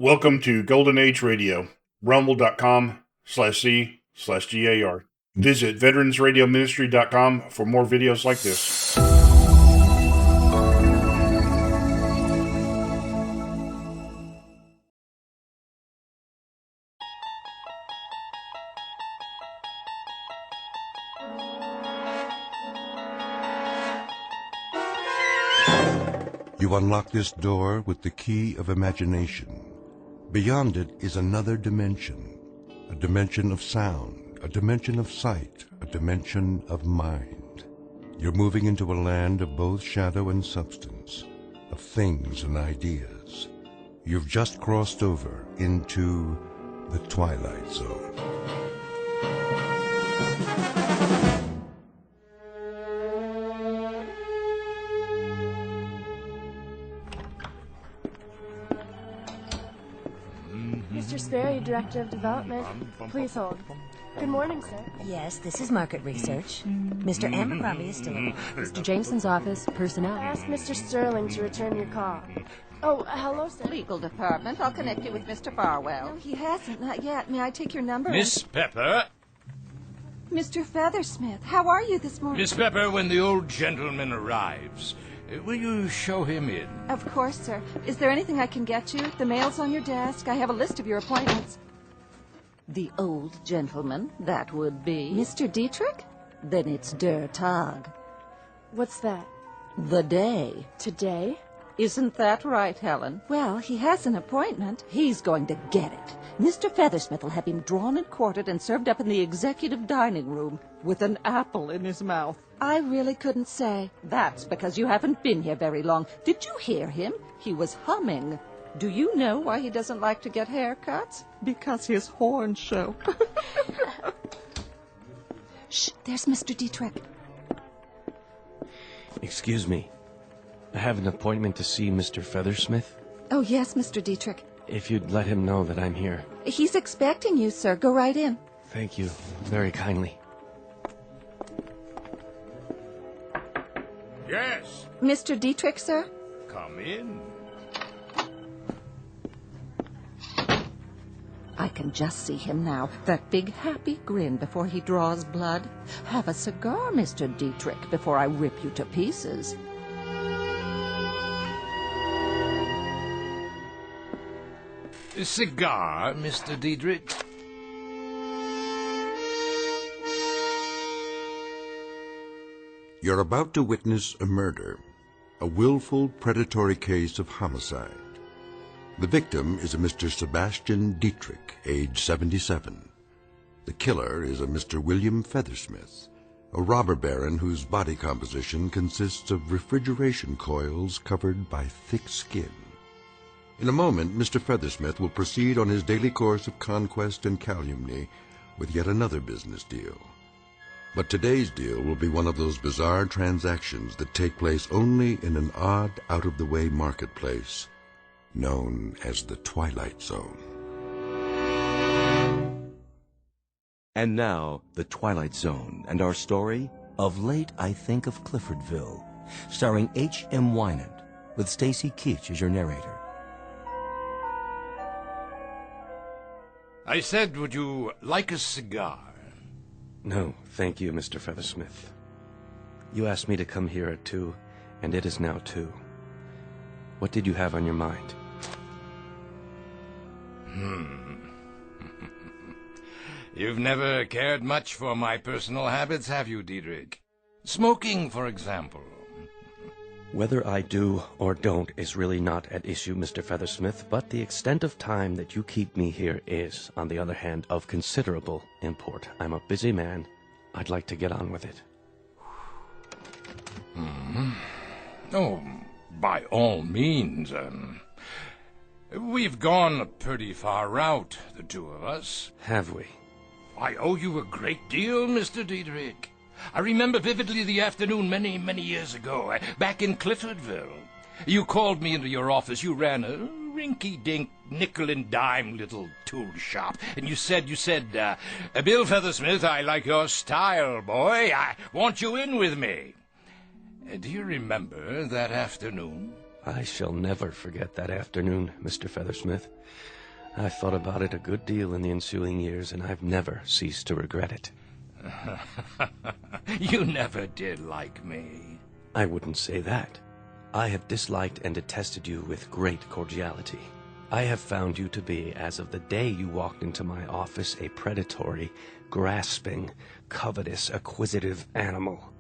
Welcome to Golden Age Radio, rumble.com/c/gar. Visit veteransradioministry.com for more videos like this. You unlock this door with the key of imagination. Beyond it is another dimension, a dimension of sound, a dimension of sight, a dimension of mind. You're moving into a land of both shadow and substance, of things and ideas. You've just crossed over into the Twilight Zone. Mr. Sperry, Director of Development. Please hold. Good morning, sir. Yes, this is market research. Mr. Abercrombie is still in. Mr. Jameson's office, personnel. I asked Mr. Sterling to return your call. Oh, hello, sir. Legal department. I'll connect you with Mr. Farwell. No, he hasn't. Not yet. May I take your number? Miss Pepper. Mr. Feathersmith, how are you this morning? Miss Pepper, when the old gentleman arrives, will you show him in? Of course, sir. Is there anything I can get you? The mail's on your desk. I have a list of your appointments. The old gentleman, that would be. Mr. Dietrich? Then it's der Tag. What's that? The day. Today? Isn't that right, Helen? Well, he has an appointment. He's going to get it. Mr. Feathersmith will have him drawn and quartered and served up in the executive dining room with an apple in his mouth. I really couldn't say. That's because you haven't been here very long. Did you hear him? He was humming. Do you know why he doesn't like to get haircuts? Because his horns show. Shh, there's Mr. Dietrich. Excuse me. I have an appointment to see Mr. Feathersmith. Oh, yes, Mr. Dietrich. If you'd let him know that I'm here. He's expecting you, sir. Go right in. Thank you very kindly. Yes. Mr. Dietrich, sir? Come in. I can just see him now, that big happy grin before he draws blood. Have a cigar, Mr. Dietrich, before I rip you to pieces. A cigar, Mr. Dietrich? You're about to witness a murder, a willful, predatory case of homicide. The victim is a Mr. Sebastian Dietrich, age 77. The killer is a Mr. William Feathersmith, a robber baron whose body composition consists of refrigeration coils covered by thick skin. In a moment, Mr. Feathersmith will proceed on his daily course of conquest and calumny with yet another business deal. But today's deal will be one of those bizarre transactions that take place only in an odd, out-of-the-way marketplace known as the Twilight Zone. And now, The Twilight Zone, and our story, Of Late I Think of Cliffordville, starring H.M. Wynant, with Stacy Keach as your narrator. I said, would you like a cigar? No, thank you, Mr. Feathersmith. You asked me to come here at 2, and it is now 2. What did you have on your mind? You've never cared much for my personal habits, have you, Dietrich? Smoking, for example. Whether I do or don't is really not at issue, Mr. Feathersmith, but the extent of time that you keep me here is, on the other hand, of considerable import. I'm a busy man. I'd like to get on with it. Oh, by all means, we've gone a pretty far route, the two of us. Have we? I owe you a great deal, Mr. Dietrich. I remember vividly the afternoon many, many years ago, back in Cliffordville. You called me into your office. You ran a rinky-dink, nickel-and-dime little tool shop. And you said, Bill Feathersmith, I like your style, boy. I want you in with me. Do you remember that afternoon? I shall never forget that afternoon, Mr. Feathersmith. I've thought about it a good deal in the ensuing years, and I've never ceased to regret it. You never did like me. I wouldn't say that. I have disliked and detested you with great cordiality. I have found you to be, as of the day you walked into my office, a predatory, grasping, covetous, acquisitive animal.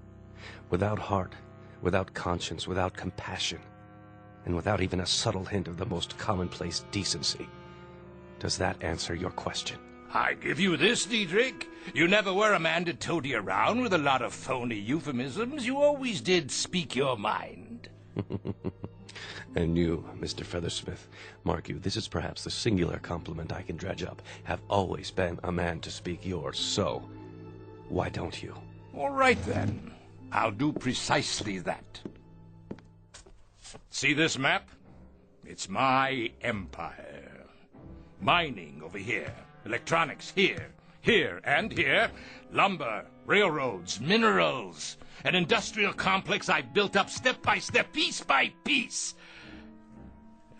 Without heart, without conscience, without compassion, and without even a subtle hint of the most commonplace decency. Does that answer your question? I give you this, Diedrich. You never were a man to toady around with a lot of phony euphemisms. You always did speak your mind. And you, Mr. Feathersmith, mark you, this is perhaps the singular compliment I can dredge up, have always been a man to speak yours, so why don't you? All right, then. I'll do precisely that. See this map? It's my empire. Mining over here, electronics here, here and here, lumber, railroads, minerals, an industrial complex I built up step by step, piece by piece,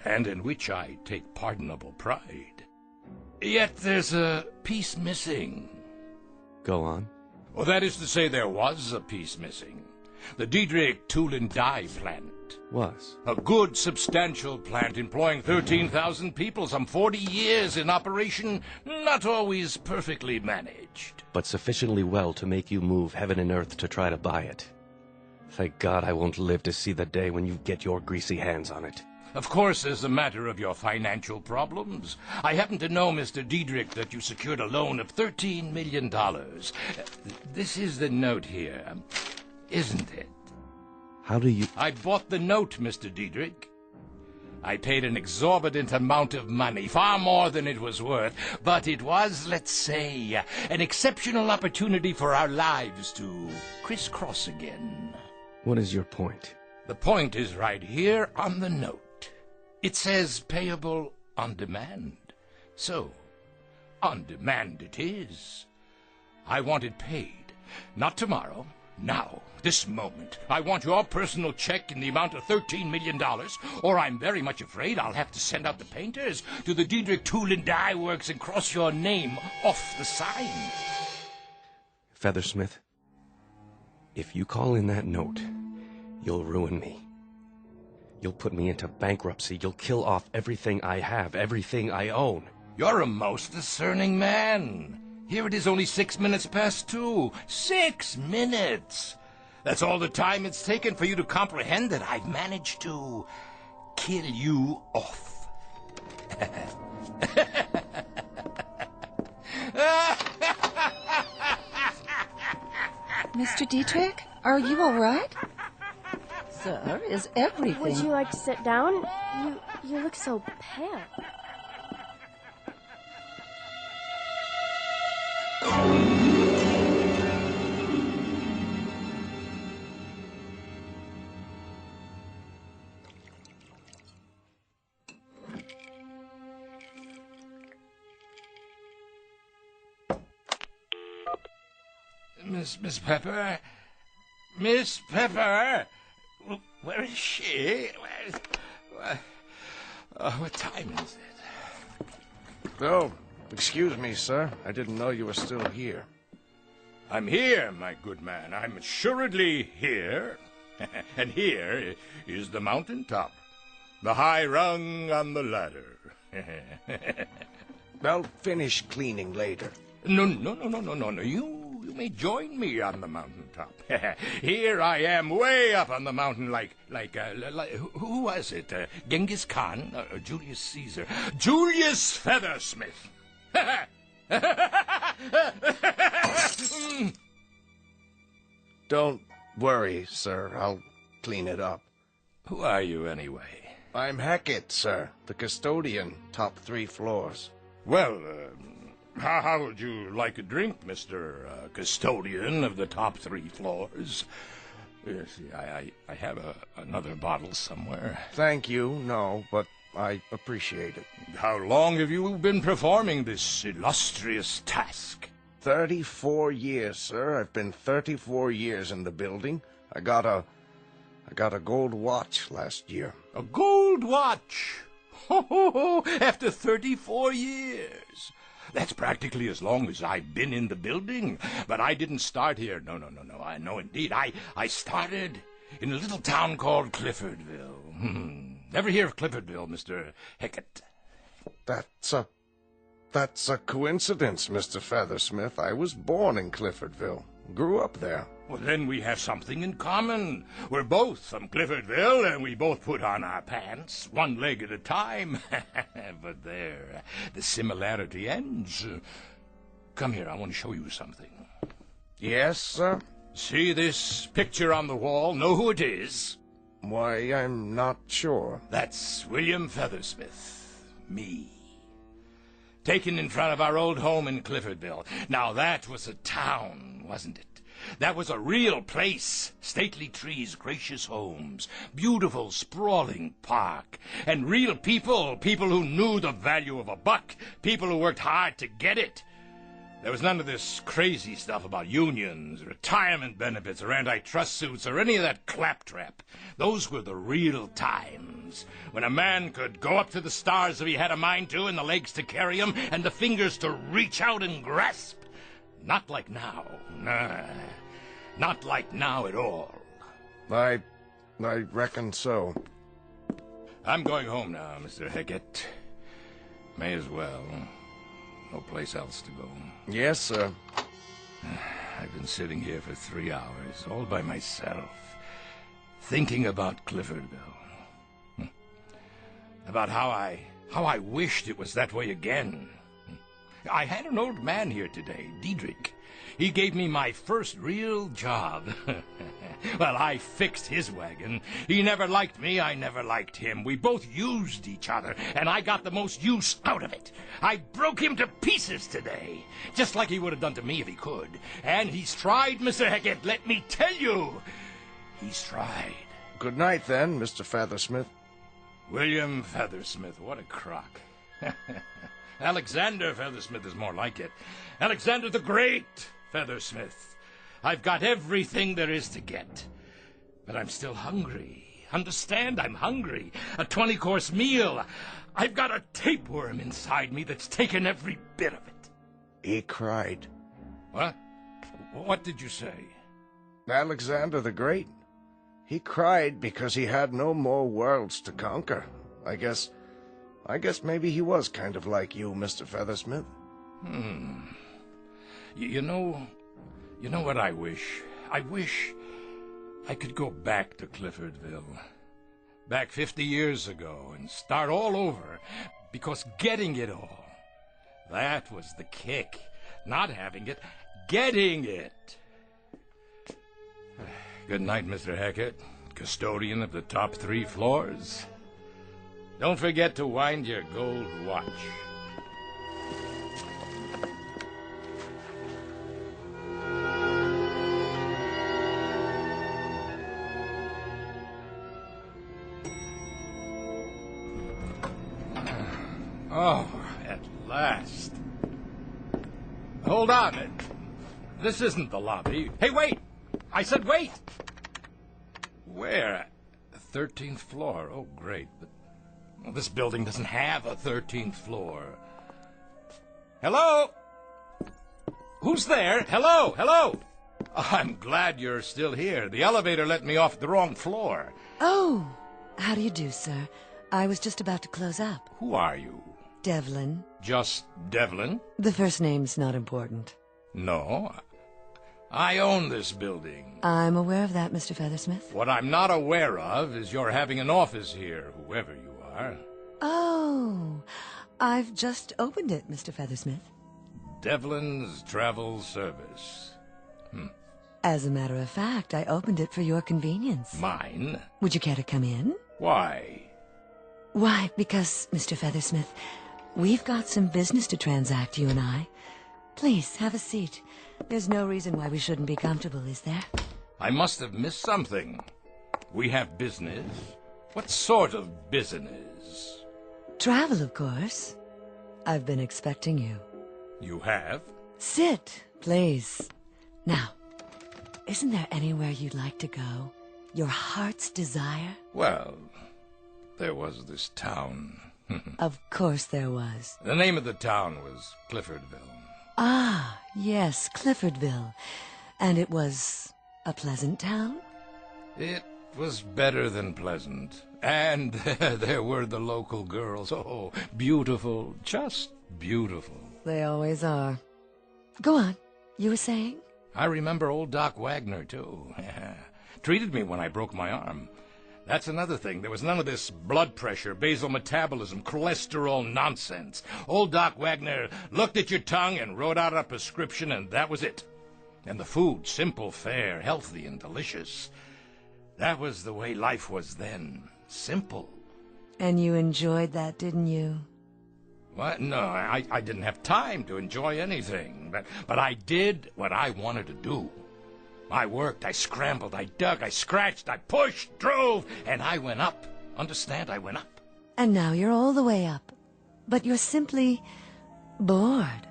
and in which I take pardonable pride. Yet there's a piece missing. Go on. Well, that is to say, there was a piece missing. The Diedrich Tool and Die plant. Was? A good, substantial plant employing 13,000 people, some 40 years in operation, not always perfectly managed. But sufficiently well to make you move heaven and earth to try to buy it. Thank God I won't live to see the day when you get your greasy hands on it. Of course, as a matter of your financial problems, I happen to know, Mr. Diedrich, that you secured a loan of $13 million. This is the note here, isn't it? How do you... I bought the note, Mr. Diedrich. I paid an exorbitant amount of money, far more than it was worth, but it was, let's say, an exceptional opportunity for our lives to crisscross again. What is your point? The point is right here on the note. It says payable on demand. So, on demand it is. I want it paid. Not tomorrow. Now. This moment. I want your personal check in the amount of $13 million, or I'm very much afraid I'll have to send out the painters to the Diedrich Tool and Die Works and cross your name off the sign. Feathersmith, if you call in that note, you'll ruin me. You'll put me into bankruptcy. You'll kill off everything I have, everything I own. You're a most discerning man. Here it is only 6 minutes past 2. 6 minutes! That's all the time it's taken for you to comprehend that I've managed to kill you off. Mr. Diedrich, are you all right? Sir, is everything... Would you like to sit down? You look so pale. Miss Pepper? Miss Pepper? Where is she? What time is it? Oh, excuse me, sir. I didn't know you were still here. I'm here, my good man. I'm assuredly here. And here is the mountaintop. The high rung on the ladder. I'll finish cleaning later. No. You may join me on the mountaintop. Here I am, way up on the mountain, like who was it? Genghis Khan or Julius Caesar? Julius Feathersmith. Don't worry, sir. I'll clean it up. Who are you, anyway? I'm Hackett, sir. The custodian, top 3 floors. Well, how would you like a drink, Mr. Custodian of the top 3 floors? Yes, I have another bottle somewhere. Thank you, no, but I appreciate it. How long have you been performing this illustrious task? 34 years, sir. I've been 34 years in the building. I got I got a gold watch last year. A gold watch? Oh, after 34 years. That's practically as long as I've been in the building. But I didn't start here. No. No, indeed. I started in a little town called Cliffordville. Ever hear of Cliffordville, Mr. Heckett? That's a coincidence, Mr. Feathersmith. I was born in Cliffordville. Grew up there. Well, then we have something in common. We're both from Cliffordville, and we both put on our pants, one leg at a time. But there, the similarity ends. Come here, I want to show you something. Yes, sir? See this picture on the wall? Know who it is? Why, I'm not sure. That's William Feathersmith. Me. Taken in front of our old home in Cliffordville. Now that was a town, wasn't it? That was a real place. Stately trees, gracious homes, beautiful sprawling park, and real people who knew the value of a buck, people who worked hard to get it. There was none of this crazy stuff about unions, retirement benefits, or antitrust suits, or any of that claptrap. Those were the real times, when a man could go up to the stars if he had a mind to, and the legs to carry him, and the fingers to reach out and grasp. Not like now. Nah, not like now at all. I reckon so. I'm going home now, Mr. Heckett. May as well. No place else to go. Yes, sir. I've been sitting here for 3 hours, all by myself, thinking about Cliffordville. About how I wished it was that way again. I had an old man here today, Diedrich. He gave me my first real job. Well, I fixed his wagon. He never liked me, I never liked him. We both used each other, and I got the most use out of it. I broke him to pieces today, just like he would have done to me if he could. And he's tried, Mr. Heckett, let me tell you. He's tried. Good night, then, Mr. Feathersmith. William Feathersmith, what a crock. Alexander Feathersmith is more like it. Alexander the Great Feathersmith. I've got everything there is to get. But I'm still hungry. Understand? I'm hungry. A 20-course meal. I've got a tapeworm inside me that's taken every bit of it. He cried. What? What did you say? Alexander the Great. He cried because he had no more worlds to conquer. I guess maybe he was kind of like you, Mr. Feathersmith. You know what I wish? I wish I could go back to Cliffordville. Back 50 years ago and start all over. Because getting it all, that was the kick. Not having it, getting it. Good night, Mr. Heckett, custodian of the top 3 floors. Don't forget to wind your gold watch. Oh, at last. Hold on. This isn't the lobby. Hey, wait! I said wait! Where? The 13th floor. Oh, great. But well, this building doesn't have a 13th floor. Hello? Who's there? Hello? Hello? Oh, I'm glad you're still here. The elevator let me off the wrong floor. Oh, how do you do, sir? I was just about to close up. Who are you? Devlin. Just Devlin? The first name's not important. No. I own this building. I'm aware of that, Mr. Feathersmith. What I'm not aware of is you're having an office here, whoever you are. Oh, I've just opened it, Mr. Feathersmith. Devlin's Travel Service. As a matter of fact, I opened it for your convenience. Mine? Would you care to come in? Why? Why, because, Mr. Feathersmith, we've got some business to transact, you and I. Please, have a seat. There's no reason why we shouldn't be comfortable, is there? I must have missed something. We have business? What sort of business? Travel, of course. I've been expecting you. You have? Sit, please. Now, isn't there anywhere you'd like to go? Your heart's desire? Well, there was this town. Of course there was. The name of the town was Cliffordville. Ah, yes, Cliffordville. And it was a pleasant town? It was better than pleasant. And there were the local girls. Oh, beautiful, just beautiful. They always are. Go on. You were saying? I remember old Doc Wagner, too. Treated me when I broke my arm. That's another thing. There was none of this blood pressure, basal metabolism, cholesterol nonsense. Old Doc Wagner looked at your tongue and wrote out a prescription, and that was it. And the food, simple, fair, healthy, and delicious. That was the way life was then. Simple. And you enjoyed that, didn't you? What? No, I didn't have time to enjoy anything. But I did what I wanted to do. I worked, I scrambled, I dug, I scratched, I pushed, drove, and I went up. Understand? I went up. And now you're all the way up. But you're simply bored.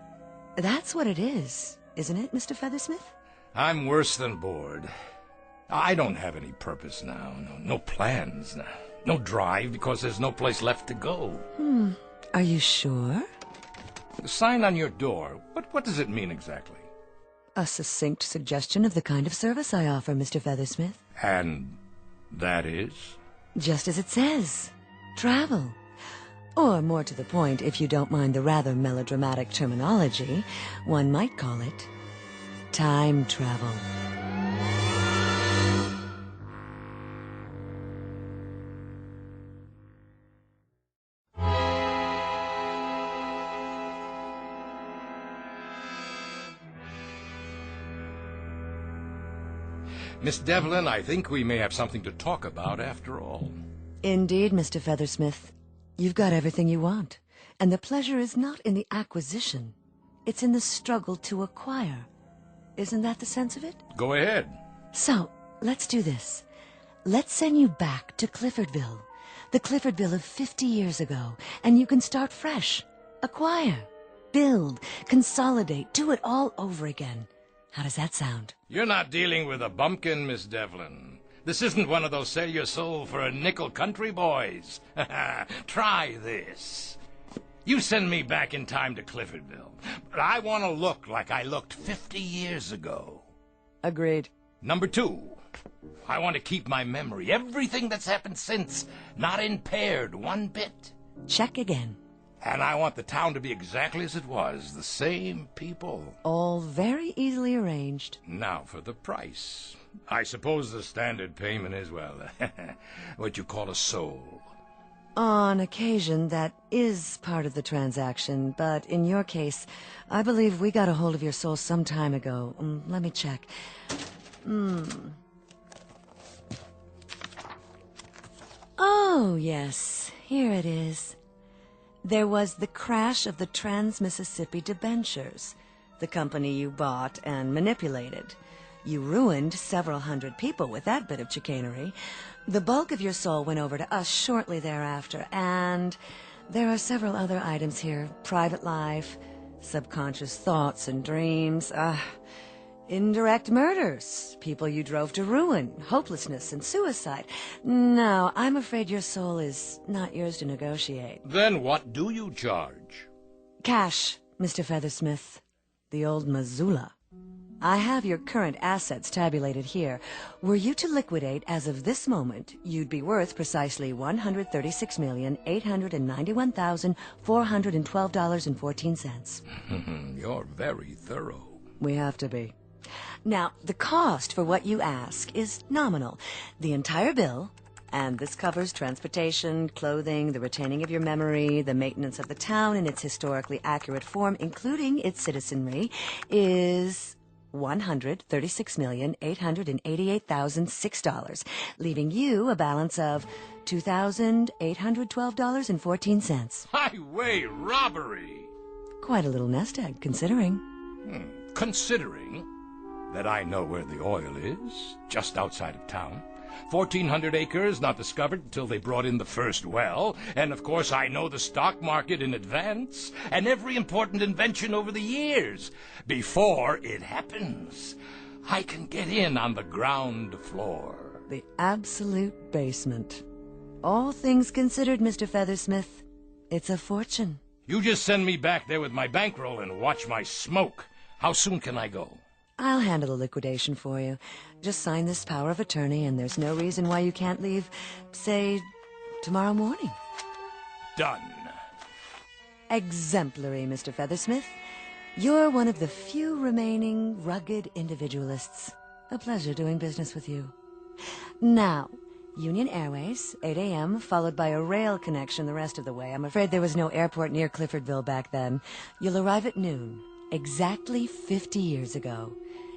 That's what it is, isn't it, Mr. Feathersmith? I'm worse than bored. I don't have any purpose now. No plans. No drive, because there's no place left to go. Are you sure? The sign on your door, what does it mean exactly? A succinct suggestion of the kind of service I offer, Mr. Feathersmith. And that is? Just as it says. Travel. Or, more to the point, if you don't mind the rather melodramatic terminology, one might call it time travel. Miss Devlin, I think we may have something to talk about after all. Indeed, Mr. Feathersmith. You've got everything you want. And the pleasure is not in the acquisition. It's in the struggle to acquire. Isn't that the sense of it? Go ahead. So, let's do this. Let's send you back to Cliffordville. The Cliffordville of 50 years ago. And you can start fresh. Acquire. Build. Consolidate. Do it all over again. How does that sound? You're not dealing with a bumpkin, Miss Devlin. This isn't one of those sell your soul for a nickel country boys. Try this. You send me back in time to Cliffordville, but I want to look like I looked 50 years ago. Agreed. Number 2, I want to keep my memory, everything that's happened since, not impaired one bit. Check again. And I want the town to be exactly as it was, the same people. All very easily arranged. Now for the price. I suppose the standard payment is, well, what you call a soul. On occasion, that is part of the transaction, but in your case, I believe we got a hold of your soul some time ago. Let me check. Oh, yes, here it is. There was the crash of the Trans-Mississippi debentures, the company you bought and manipulated. You ruined several hundred people with that bit of chicanery. The bulk of your soul went over to us shortly thereafter, and there are several other items here. Private life, subconscious thoughts and dreams, indirect murders, people you drove to ruin, hopelessness and suicide. No, I'm afraid your soul is not yours to negotiate. Then what do you charge? Cash, Mr. Feathersmith. The old Missoula. I have your current assets tabulated here. Were you to liquidate as of this moment, you'd be worth precisely $136,891,412.14. You're very thorough. We have to be. Now, the cost for what you ask is nominal. The entire bill, and this covers transportation, clothing, the retaining of your memory, the maintenance of the town in its historically accurate form, including its citizenry, is $136,888,006, leaving you a balance of $2,812.14. Highway robbery! Quite a little nest egg, considering. Considering that I know where the oil is, just outside of town. 1,400 acres not discovered until they brought in the first well, and of course I know the stock market in advance, and every important invention over the years. Before it happens, I can get in on the ground floor. The absolute basement. All things considered, Mr. Feathersmith, it's a fortune. You just send me back there with my bankroll and watch my smoke. How soon can I go? I'll handle the liquidation for you. Just sign this power of attorney, and there's no reason why you can't leave, say, tomorrow morning. Done. Exemplary, Mr. Feathersmith. You're one of the few remaining rugged individualists. A pleasure doing business with you. Now, Union Airways, 8 a.m., followed by a rail connection the rest of the way. I'm afraid there was no airport near Cliffordville back then. You'll arrive at noon, exactly 50 years ago.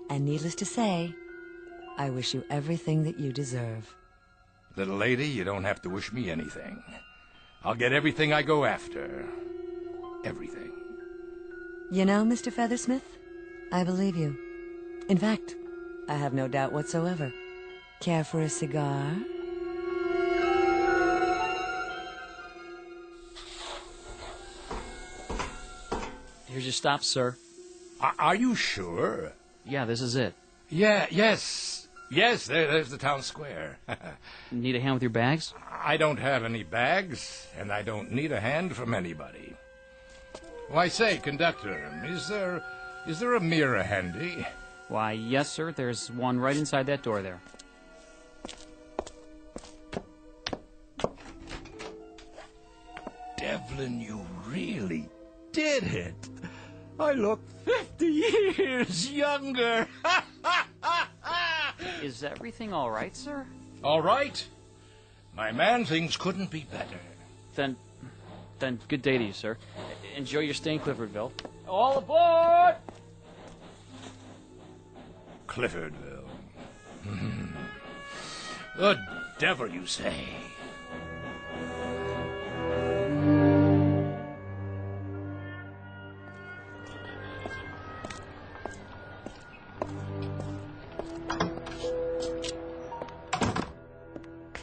And needless to say, I wish you everything that you deserve. Little lady, you don't have to wish me anything. I'll get everything I go after. Everything. You know, Mr. Feathersmith, I believe you. In fact, I have no doubt whatsoever. Care for a cigar? Here's your stop, sir. Are you sure? Yeah, this is it. Yes, there's the town square. Need a hand with your bags? I don't have any bags, and I don't need a hand from anybody. Why, say, conductor, is there a mirror handy? Why, yes, sir. There's one right inside that door there. Devlin, you really did it. I look 50 years younger. Is everything all right, sir? All right. My man, things couldn't be better. Then good day to you, sir. Enjoy your stay in Cliffordville. All aboard! Cliffordville. The devil, you say?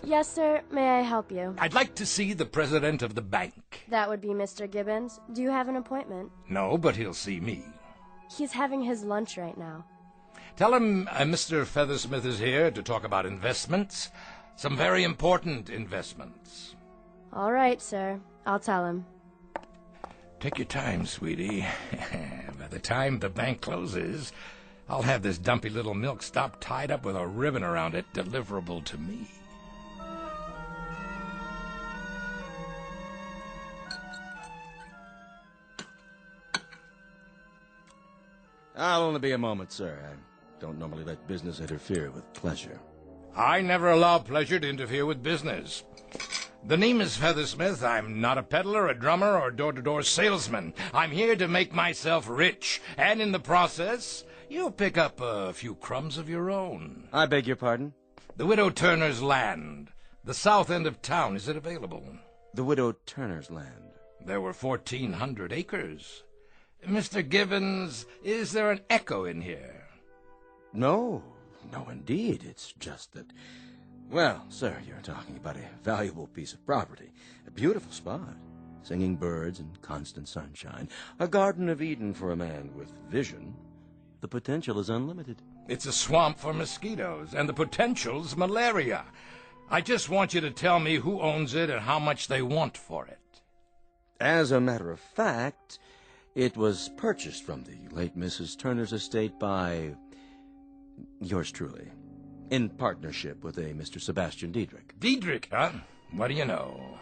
Yes, sir. May I help you? I'd like to see the president of the bank. That would be Mr. Gibbons. Do you have an appointment? No, but he'll see me. He's having his lunch right now. Tell him Mr. Feathersmith is here to talk about investments. Some very important investments. All right, sir. I'll tell him. Take your time, sweetie. By the time the bank closes, I'll have this dumpy little milk stop tied up with a ribbon around it, deliverable to me. I'll only be a moment, sir. I don't normally let business interfere with pleasure. I never allow pleasure to interfere with business. The name is Feathersmith. I'm not a peddler, a drummer, or door-to-door salesman. I'm here to make myself rich, and in the process, you'll pick up a few crumbs of your own. I beg your pardon? The Widow Turner's land. The south end of town. Is it available? The Widow Turner's land. There were 1,400 acres. Mr. Gibbons, is there an echo in here? No, indeed. It's just that... Well, sir, you're talking about a valuable piece of property. A beautiful spot. Singing birds and constant sunshine. A Garden of Eden for a man with vision. The potential is unlimited. It's a swamp for mosquitoes, and the potential's malaria. I just want you to tell me who owns it and how much they want for it. As a matter of fact, it was purchased from the late Mrs. Turner's estate by yours truly, in partnership with a Mr. Sebastian Diedrich. Diedrich, huh? What do you know?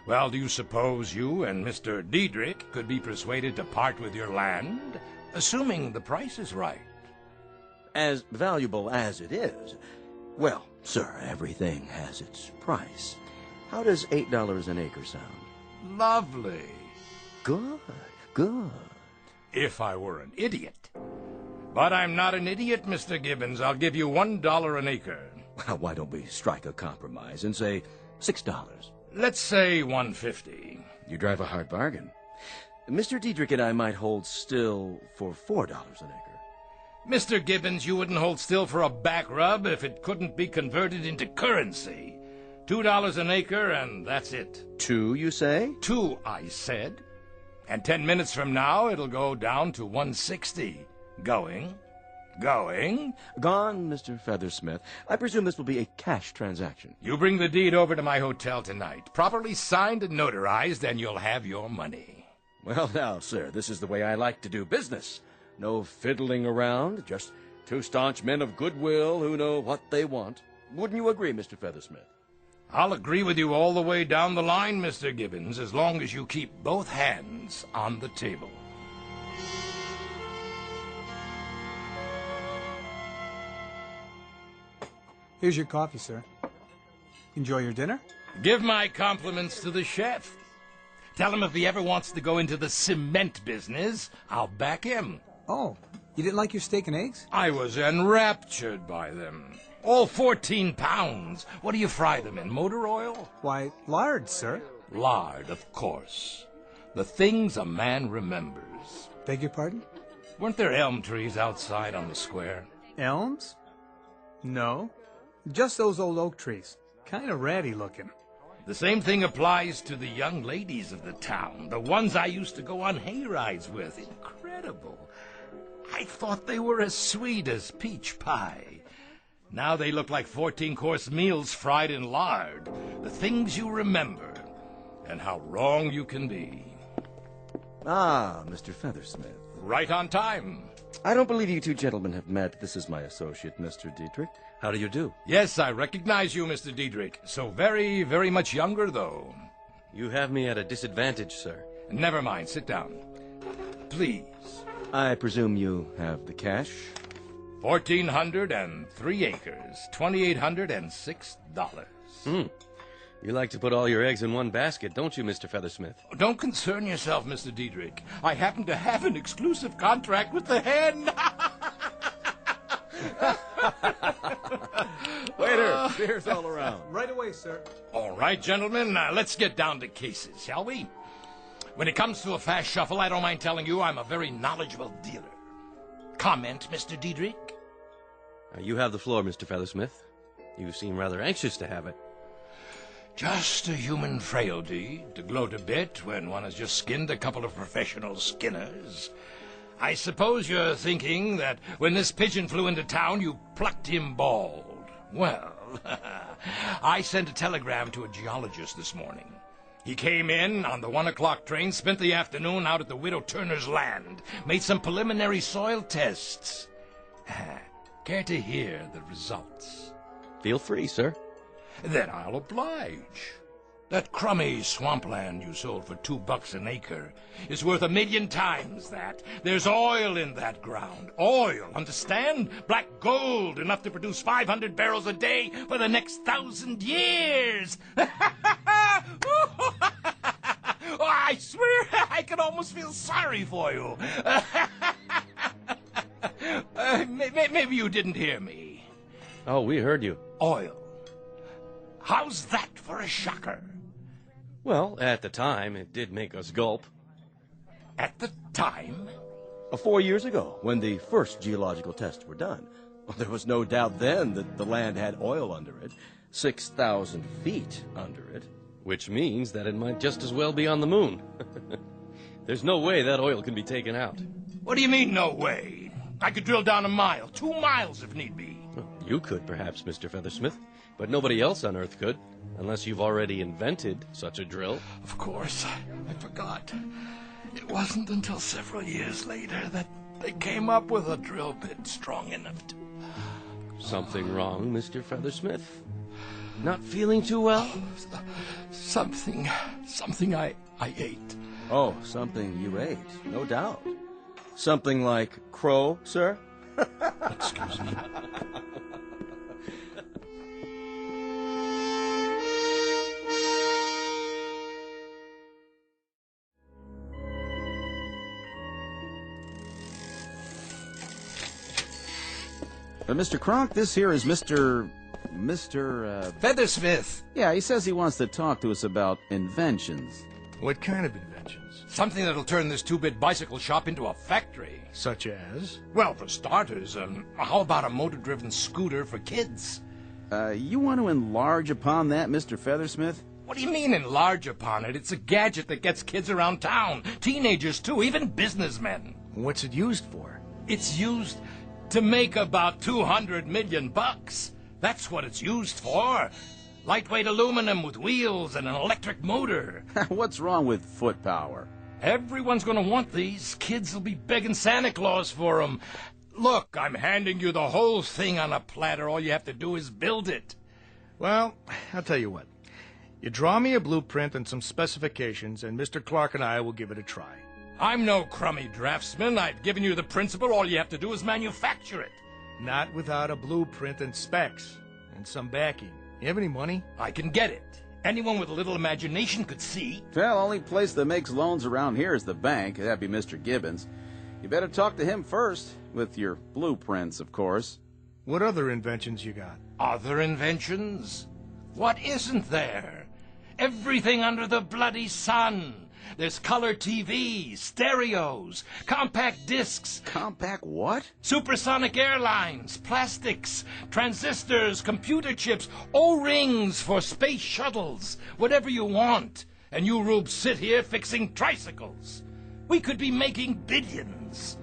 Well, do you suppose you and Mr. Diedrich could be persuaded to part with your land, assuming the price is right? As valuable as it is, well, sir, everything has its price. How does $8 an acre sound? Lovely. Good. If I were an idiot. But I'm not an idiot, Mr. Gibbons. I'll give you $1 an acre. Well, why don't we strike a compromise and say $6? Let's say $1.50. You drive a hard bargain. Mr. Diedrich and I might hold still for $4 an acre. Mr. Gibbons, you wouldn't hold still for a back rub if it couldn't be converted into currency. $2 an acre, and that's it. 2, you say? 2, I said. And 10 minutes from now, it'll go down to $1.60. Going. Going? Gone, Mr. Feathersmith. I presume this will be a cash transaction. You bring the deed over to my hotel tonight, properly signed and notarized, and you'll have your money. Well, now, sir, this is the way I like to do business. No fiddling around, just two staunch men of goodwill who know what they want. Wouldn't you agree, Mr. Feathersmith? I'll agree with you all the way down the line, Mr. Gibbons, as long as you keep both hands on the table. Here's your coffee, sir. Enjoy your dinner? Give my compliments to the chef. Tell him if he ever wants to go into the cement business, I'll back him. Oh, you didn't like your steak and eggs? I was enraptured by them. All 14 pounds. What do you fry them in, motor oil? Why, lard, sir. Lard, of course. The things a man remembers. Beg your pardon? Weren't there elm trees outside on the square? Elms? No. Just those old oak trees. Kind of ratty looking. The same thing applies to the young ladies of the town, the ones I used to go on hayrides with. Incredible. I thought they were as sweet as peach pie. Now they look like 14-course meals fried in lard. The things you remember, and how wrong you can be. Ah, Mr. Feathersmith. Right on time. I don't believe you two gentlemen have met. This is my associate, Mr. Dietrich. How do you do? Yes, I recognize you, Mr. Diedrich. So very, very much younger, though. You have me at a disadvantage, sir. Never mind. Sit down. Please. I presume you have the cash? 1,403 acres, $2,806. You like to put all your eggs in one basket, don't you, Mr. Feathersmith? Don't concern yourself, Mr. Diedrich. I happen to have an exclusive contract with the hen. Waiter, beer's all around. Right away, sir. All right, gentlemen, let's get down to cases, shall we? When it comes to a fast shuffle, I don't mind telling you I'm a very knowledgeable dealer. Comment, Mr. Diedrich? You have the floor, Mr. Feathersmith. You seem rather anxious to have it. Just a human frailty to gloat a bit when one has just skinned a couple of professional skinners. I suppose you're thinking that when this pigeon flew into town, you plucked him bald. Well, I sent a telegram to a geologist this morning. He came in on the 1 o'clock train, spent the afternoon out at the Widow Turner's land, made some preliminary soil tests. Care to hear the results? Feel free, sir. Then I'll oblige. That crummy swampland you sold for $2 an acre is worth 1,000,000 times that. There's oil in that ground. Oil, understand? Black gold, enough to produce 500 barrels a day for the next 1,000 years. Oh, I swear I can almost feel sorry for you. Maybe you didn't hear me. Oh, we heard you. Oil. How's that for a shocker? Well, at the time, it did make us gulp. At the time? 4 years ago, when the first geological tests were done. Well, there was no doubt then that the land had oil under it, 6,000 feet under it. Which means that it might just as well be on the moon. There's no way that oil can be taken out. What do you mean, no way? I could drill down 1 mile, 2 miles if need be. Well, you could, perhaps, Mr. Feathersmith, but nobody else on Earth could, unless you've already invented such a drill. Of course, I forgot. It wasn't until several years later that they came up with a drill bit strong enough to... Something wrong, Mr. Feathersmith? Not feeling too well? Something I ate. Oh, something you ate, no doubt. Something like crow, sir? Excuse me. Mr. Kronk, this here is Mr. Feathersmith. Yeah, he says he wants to talk to us about inventions. What kind of inventions? Something that'll turn this 2-bit bicycle shop into a factory. Such as? Well, for starters, how about a motor-driven scooter for kids? You want to enlarge upon that, Mr. Feathersmith? What do you mean enlarge upon it? It's a gadget that gets kids around town. Teenagers, too, even businessmen. What's it used for? It's used To make about 200 million bucks. That's what it's used for. Lightweight aluminum with wheels and an electric motor. What's wrong with foot power? Everyone's gonna want these. Kids will be begging Santa Claus for them. Look, I'm handing you the whole thing on a platter. All you have to do is build it. Well, I'll tell you what. You draw me a blueprint and some specifications, and Mr. Clark and I will give it a try. I'm no crummy draftsman. I've given you the principle. All you have to do is manufacture it. Not without a blueprint and specs, and some backing. You have any money? I can get it. Anyone with a little imagination could see. Well, only place that makes loans around here is the bank. That'd be Mr. Gibbons. You better talk to him first, with your blueprints, of course. What other inventions you got? Other inventions? What isn't there? Everything under the bloody sun. There's color TVs, stereos, compact discs. Compact what? Supersonic airlines, plastics, transistors, computer chips, O-rings for space shuttles, whatever you want. And you rubes sit here fixing tricycles. We could be making billions.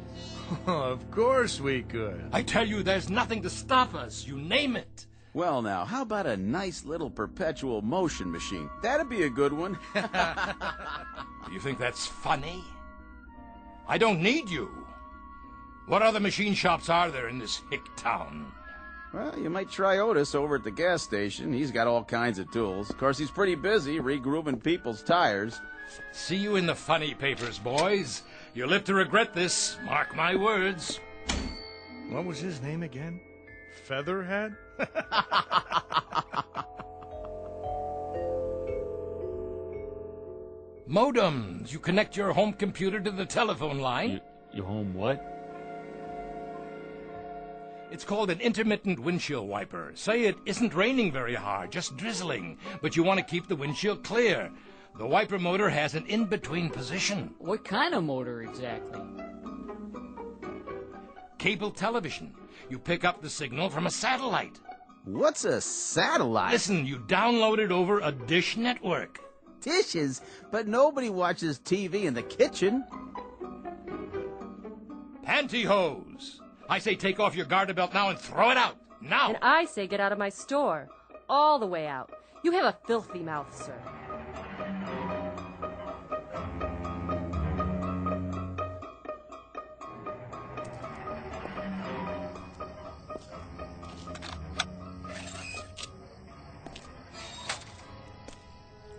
Of course we could. I tell you, there's nothing to stop us. You name it. Well, now, how about a nice little perpetual motion machine? That'd be a good one. You think that's funny? I don't need you. What other machine shops are there in this hick town? Well, you might try Otis over at the gas station. He's got all kinds of tools. Of course, he's pretty busy regrooving people's tires. See you in the funny papers, boys. You'll live to regret this. Mark my words. What was his name again? Featherhead? Modems. You connect your home computer to the telephone line. Your home what? It's called an intermittent windshield wiper. Say it isn't raining very hard, just drizzling, but you want to keep the windshield clear. The wiper motor has an in-between position. What kind of motor exactly? Cable television. You pick up the signal from a satellite. What's a satellite? Listen, you download it over a dish network. Dishes? But nobody watches TV in the kitchen. Pantyhose. I say take off your garter belt now and throw it out. Now. And I say get out of my store. All the way out. You have a filthy mouth, sir.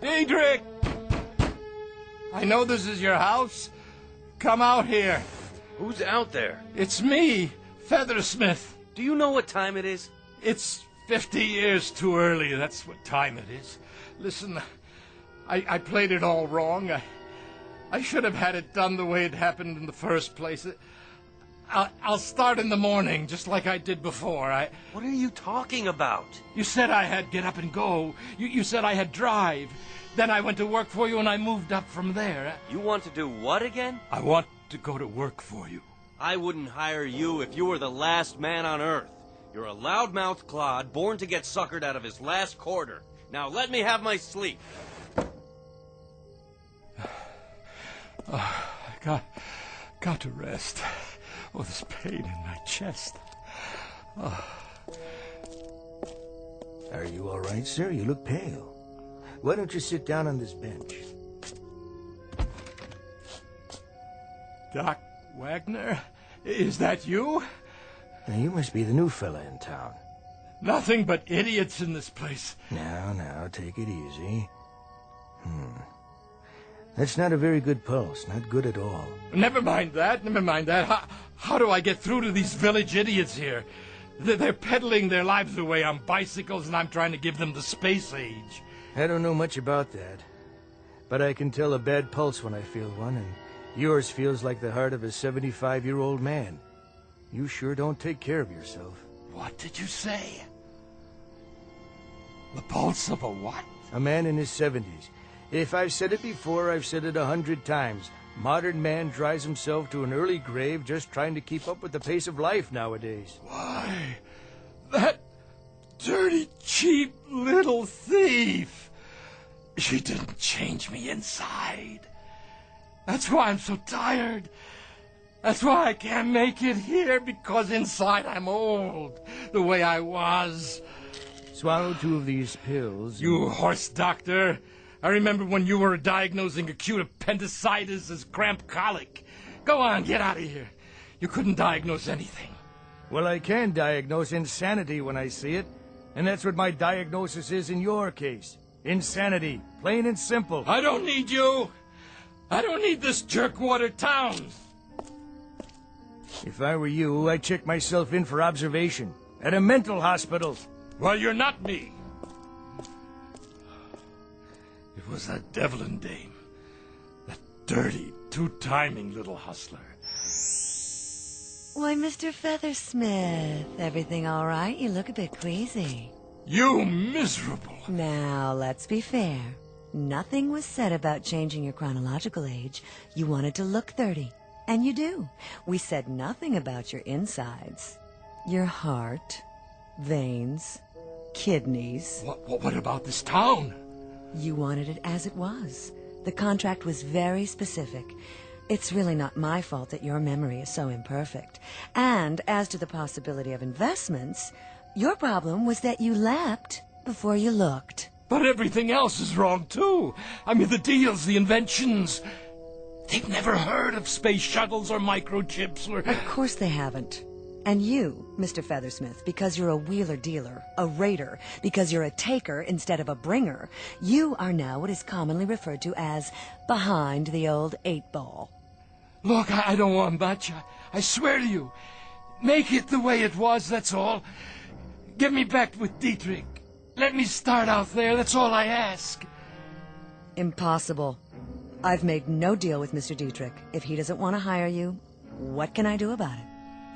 Diedrich! I know this is your house. Come out here. Who's out there? It's me, Feathersmith. Do you know what time it is? It's 50 years too early. That's what time it is. Listen, I played it all wrong. I should have had it done the way it happened in the first place. I'll start in the morning, just like I did before. What are you talking about? You said I had get up and go. You said I had drive. Then I went to work for you and I moved up from there. You want to do what again? I want to go to work for you. I wouldn't hire you if you were the last man on earth. You're a loudmouth clod born to get suckered out of his last quarter. Now let me have my sleep. I got to rest. Oh, this pain in my chest. Are you all right, sir? You look pale. Why don't you sit down on this bench? Doc Wagner? Is that you? Now, you must be the new fella in town. Nothing but idiots in this place. Now, take it easy. That's not a very good pulse. Not good at all. Never mind that. How do I get through to these village idiots here? They're peddling their lives away on bicycles, and I'm trying to give them the space age. I don't know much about that. But I can tell a bad pulse when I feel one, and yours feels like the heart of a 75-year-old man. You sure don't take care of yourself. What did you say? The pulse of a what? A man in his 70s. If I've said it before, I've said it 100 times. Modern man drives himself to an early grave just trying to keep up with the pace of life nowadays. Why, that dirty, cheap little thief. She didn't change me inside. That's why I'm so tired. That's why I can't make it here, because inside I'm old, the way I was. Swallow 2 of these pills. You horse doctor. I remember when you were diagnosing acute appendicitis as cramp colic. Go on, get out of here. You couldn't diagnose anything. Well, I can diagnose insanity when I see it. And that's what my diagnosis is in your case. Insanity. Plain and simple. I don't need you. I don't need this jerkwater town. If I were you, I'd check myself in for observation. At a mental hospital. Well, you're not me. It was that Devlin dame. That dirty, two-timing little hustler. Why, Mr. Feathersmith, everything all right? You look a bit queasy. You miserable. Now, let's be fair. Nothing was said about changing your chronological age. You wanted to look 30. And you do. We said nothing about your insides. Your heart, veins, kidneys. What about this town? You wanted it as it was. The contract was very specific. It's really not my fault that your memory is so imperfect. And as to the possibility of investments, your problem was that you leapt before you looked. But everything else is wrong, too. I mean, the deals, the inventions. They've never heard of space shuttles or microchips or... Of course they haven't. And you, Mr. Feathersmith, because you're a wheeler-dealer, a raider, because you're a taker instead of a bringer, you are now what is commonly referred to as behind the old 8-ball. Look, I don't want much. I swear to you. Make it the way it was, that's all. Get me back with Dietrich. Let me start out there, that's all I ask. Impossible. I've made no deal with Mr. Dietrich. If he doesn't want to hire you, what can I do about it?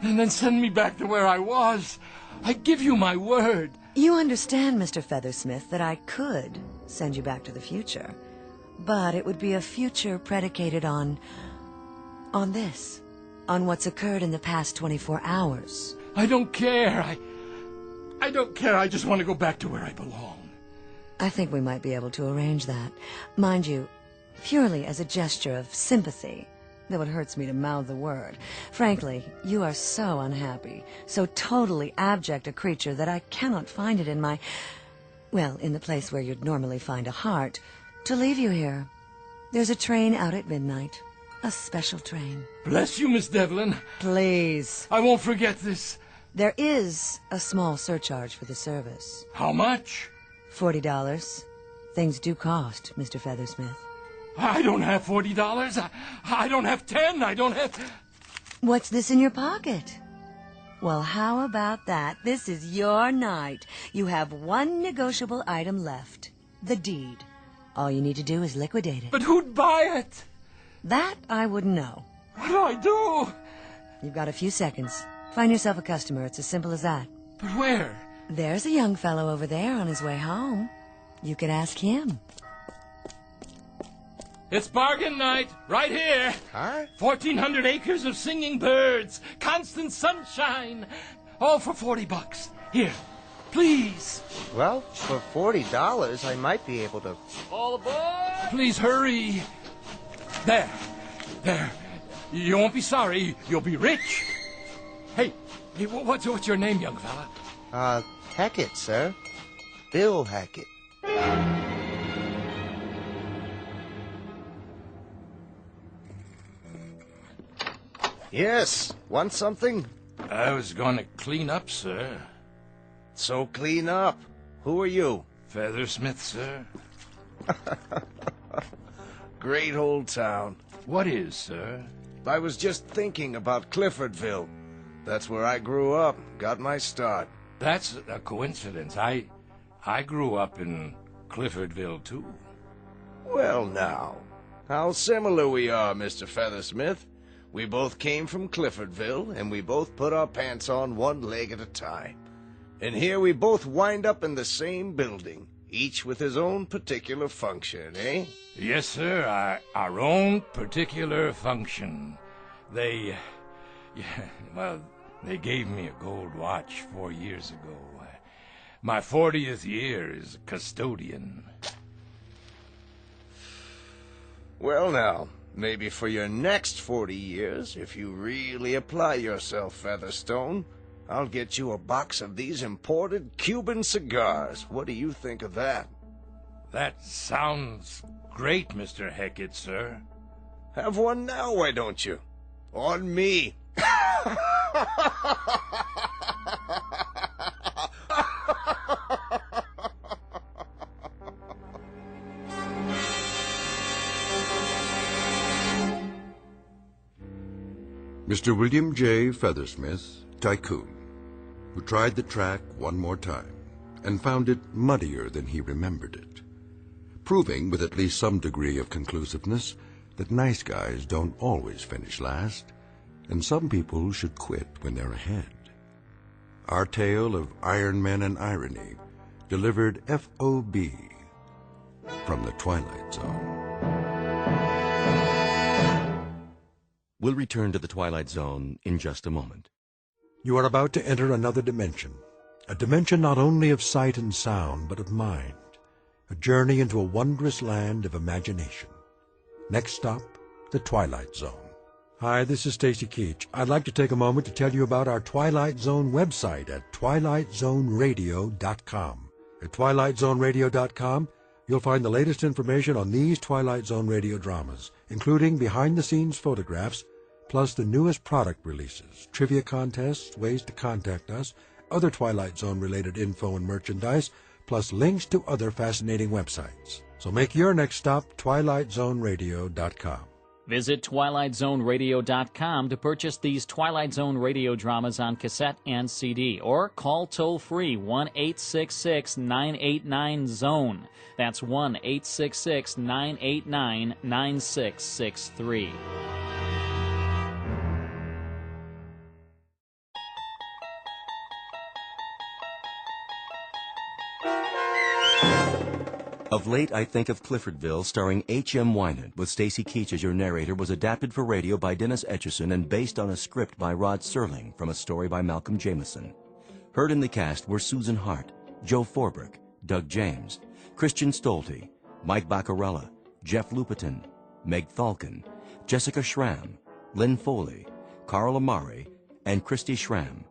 And then send me back to where I was. I give you my word. You understand, Mr. Feathersmith, that I could send you back to the future. But it would be a future predicated on this. On what's occurred in the past 24 hours. I don't care. I don't care. I just want to go back to where I belong. I think we might be able to arrange that. Mind you, purely as a gesture of sympathy, though it hurts me to mouth the word. Frankly, you are so unhappy, so totally abject a creature that I cannot find it in in the place where you'd normally find a heart, to leave you here. There's a train out at midnight. A special train. Bless you, Miss Devlin. Please. I won't forget this. There is a small surcharge for the service. How much? $40. Things do cost, Mr. Feathersmith. I don't have $40. I don't have 10. I don't have... What's this in your pocket? Well, how about that? This is your night. You have one negotiable item left. The deed. All you need to do is liquidate it. But who'd buy it? That I wouldn't know. What do I do? You've got a few seconds. Find yourself a customer. It's as simple as that. But where? There's a young fellow over there on his way home. You could ask him. It's bargain night, right here. Huh? 1,400 acres of singing birds, constant sunshine, all for $40. Here, please. Well, for $40, I might be able to... All aboard! Please hurry. There. You won't be sorry. You'll be rich. Hey, what's your name, young fella? Hackett, sir. Bill Hackett. Yes, want something? I was going to clean up, sir. So clean up. Who are you? Feathersmith, sir. Great old town. What is, sir? I was just thinking about Cliffordville. That's where I grew up, got my start. That's a coincidence. I grew up in Cliffordville, too. Well, now, how similar we are, Mr. Feathersmith. We both came from Cliffordville, and we both put our pants on one leg at a time. And here we both wind up in the same building, each with his own particular function, eh? Yes, sir, our own particular function. They gave me a gold watch 4 years ago. My 40th year as custodian. Well, now, Maybe for your next 40 years, if you really apply yourself, Featherstone, I'll get you a box of these imported Cuban cigars. What do you think of that? That sounds great, Mr. Hackett, sir. Have one now, why don't you? On me. Mr. William J. Feathersmith, tycoon, who tried the track one more time and found it muddier than he remembered it, proving with at least some degree of conclusiveness that nice guys don't always finish last, and some people should quit when they're ahead. Our tale of Iron Men and irony, delivered FOB from the Twilight Zone. We'll return to the Twilight Zone in just a moment. You are about to enter another dimension, a dimension not only of sight and sound, but of mind, a journey into a wondrous land of imagination. Next stop, the Twilight Zone. Hi, this is Stacy Keach. I'd like to take a moment to tell you about our Twilight Zone website at twilightzoneradio.com. At twilightzoneradio.com, you'll find the latest information on these Twilight Zone radio dramas, including behind-the-scenes photographs, plus the newest product releases, trivia contests, ways to contact us, other Twilight Zone-related info and merchandise, plus links to other fascinating websites. So make your next stop twilightzoneradio.com. Visit twilightzoneradio.com to purchase these Twilight Zone radio dramas on cassette and CD, or call toll-free 1-866-989-ZONE. That's 1-866-989-9663. Of late, I Think of Cliffordville, starring H.M. Wynant, with Stacy Keach as your narrator, was adapted for radio by Dennis Etchison and based on a script by Rod Serling from a story by Malcolm Jameson. Heard in the cast were Susan Hart, Joe Forbrick, Doug James, Christian Stolte, Mike Baccarella, Jeff Lupetin, Meg Thalken, Jessica Schramm, Lynn Foley, Carl Amari, and Christy Schramm.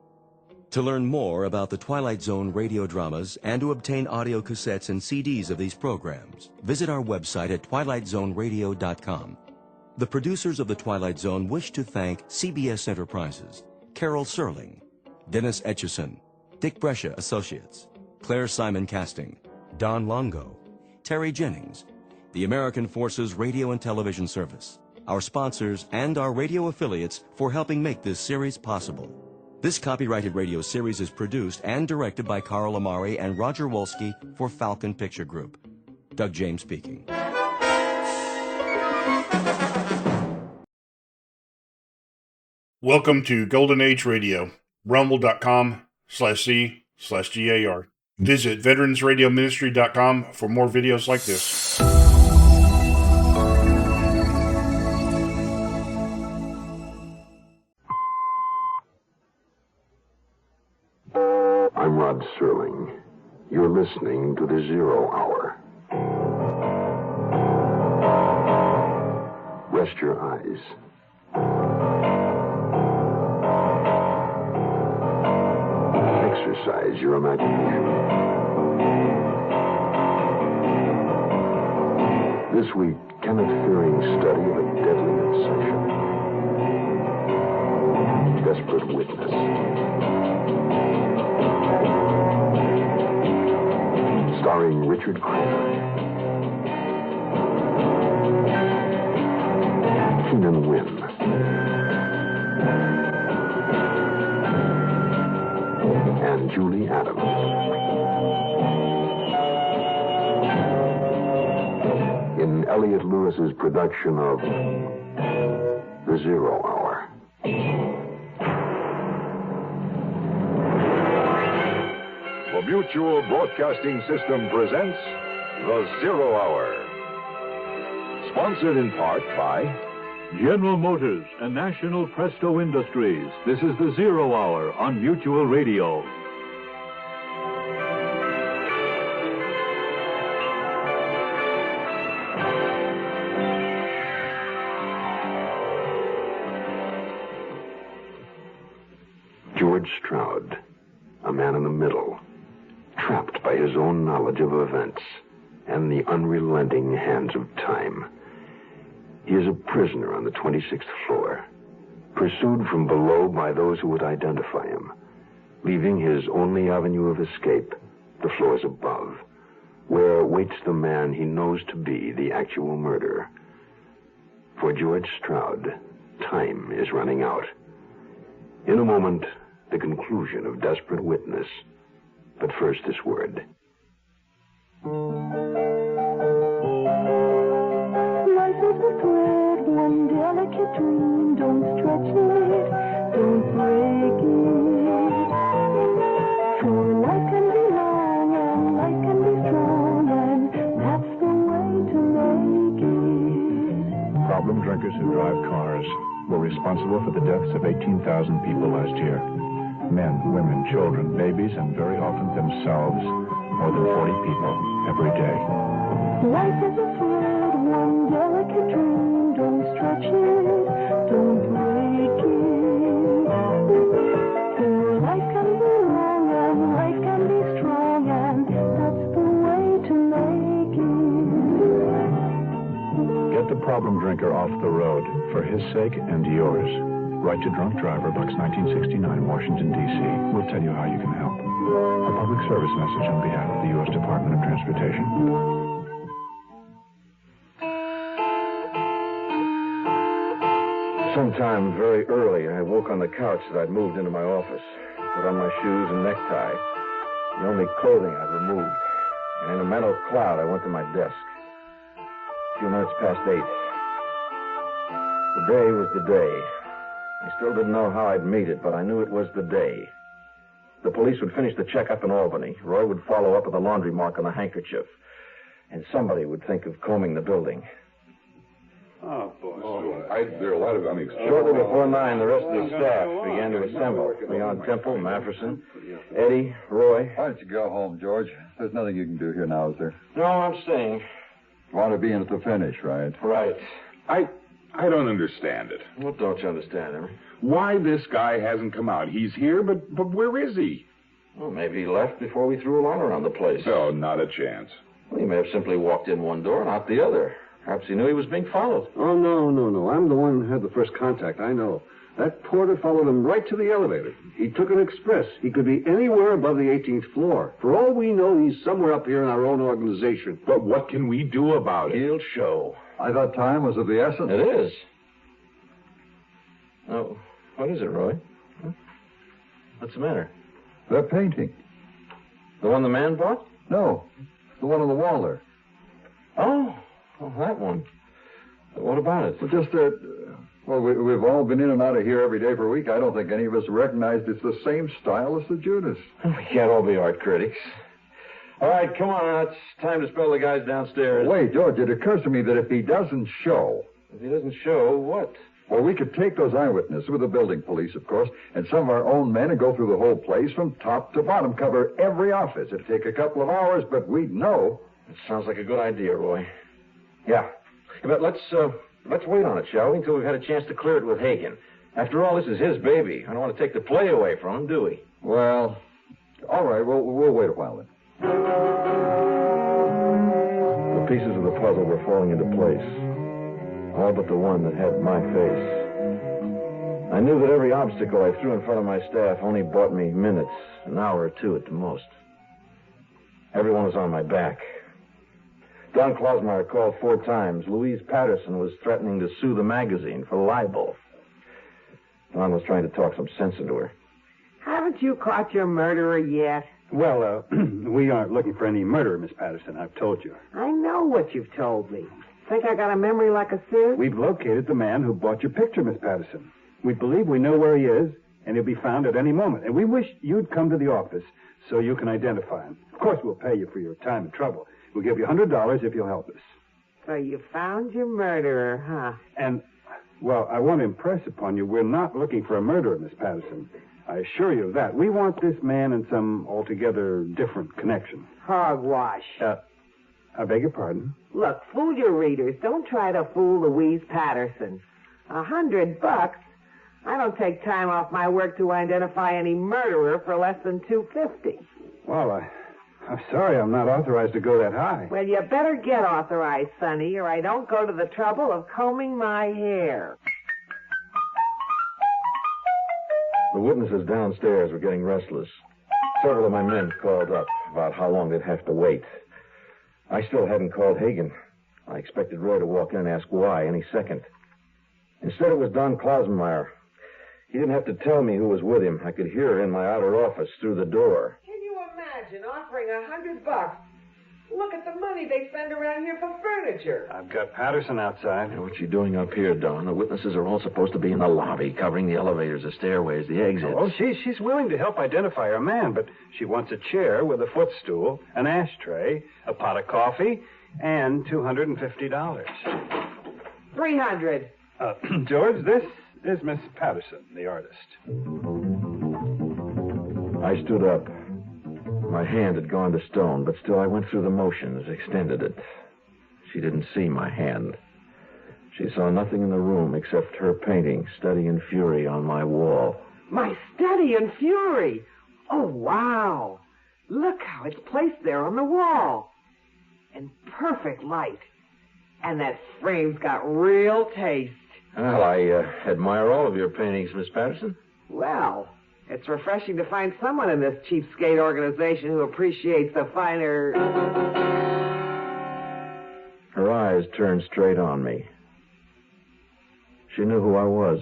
To learn more about the Twilight Zone radio dramas and to obtain audio cassettes and CDs of these programs, visit our website at twilightzoneradio.com. The producers of The Twilight Zone wish to thank CBS Enterprises, Carol Serling, Dennis Etchison, Dick Brescia Associates, Claire Simon Casting, Don Longo, Terry Jennings, the American Forces Radio and Television Service, our sponsors, and our radio affiliates for helping make this series possible. This copyrighted radio series is produced and directed by Carl Amari and Roger Wolski for Falcon Picture Group. Doug James speaking. Welcome to Golden Age Radio, rumble.com/C/GAR. Visit veteransradioministry.com for more videos like this. I'm Rod Serling. You're listening to the Zero Hour. Rest your eyes. Exercise your imagination. This week, Kenneth Fearing's study of a deadly obsession. Desperate Witness. Starring Richard Crenna, Keenan Wynn, and Julie Adams. In Elliot Lewis's production of The Zero Hour. The Mutual Broadcasting System presents The Zero Hour. Sponsored in part by General Motors and National Presto Industries. This is The Zero Hour on Mutual Radio. George Stroud, a man in the middle, trapped by his own knowledge of events and the unrelenting hands of time. He is a prisoner on the 26th floor, pursued from below by those who would identify him, leaving his only avenue of escape, the floors above, where waits the man he knows to be the actual murderer. For George Stroud, time is running out. In a moment, the conclusion of Desperate Witness. But first, this word. Life is a thread, one delicate dream. Don't stretch it, don't break it. For life can be long and life can be strong, and that's the way to make it. Problem drinkers who drive cars were responsible for the deaths of 18,000 people last year. Men, women, children, babies, and very often themselves. More than 40 people every day. Life is a thread, one delicate dream. Don't stretch it, don't break it. For life can be long and life can be strong, and that's the way to make it. Get the problem drinker off the road for his sake and yours. Write to Drunk Driver, Box 1969, Washington, D.C. We'll tell you how you can help. A public service message on behalf of the U.S. Department of Transportation. Sometime very early, I woke on the couch that I'd moved into my office, put on my shoes and necktie, the only clothing I'd removed. And in a mental cloud, I went to my desk. A few minutes past 8. The day was the day. I still didn't know how I'd meet it, but I knew it was the day. The police would finish the checkup in Albany. Roy would follow up with a laundry mark on the handkerchief. And somebody would think of combing the building. Oh, boy. There are a lot of unexpected... Shortly before 9, the rest of the staff began to assemble. Leon Temple, Mafferson, Eddie, Roy. Why don't you go home, George? There's nothing you can do here now, is there? No, I'm staying. You want to be in at the finish, right? Right. I don't understand it. What don't you understand, Henry? Why this guy hasn't come out? He's here, but where is he? Well, maybe he left before we threw a line around the place. Oh, not a chance. Well, he may have simply walked in one door and out the other. Perhaps he knew he was being followed. Oh, no. I'm the one who had the first contact. I know. That porter followed him right to the elevator. He took an express. He could be anywhere above the 18th floor. For all we know, he's somewhere up here in our own organization. But what can we do about it? He'll show. I thought time was of the essence. It is. Oh, what is it, Roy? Huh? What's the matter? That painting. The one the man bought? No, the one on the wall there. Oh, that one. What about it? Well, just that, we've all been in and out of here every day for a week. I don't think any of us recognized it's the same style as the Judas. We can't all be art critics. All right, come on now. It's time to spell the guys downstairs. Wait, George, it occurs to me that if he doesn't show... If he doesn't show, what? Well, we could take those eyewitnesses with the building police, of course, and some of our own men and go through the whole place from top to bottom, cover every office. It'd take a couple of hours, but we'd know. It sounds like a good idea, Roy. Yeah. But let's wait on it, shall we, until we've had a chance to clear it with Hagen. After all, this is his baby. I don't want to take the play away from him, do we? Well, all right, we'll wait a while then. The pieces of the puzzle were falling into place. All but the one that had my face. I knew that every obstacle I threw in front of my staff only bought me minutes, an hour or two at the most. Everyone was on my back. Don Klausmeyer called 4 times. Louise Patterson was threatening to sue the magazine for libel. Don was trying to talk some sense into her. Haven't you caught your murderer yet? Well, we aren't looking for any murder, Miss Patterson. I've told you. I know what you've told me. Think I got a memory like a sieve? We've located the man who bought your picture, Miss Patterson. We believe we know where he is, and he'll be found at any moment. And we wish you'd come to the office so you can identify him. Of course, we'll pay you for your time and trouble. We'll give you $100 if you'll help us. So you found your murderer, huh? And, well, I want to impress upon you, we're not looking for a murderer, Miss Patterson. I assure you of that. We want this man in some altogether different connection. Hogwash. I beg your pardon? Look, fool your readers. Don't try to fool Louise Patterson. $100? I don't take time off my work to identify any murderer for less than $2.50. Well, I'm sorry I'm not authorized to go that high. Well, you better get authorized, Sonny, or I don't go to the trouble of combing my hair. The witnesses downstairs were getting restless. Several of my men called up about how long they'd have to wait. I still hadn't called Hagen. I expected Roy to walk in and ask why any second. Instead, it was Don Klausmeier. He didn't have to tell me who was with him. I could hear her in my outer office through the door. Can you imagine offering $100? Look at the money they spend around here for furniture. I've got Patterson outside. What's she doing up here, Don? The witnesses are all supposed to be in the lobby, covering the elevators, the stairways, the exits. Oh, she's willing to help identify her man, but she wants a chair with a footstool, an ashtray, a pot of coffee, and $250. $300. George, this is Miss Patterson, the artist. I stood up. My hand had gone to stone, but still I went through the motions, extended it. She didn't see my hand. She saw nothing in the room except her painting, Study in Fury, on my wall. My Study in Fury! Oh, wow! Look how it's placed there on the wall. In perfect light. And that frame's got real taste. Well, I admire all of your paintings, Miss Patterson. Well, it's refreshing to find someone in this cheapskate organization who appreciates the finer... Her eyes turned straight on me. She knew who I was.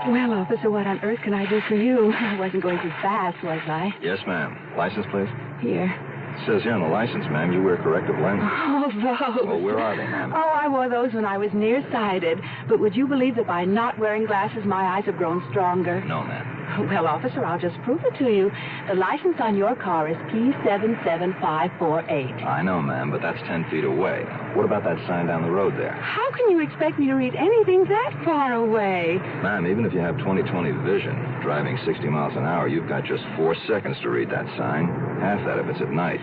Well, officer, what on earth can I do for you? I wasn't going too fast, was I? Yes, ma'am. License, please? Here. It says here on the license, ma'am, you wear corrective lenses. Oh, those. Well, where are they, ma'am? Oh, I wore those when I was nearsighted. But would you believe that by not wearing glasses, my eyes have grown stronger? No, ma'am. Well, officer, I'll just prove it to you. The license on your car is P77548. I know, ma'am, but that's 10 feet away. What about that sign down the road there? How can you expect me to read anything that far away? Ma'am, even if you have 20/20 vision, driving 60 miles an hour, you've got just 4 seconds to read that sign. Half that if it's at night.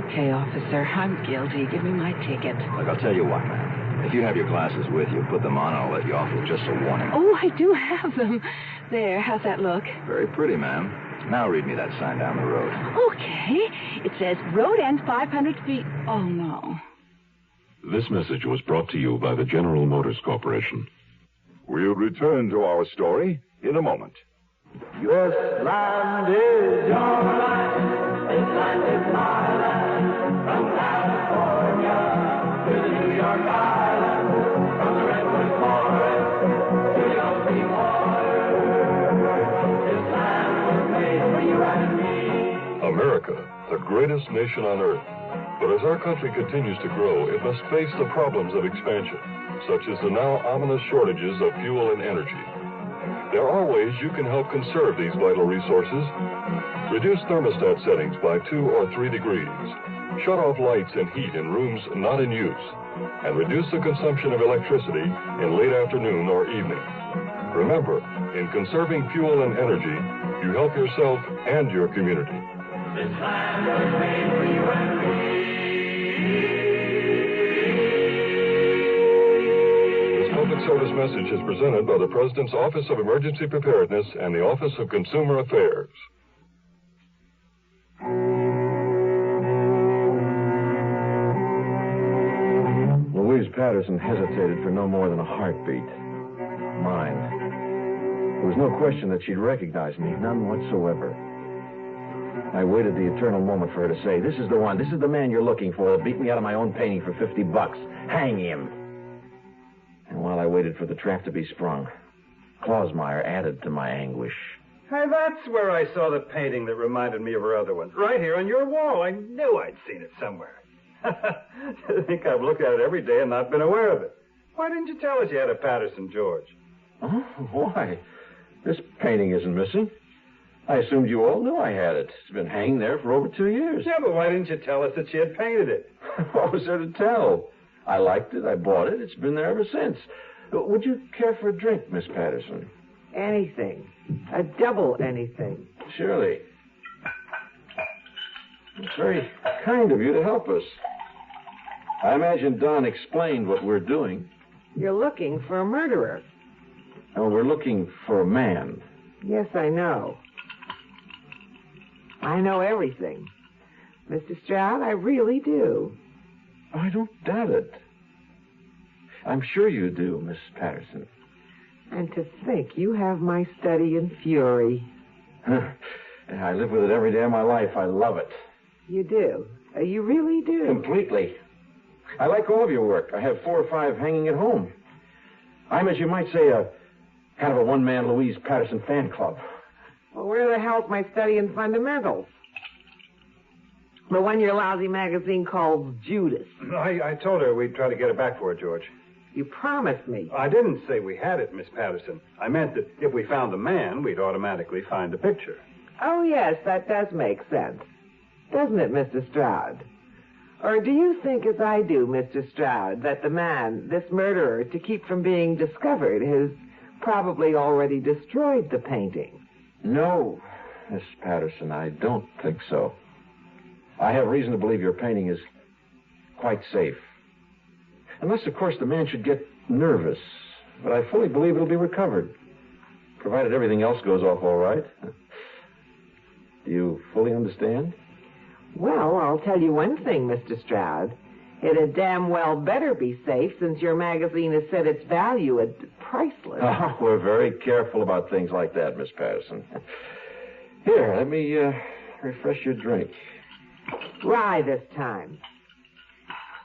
Okay, officer, I'm guilty. Give me my ticket. Look, I'll tell you what, ma'am. If you have your glasses with you, put them on and I'll let you off with just a warning. Oh, I do have them. There, how's that look? Very pretty, ma'am. Now read me that sign down the road. Okay. It says, road ends 500 feet. Oh, no. This message was brought to you by the General Motors Corporation. We'll return to our story in a moment. This land is your land. This land is my land. From California to the New York Island. From the Redwood Forest to the ocean water. This land was made for you and me. America, the greatest nation on earth. But as our country continues to grow, it must face the problems of expansion, such as the now ominous shortages of fuel and energy. There are ways you can help conserve these vital resources. Reduce thermostat settings by 2 or 3 degrees. Shut off lights and heat in rooms not in use. And reduce the consumption of electricity in late afternoon or evening. Remember, in conserving fuel and energy, you help yourself and your community. This land was made for you and me. Public service message is presented by the President's Office of Emergency Preparedness and the Office of Consumer Affairs. Louise Patterson hesitated for no more than a heartbeat. Mine. There was no question that she'd recognize me, none whatsoever. I waited the eternal moment for her to say, "This is the one, this is the man you're looking for that beat me out of my own painting for $50. Hang him." And while I waited for the trap to be sprung, Klausmeier added to my anguish. Hey, that's where I saw the painting that reminded me of her other one. Right here on your wall. I knew I'd seen it somewhere. I think I've looked at it every day and not been aware of it. Why didn't you tell us you had a Patterson, George? Oh, why? This painting isn't missing. I assumed you all knew I had it. It's been hanging there for over 2 years. Yeah, but why didn't you tell us that she had painted it? What was there to tell? I liked it. I bought it. It's been there ever since. Would you care for a drink, Miss Patterson? Anything. A double anything. Surely. It's very kind of you to help us. I imagine Don explained what we're doing. You're looking for a murderer. Oh, we're looking for a man. Yes, I know. I know everything. Mr. Stroud, I really do. I don't doubt it. I'm sure you do, Miss Patterson. And to think you have my study in fury. I live with it every day of my life. I love it. You do? You really do? Completely. I like all of your work. I have 4 or 5 hanging at home. I'm, as you might say, a kind of a one-man Louise Patterson fan club. Well, where the hell's my study in fundamentals? The one your lousy magazine calls Judas. I told her we'd try to get it back for her, George. You promised me. I didn't say we had it, Miss Patterson. I meant that if we found a man, we'd automatically find a picture. Oh, yes, that does make sense. Doesn't it, Mr. Stroud? Or do you think, as I do, Mr. Stroud, that the man, this murderer, to keep from being discovered, has probably already destroyed the painting? No, Miss Patterson, I don't think so. I have reason to believe your painting is quite safe. Unless, of course, the man should get nervous. But I fully believe it'll be recovered, provided everything else goes off all right. Do you fully understand? Well, I'll tell you one thing, Mr. Stroud. It had damn well better be safe since your magazine has set its value at priceless. Oh, we're very careful about things like that, Miss Patterson. Here, let me refresh your drink. Rye this time.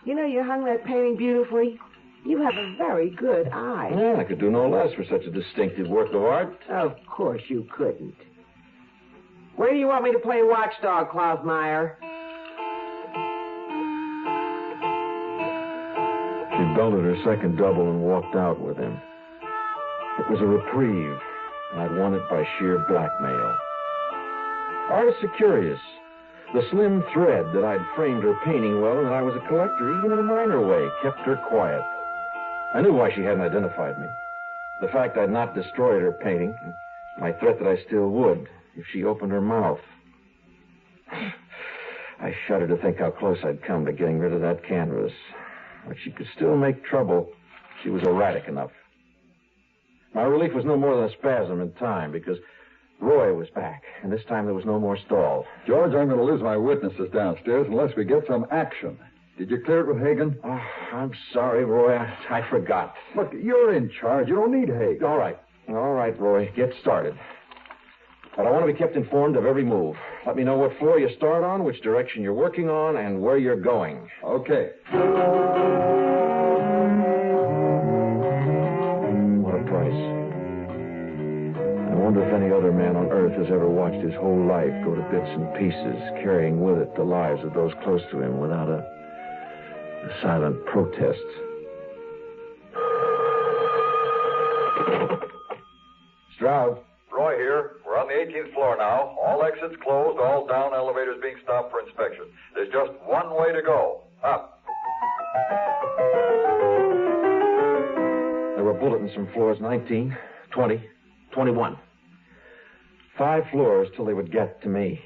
You know, you hung that painting beautifully. You have a very good eye. Yeah, I could do no less for such a distinctive work of art. Of course you couldn't. Where do you want me to play watchdog, Klausmeier? She belted her second double and walked out with him. It was a reprieve, and I'd won it by sheer blackmail. Artists are curious. The slim thread that I'd framed her painting well and that I was a collector, even in a minor way, kept her quiet. I knew why she hadn't identified me. The fact I'd not destroyed her painting, my threat that I still would if she opened her mouth. I shudder to think how close I'd come to getting rid of that canvas. But she could still make trouble. She was erratic enough. My relief was no more than a spasm in time, because Roy was back, and this time there was no more stall. George, I'm going to lose my witnesses downstairs unless we get some action. Did you clear it with Hagen? Oh, I'm sorry, Roy. I forgot. Look, you're in charge. You don't need Hagen. All right, Roy. Get started. But I want to be kept informed of every move. Let me know what floor you start on, which direction you're working on, and where you're going. Okay. What a price. I wonder if any other man on earth has ever watched his whole life go to bits and pieces, carrying with it the lives of those close to him without a silent protest. Stroud. Roy here. We're on the 18th floor now. All exits closed, all down elevators being stopped for inspection. There's just one way to go. Up. There were bulletins from floors 19, 20, 21. 5 floors till they would get to me.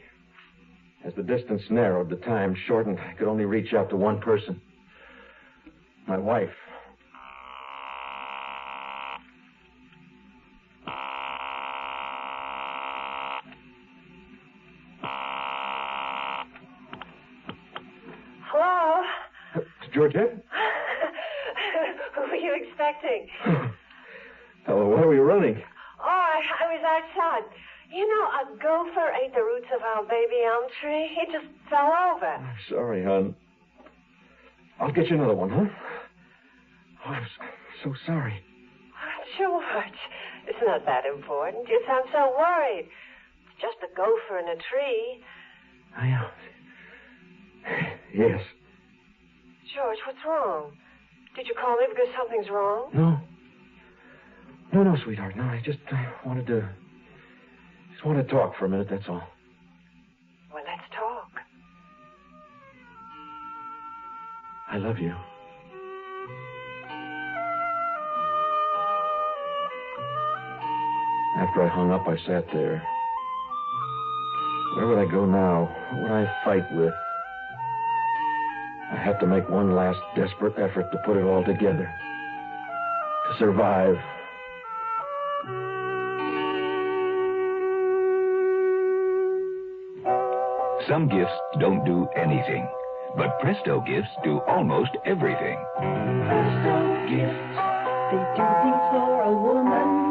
As the distance narrowed, the time shortened. I could only reach out to one person. My wife. Hello? Georgette? Who were you expecting? Hello, why are we running? Oh, I was outside. You know, a gopher ate the roots of our baby elm tree. He just fell over. I'm sorry, hon. I'll get you another one, huh? Oh, I'm so sorry. George, it's not that important. You sound so worried. It's just a gopher in a tree. I am. Yes. George, what's wrong? Did you call me because something's wrong? No, sweetheart. No, I wanted to talk for a minute, that's all. Well, let's talk. I love you. After I hung up, I sat there. Where would I go now? What would I fight with? I had have to make one last desperate effort to put it all together. To survive. Some gifts don't do anything, but Presto gifts do almost everything. Presto gifts, they do things for a woman.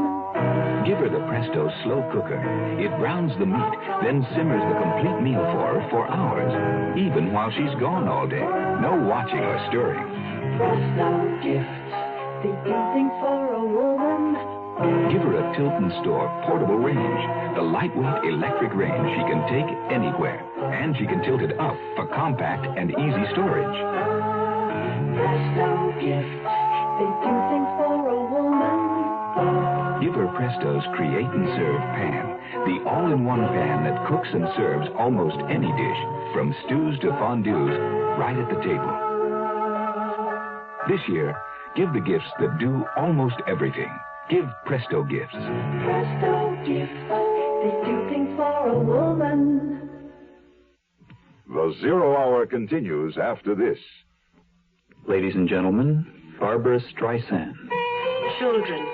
Give her the Presto slow cooker. It browns the meat, then simmers the complete meal for hours, even while she's gone all day. No watching or stirring. Presto gifts, they do things for a woman. Give her a Tilton Store portable range, the lightweight electric range she can take anywhere, and she can tilt it up for compact and easy storage. Presto gifts, they do things for a woman. Give her Presto's Create and Serve pan, the all-in-one pan that cooks and serves almost any dish, from stews to fondues, right at the table. This year, give the gifts that do almost everything. Give Presto gifts. Presto gifts, they do things for a woman. The Zero Hour continues after this. Ladies and gentlemen, Barbara Streisand. Children.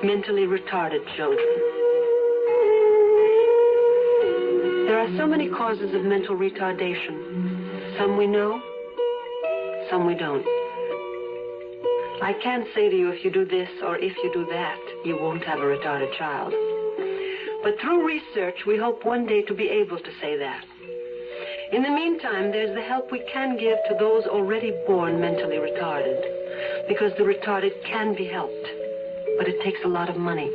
Mentally retarded children. There are so many causes of mental retardation. Some we know, some we don't. I can't say to you, if you do this or if you do that, you won't have a retarded child. But through research, we hope one day to be able to say that. In the meantime, there's the help we can give to those already born mentally retarded, because the retarded can be helped, but it takes a lot of money.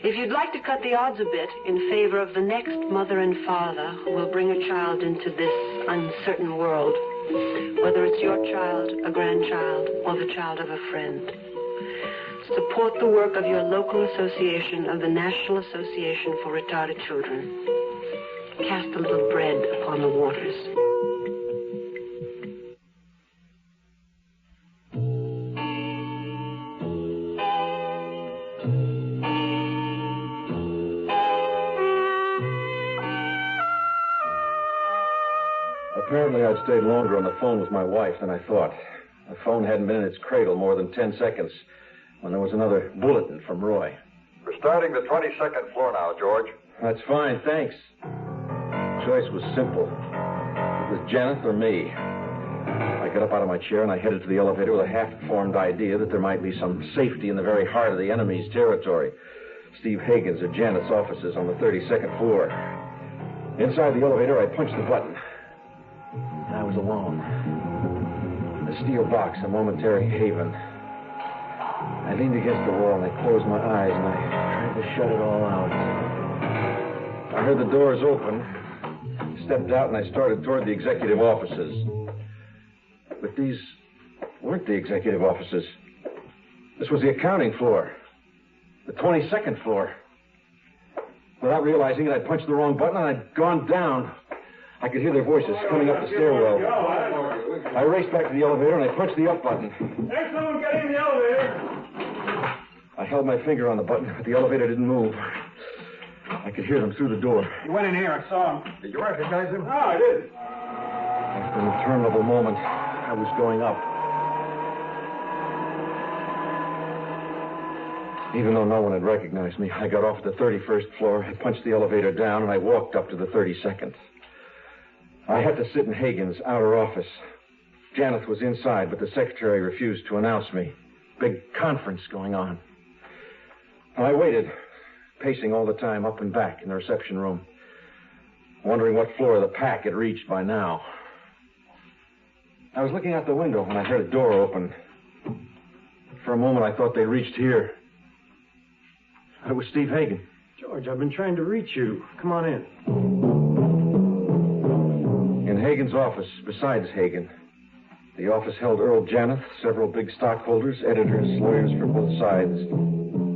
If you'd like to cut the odds a bit in favor of the next mother and father who will bring a child into this uncertain world, whether it's your child, a grandchild, or the child of a friend, support the work of your local association of the National Association for Retarded Children. Cast a little bread upon the waters. Apparently, I'd stayed longer on the phone with my wife than I thought. The phone hadn't been in its cradle more than 10 seconds when there was another bulletin from Roy. We're starting the 22nd floor now, George. That's fine, thanks. The choice was simple. It was Janet or me. I got up out of my chair and I headed to the elevator with a half-formed idea that there might be some safety in the very heart of the enemy's territory. Steve Hagen's at Janet's offices on the 32nd floor. Inside the elevator, I punched the button. I was alone. The steel box, a momentary haven. I leaned against the wall and I closed my eyes and I tried to shut it all out. I heard the doors open, stepped out, and I started toward the executive offices. But these weren't the executive offices. This was the accounting floor, the 22nd floor. Without realizing it, I'd punched the wrong button and I'd gone down. I could hear their voices coming up the stairwell. I raced back to the elevator and I punched the up button. Hey, someone get in the elevator. I held my finger on the button, but the elevator didn't move. I could hear them through the door. He went in here. I saw him. Did you recognize him? No, I didn't. After an interminable moment, I was going up. Even though no one had recognized me, I got off at the 31st floor, I punched the elevator down, and I walked up to the 32nd. I had to sit in Hagen's outer office. Janet was inside, but the secretary refused to announce me. Big conference going on. I waited, pacing all the time up and back in the reception room, wondering what floor of the pack had reached by now. I was looking out the window when I heard a door open. For a moment, I thought they reached here. It was Steve Hagen. George, I've been trying to reach you. Come on in. In Hagen's office, besides Hagen, the office held Earl Janeth, several big stockholders, editors, lawyers for both sides,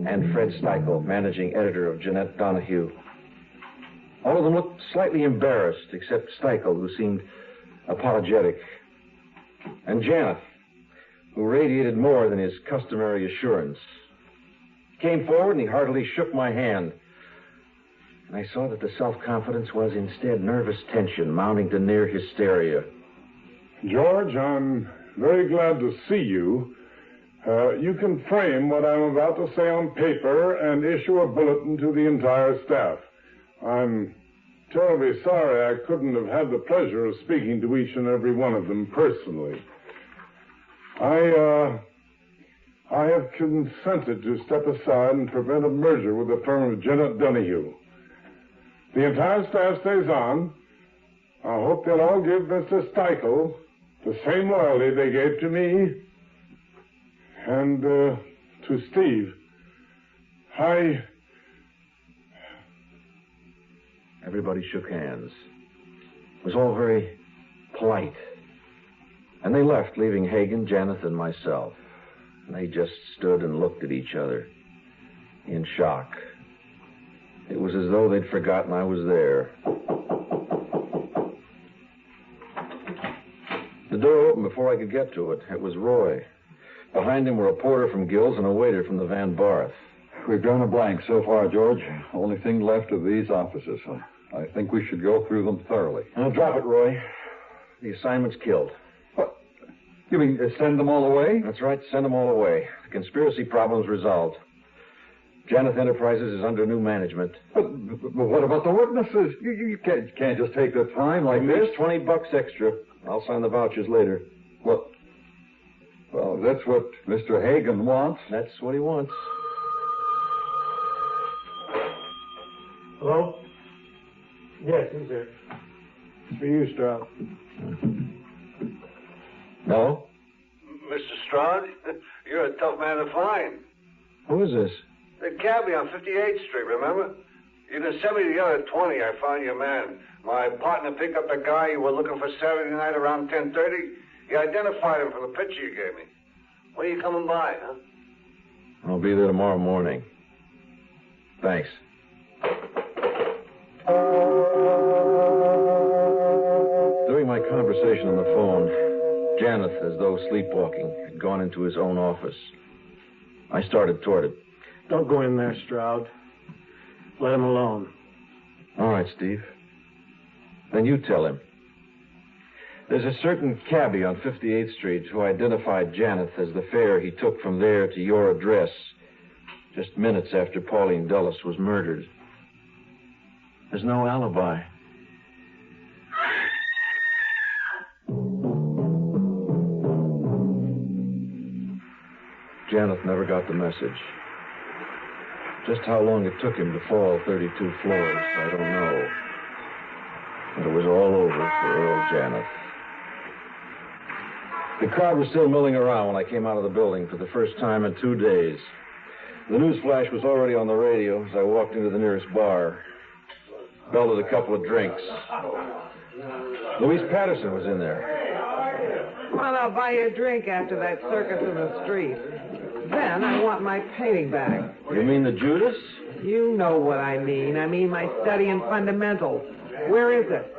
and Fred Steichel, managing editor of Jeanette Donahue. All of them looked slightly embarrassed, except Steichel, who seemed apologetic, and Janeth, who radiated more than his customary assurance. He came forward and he heartily shook my hand. And I saw that the self-confidence was instead nervous tension mounting to near hysteria. George, I'm very glad to see you. You can frame what I'm about to say on paper and issue a bulletin to the entire staff. I'm terribly sorry I couldn't have had the pleasure of speaking to each and every one of them personally. I have consented to step aside and prevent a merger with the firm of Jennett Donahue. The entire staff stays on. I hope they'll all give Mr. Steichel the same loyalty they gave to me and to Steve. Everybody shook hands. It was all very polite. And they left, leaving Hagen, Janeth, and myself. And they just stood and looked at each other in shock. It was as though they'd forgotten I was there. The door opened before I could get to it. It was Roy. Behind him were a porter from Gill's and a waiter from the Van Barth. We've drawn a blank so far, George. Only thing left of these offices. I think we should go through them thoroughly. Now, drop it, Roy. The assignment's killed. What? You mean send them all away? That's right, send them all away. The conspiracy problem's resolved. Janeth Enterprises is under new management. But what about the witnesses? You can't just take the time like this. $20 extra. I'll sign the vouchers later. What? Well, that's what Mr. Hagen wants. That's what he wants. Hello? Yes, who's there? It's for you, Stroud. No? Mr. Stroud, you're a tough man to find. Who is this? The cabbie on 58th Street, remember? You can send me the other 20. I found your man. My partner picked up the guy you were looking for Saturday night around 10:30. He identified him from the picture you gave me. When are you coming by, huh? I'll be there tomorrow morning. Thanks. During my conversation on the phone, Janeth, as though sleepwalking, had gone into his own office. I started toward it. Don't go in there, Stroud. Let him alone. All right, Steve. Then you tell him. There's a certain cabbie on 58th Street who identified Janeth as the fare he took from there to your address just minutes after Pauline Dulles was murdered. There's no alibi. Janeth never got the message. Just how long it took him to fall 32 floors, I don't know. But it was all over for Earl Janeth. The crowd was still milling around when I came out of the building for the first time in 2 days. The news flash was already on the radio as I walked into the nearest bar. Belted a couple of drinks. Louise Patterson was in there. Come on, I'll buy you a drink after that circus in the street. Then I want my painting back. You mean the Judas? You know what I mean. I mean my study in fundamentals. Where is it?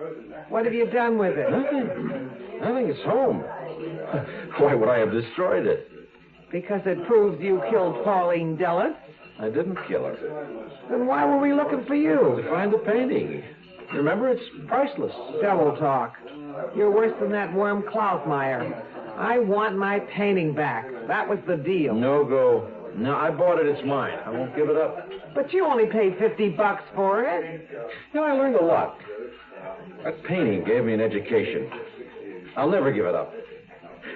What have you done with it? Nothing. It's home. Why would I have destroyed it? Because it proves you killed Pauline Dulles. I didn't kill her. Then why were we looking for you? To find the painting. Remember, it's priceless. Double talk. You're worse than that worm Klausmeyer. I want my painting back. That was the deal. No go. No, I bought it. It's mine. I won't give it up. But you only paid $50 for it. You know, I learned a lot. That painting gave me an education. I'll never give it up.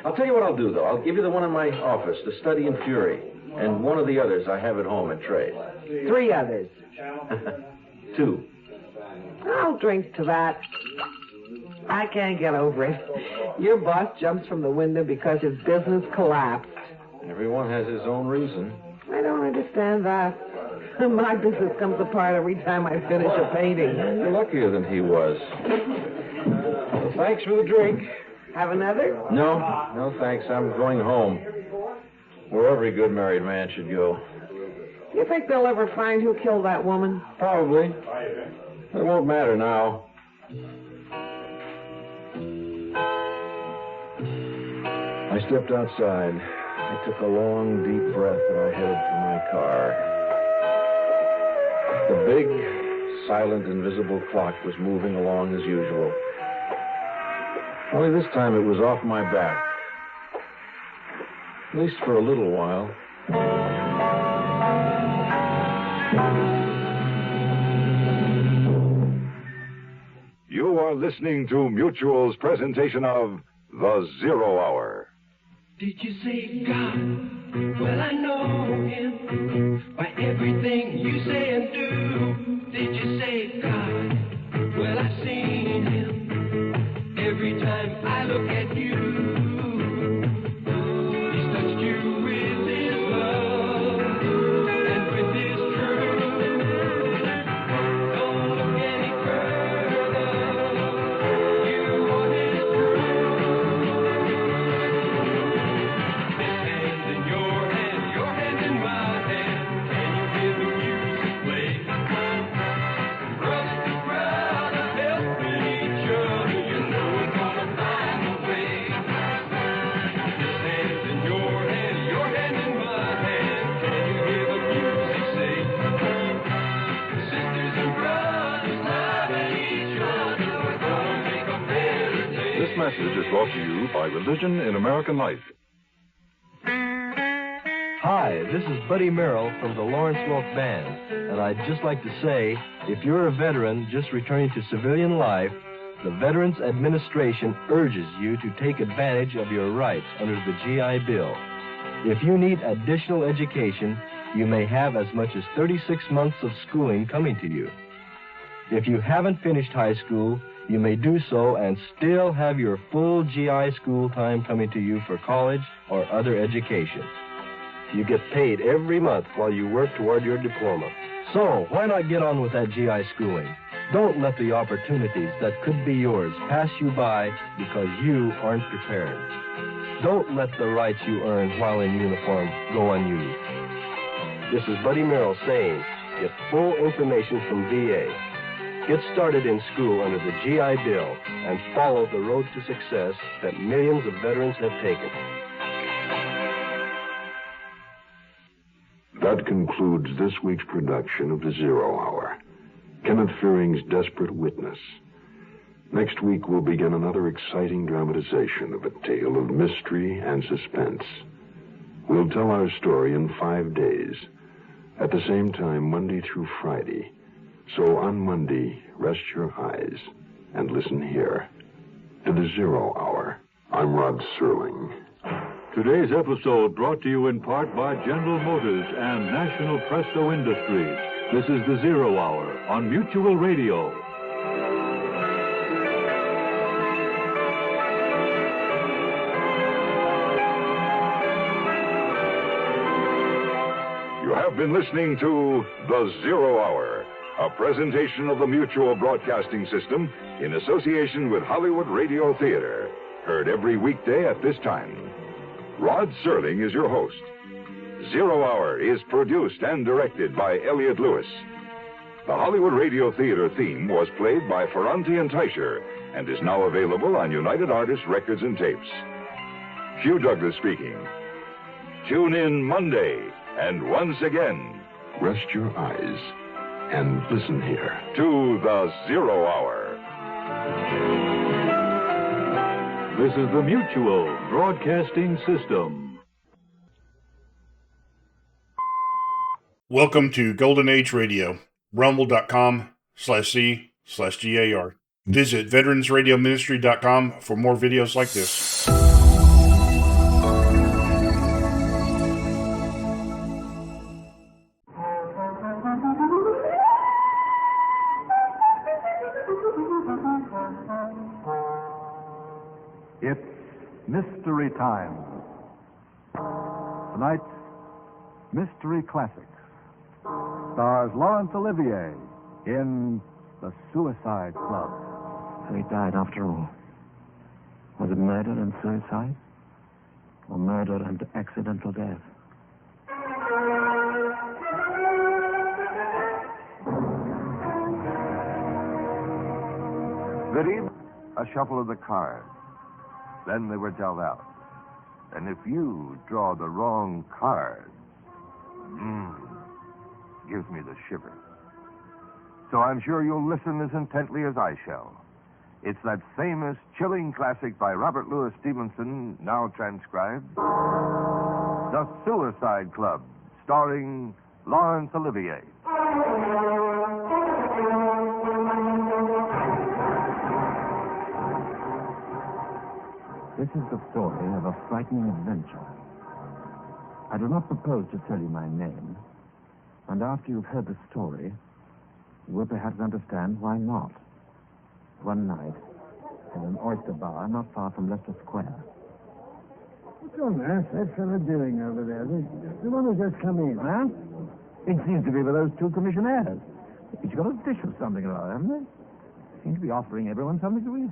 I'll tell you what I'll do, though. I'll give you the one in my office, the Study in Fury, and one of the others I have at home in trade. 3 others. 2. I'll drink to that. I can't get over it. Your boss jumps from the window because his business collapsed. Everyone has his own reason. I don't understand that. My business comes apart every time I finish a painting. You're luckier than he was. Well, thanks for the drink. Have another? No, thanks. I'm going home. Where every good married man should go. Do you think they'll ever find who killed that woman? Probably. It won't matter now. I stepped outside. I took a long, deep breath, and I headed for my car. The big, silent, invisible clock was moving along as usual. Only this time it was off my back. At least for a little while. You are listening to Mutual's presentation of The Zero Hour. Did you say God? Well, I know him by everything you say and do. Did you say God? Well, I've seen him every time I look at you. He's touched you with his love and with his truth. Don't look any further. You are his truth. His hand in your hand in my hand. Can you hear the music play? Brother to brother, helping each other. You know we're gonna find a way. His hand in your hand in my hand. Can you hear the music say? Sisters and brothers, loving each other. We're gonna make a better day. This message is brought to you by Religion in American Life. Hi, this is Buddy Merrill from the Lawrence Welk Band, and I'd just like to say, if you're a veteran just returning to civilian life, the Veterans Administration urges you to take advantage of your rights under the GI Bill. If you need additional education, you may have as much as 36 months of schooling coming to you. If you haven't finished high school, you may do so and still have your full GI school time coming to you for college or other education. You get paid every month while you work toward your diploma. So, why not get on with that GI schooling? Don't let the opportunities that could be yours pass you by because you aren't prepared. Don't let the rights you earn while in uniform go unused. This is Buddy Merrill saying, get full information from VA. Get started in school under the GI Bill and follow the road to success that millions of veterans have taken. That concludes this week's production of The Zero Hour, Kenneth Fearing's Desperate Witness. Next week, we'll begin another exciting dramatization of a tale of mystery and suspense. We'll tell our story in 5 days, at the same time, Monday through Friday. So on Monday, rest your eyes and listen here to The Zero Hour. I'm Rod Serling. Today's episode brought to you in part by General Motors and National Presto Industries. This is The Zero Hour on Mutual Radio. You have been listening to The Zero Hour, a presentation of the Mutual Broadcasting System in association with Hollywood Radio Theater. Heard every weekday at this time. Rod Serling is your host. Zero Hour is produced and directed by Elliott Lewis. The Hollywood Radio Theater theme was played by Ferranti and Teicher and is now available on United Artists Records and Tapes. Hugh Douglas speaking. Tune in Monday, and once again, Rest your eyes and listen here to The Zero Hour. This is the Mutual Broadcasting System. Welcome to Golden Age Radio, rumble.com/C/GAR. Visit veteransradioministry.com for more videos like this. It's Mystery Time. Tonight, Mystery Classics. Stars Laurence Olivier in The Suicide Club. So he died after all. Was it murder and suicide? Or murder and accidental death? Good evening. A shuffle of the cards. Then they were dealt out. And if you draw the wrong card, gives me the shivers. So I'm sure you'll listen as intently as I shall. It's that famous, chilling classic by Robert Louis Stevenson, now transcribed. The Suicide Club, starring Laurence Olivier. This is the story of a frightening adventure. I do not propose to tell you my name, and after you've heard the story, you will perhaps understand why not. One night, in an oyster bar not far from Leicester Square. What's on earth that fellow doing over there? The one who just come in. Huh? It seems to be with those two commissionaires. Each got a dish of something or other, haven't they? Seem to be offering everyone something to eat.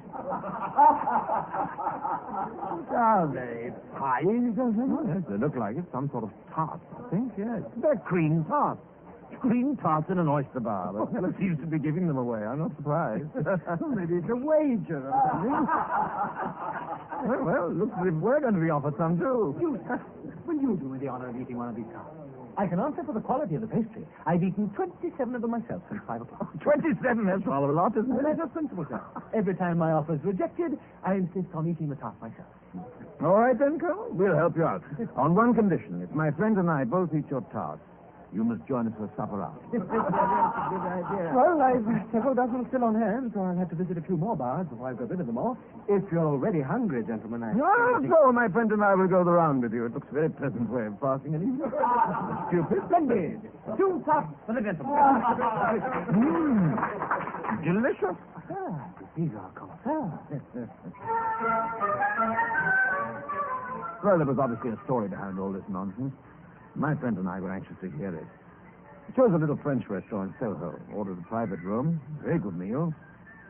Are they pies or something? Oh, yes, they look like it. Some sort of tart, I think, yes. They're cream tarts. Cream tarts in an oyster bar. The fellow seems to be giving them away. I'm not surprised. Well, maybe it's a wager or something. Well, looks as if we're going to be offered some, too. You, sir, will you do me the honor of eating one of these tarts? I can answer for the quality of the pastry. I've eaten 27 of them myself since 5 o'clock. 27? That's rather a lot, isn't it? A matter of principle, sir. Every time my offer is rejected, I insist on eating the tart myself. All right, then, Colonel. We'll help you out. On one condition. If my friend and I both eat your tarts, you must join us for supper out. That's a good idea. Well, I've several dozen still on hand, so I'll have to visit a few more bars before I've got rid of them all. If you're already hungry, gentlemen, I... So my friend and I will go the round with you. It looks a very pleasant way of passing an evening. Stupid. Splendid. 2 tarts for the gentlemen. Delicious. Ah, these are connoisseurs. Well, there was obviously a story behind all this nonsense. My friend and I were anxious to hear it. We chose a little French restaurant in Soho, ordered a private room, very good meal,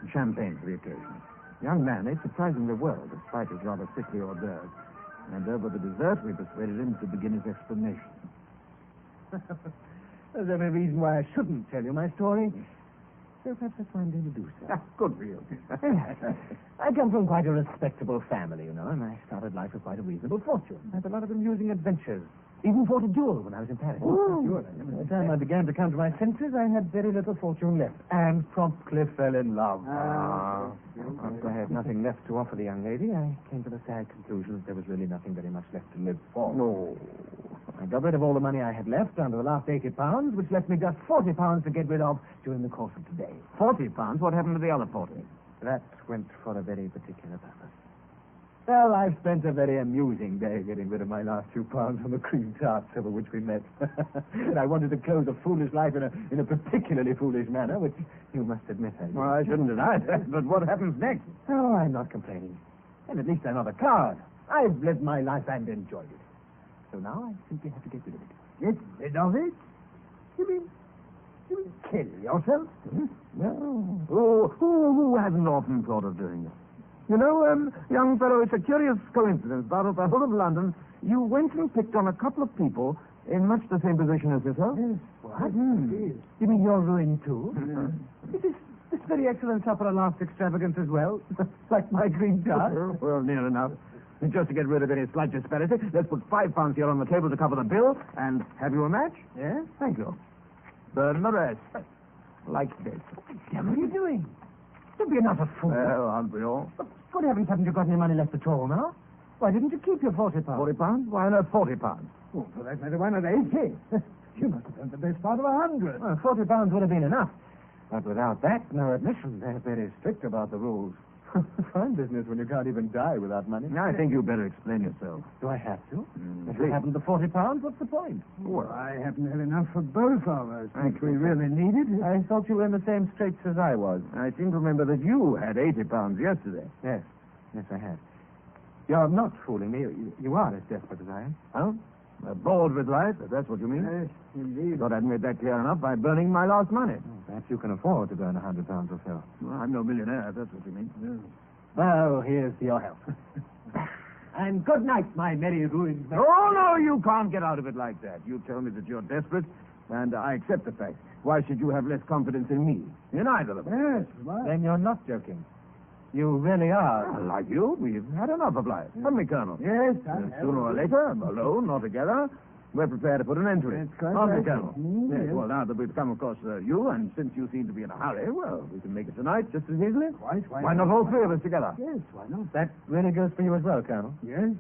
and champagne for the occasion. The young man ate surprisingly well, despite his rather sickly hors d'oeuvres. And over the dessert, we persuaded him to begin his explanation. Is there any reason why I shouldn't tell you my story? So perhaps that's why I'm going to do so. Good for you. I come from quite a respectable family, you know, and I started life with quite a reasonable fortune. I had a lot of amusing adventures. Even fought a duel when I was in Paris. Oh. By the time I began to come to my senses, I had very little fortune left, and promptly fell in love. After I had nothing left to offer the young lady, I came to the sad conclusion that there was really nothing very much left to live for. No. I got rid of all the money I had left down to the last 80 pounds, which left me just 40 pounds to get rid of during the course of today. 40 pounds? What happened to the other 40? That went for a very particular purpose. Well, I've spent a very amusing day getting rid of my last 2 pounds on the cream tarts over which we met. And I wanted to close a foolish life in a particularly foolish manner, which you must admit I did. Well, I shouldn't deny that, but what happens next? Oh, I'm not complaining. And at least I'm not a coward. I've lived my life and enjoyed it. So now I simply have to get rid of it. Get rid of it? You mean kill yourself? Well, who hasn't often thought of doing this? You know, young fellow, it's a curious coincidence, but of the whole of London, you went and picked on a couple of people in much the same position as yourself. Yes. What? You mean you're ruined too? Is this very excellent supper a last extravagance as well? Like my green tart? Well, near enough. And just to get rid of any slight disparity, let's put 5 pounds here on the table to cover the bill, and have you a match? Yes? Thank you. Burn the rest. Like this. What the devil are you doing? Don't be another fool. Well, aren't we all? Good heavens, haven't you got any money left at all now? Why didn't you keep your 40 pounds? 40 pounds? Why on earth 40 pounds? Oh, for that matter, why not 80? You must have done the best part of 100. Well, 40 pounds would have been enough. But without that, no admission. They're very strict about the rules. Fine business when you can't even die without money. I think you better explain yourself. Do I have to? If you haven't the 40 pounds, what's the point? Well, I happen to have enough for both of us, which we really needed. I thought you were in the same straits as I was. I seem to remember that you had 80 pounds yesterday. Yes, I had. You're not fooling me. You are as desperate as I am. Oh? Bored with life, if that's what you mean? Yes, indeed. Thought I'd made that clear enough by burning my last money. Perhaps you can afford to burn 100 pounds or so. Well, I'm no millionaire, if that's what you mean. Well, here's to your health. And good night, my merry ruined man. Oh, no, you can't get out of it like that. You tell me that you're desperate, and I accept the fact. Why should you have less confidence in me? In either of us? Yes, right. Then you're not joking. You really are. Well, like you, we've had enough of life, haven't we, Colonel? Yes, Sooner or later, alone or together, We're prepared to put an end to it. That's quite Aren't we, right. Colonel? Yes, Yes. well, now that we've come across you, and since you seem to be in a hurry, well, we can make it tonight just as easily. Quite, Why not all three of us together? Yes, why not? That really goes for you as well, Colonel. Yes,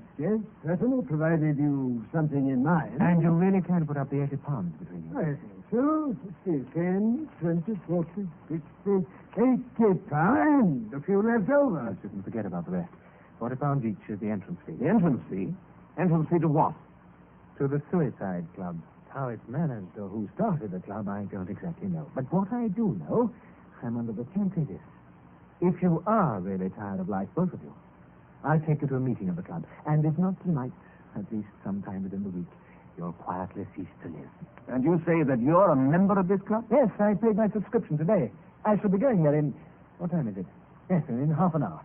certainly, provided you've something in mind. And you really can put up the 80 pounds between you. I think so. 10, 20, 40, 60, 80 pounds, a few left over. I shouldn't forget about the rest. 40 pounds each is the entrance fee. The entrance fee? Entrance fee to what? To the Suicide Club. How it's managed or who started the club, I don't exactly know. But what I do know, I'm under the guarantee this. If you are really tired of life, both of you, I'll take you to a meeting of the club. And if not tonight, at least sometime within the week, you'll quietly cease to live. And you say that you're a member of this club? Yes, I paid my subscription today. I shall be going there in... What time is it? Yes, in half an hour.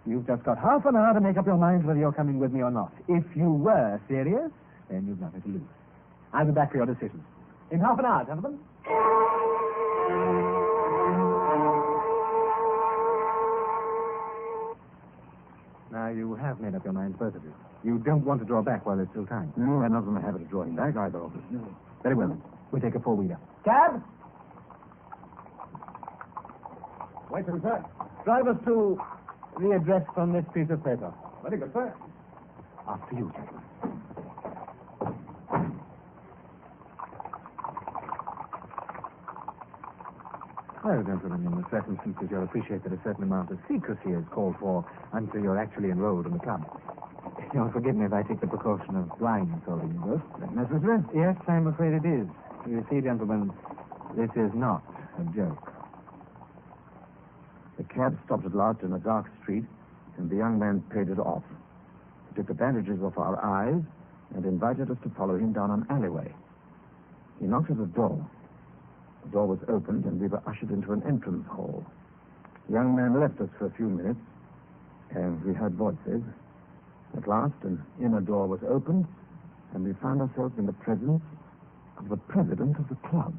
You've just got half an hour to make up your minds whether you're coming with me or not. If you were serious, then you've nothing to lose. I'll be back for your decision. In half an hour, gentlemen. Now, you have made up your minds, both of you. You don't want to draw back while there's still time. No, we're not in the habit of drawing back, either of us. No. Very well, then. We'll take a four-wheeler. Cab! Wait a minute, sir. Drive us to the address on this piece of paper. Very good, sir. After you, gentlemen. Well, gentlemen, in the circumstances, you'll appreciate that a certain amount of secrecy is called for until you're actually enrolled in the club. You'll forgive me if I take the precaution of blindfolding you both. Is that necessary? Yes, I'm afraid it is. You see, gentlemen, this is not a joke. The cab stopped at last in a dark street, and the young man paid it off. He took advantages of our eyes and invited us to follow him down an alleyway. He knocked at the door. The door was opened, and we were ushered into an entrance hall. The young man left us for a few minutes, and we heard voices. At last, an inner door was opened, and we found ourselves in the presence of the president of the club.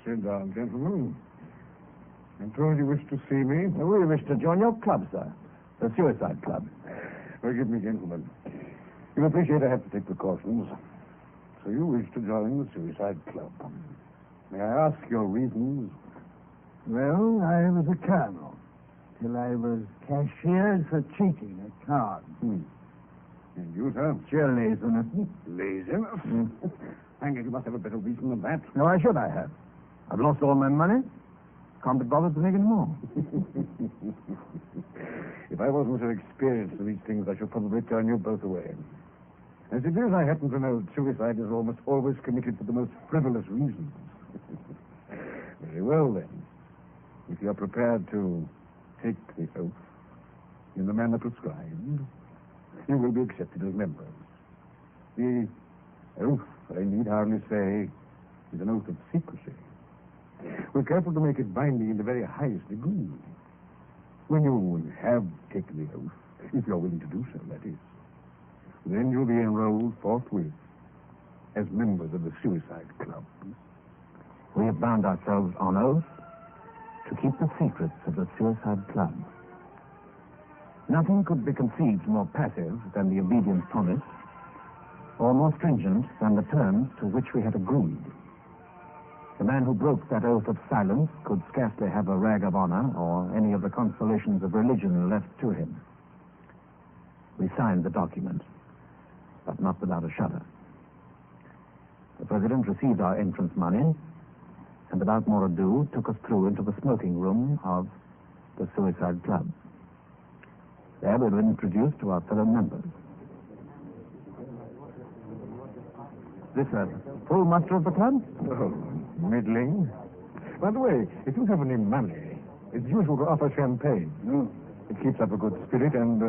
Sit down, gentlemen. I told you wished to see me. We wish to join your club, sir. The Suicide Club. Forgive me, gentlemen. You appreciate I have to take precautions. So you wish to join the Suicide Club. May I ask your reasons? Well, I was a colonel till I was cashiered for cheating at cards. And you, sir? Sheer laziness. Laziness? Hang it, you must have a better reason than that. No, why should I have? I've lost all my money. Can't be bothered to make any more. If I wasn't so experienced in these things, I should probably turn you both away. As it is, I happen to know that suicide is almost always committed for the most frivolous reasons. Very well, then. If you're prepared to take the oath in the manner prescribed, you will be accepted as members. The oath, I need hardly say, is an oath of secrecy. We're careful to make it binding in the very highest degree. When you have taken the oath, if you're willing to do so, that is, then you'll be enrolled forthwith as members of the Suicide Club. We have bound ourselves on oath to keep the secrets of the Suicide Club. Nothing could be conceived more passive than the obedience promised, or more stringent than the terms to which we had agreed. The man who broke that oath of silence could scarcely have a rag of honor or any of the consolations of religion left to him. We signed the document, but not without a shudder. The president received our entrance money, and without more ado, took us through into the smoking room of the Suicide Club. There we were introduced to our fellow members. This a full muster of the club? Oh, middling. By the way, if you have any money, it's usual to offer champagne. It keeps up a good spirit, and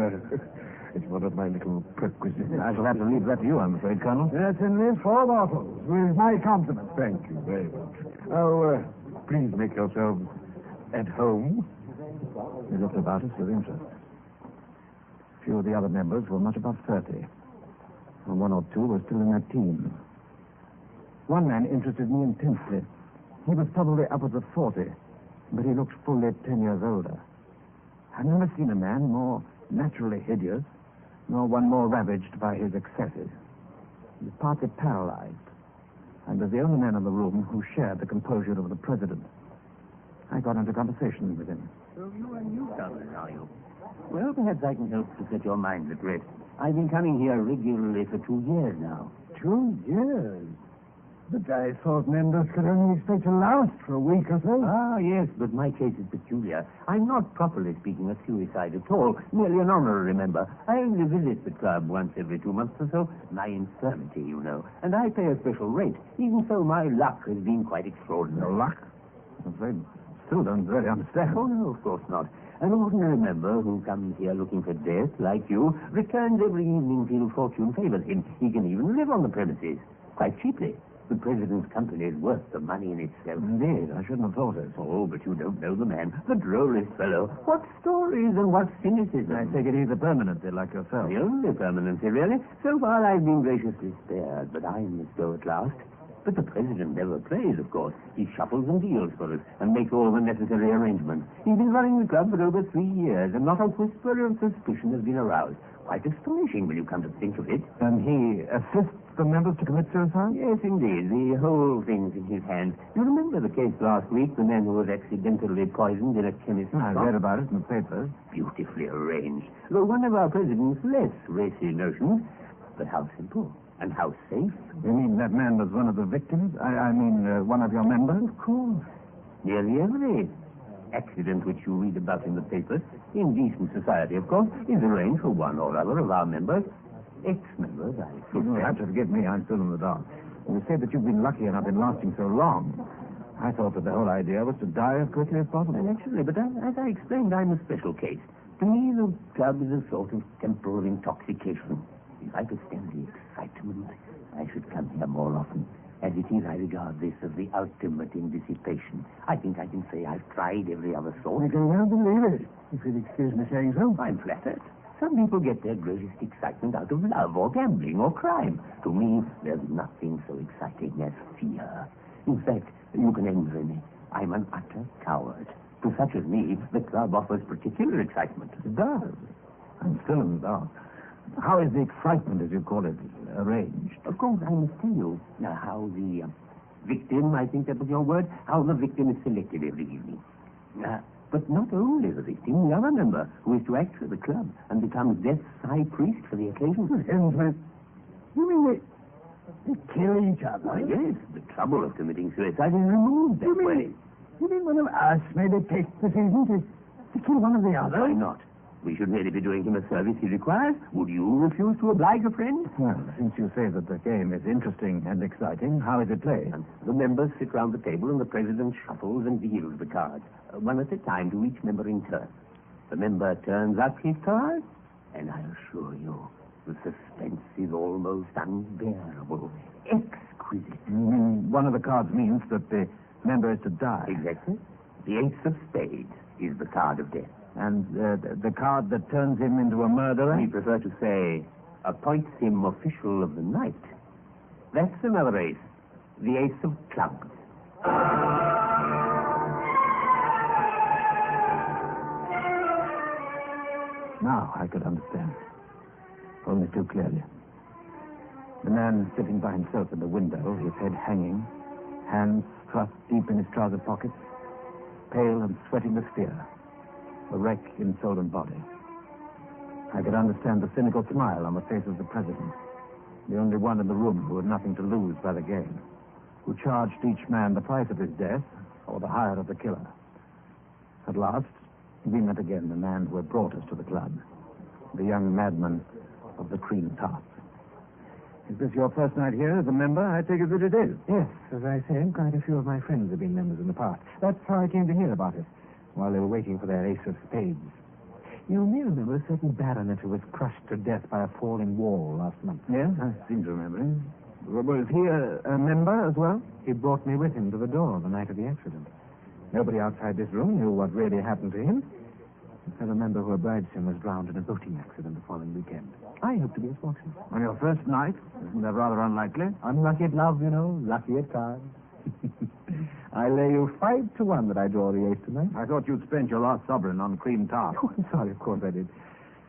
it's one of my little perquisites. I shall have to leave that to you, I'm afraid, Colonel. Certainly, 4 bottles, with my compliments. Thank you very much. Now, please make yourselves at home. We looked about us with interest. Few of the other members were much above 30, and 1 or 2 were still in their teens. One man interested me intensely. He was probably upwards of 40, but he looked fully 10 years older. I've never seen a man more naturally hideous nor one more ravaged by his excesses. He was partly paralyzed, and was the only man in the room who shared the composure of the president. I got into conversation with him. So you are newcomers, are you? Well, perhaps I can help to set your mind at rest. I've been coming here regularly for 2 years now. 2 years? But I thought members could only expect to last for a week or so. Ah, yes, but my case is peculiar. I'm not, properly speaking, a suicide at all. Merely an honorary member. I only visit the club once every 2 months or so. My infirmity, you know. And I pay a special rate. Even so, my luck has been quite extraordinary. Your luck? I still don't really understand. Oh, no, of course not. An ordinary member who comes here looking for death, like you, returns every evening till fortune favors him. He can even live on the premises, quite cheaply. The president's company is worth the money in itself. Indeed, I shouldn't have thought it. Oh, but you don't know the man. The drollest fellow. What stories and what cynicism. I take it he's a permanency like yourself. The only permanency, really. So far I've been graciously spared, but I must go at last. But the president never plays, of course. He shuffles and deals for us and makes all the necessary arrangements. He's been running the club for over 3 years, and not a whisper of suspicion has been aroused. Quite astonishing when you come to think of it. And he assists the members to commit suicide? Yes, indeed. The whole thing's in his hands. You remember the case last week, the man who was accidentally poisoned in a chemist's I shop? read about it in the papers. Beautifully arranged. Though one of our president's less racy notions, but how simple and how safe. You mean that man was one of the victims? I mean, one of your members? Of course. Nearly every accident which you read about in the papers, in decent society, of course, is arranged for one or other of our members. Ex-members, I should You'll say. have to forgive me, I'm still in the dark. You say that you've been lucky enough in lasting so long. I thought that the whole idea was to die as quickly as possible. Naturally, but as I explained, I'm a special case. To me, the club is a sort of temporal intoxication. If I could stand the excitement, I should come here more often. As it is, I regard this as the ultimate in dissipation. I think I can say I've tried every other sort. I can well believe it, if you'll excuse me saying so. I'm flattered. Some people get their greatest excitement out of love or gambling or crime. To me, there's nothing so exciting as fear. In fact, you can envy me. I'm an utter coward. To such as me, the club offers particular excitement. It does. I'm still in the dark. How is the excitement, as you call it, arranged? Of course, I must tell you how the victim, I think that was your word, how the victim is selected every evening. But not only the victim, the other member, who is to act for the club and becomes death's high priest for the occasion. You mean they kill each other? Why, yes, the trouble of committing suicide is removed that way. You mean one of us made a take decision to kill one of the others? Why not? We should really be doing him a service he requires. Would you refuse to oblige a friend? Well, since you say that the game is interesting and exciting, how is it played? The members sit round the table and the president shuffles and deals the cards, one at a time to each member in turn. The member turns up his card, and I assure you, the suspense is almost unbearable, exquisite. One of the cards means that the member is to die. Exactly. The ace of spades is the card of death. And the card that turns him into a murderer? We prefer to say, appoints him official of the night. That's another ace, the ace of clubs. Now I could understand. Only too clearly. The man sitting by himself in the window, his head hanging, hands thrust deep in his trouser pockets, pale and sweating with fear. A wreck in soul and body. I could understand the cynical smile on the face of the president, the only one in the room who had nothing to lose by the game, who charged each man the price of his death or the hire of the killer. At last, we met again the man who had brought us to the club, the young madman of the cream tarts. Is this your first night here as a member? I take it that it is. Yes, as I said, quite a few of my friends have been members in the past. That's how I came to hear about it, while they were waiting for their ace of spades. You may remember a certain baronet who was crushed to death by a falling wall last month. Yes, I seem to remember him. Was he a member as well? He brought me with him to the door the night of the accident. Nobody outside this room knew what really happened to him. The fellow member who obliged him was drowned in a boating accident the following weekend. I hope to be as fortunate. On your first night? Isn't that rather unlikely? Unlucky at love, you know. Lucky at cards. I lay you 5-1 that I draw the ace tonight. I thought you'd spent your last sovereign on cream tart. Oh, I'm sorry, of course I did.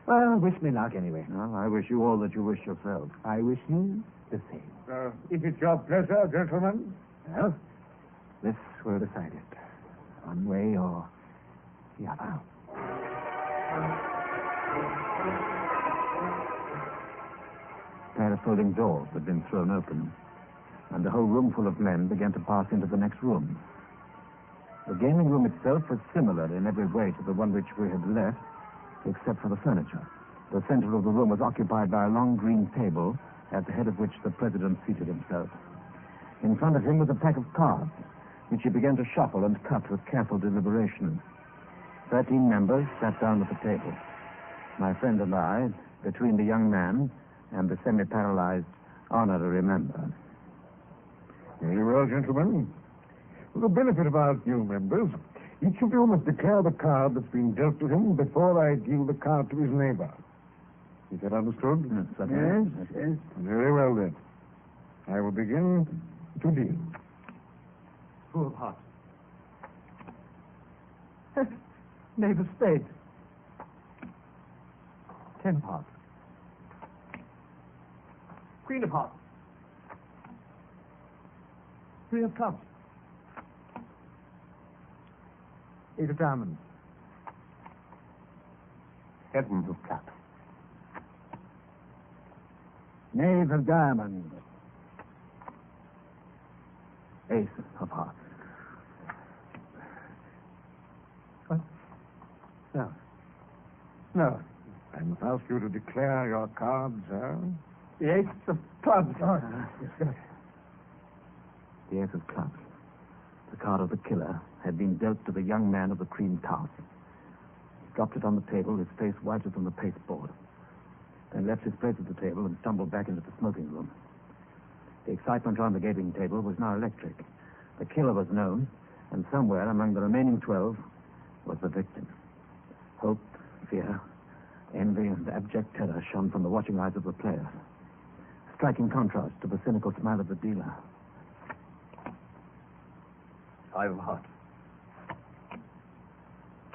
Well, wish me luck anyway. Well, I wish you all that you wish yourself. I wish you the same. If it's your pleasure, gentlemen. Well, this will decide it. One way or the other. A pair of folding doors had been thrown open, and the whole room full of men began to pass into the next room. The gaming room itself was similar in every way to the one which we had left, except for the furniture. The center of the room was occupied by a long green table, at the head of which the president seated himself. In front of him was a pack of cards, which he began to shuffle and cut with careful deliberation. 13 members sat down at the table. My friend and I, between the young man and the semi-paralyzed honorary member. Very well, gentlemen. For the benefit of our new members, each of you must declare the card that's been dealt to him before I deal the card to his neighbor. Is that understood? Yes. Very well, then. I will begin to deal. Four of hearts. Knave of spades. 10 of hearts. Queen of hearts. 3 of clubs. 8 of diamonds. 7 of clubs. Knave of diamonds. Ace of hearts. What? No. No. I must ask you to declare your cards, sir. The ace of clubs. Yes. The ace of clubs. The card of the killer had been dealt to the young man of the cream tart. He dropped it on the table, his face whiter than the pasteboard. Then left his place at the table and stumbled back into the smoking room. The excitement around the gaming table was now electric. The killer was known, and somewhere among the remaining 12 was the victim. Hope, fear, envy, and abject terror shone from the watching eyes of the players. Striking contrast to the cynical smile of the dealer. 5 of hearts.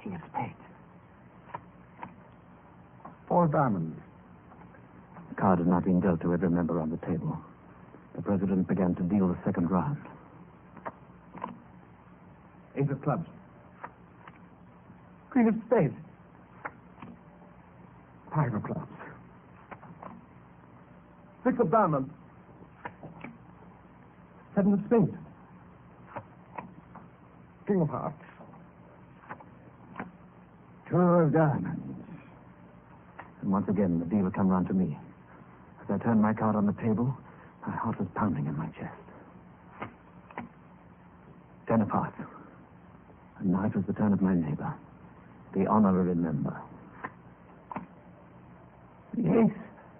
King of spades. 4 diamonds. The card had not been dealt to every member on the table. The president began to deal the second round. 8 of clubs. Queen of spades. 5 of clubs. 6 of diamonds. 7 of spades. King of hearts. 2 of diamonds. And once again, the deal had come round to me. As I turned my card on the table, my heart was pounding in my chest. 10 of hearts. And now it was the turn of my neighbor, the honorary member. The ace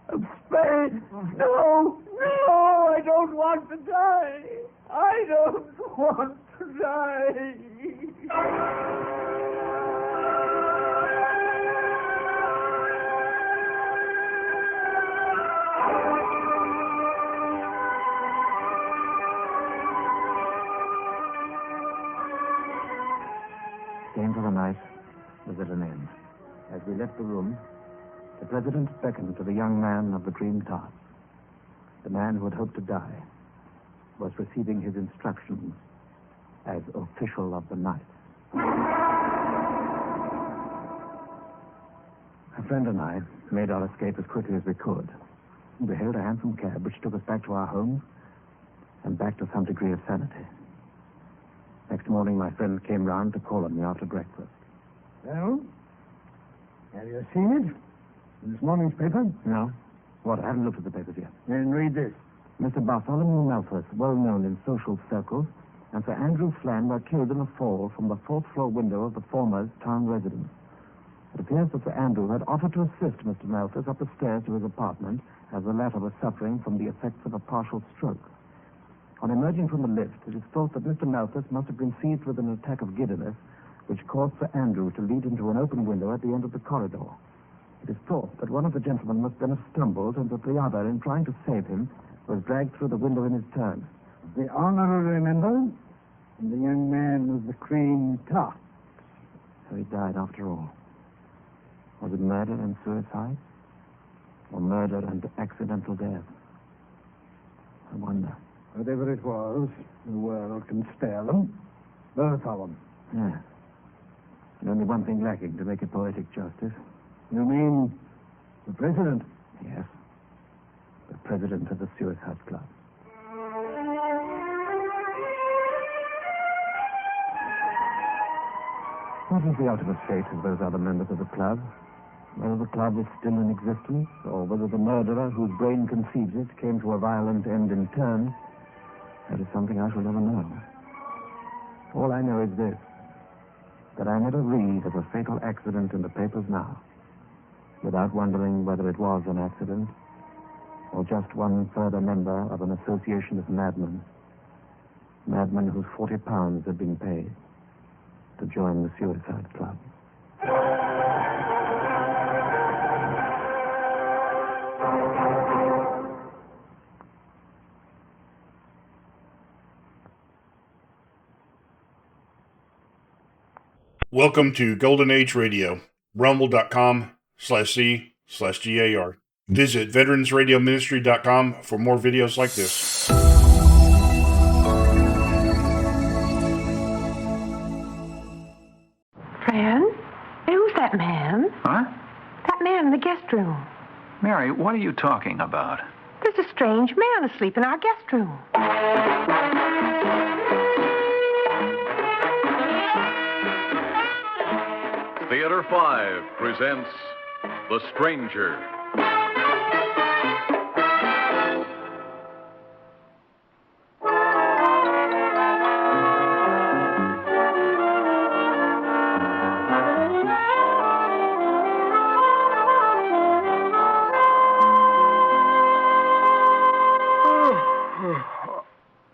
of spades. No, I don't want to die. I don't want to die. Game for the night was at an end. As we left the room, the president beckoned to the young man of the cream tart. The man who had hoped to die was receiving his instructions as official of the night. A friend and I made our escape as quickly as we could. We hailed a hansom cab which took us back to our homes and back to some degree of sanity. Next morning, my friend came round to call on me after breakfast. Well, have you seen it? In this morning's paper? No. What? I haven't looked at the papers yet. Then read this. Mr. Bartholomew Malthus, well known in social circles, and Sir Andrew Flann were killed in a fall from the 4th floor window of the former's town residence. It appears that Sir Andrew had offered to assist Mr. Malthus up the stairs to his apartment, as the latter was suffering from the effects of a partial stroke. On emerging from the lift, it is thought that Mr. Malthus must have been seized with an attack of giddiness, which caused Sir Andrew to lead into an open window at the end of the corridor. It is thought that one of the gentlemen must then have stumbled, and that the other, in trying to save him, was dragged through the window in his turn. The honorary member and the young man with the cream top. So he died after all. Was it murder and suicide? Or murder and accidental death? I wonder. Whatever it was, the world can spare them. Both of them. Yeah. And only one thing lacking to make it poetic justice. You mean the president? Yes. The president of the Suicide Club. What is the ultimate fate of those other members of the club? Whether the club is still in existence, or whether the murderer whose brain conceives it came to a violent end in turn, that is something I shall never know. All I know is this, that I never read of a fatal accident in the papers now, without wondering whether it was an accident, or just one further member of an association of madmen whose 40 pounds had been paid to join the Suicide Club. Welcome to Golden Age Radio, rumble.com/C/GAR. Visit veteransradioministry.com for more videos like this. Fran? Hey, who's that man? Huh? That man in the guest room. Mary, what are you talking about? There's a strange man asleep in our guest room. Theater 5 presents The Stranger.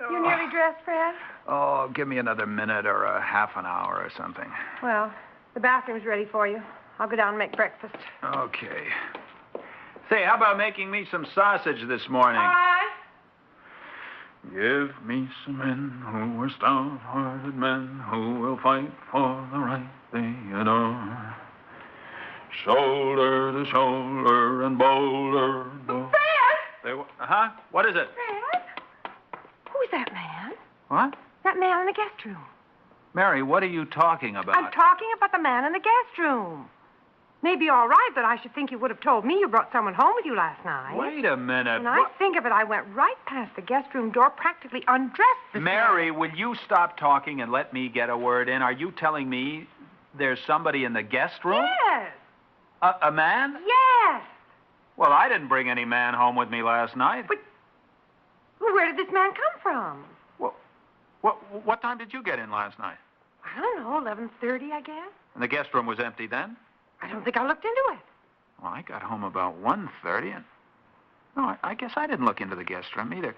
You nearly dressed, Fred? Oh, give me another minute or a half an hour or something. Well, the bathroom's ready for you. I'll go down and make breakfast. Okay. Say, how about making me some sausage this morning? All right. Give me some men who are stout-hearted men who will fight for the right they adore. Shoulder to shoulder and boulder. Fred! Huh? What is it? Fred? Who's that man? What? That man in the guest room. Mary, what are you talking about? I'm talking about the man in the guest room. Maybe all right, but I should think you would have told me you brought someone home with you last night. Wait a minute. When I think of it, I went right past the guest room door, practically undressed this Mary, guy. will you stop talking and let me get a word in? Are you telling me there's somebody in the guest room? Yes. A man? Yes. Well, I didn't bring any man home with me last night. But where did this man come from? What time did you get in last night? I don't know, 11:30, I guess. And the guest room was empty then? I don't think I looked into it. Well, I got home about 1:30, and... No, I guess I didn't look into the guest room either.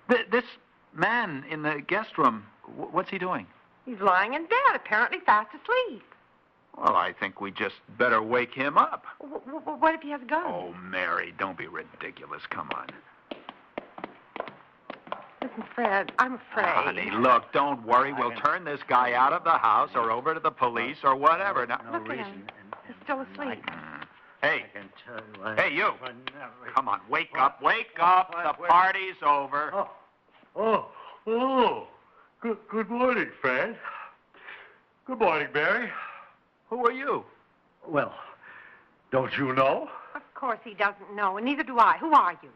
This man in the guest room, what's he doing? He's lying in bed, apparently fast asleep. Well, I think we just better wake him up. What if he has a gun? Oh, Mary, don't be ridiculous. Come on. Listen, Fred, I'm afraid. Honey, look, don't worry. We'll turn this guy out of the house or over to the police or whatever. Now, Look at him. He's still asleep. Hey, you. Come on, wake up, wake up. The party's over. Good morning, Fred. Good morning, Mary. Who are you? Well, don't you know? Of course he doesn't know, and neither do I. Who are you?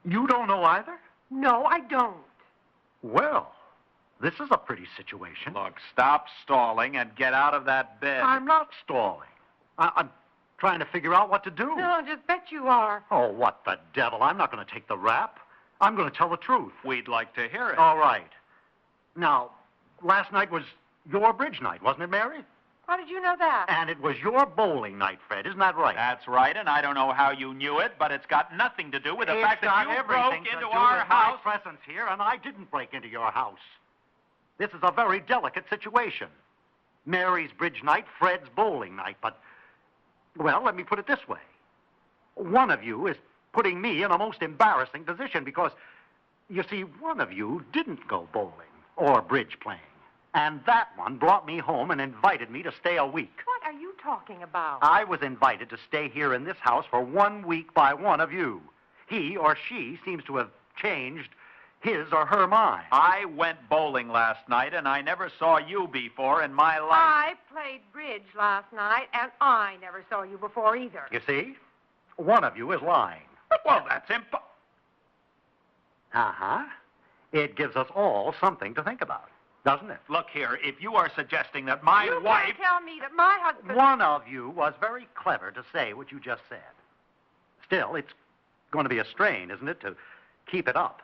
You don't know either? No, I don't. Well, this is a pretty situation. Look, stop stalling and get out of that bed. I'm not stalling. I'm trying to figure out what to do. No, just bet you are. Oh, what the devil. I'm not going to take the rap. I'm going to tell the truth. We'd like to hear it. All right. Now, last night was your bridge night, wasn't it, Mary? How did you know that? And it was your bowling night, Fred. Isn't that right? That's right, and I don't know how you knew it, but it's got nothing to do with the fact that you broke into our house. My presence here, and I didn't break into your house. This is a very delicate situation. Mary's bridge night, Fred's bowling night, but, well, let me put it this way. One of you is putting me in a most embarrassing position because, you see, one of you didn't go bowling or bridge playing. And that one brought me home and invited me to stay a week. What are you talking about? I was invited to stay here in this house for 1 week by one of you. He or she seems to have changed his or her mind. I went bowling last night, and I never saw you before in my life. I played bridge last night, and I never saw you before either. You see? One of you is lying. Well, that's impossible. Uh-huh. It gives us all something to think about, doesn't it? Look here, if you are suggesting that my You wife... can't tell me that my husband... One of you was very clever to say what you just said. Still, it's going to be a strain, isn't it, to keep it up?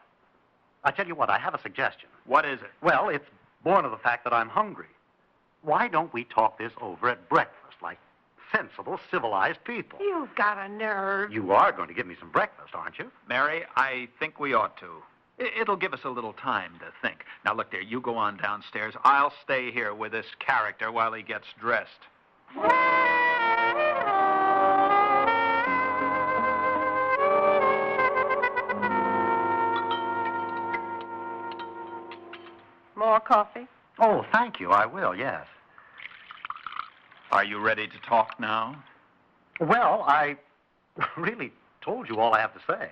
I tell you what, I have a suggestion. What is it? Well, it's born of the fact that I'm hungry. Why don't we talk this over at breakfast like sensible, civilized people? You've got a nerve. You are going to give me some breakfast, aren't you? Mary, I think we ought to. It'll give us a little time to think. Now, look there, you go on downstairs. I'll stay here with this character while he gets dressed. More coffee? Oh, thank you. I will, yes. Are you ready to talk now? Well, I really told you all I have to say.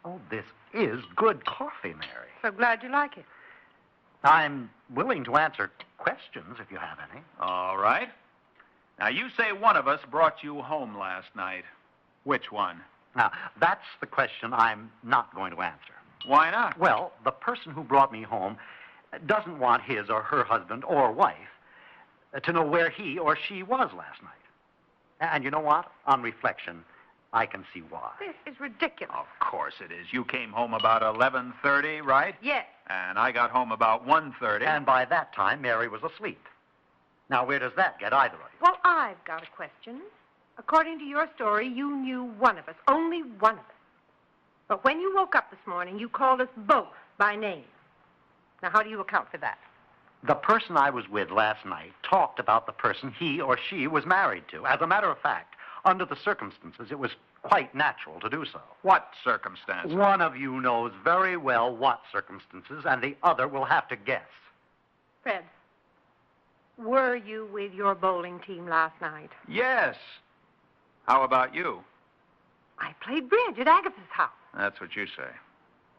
Oh, this is good coffee, Mary. So glad you like it. I'm willing to answer questions if you have any. All right. Now, you say one of us brought you home last night. Which one? Now, that's the question I'm not going to answer. Why not? Well, the person who brought me home doesn't want his or her husband or wife to know where he or she was last night. And you know what? On reflection, I can see why. This is ridiculous. Of course it is. You came home about 11:30, right? Yes. And I got home about 1:30. And by that time, Mary was asleep. Now, where does that get either of you? Well, I've got a question. According to your story, you knew one of us, only one of us. But when you woke up this morning, you called us both by name. Now, how do you account for that? The person I was with last night talked about the person he or she was married to. As a matter of fact, under the circumstances, it was quite natural to do so. What circumstances? One of you knows very well what circumstances, and the other will have to guess. Fred, were you with your bowling team last night? Yes. How about you? I played bridge at Agatha's house. That's what you say.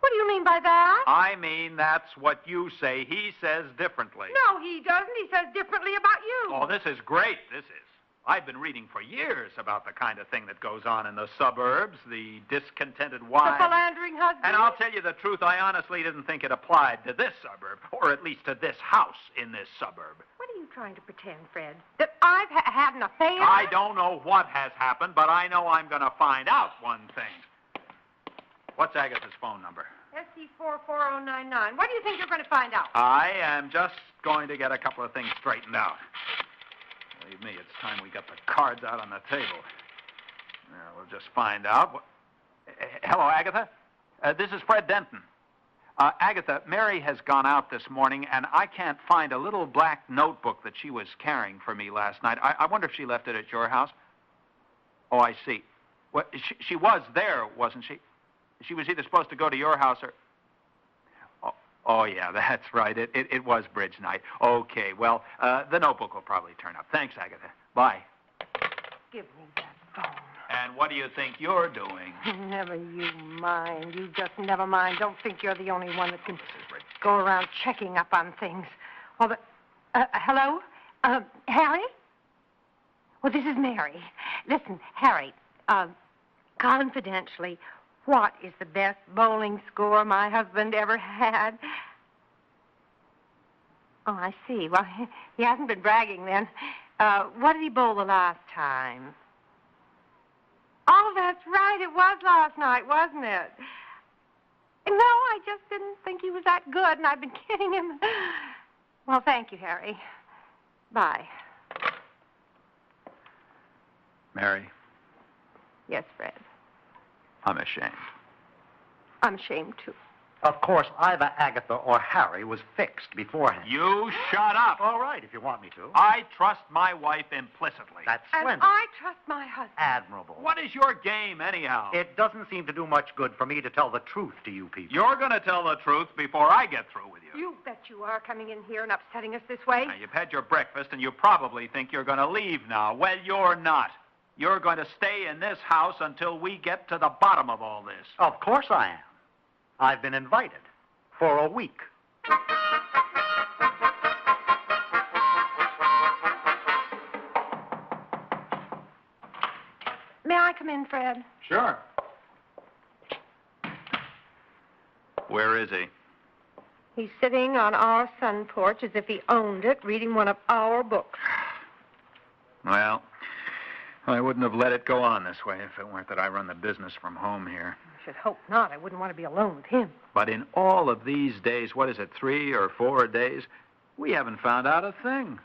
What do you mean by that? I mean, that's what you say. He says differently. No, he doesn't. He says differently about you. Oh, this is great. This is. I've been reading for years about the kind of thing that goes on in the suburbs, the discontented wives. The philandering husband. And I'll tell you the truth, I honestly didn't think it applied to this suburb, or at least to this house in this suburb. What are you trying to pretend, Fred? That I've had an affair? I don't know what has happened, but I know I'm going to find out one thing. What's Agatha's phone number? SC44099. What do you think you're going to find out? I am just going to get a couple of things straightened out. Believe me, it's time we got the cards out on the table. We'll just find out. Hello, Agatha. This is Fred Denton. Agatha, Mary has gone out this morning, and I can't find a little black notebook that she was carrying for me last night. I wonder if she left it at your house. Oh, I see. Well, she was there, wasn't she? She was either supposed to go to your house or... Oh, yeah, that's right. It was bridge night. Okay, well, the notebook will probably turn up. Thanks, Agatha. Bye. Give me that phone. And what do you think you're doing? Never you mind. You just never mind. Don't think you're the only one that can go around checking up on things. Oh, but, hello? Harry? Well, this is Mary. Listen, Harry, confidentially, what is the best bowling score my husband ever had? Oh, I see. Well, he hasn't been bragging then. What did he bowl the last time? Oh, that's right. It was last night, wasn't it? No, I just didn't think he was that good, and I've been kidding him. Well, thank you, Harry. Bye. Mary, Yes, Fred. I'm ashamed. I'm ashamed, too. Of course, either Agatha or Harry was fixed beforehand. You shut up. All right, if you want me to. I trust my wife implicitly. That's And splendid. I trust my husband. Admirable. What is your game, anyhow? It doesn't seem to do much good for me to tell the truth to you people. You're going to tell the truth before I get through with you. You bet you are coming in here and upsetting us this way. Now, you've had your breakfast, and you probably think you're going to leave now. Well, you're not. You're going to stay in this house until we get to the bottom of all this. Of course I am. I've been invited for a week. May I come in, Fred? Sure. Where is he? He's sitting on our sun porch as if he owned it, reading one of our books. Well, I wouldn't have let it go on this way if it weren't that I run the business from home here. I should hope not. I wouldn't want to be alone with him. But in all of these days, what is it, 3 or 4 days, we haven't found out a thing.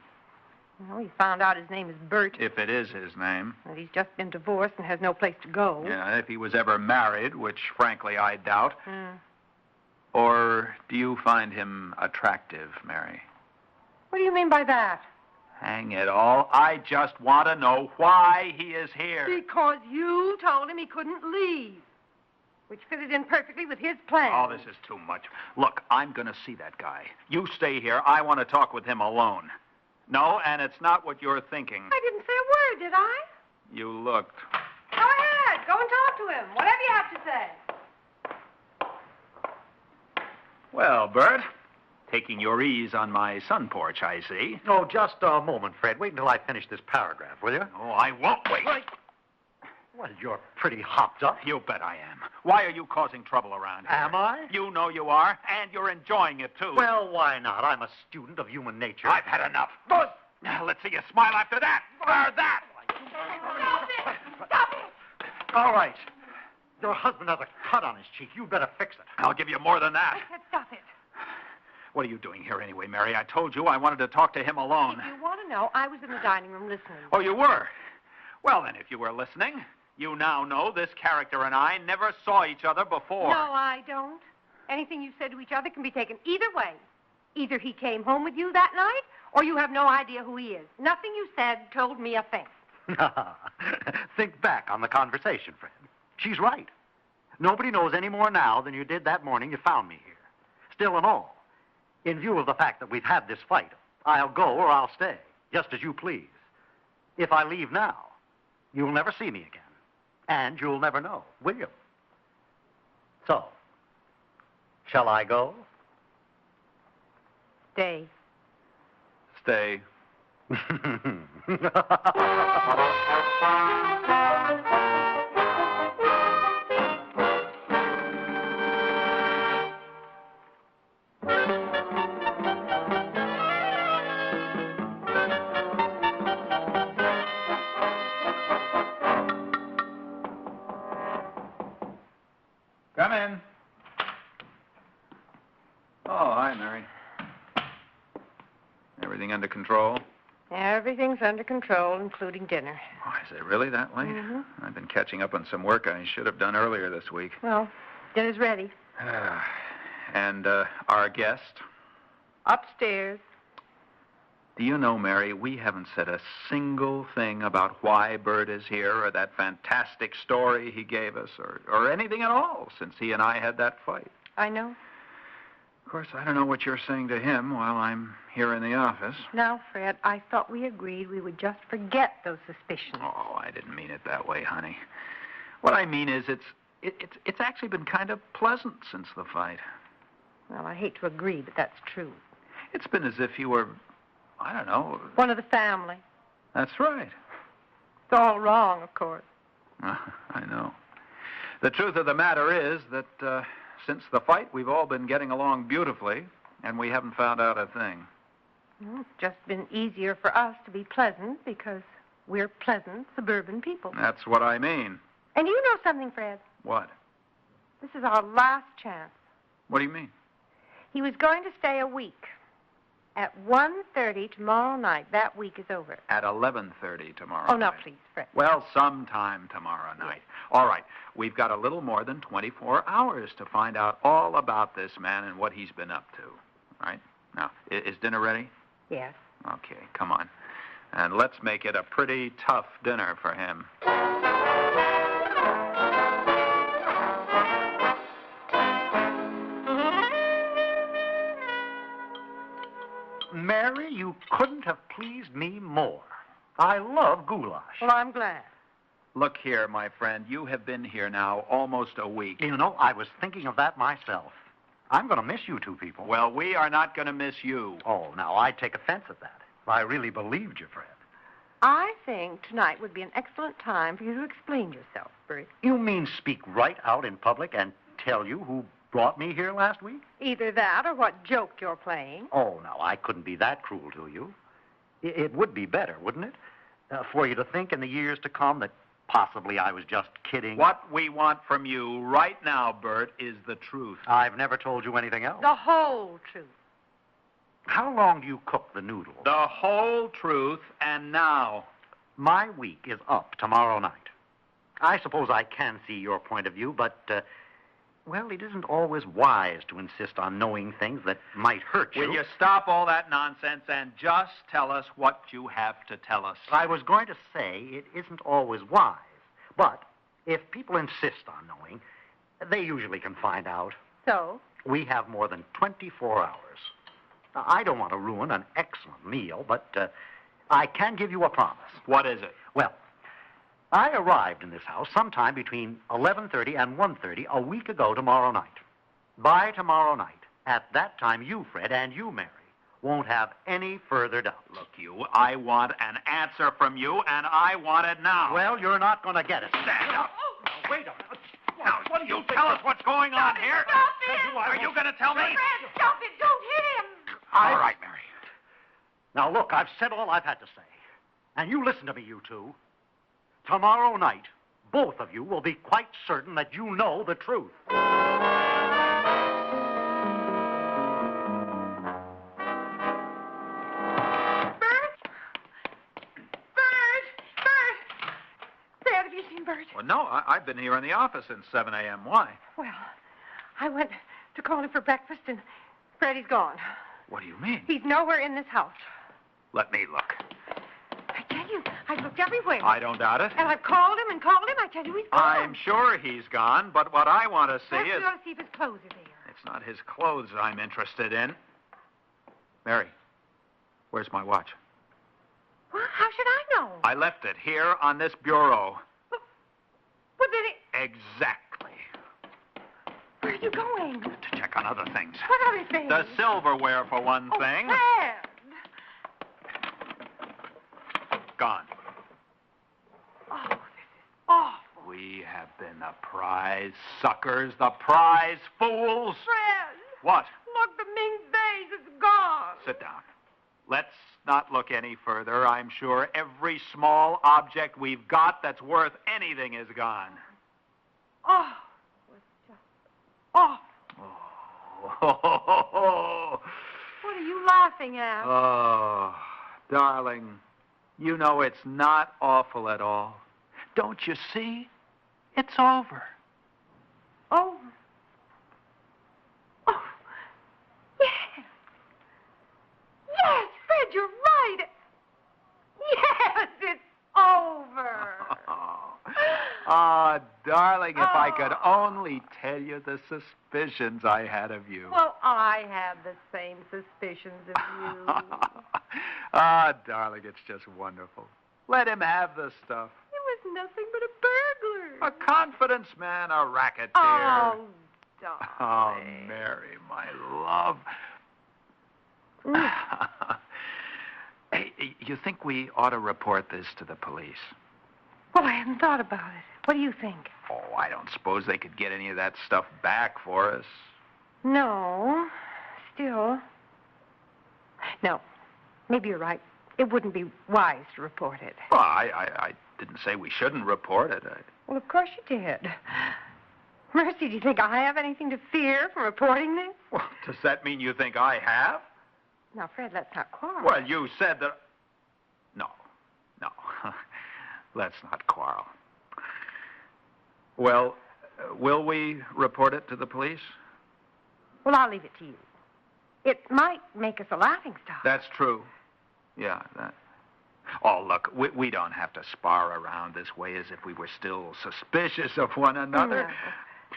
Well, he found out his name is Bert, If it is his name. and he's just been divorced and has no place to go. Yeah, if he was ever married, which frankly I doubt. Hmm. Or do you find him attractive, Mary? What do you mean by that? Hang it all. I just want to know why he is here. Because you told him he couldn't leave, which fitted in perfectly with his plan. Oh, this is too much. Look, I'm going to see that guy. You stay here. I want to talk with him alone. No, and it's not what you're thinking. I didn't say a word, did I? You looked. Go ahead. Go and talk to him. Whatever you have to say. Well, Bert, taking your ease on my sun porch, I see. Oh, just a moment, Fred. Wait until I finish this paragraph, will you? Oh, I won't wait. Well, you're pretty hopped up. You bet I am. Why are you causing trouble around here? Am I? You know you are, and you're enjoying it, too. Well, why not? I'm a student of human nature. I've had enough. Now, let's see you smile after that. Or that. Stop it! All right. Your husband has a cut on his cheek. You better fix it. I'll give you more than that. I said stop it. What are you doing here anyway, Mary? I told you I wanted to talk to him alone. If you want to know, I was in the dining room listening. Oh, you were? Well, then, if you were listening, you now know this character and I never saw each other before. No, I don't. Anything you said to each other can be taken either way. Either he came home with you that night, or you have no idea who he is. Nothing you said told me a thing. Think back on the conversation, Fred. She's right. Nobody knows any more now than you did that morning you found me here. Still and all, in view of the fact that we've had this fight, I'll go or I'll stay, just as you please. If I leave now, you'll never see me again. And you'll never know, will you? So, shall I go? Stay. Stay. Come in. Oh, hi, Mary. Everything under control? Everything's under control, including dinner. Oh, is it really that late? Mm-hmm. I've been catching up on some work I should have done earlier this week. Well, dinner's ready. And our guest? Upstairs. Do you know, Mary, we haven't said a single thing about why Bert is here or that fantastic story he gave us or anything at all since he and I had that fight. I know. Of course, I don't know what you're saying to him while I'm here in the office. Now, Fred, I thought we agreed we would just forget those suspicions. Oh, I didn't mean it that way, honey. What I mean is it's actually been kind of pleasant since the fight. Well, I hate to agree, but that's true. It's been as if you were, I don't know. One of the family. That's right. It's all wrong, of course. I know. The truth of the matter is that since the fight, we've all been getting along beautifully, and we haven't found out a thing. Well, it's just been easier for us to be pleasant because we're pleasant suburban people. That's what I mean. And you know something, Fred? What? This is our last chance. What do you mean? He was going to stay a week. At 1:30 tomorrow night. That week is over. At 11:30 tomorrow Oh, no, night. please, Fred. Well, sometime tomorrow night. All right. We've got a little more than 24 hours to find out all about this man and what he's been up to. All right? Now, is dinner ready? Yes. Okay, come on. And let's make it a pretty tough dinner for him. Mary, you couldn't have pleased me more. I love goulash. Well, I'm glad. Look here, my friend. You have been here now almost a week. You know, I was thinking of that myself. I'm going to miss you two people. Well, we are not going to miss you. Oh, now, I take offense at that. I really believed you, Fred. I think tonight would be an excellent time for you to explain yourself, Bert. You mean speak right out in public and tell you who brought me here last week? Either that or what joke you're playing. Oh, no, I couldn't be that cruel to you. It would be better, wouldn't it? For you to think in the years to come that possibly I was just kidding. What we want from you right now, Bert, is the truth. I've never told you anything else. The whole truth. How long do you cook the noodles? The whole truth, and now. My week is up tomorrow night. I suppose I can see your point of view, but, well, it isn't always wise to insist on knowing things that might hurt you. Will you stop all that nonsense and just tell us what you have to tell us? I was going to say it isn't always wise, but if people insist on knowing, they usually can find out. So? We have more than 24 hours. Now, I don't want to ruin an excellent meal, but I can give you a promise. What is it? Well, I arrived in this house sometime between 11:30 and 1:30 a week ago tomorrow night. By tomorrow night, at that time, you, Fred, and you, Mary, won't have any further doubt. Look, I want an answer from you, and I want it now. Well, you're not going to get it. Stand up. Now, wait a minute. Now, what do you tell us what's going on here? Stop it! Are you going to tell me? Fred, stop it! Don't hit him! All right, Mary. Now, look, I've said all I've had to say. And you listen to me, you two. Tomorrow night, both of you will be quite certain that you know the truth. Fred, have you seen Bert? Well, no, I've been here in the office since 7 a.m. Why? Well, I went to call him for breakfast, and Freddie's gone. What do you mean? He's nowhere in this house. Let me look. I tell you, I've looked everywhere. I don't doubt it. And I've called him and called him. I tell you, he's gone. I'm sure he's gone, but what I want to see Perhaps is... we ought to see if his clothes are there. It's not his clothes I'm interested in. Mary, where's my watch? Well, how should I know? I left it here on this bureau. Well, then it... Exactly. Where are you going? To check on other things. What other things? The silverware, for one thing. Fred! Gone. Oh, this is awful. We have been the prize suckers, the prize fools. Fred! What? Look, the Ming vase is gone. Sit down. Let's not look any further. I'm sure every small object we've got that's worth anything is gone. Oh, it was just awful. Oh. What are you laughing at? Oh, darling, you know it's not awful at all. Don't you see? It's over. Oh. Oh. Yes. Yes, Fred, you're right. Yes, it's over. Ah, darling, if I could only tell you the suspicions I had of you. Well, I had the same suspicions of you. Ah, darling, it's just wonderful. Let him have the stuff. It was nothing but a burglar. A confidence man, a racketeer. Oh, darling. Oh, Mary, my love. Hey, you think we ought to report this to the police? Well, I hadn't thought about it. What do you think? Oh, I don't suppose they could get any of that stuff back for us. No. Still. No. Maybe you're right. It wouldn't be wise to report it. Well, I didn't say we shouldn't report it. Well, of course you did. Mercy, do you think I have anything to fear from reporting this? Well, does that mean you think I have? Now, Fred, let's not quarrel. Well, you said that... No. Let's not quarrel. Well, will we report it to the police? Well, I'll leave it to you. It might make us a laughingstock. That's true. Yeah, that... Oh, look, we don't have to spar around this way as if we were still suspicious of one another. No.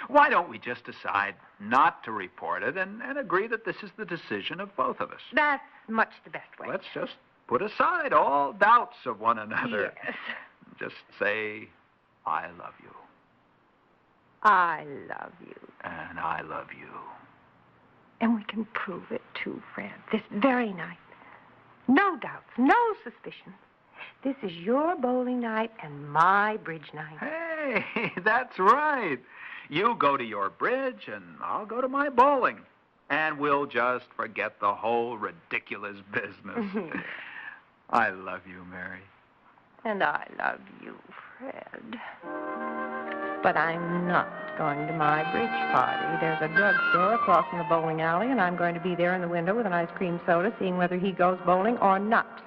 Why don't we just decide not to report it and agree that this is the decision of both of us? That's much the best way. Let's just put aside all doubts of one another. Yes. Just say, I love you. I love you. And I love you. And we can prove it, too, Fred, this very night. No doubts, no suspicions. This is your bowling night and my bridge night. Hey, that's right. You go to your bridge and I'll go to my bowling. And we'll just forget the whole ridiculous business. I love you, Mary. And I love you, Fred. But I'm not going to my bridge party. There's a drugstore across from the bowling alley, and I'm going to be there in the window with an ice cream soda, seeing whether he goes bowling or not.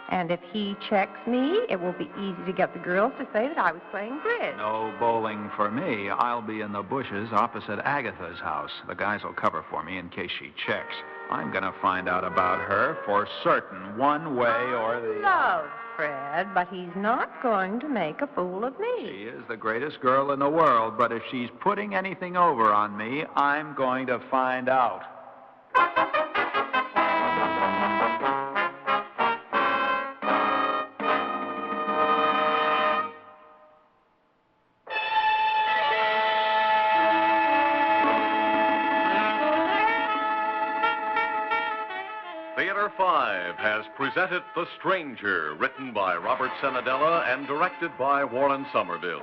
And if he checks me, it will be easy to get the girls to say that I was playing bridge. No bowling for me. I'll be in the bushes opposite Agatha's house. The guys will cover for me in case she checks. I'm going to find out about her for certain, one way or the other. Love, Fred, but he's not going to make a fool of me. She is the greatest girl in the world, but if she's putting anything over on me, I'm going to find out. Theater 5 has presented The Stranger, written by Robert Senadella and directed by Warren Somerville.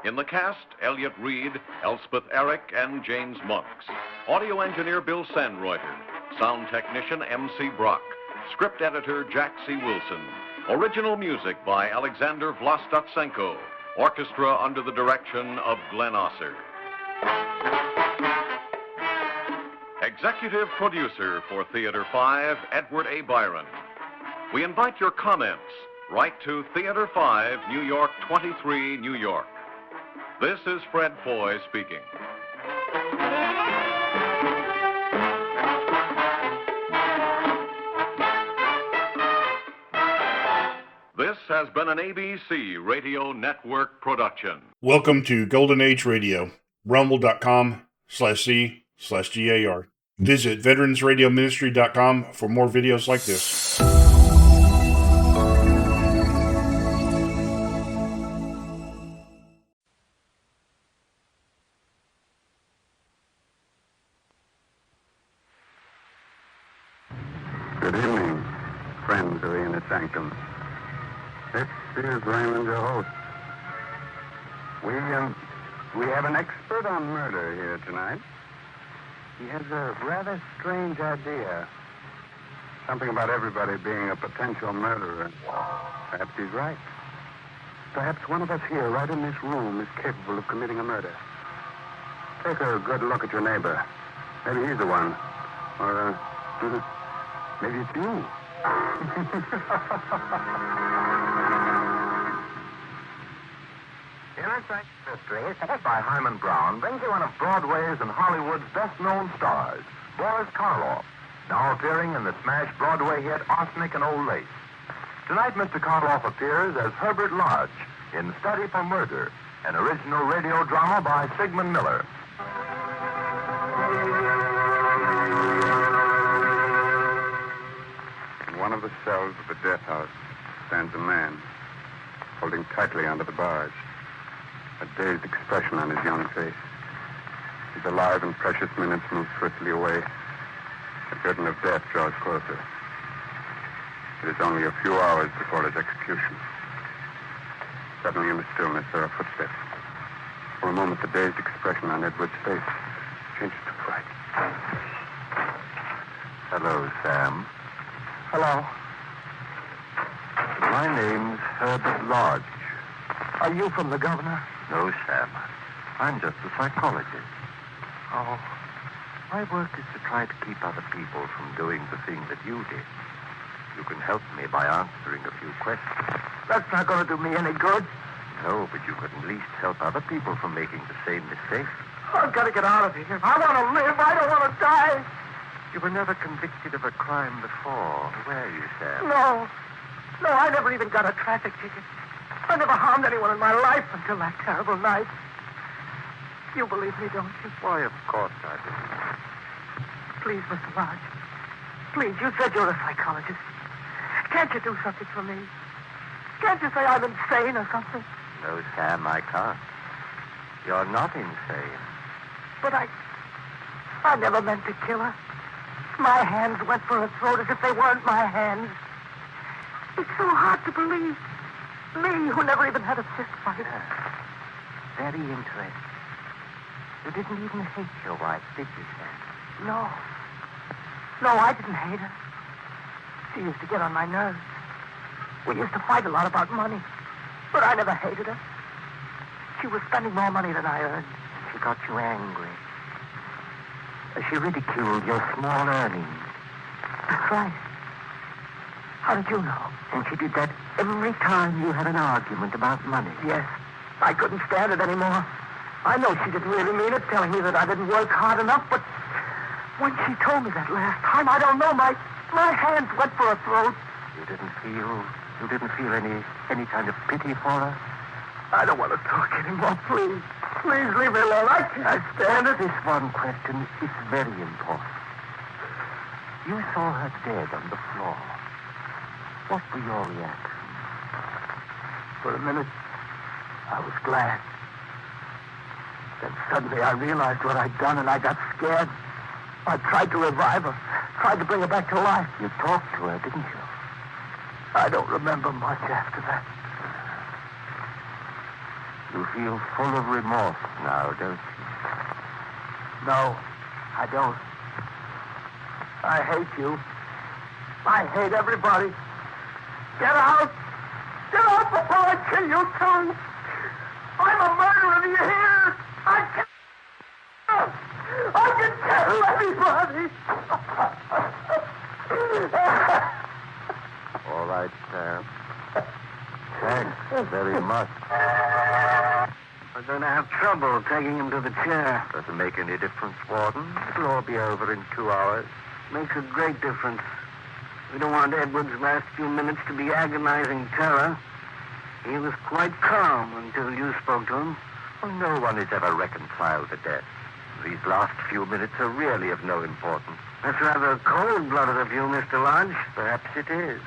In the cast, Elliott Reed, Elspeth Eric, and James Monks. Audio engineer Bill Sandreuter. Sound technician M.C. Brock. Script editor Jack C. Wilson. Original music by Alexander Vlastotsenko. Orchestra under the direction of Glenn Osser. Executive producer for Theater 5, Edward A. Byron. We invite your comments. Write to Theater 5, New York 23, New York. This is Fred Foy speaking. This has been an ABC Radio Network production. Welcome to Golden Age Radio. Rumble.com/C/GAR. Visit veteransradioministry.com for more videos like this. Good evening, friends of the Inner Sanctum. This is Raymond, your host. We have an expert on murder here tonight. He has a rather strange idea. Something about everybody being a potential murderer. Perhaps he's right. Perhaps one of us here, right in this room, is capable of committing a murder. Take a good look at your neighbor. Maybe he's the one. Or, maybe it's you. Inner Sanctum Mystery, set by Hyman Brown, brings you one of Broadway's and Hollywood's best-known stars, Boris Karloff, now appearing in the smash Broadway hit Arsenic and Old Lace. Tonight, Mr. Karloff appears as Herbert Lodge in Study for Murder, an original radio drama by Sigmund Miller. In one of the cells of the death house stands a man, holding tightly onto the bars, a dazed expression on his young face. His alive and precious minutes move swiftly away. The curtain of death draws closer. It is only a few hours before his execution. Suddenly in the stillness there are footsteps. For a moment the dazed expression on Edward's face changes to fright. Hello, Sam. Hello. My name's Herbert Lodge. Are you from the governor? No, Sam. I'm just a psychologist. Oh. My work is to try to keep other people from doing the thing that you did. You can help me by answering a few questions. That's not going to do me any good. No, but you could at least help other people from making the same mistake. I've got to get out of here. I want to live. I don't want to die. You were never convicted of a crime before, were you, Sam? No. No, I never even got a traffic ticket. I never harmed anyone in my life until that terrible night. You believe me, don't you? Why, of course I do. Please, Mr. Lodge. Please, you said you're a psychologist. Can't you do something for me? Can't you say I'm insane or something? No, Sam, I can't. You're not insane. But I never meant to kill her. My hands went for her throat as if they weren't my hands. It's so hard to believe. Me, who never even had a fist fight. Very interesting. You didn't even hate your wife, did you, Sam? No. No, I didn't hate her. She used to get on my nerves. We used to fight a lot about money. But I never hated her. She was spending more money than I earned. She got you angry. She ridiculed your small earnings. That's right. How did you know? And she did that every time you had an argument about money. Yes. I couldn't stand it anymore. I know she didn't really mean it, telling me that I didn't work hard enough, but when she told me that last time, I don't know, my hands went for her throat. You didn't feel any kind of pity for her? I don't want to talk anymore, please. Please leave me alone. I can't stand it. This one question is very important. You saw her dead on the floor. What were your reactions? For a minute, I was glad. Then suddenly I realized what I'd done, and I got scared. I tried to revive her, tried to bring her back to life. You talked to her, didn't you? I don't remember much after that. You feel full of remorse now, don't you? No, I don't. I hate you. I hate everybody. Get out! Get out before I kill you, too! I'm a murderer, do you hear? I can kill anybody! All right, Sam. Thanks very much. We're going to have trouble taking him to the chair. Doesn't make any difference, Warden. It'll all be over in 2 hours. Makes a great difference. We don't want Edward's last few minutes to be agonizing terror. He was quite calm until you spoke to him. Well, no one is ever reconciled to death. These last few minutes are really of no importance. That's rather cold-blooded of you, Mr. Lodge. Perhaps it is.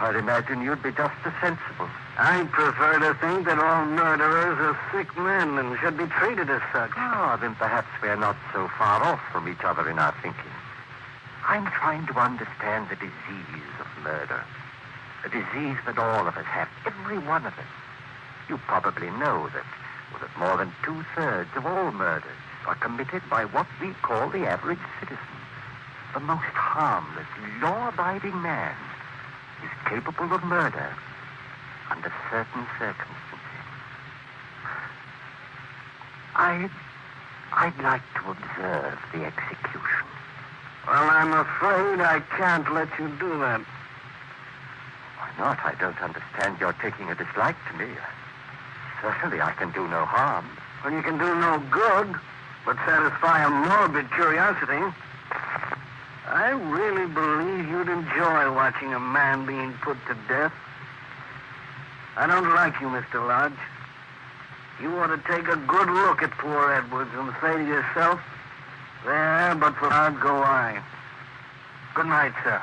I'd imagine you'd be just as sensible. I prefer to think that all murderers are sick men and should be treated as such. Ah, then perhaps we're not so far off from each other in our thinking. I'm trying to understand the disease of murder. A disease that all of us have, every one of us. You probably know that more than 2/3 of all murders are committed by what we call the average citizen. The most harmless, law-abiding man is capable of murder under certain circumstances. I'd like to observe the execution. Well, I'm afraid I can't let you do that. Why not? I don't understand your taking a dislike to me. Certainly I can do no harm. Well, you can do no good, but satisfy a morbid curiosity. I really believe you'd enjoy watching a man being put to death. I don't like you, Mr. Lodge. You ought to take a good look at poor Edwards and say to yourself, there, but for God go I. Good night, sir.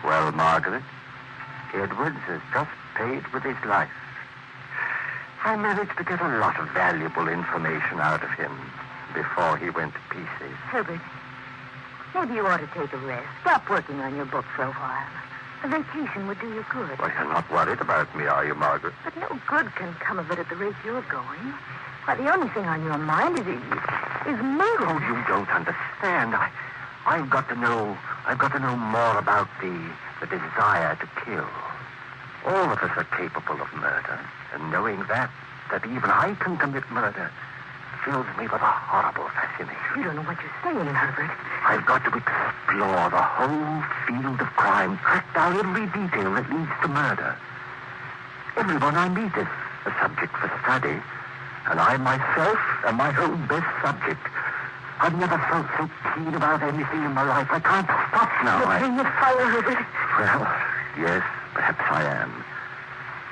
Well, Margaret, Edwards has just paid with his life. I managed to get a lot of valuable information out of him before he went to pieces. Herbert, maybe you ought to take a rest. Stop working on your book for a while. A vacation would do you good. Well, you're not worried about me, are you, Margaret? But no good can come of it at the rate you're going. Why, the only thing on your mind is murder. Oh, you don't understand. I've got to know I've got to know more about the desire to kill. All of us are capable of murder, and knowing that even I can commit murder fills me with a horrible fascination. You don't know what you're saying, Herbert. I've got to explore the whole field of crime, track down every detail that leads to murder. Everyone I meet is a subject for study, and I myself am my own best subject. I've never felt so keen about anything in my life. I can't stop now. You're playing with fire, Herbert. Well, yes, perhaps I am.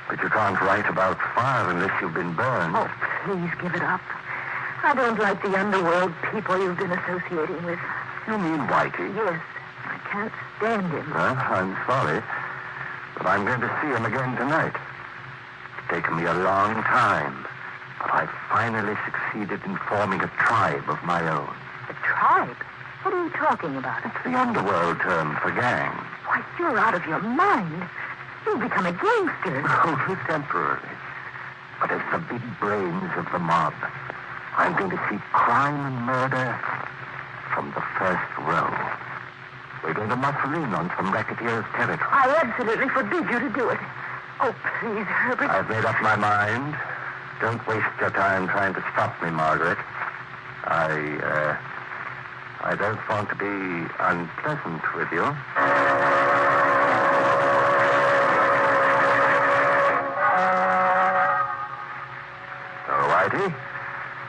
But you can't write about fire unless you've been burned. Oh, please give it up. I don't like the underworld people you've been associating with. You mean Whitey? Yes. I can't stand him. Well, I'm sorry, but I'm going to see him again tonight. It's taken me a long time, but I've finally succeeded in forming a tribe of my own. A tribe? What are you talking about? It's the underworld term for gang. Why, you're out of your mind. You've become a gangster. Only temporarily. But as the big brains of the mob, I'm going to see crime and murder from the first row. We're going to muscle in on some racketeers' territory. I absolutely forbid you to do it. Oh, please, Herbert. I've made up my mind. Don't waste your time trying to stop me, Margaret. I don't want to be unpleasant with you. So, Whitey,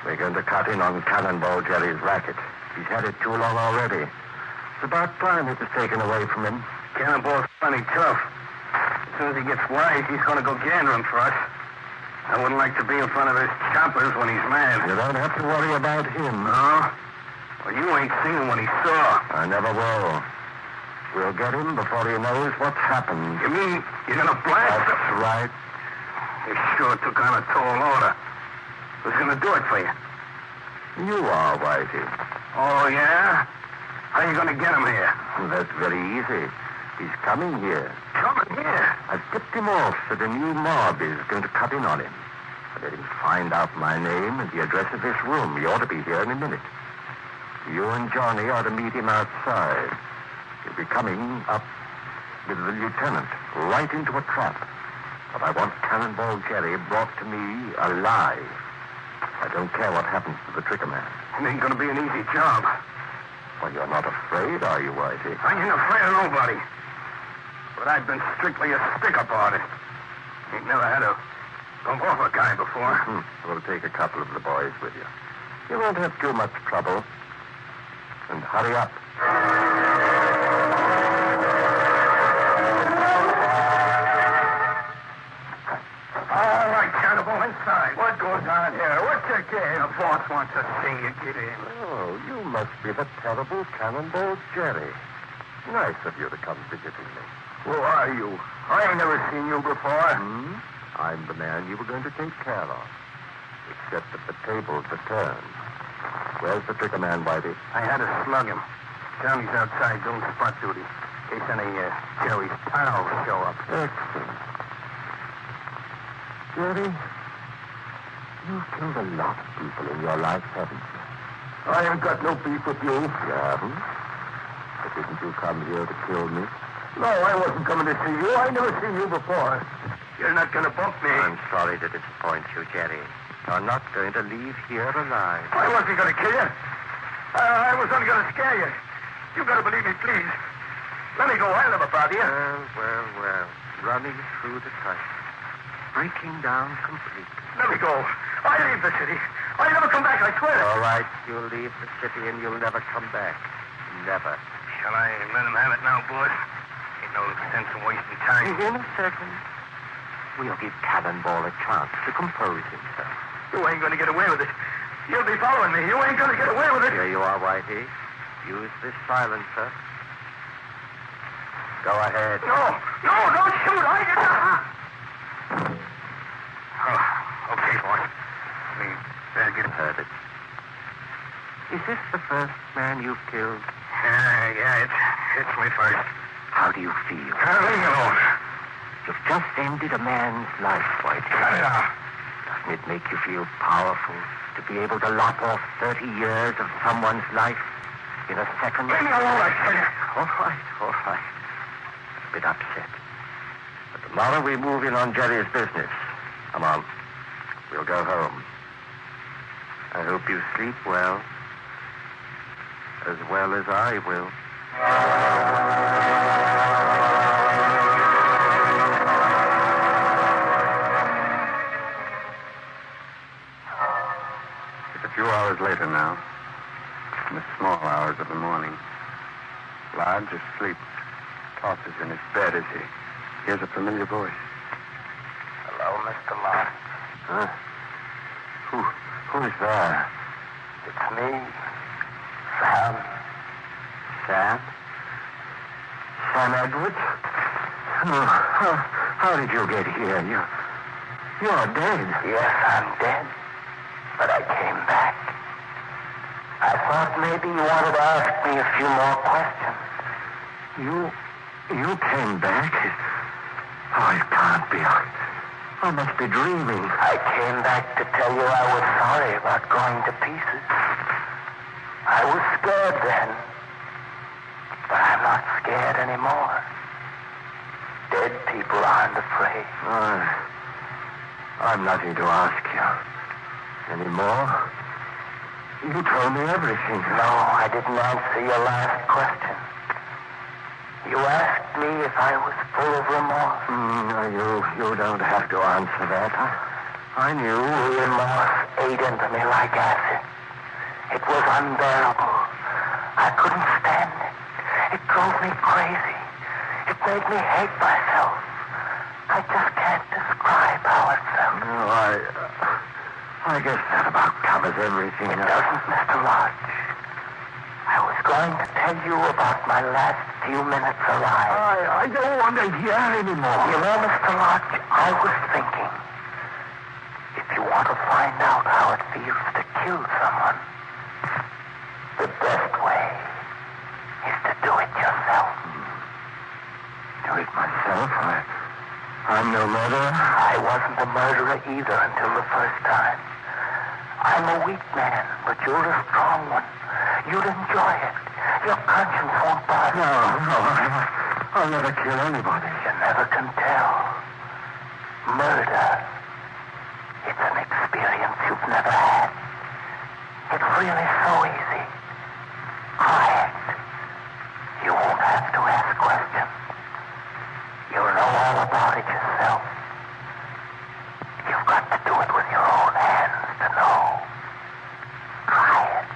we're going to cut in on Cannonball Jerry's racket. He's had it too long already. It's about time it was taken away from him. Cannonball's plenty tough. As soon as he gets wise, he's going to go gandering for us. I wouldn't like to be in front of his choppers when he's mad. You don't have to worry about him. No? Well, you ain't seen what he saw. I never will. We'll get him before he knows what's happened. You mean you're going to blast him? That's right. You sure took on a tall order. Who's going to do it for you? You are, Whitey. Oh, yeah? How are you going to get him here? Well, that's very easy. He's coming here. Coming here? I've tipped him off that a new mob is going to cut in on him. I let him find out my name and the address of this room. He ought to be here in a minute. You and Johnny are to meet him outside. He'll be coming up with the lieutenant, right into a trap. But I want Cannonball Jerry brought to me alive. I don't care what happens to the tricker man. It ain't going to be an easy job. Well, you're not afraid, are you, Whitey? I ain't afraid of nobody. But I've been strictly a stick-up artist. Ain't never had to bump off a guy before. We'll take a couple of the boys with you. You won't have too much trouble. And hurry up. All right, Cannibal, inside. What goes on here? What's your game? The boss wants to see you get in. Oh, you must be the terrible Cannonball Jerry. Nice of you to come visiting me. Who are you? I ain't never seen you before. I'm the man you were going to take care of. Except that the tables are turned. Where's the tricker man, Whitey? I had to slug him. Johnny's outside doing spot duty. In case any Jerry's pals show up. Excellent. Jerry, you've killed a lot of people in your life, haven't you? I ain't got no beef with you. You haven't? But didn't you come here to kill me? No, I wasn't coming to see you. I never seen you before. You're not going to bump me. I'm sorry to disappoint you, Jerry. You're not going to leave here alive. I wasn't going to kill you. I was only going to scare you. You've got to believe me, please. Let me go. I'll never bother you. Well. Running through the tunnel. Breaking down completely. Let me go. I leave the city. I'll never come back, I swear. All right. You'll leave the city and you'll never come back. Never. Shall I let him have it now, boss? Ain't no sense in wasting time. In a second. We'll give Cannonball a chance to compose himself. You ain't going to get away with it. You'll be following me. You ain't going to get away with it. Here you are, Whitey. Use this silencer. Go ahead. No, don't shoot. I didn't. Oh, okay, boss. We better get heard it. Is this the first man you've killed? Yeah, it's me first. How do you feel? Leave me alone. You've just ended a man's life, Whitey. Cut it out. Doesn't it make you feel powerful to be able to lop off 30 years of someone's life? In a second. Leave me alone, I tell you. All right. A bit upset. But tomorrow we move in on Jerry's business. Come on. We'll go home. I hope you sleep well. As well as I will. It's a few hours later now. In the small hours of the morning. Lodge asleep. Tosses in his bed as he hears a familiar voice. Hello, Mr. Lodge. Huh? Who is there? It's me, Sam. Sam? Sam Edwards? How did you get here? You're dead. Yes, I'm dead. But I came back. I thought maybe you wanted to ask me a few more questions. You came back? Oh, it can't be. I must be dreaming. I came back to tell you I was sorry about going to pieces. I was scared then. But I'm not scared anymore. Dead people aren't afraid. I'm nothing to ask you. Anymore? You told me everything. No, I didn't answer your last question. You asked me if I was full of remorse. You don't have to answer that. I knew. Remorse ate into me like acid. It was unbearable. I couldn't stand it. It drove me crazy. It made me hate myself. I just can't describe how it felt. No, I guess that about covers everything. It doesn't, Mr. Lodge. I was going to tell you about my last few minutes alive. I don't want to hear anymore. You know, Mr. Lodge, I was thinking, if you want to find out how it feels to kill someone, the best way is to do it yourself. Do it myself? I'm no murderer. I wasn't a murderer either until the first time. I'm a weak man, but you're a strong one. You'd enjoy it. Your conscience won't bother. No, I'll never kill anybody. You never can tell. Murder. It's an experience you've never had. It's really so easy. Try it. You won't have to ask questions. You'll know all about it yourself. You've got to do it with your own hands to know. Try it.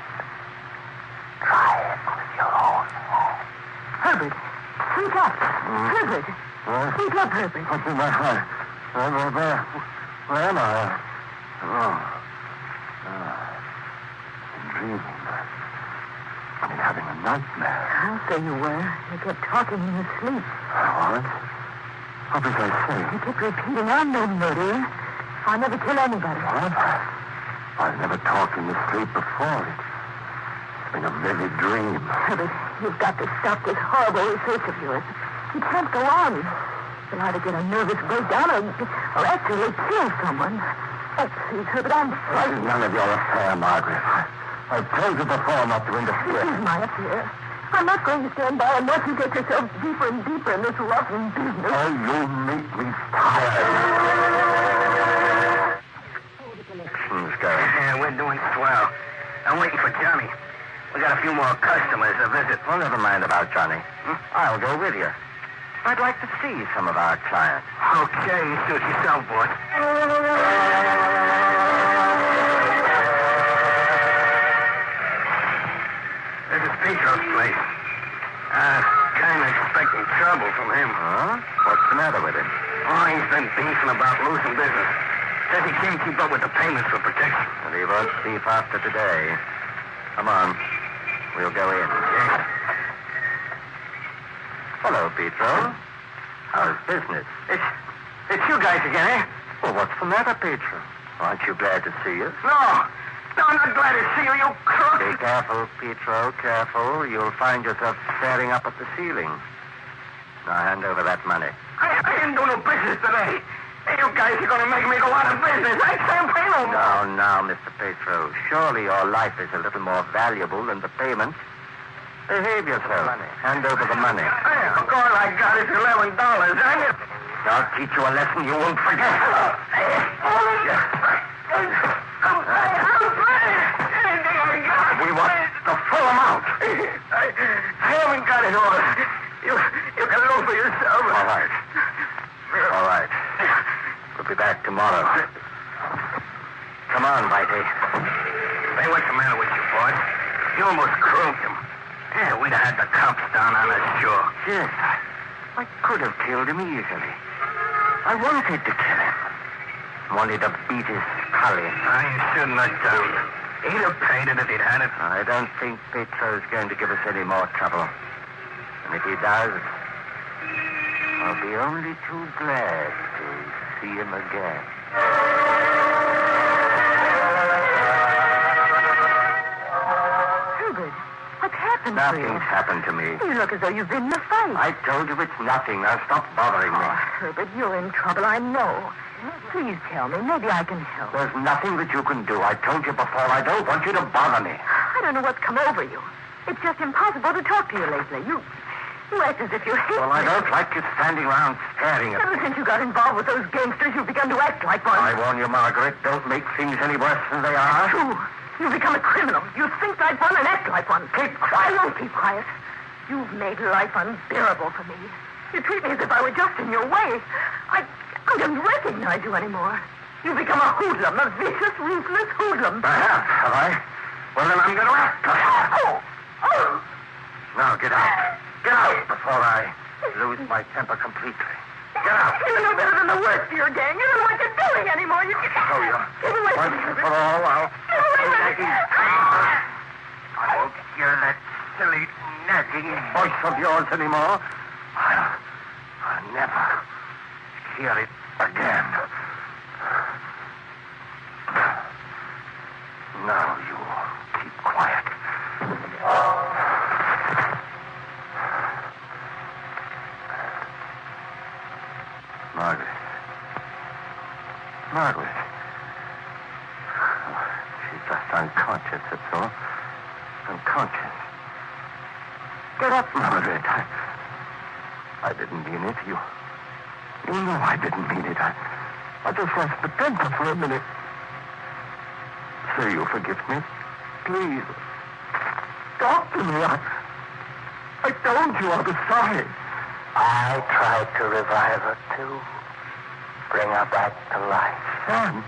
Try it with your own hands. Herbert, wake up. Herbert. Wake up, Herbert. What's in my heart? Where am I? I'm dreaming. I'm having a nightmare. I'll say you were. You kept talking in your sleep. What? What did I say? You kept repeating, I'm no murderer. I'll never kill anybody. What? I've never talked in the sleep before. It's been a vivid dream. Herbert, you've got to stop this horrible research of yours. You can't go on. You'll either get a nervous breakdown or actually kill someone. Oh, please, Herbert, I'm This is none of your affair, Margaret. I've told you before not to interfere. This is my affair. I'm not going to stand by and watch you get yourself deeper and deeper in this rotten business. Oh, you make me tired. Collection's going. Yeah, we're doing swell. I'm waiting for Johnny. We got a few more customers to visit. Well, never mind about Johnny. I'll go with you. I'd like to see some of our clients. Okay, you suit yourself, boy. This is Petro's place. Kind of expecting trouble from him. Huh? What's the matter with him? Oh, he's been beefing about losing business. Says he can't keep up with the payments for protection. And he won't beef after today. Come on. We'll go in. Yes. Hello, Petro. How's business? It's you guys again, eh? Well, what's the matter, Petro? Aren't you glad to see us? No, I'm not glad to see you, you crook. Be careful, Petro, careful. You'll find yourself staring up at the ceiling. Now hand over that money. I didn't do no business today. Hey, you guys are going to make me go out of business. I can't pay no more. Now, Mr. Petro. Surely your life is a little more valuable than the payment. Behave yourself. Hand over the money. Hey, all I got is $11. I'll teach you a lesson you won't forget. We want the full amount. I haven't got it all. You can look for yourself. All right. All right. We'll be back tomorrow. Come on, Whitey. Hey, what's the matter with you, boy? You almost croaked him. Yeah, we'd have had the cops down on us, sure. Yes, I could have killed him easily. I wanted to kill him. Wanted to beat his collie. I shouldn't have done. He'd have paid it if he'd had it. I don't think Petzo's going to give us any more trouble. And if he does, I'll be only too glad to see him again. Herbert, what's happened to you? Nothing's happened to me. You look as though you've been in a fight. I told you it's nothing. Now stop bothering me. Oh, Herbert, you're in trouble, I know. Please tell me. Maybe I can help. There's nothing that you can do. I told you before. I don't want you to bother me. I don't know what's come over you. It's just impossible to talk to you lately. You act as if you hate Well, I me. don't like you standing around staring at Ever me. since you got involved with those gangsters, you've begun to act like one. I warn you, Margaret, don't make things any worse than they are. True. You've become a criminal. You think like one and act like one. Keep quiet. I won't keep quiet. You've made life unbearable for me. You treat me as if I were just in your way. I don't recognize you anymore. You've become a hoodlum, a vicious, ruthless hoodlum. Perhaps, have I? Well, then I'm going to act. Oh! Now, get out. Get out before I lose my temper completely. Get out. You're no better than the worst of your gang. You don't know what you're doing anymore. You Show you. Get away from Once me. and for all, I'll... Get away from me. I won't hear that silly, nagging voice of yours anymore. I'll never hear it again. Now you keep quiet. Margaret. She's just unconscious, that's all. Unconscious. Get up, Margaret. I didn't mean it. You know I didn't mean it. I just lost the temper for a minute. Say you forgive me. Please. Talk to me. I told you I was sorry. I tried to revive her, too. Bring her back to life. Sam.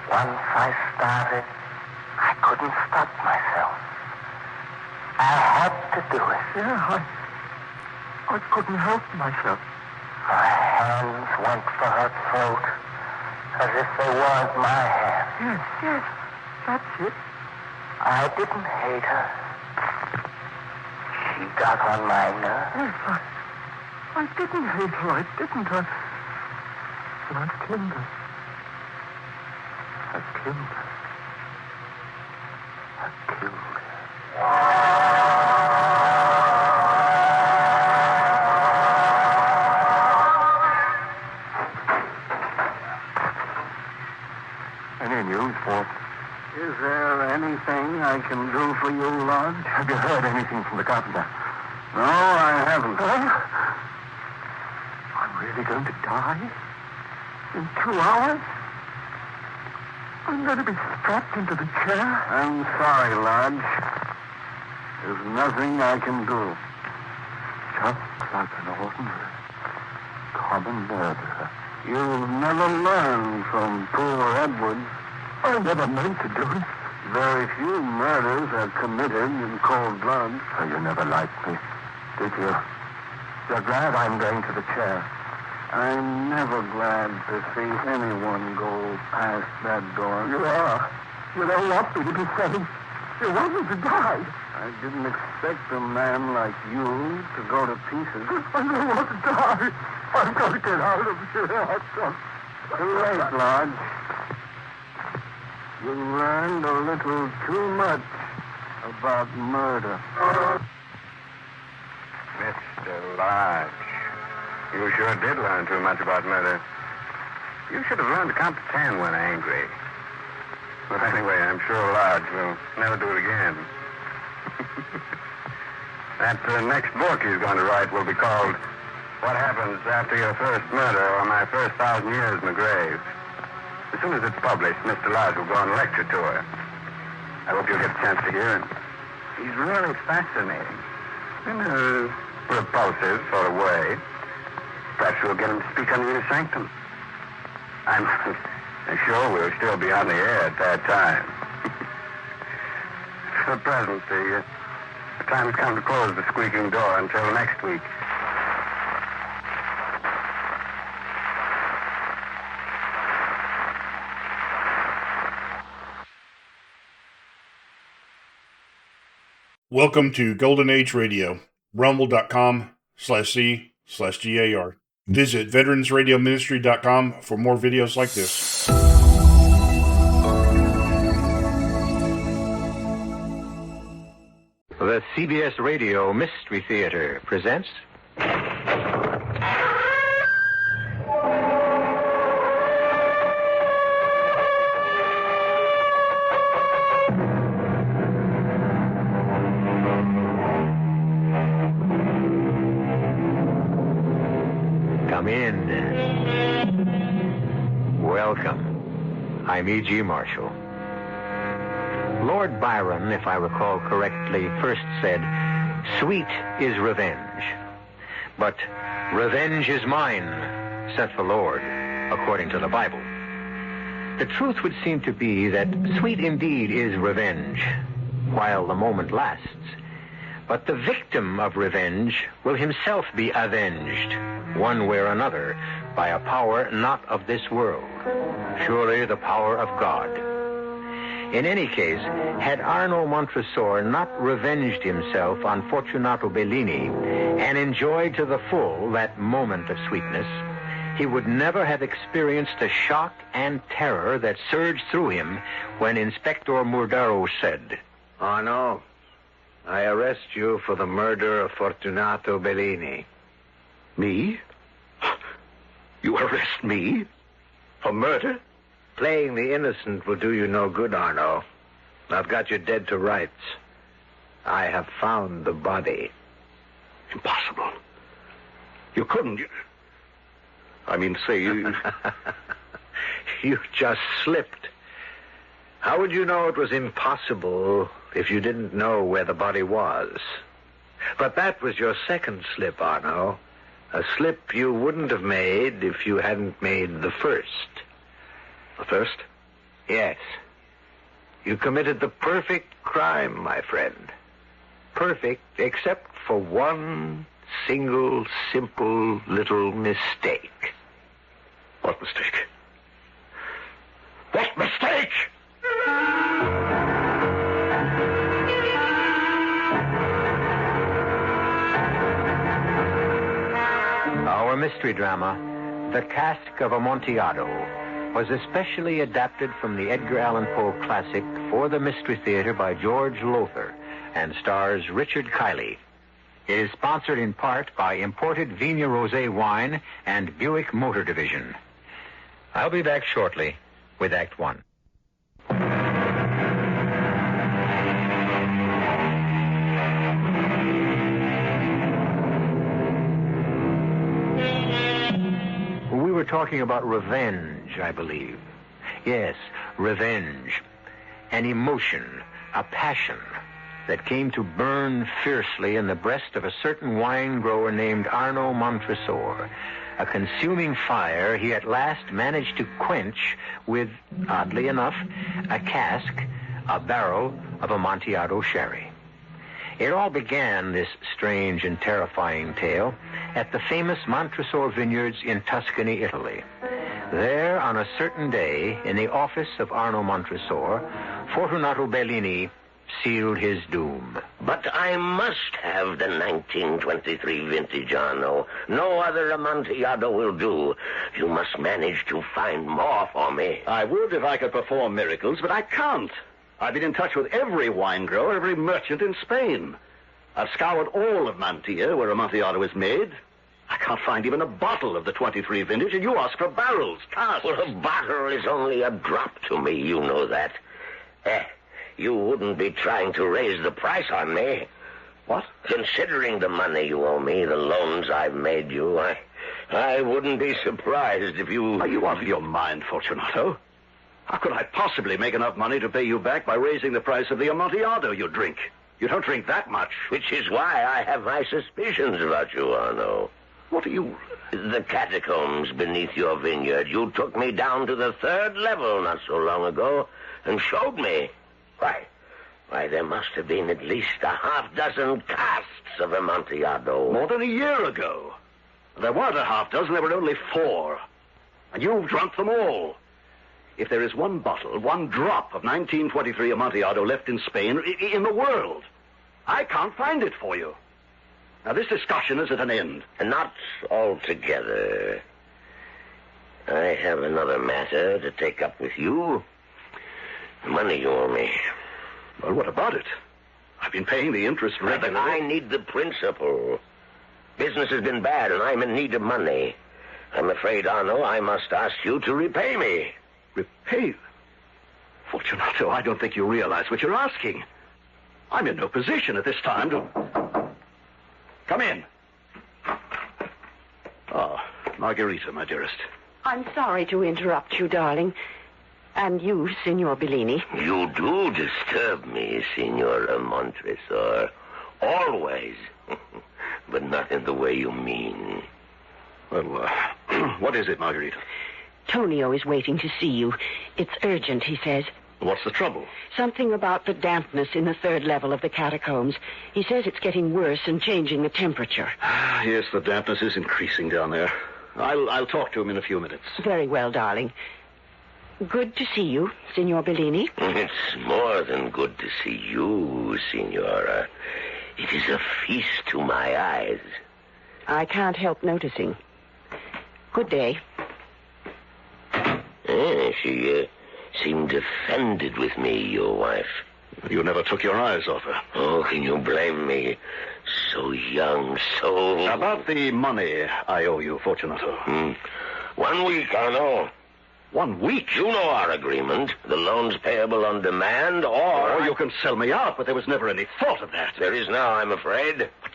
Once I started, I couldn't stop myself. I had to do it. Yeah, I couldn't help myself. My hands went for her throat, as if they weren't my hands. Yes, that's it. I didn't hate her. She got on my nerves. Yes, I didn't hate her. I didn't. But I killed her. I killed her. I killed her. Any news, Walt? Is there anything I can do for you, Lodge? Have you heard anything from the carpenter? No, I haven't. Huh? I'm really going to die? In 2 hours? I'm going to be strapped into the chair? I'm sorry, Lodge. There's nothing I can do. Just like an ordinary, common murderer. You've never learned from poor Edwards. I never meant to do it. Very few murders are committed in cold blood. So you never liked me, did you? You're glad I'm going to the chair. I'm never glad to see anyone go past that door. You are. You don't want me to be saved. You want me to die. I didn't expect a man like you to go to pieces. I don't want to die. I've got to get out of here. Too late, Lodge. You learned a little too much about murder. Mr. Lodge, you sure did learn too much about murder. You should have learned to count to 10 when angry. Well, anyway, I'm sure Lodge will never do it again. That next book he's going to write will be called What Happens After Your First Murder or My First 1,000 Years in the Grave. As soon as it's published, Mr. Lodge will go on lecture tour. I hope you'll get a chance to hear him. He's really fascinating. In a repulsive sort of way. Perhaps we'll get him to speak under your sanctum. I'm sure we'll still be on the air at that time. For the present, the time has come to close the squeaking door until next week. Welcome to Golden Age Radio, rumble.com/C/GAR. Visit veteransradioministry.com for more videos like this. The CBS Radio Mystery Theater presents... Come in. Welcome. I'm E.G. Marshall. Lord Byron, if I recall correctly, first said, "Sweet is revenge. But revenge is mine, saith the Lord," according to the Bible. The truth would seem to be that sweet indeed is revenge, while the moment lasts. But the victim of revenge will himself be avenged, one way or another, by a power not of this world, surely the power of God. In any case, had Arno Montresor not revenged himself on Fortunato Bellini and enjoyed to the full that moment of sweetness, he would never have experienced the shock and terror that surged through him when Inspector Murdaro said, "Arno, I arrest you for the murder of Fortunato Bellini." Me? You arrest me? For murder? Playing the innocent will do you no good, Arno. I've got you dead to rights. I have found the body. Impossible. You couldn't. I mean, say you... You just slipped. How would you know it was impossible if you didn't know where the body was? But that was your second slip, Arno. A slip you wouldn't have made if you hadn't made the first. The first? Yes. You committed the perfect crime, my friend. Perfect, except for one single, simple, little mistake. What mistake? What mistake? Our mystery drama, The Cask of Amontillado, was especially adapted from the Edgar Allan Poe classic for the Mystery Theater by George Lothar and stars Richard Kiley. It is sponsored in part by imported Vigna Rosé wine and Buick Motor Division. I'll be back shortly with Act One. We were talking about revenge, I believe. Yes, revenge. An emotion, a passion that came to burn fiercely in the breast of a certain wine grower named Arno Montresor. A consuming fire he at last managed to quench with, oddly enough, a cask, a barrel of Amontillado sherry. It all began, this strange and terrifying tale, at the famous Montresor vineyards in Tuscany, Italy. There, on a certain day, in the office of Arno Montresor, Fortunato Bellini sealed his doom. But I must have the 1923 vintage, Arno. No other Amontillado will do. You must manage to find more for me. I would if I could perform miracles, but I can't. I've been in touch with every wine grower, every merchant in Spain. I've scoured all of Mantilla, where Amontillado is made. I can't find even a bottle of the 23 vintage, and you ask for barrels, casks. Well, a bottle is only a drop to me, you know that. you wouldn't be trying to raise the price on me. What? Considering the money you owe me, the loans I've made you, I wouldn't be surprised if you... Are you out of your mind, Fortunato? How could I possibly make enough money to pay you back by raising the price of the Amontillado you drink? You don't drink that much. Which is why I have my suspicions about you, Arno. What are you... The catacombs beneath your vineyard. You took me down to the 3rd level not so long ago and showed me. Why, there must have been at least a half-dozen casks of Amontillado. More than a year ago. There weren't a half-dozen, there were only 4. And you've drunk them all. If there is one bottle, one drop of 1923 Amontillado left in Spain, in the world, I can't find it for you. Now, this discussion is at an end. Not altogether. I have another matter to take up with you. The money you owe me. Well, what about it? I've been paying the interest regularly. But I need the principal. Business has been bad, and I'm in need of money. I'm afraid, Arno, I must ask you to repay me. Repay? Fortunato, I don't think you realize what you're asking. I'm in no position at this time to... Come in. Oh, Margarita, my dearest. I'm sorry to interrupt you, darling. And you, Signor Bellini. You do disturb me, Signora Montresor. Always. But not in the way you mean. Well, what is it, Margarita? Tonio is waiting to see you. It's urgent, he says. What's the trouble? Something about the dampness in the 3rd level of the catacombs. He says it's getting worse and changing the temperature. Yes, the dampness is increasing down there. I'll talk to him in a few minutes. Very well, darling. Good to see you, Signor Bellini. It's more than good to see you, Signora. It is a feast to my eyes. I can't help noticing. Good day. She seemed offended with me, your wife. You never took your eyes off her. Oh, can you blame me? So young, so... About the money I owe you, Fortunato. 1 week, Arno. 1 week? You know our agreement. The loans payable on demand, or... you can sell me out, but there was never any thought of that. There is now, I'm afraid. But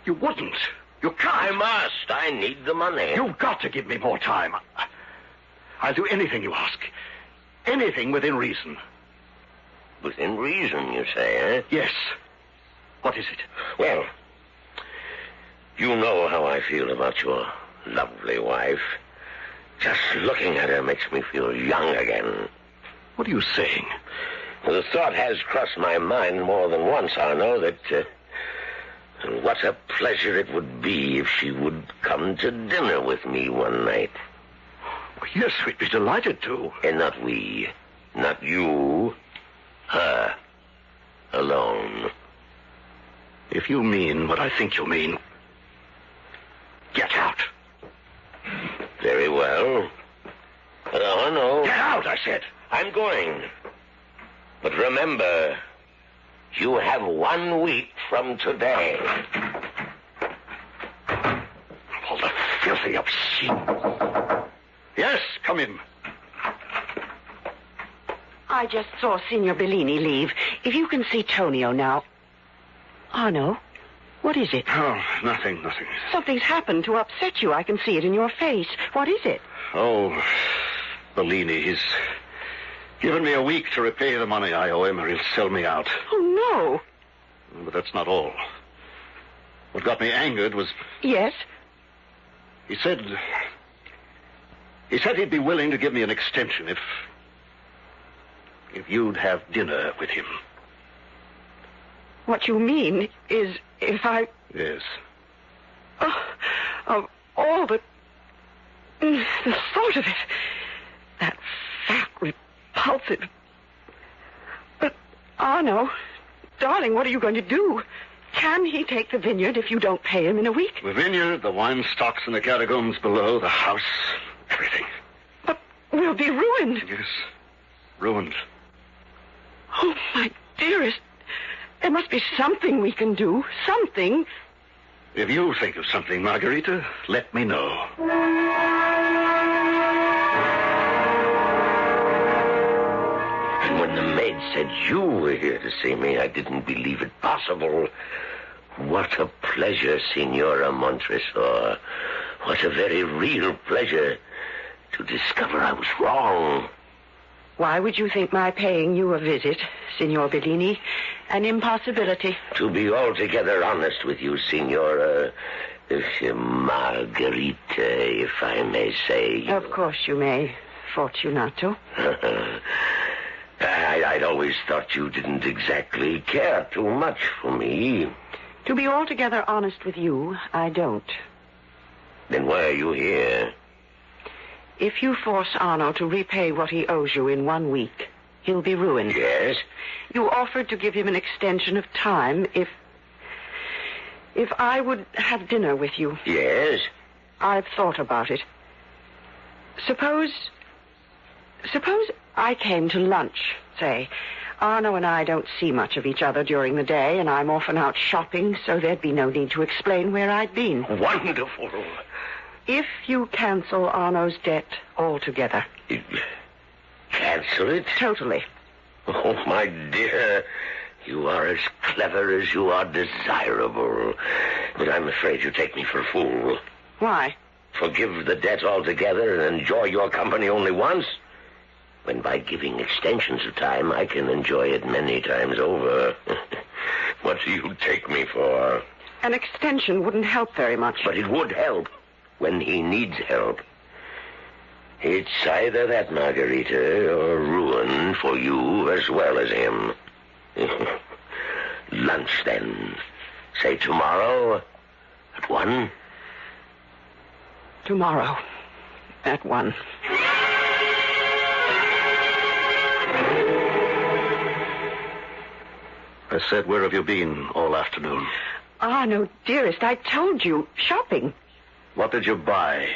you wouldn't. You can't. I must. I need the money. You've got to give me more time. I'll do anything you ask. Anything within reason. Within reason, you say, eh? Yes. What is it? Well, you know how I feel about your lovely wife. Just looking at her makes me feel young again. What are you saying? The thought has crossed my mind more than once, Arno, that... what a pleasure it would be if she would come to dinner with me one night. Yes, we'd be delighted to. And not we. Not you. Her. Alone. If you mean what I think you mean, get out. Very well. No. Get out, I said. I'm going. But remember, you have 1 week from today. All the filthy, obscene... Yes, come in. I just saw Signor Bellini leave. If you can see Tonio now... Arno, what is it? Oh, nothing. Something's happened to upset you. I can see it in your face. What is it? Oh, Bellini, he's given me a week to repay the money I owe him, or he'll sell me out. Oh, no. But that's not all. What got me angered was... Yes? He said he'd be willing to give me an extension if you'd have dinner with him. What you mean is if I... Yes. Oh, of all the thought of it. That fat, repulsive... But, Arno, darling, what are you going to do? Can he take the vineyard if you don't pay him in a week? The vineyard, the wine stocks in the catacombs below, the house, everything. But we'll be ruined. Yes, ruined. Oh, my dearest, there must be something we can do. Something. If you think of something, Margarita, let me know. And when When the maid said you were here to see me, I didn't believe it possible. What a pleasure, Signora Montresor. What a very real pleasure to discover I was wrong. Why would you think my paying you a visit, Signor Bellini, an impossibility? To be altogether honest with you, Signora Margherita, if I may say. Of course you may, Fortunato. I'd always thought you didn't exactly care too much for me. To be altogether honest with you, I don't. Then why are you here? If you force Arno to repay what he owes you in 1 week, he'll be ruined. Yes? You offered to give him an extension of time if I would have dinner with you. Yes? I've thought about it. Suppose I came to lunch, say. Arno and I don't see much of each other during the day, and I'm often out shopping, so there'd be no need to explain where I'd been. Wonderful. If you cancel Arno's debt altogether. Cancel it? Totally. Oh, my dear, you are as clever as you are desirable. But I'm afraid you take me for a fool. Why? Forgive the debt altogether and enjoy your company only once? When by giving extensions of time, I can enjoy it many times over. What do you take me for? An extension wouldn't help very much. But it would help when he needs help. It's either that, Margarita, or ruin for you as well as him. Lunch, then. Say tomorrow at 1? Tomorrow at 1. I said, where have you been all afternoon? Arno, dearest, I told you. Shopping. What did you buy?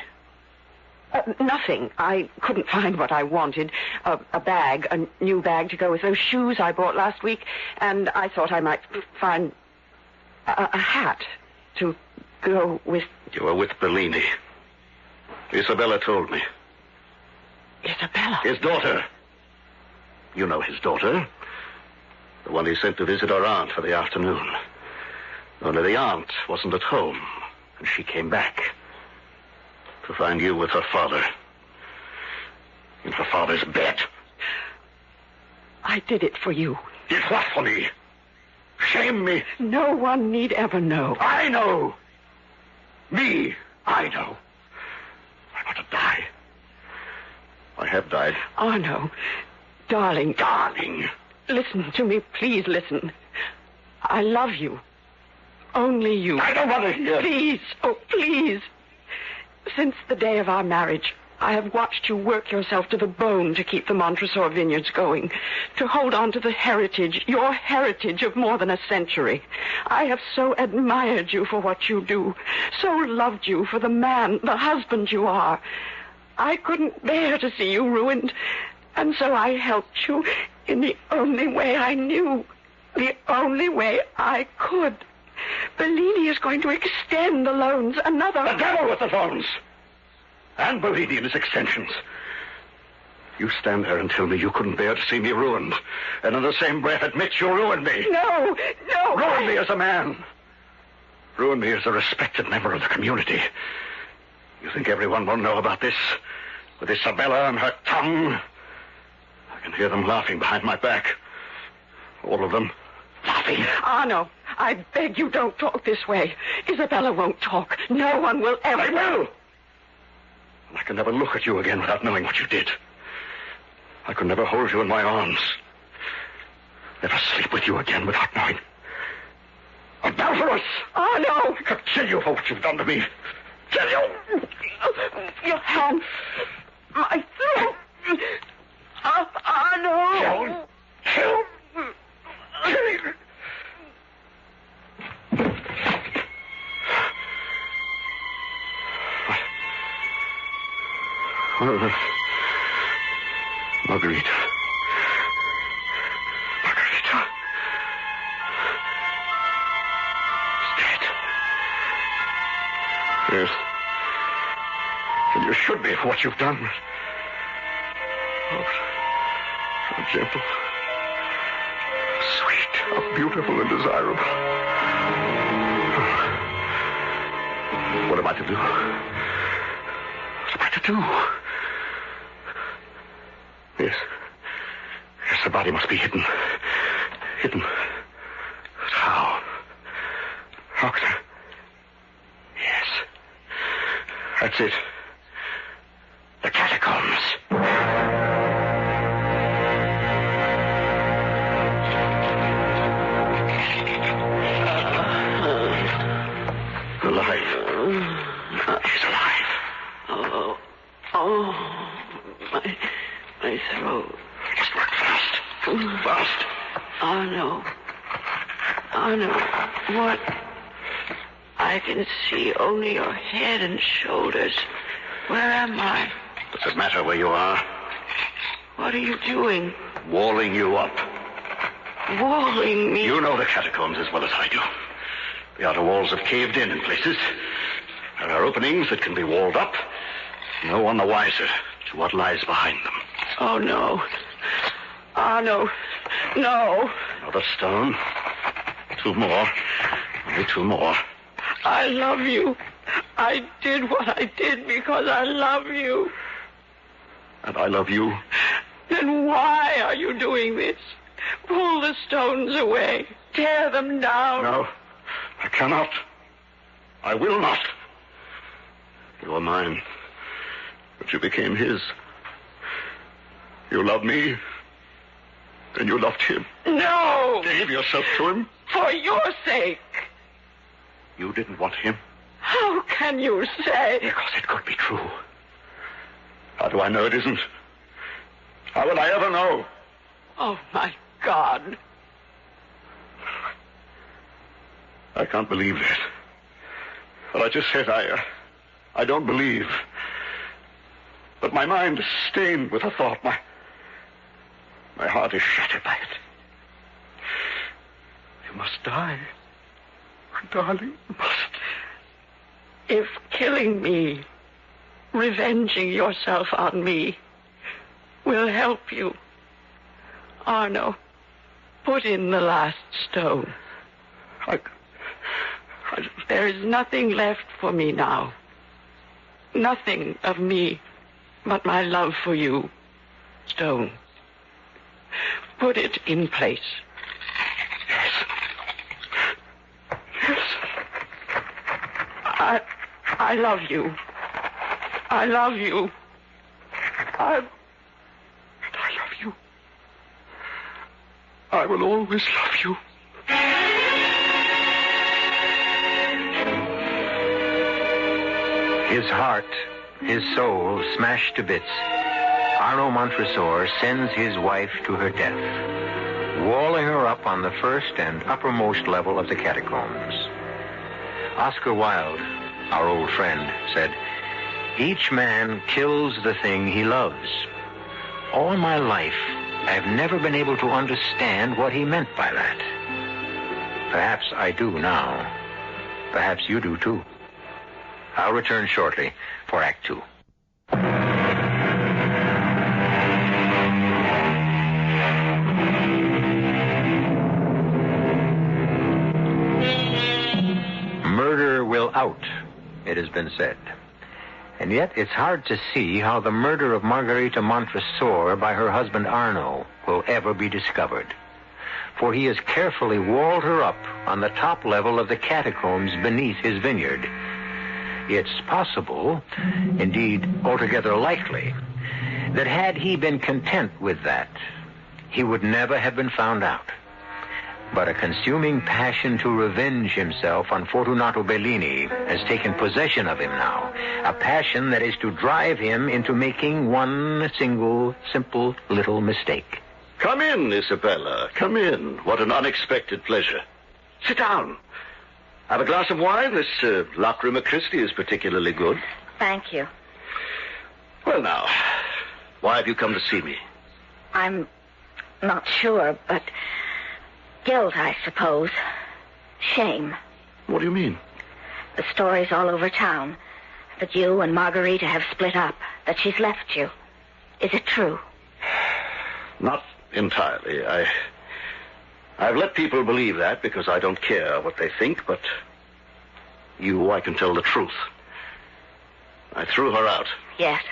Nothing. I couldn't find what I wanted. A bag, a new bag to go with those shoes I bought last week, and I thought I might find a hat to go with... You were with Bellini. Isabella told me. Isabella? His daughter. You know his daughter. The one he sent to visit her aunt for the afternoon. Only the aunt wasn't at home, and she came back to find you with her father in her father's bed. I did it for you. Did what for me? Shame me? No one need ever know. I know. Me, I know. I want to die. I have died. Arno, darling. Darling. Listen to me, please listen. I love you. Only you. I don't want to hear. Please, oh, please. Since the day of our marriage, I have watched you work yourself to the bone to keep the Montresor vineyards going, to hold on to the heritage, your heritage of more than a century. I have so admired you for what you do, so loved you for the man, the husband you are. I couldn't bear to see you ruined, and so I helped you in the only way I knew, the only way I could. Bellini is going to extend the loans another... The devil with the loans! And Bellini and his extensions. You stand there and tell me you couldn't bear to see me ruined, and in the same breath admit you ruined me. No. Ruin me as a man. Ruin me as a respected member of the community. You think everyone will know about this? With Isabella and her tongue? I can hear them laughing behind my back. All of them. Laughing. Arno, I beg you don't talk this way. Isabella won't talk. No one will ever... I will! I can never look at you again without knowing what you did. I could never hold you in my arms. Never sleep with you again without knowing. Adulterous! Arno! I could kill you for what you've done to me. Kill you! Your hand. My throat. Arno! Kill you! Margarita. Margarita. Is dead. Yes. And you should be for what you've done. Oh, so gentle. How beautiful and desirable. What am I to do? What am I to do? Yes. Yes, the body must be hidden. Hidden. But how? How can I? Yes. That's it. The catacombs. Alive. He's alive. Oh, my throat. Just work fast. Fast. Oh, no. What? I can see only your head and shoulders. Where am I? Does it matter where you are? What are you doing? Walling you up. Walling me? You know the catacombs as well as I do. The outer walls have caved in places. There are openings that can be walled up. No one the wiser to what lies behind them. Oh, no. Oh, no. No. Another stone. 2 more. Only 2 more. I love you. I did what I did because I love you. And I love you. Then why are you doing this? Pull the stones away. Tear them down. No, I cannot. I will not. You are mine, but you became his. You love me, and you loved him. No! Gave yourself to him. For your sake. You didn't want him. How can you say? Because it could be true. How do I know it isn't? How will I ever know? Oh, my God. I can't believe that. What I just said, I don't believe. But my mind is stained with the thought. My heart is shattered by it. You must die. Darling, you must. If killing me, revenging yourself on me, will help you, Arno, put in the last stone. There is nothing left for me now. Nothing of me but my love for you. Stone. Put it in place. Yes. I love you. I love you. I love you. I will always love you. His heart, his soul smashed to bits, Arno Montresor sends his wife to her death, walling her up on the first and uppermost level of the catacombs. Oscar Wilde, our old friend, said, "Each man kills the thing he loves." All my life, I've never been able to understand what he meant by that. Perhaps I do now. Perhaps you do too. I'll return shortly for Act 2. Murder will out, it has been said. And yet it's hard to see how the murder of Margarita Montresor by her husband Arno will ever be discovered. For he has carefully walled her up on the top level of the catacombs beneath his vineyard. It's possible, indeed altogether likely, that had he been content with that, he would never have been found out. But a consuming passion to revenge himself on Fortunato Bellini has taken possession of him now. A passion that is to drive him into making one single, simple little mistake. Come in, Isabella. Come in. What an unexpected pleasure. Sit down. Have a glass of wine? This Lacrima Christi is particularly good. Thank you. Well, now, why have you come to see me? I'm not sure, but guilt, I suppose. Shame. What do you mean? The story's all over town. That you and Margarita have split up. That she's left you. Is it true? Not entirely. I've let people believe that because I don't care what they think, but you, I can tell the truth. I threw her out. Yes.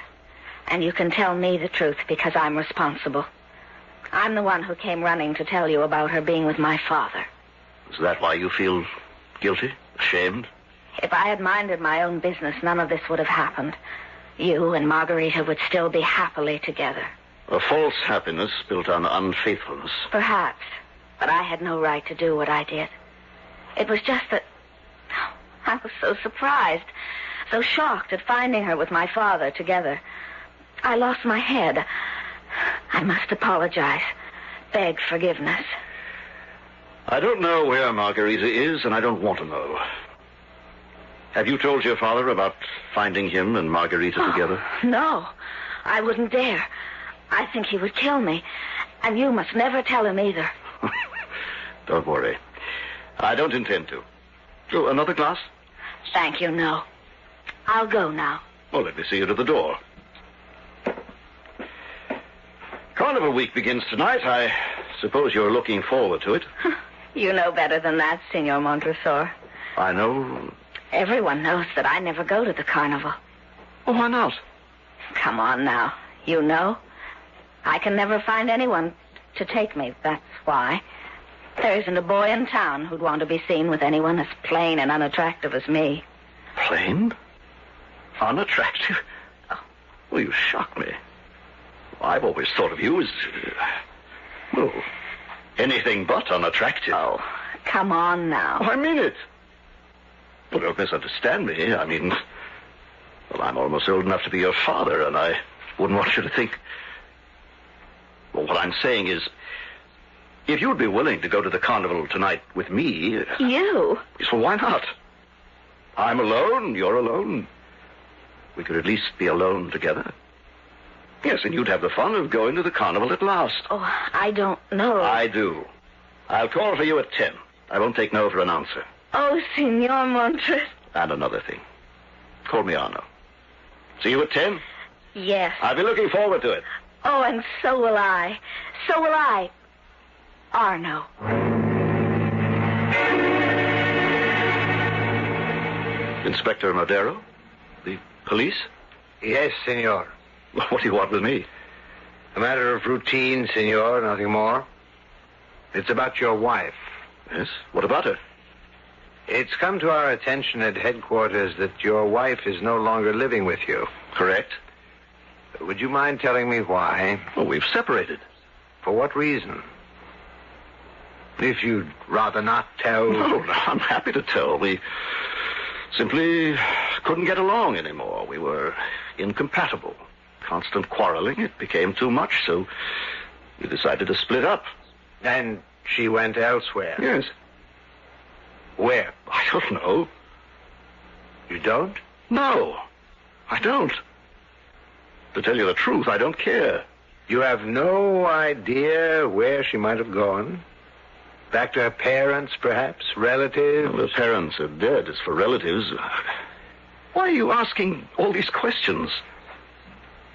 And you can tell me the truth because I'm responsible. I'm the one who came running to tell you about her being with my father. Is that why you feel guilty? Ashamed? If I had minded my own business, none of this would have happened. You and Margarita would still be happily together. A false happiness built on unfaithfulness. Perhaps. But I had no right to do what I did. It was just that I was so surprised, so shocked at finding her with my father together. I lost my head. I must apologize. Beg forgiveness. I don't know where Margarita is, and I don't want to know. Have you told your father about finding him and Margarita together? No, I wouldn't dare. I think he would kill me. And you must never tell him either. Don't worry. I don't intend to. Oh, another glass? Thank you, no. I'll go now. Well, let me see you to the door. Carnival week begins tonight. I suppose you're looking forward to it. You know better than that, Signor Montresor. I know. Everyone knows that I never go to the carnival. Oh, why not? Come on now. You know. I can never find anyone to take me, that's why. There isn't a boy in town who'd want to be seen with anyone as plain and unattractive as me. Plain? Unattractive? Oh. Well, you shock me. I've always thought of you as, well, anything but unattractive. Oh, come on now. Oh, I mean it. Well, don't misunderstand me. I mean, well, I'm almost old enough to be your father, and I wouldn't want you to think... Well, what I'm saying is, if you'd be willing to go to the carnival tonight with me... You? Yes, well, why not? I'm alone, you're alone. We could at least be alone together. Yes, and you'd have the fun of going to the carnival at last. Oh, I don't know. I do. I'll call for you at 10. I won't take no for an answer. Oh, Signor Montres. And another thing. Call me Arno. See you at 10? Yes. I'll be looking forward to it. Oh, and so will I. So will I. Arno. Inspector Madero? The police? Yes, senor. What do you want with me? A matter of routine, senor, nothing more. It's about your wife. Yes? What about her? It's come to our attention at headquarters that your wife is no longer living with you. Correct. Would you mind telling me why? Well, we've separated. For what reason? If you'd rather not tell... No, I'm happy to tell. We simply couldn't get along anymore. We were incompatible. Constant quarreling. It became too much, so we decided to split up. And she went elsewhere? Yes. Where? I don't know. You don't? No, I don't. To tell you the truth, I don't care. You have no idea where she might have gone? Back to her parents, perhaps? Relatives? Well, her parents are dead. As for relatives... Why are you asking all these questions?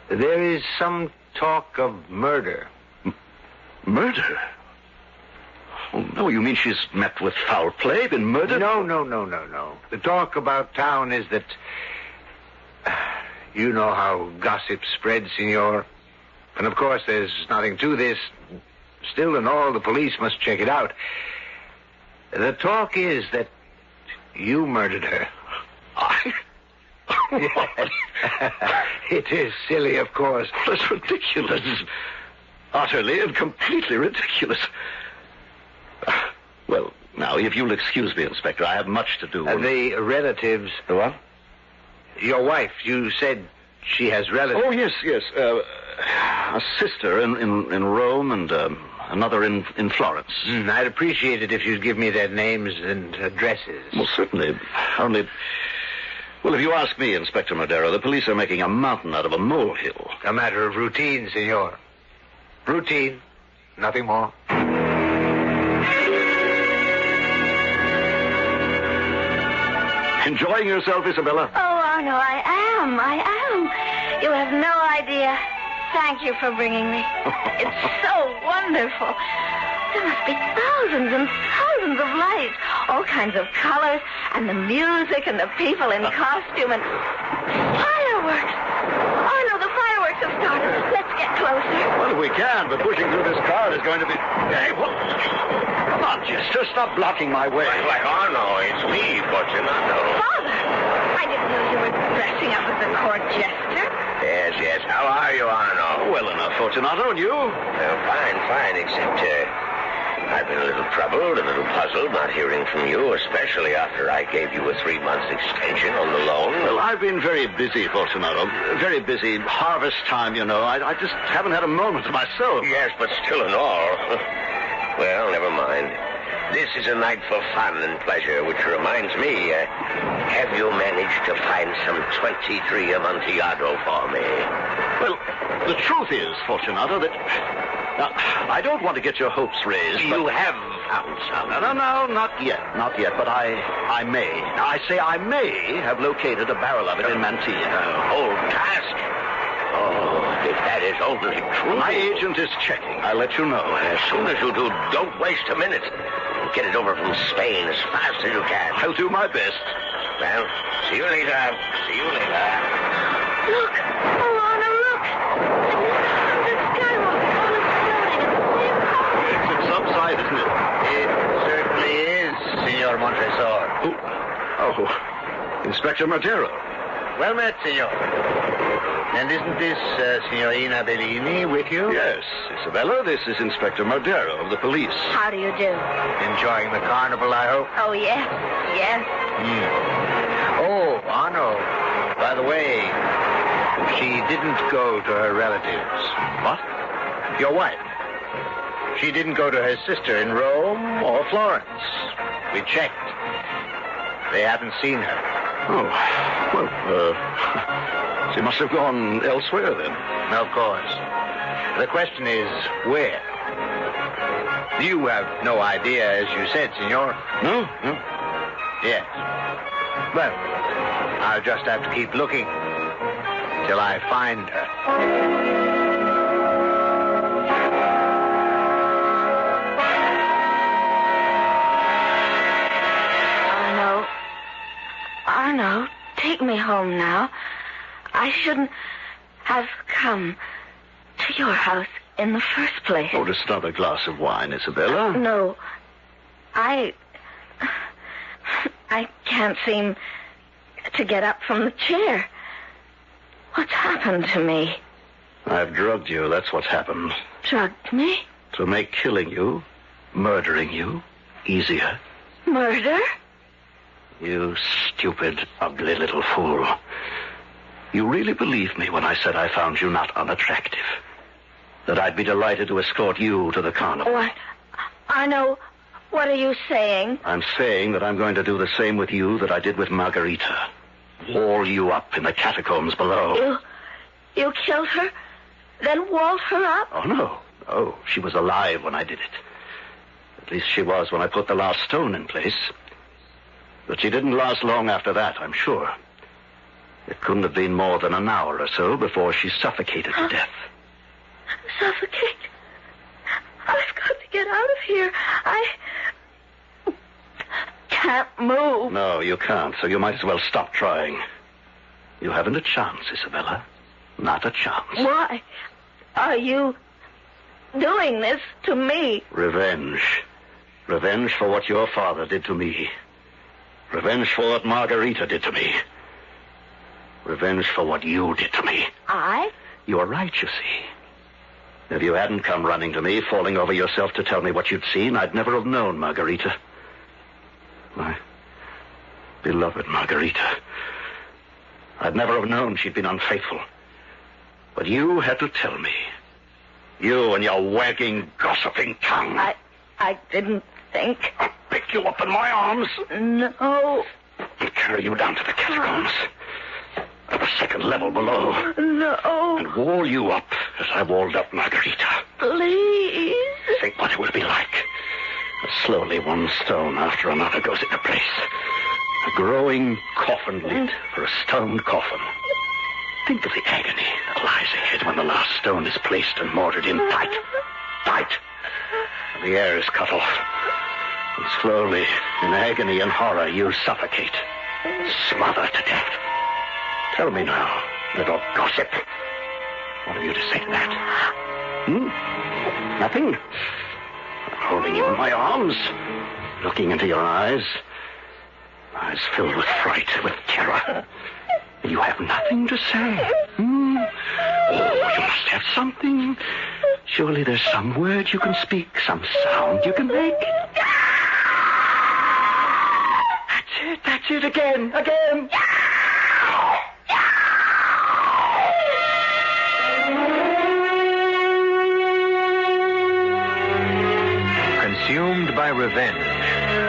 There is some talk of murder. Murder? Oh, no, you mean she's met with foul play, been murdered? No. The talk about town is that... You know how gossip spreads, senor. And of course, there's nothing to this. Still and all, the police must check it out. The talk is that you murdered her. I? Yes. It is silly, of course. That's ridiculous. Utterly and completely ridiculous. Well, now, if you'll excuse me, Inspector, I have much to do. The relatives... The what? Your wife, you said she has relatives. Oh, yes. A sister in Rome and another in Florence. I'd appreciate it if you'd give me their names and addresses. Well, certainly. Only... Well, if you ask me, Inspector Madero, the police are making a mountain out of a molehill. A matter of routine, senor. Routine. Nothing more. Enjoying yourself, Isabella? Oh, Arno, I am. You have no idea. Thank you for bringing me. It's so wonderful. There must be thousands and thousands of lights, all kinds of colors, and the music and the people in costume and fireworks. Oh, no, the fireworks have started. Let's get closer. Well, if we can, but pushing through this crowd is going to be... Hey, what? Come on, Chester, stop blocking my way. Why, Arno, it's me, Fortunato. Father, I didn't know you were dressing up as a court jester. Yes. How are you, Arno? Well enough, Fortunato, and you? Well, fine, except, I've been a little troubled, a little puzzled, not hearing from you, especially after I gave you a 3-month extension on the loan. Well, I've been very busy, Fortunato. Very busy. Harvest time, you know. I just haven't had a moment to myself. Yes, but still and all. Well, never mind. This is a night for fun and pleasure, which reminds me, have you managed to find some 23 Amontillado for me? Well, the truth is, Fortunato, that... Now, I don't want to get your hopes raised, You have found some. No, not yet, but I may. I say I may have located a barrel of it in Mantilla. Whole cask? Oh, if that is only true. My agent is checking. I'll let you know. As soon as you do, don't waste a minute. Get it over from Spain as fast as you can. I'll do my best. Well, see you later. Look! Oh, Anna, look! The skyrocket full of floating at the same time. It's in some side, isn't it? It certainly is, Senor Montresor. Oh, Inspector Madero. Well met, senor. And isn't this Signorina Bellini with you? Yes, Isabella, this is Inspector Madero of the police. How do you do? Enjoying the carnival, I hope? Oh, yes. Oh, Arno, by the way, she didn't go to her relatives. What? Your wife. She didn't go to her sister in Rome or Florence. We checked. They haven't seen her. Oh, well, she must have gone elsewhere then. Of course. The question is, where? You have no idea, as you said, senor. No. Yes. Well, I'll just have to keep looking till I find her. Arno, take me home now. I shouldn't have come to your house in the first place. Oh, just another glass of wine, Isabella. No. I can't seem to get up from the chair. What's happened to me? I've drugged you, that's what's happened. Drugged me? To make killing you, murdering you, easier. Murder? You stupid, ugly little fool. You really believed me when I said I found you not unattractive? That I'd be delighted to escort you to the carnival? What? Arno, what are you saying? I'm saying that I'm going to do the same with you that I did with Margarita. Wall you up in the catacombs below. You killed her? Then walled her up? Oh, no. Oh, she was alive when I did it. At least she was when I put the last stone in place. But she didn't last long after that, I'm sure. It couldn't have been more than an hour or so before she suffocated to death. Suffocate? I've got to get out of here. I can't move. No, you can't, so you might as well stop trying. You haven't a chance, Isabella. Not a chance. Why are you doing this to me? Revenge. Revenge for what your father did to me. Revenge for what Margarita did to me. Revenge for what you did to me. I? You are right, you see. If you hadn't come running to me, falling over yourself to tell me what you'd seen, I'd never have known Margarita. My beloved Margarita. I'd never have known she'd been unfaithful. But you had to tell me. You and your wagging, gossiping tongue. I didn't think. I'll pick you up in my arms. No. And carry you down to the catacombs. At the second level below. No. And wall you up as I walled up Margarita. Please. Think what it will be like. As slowly one stone after another goes into place. A growing coffin lid for a stone coffin. Think of the agony that lies ahead when the last stone is placed and mortared in tight. Tight. The air is cut off. And slowly, in agony and horror, you suffocate. Smother to death. Tell me now, little gossip. What have you to say to that? Nothing? I'm holding you in my arms, looking into your eyes. Eyes filled with fright, with terror. You have nothing to say. Oh, you must have something. Surely there's some word you can speak, some sound you can make. That's it, again. Consumed by revenge,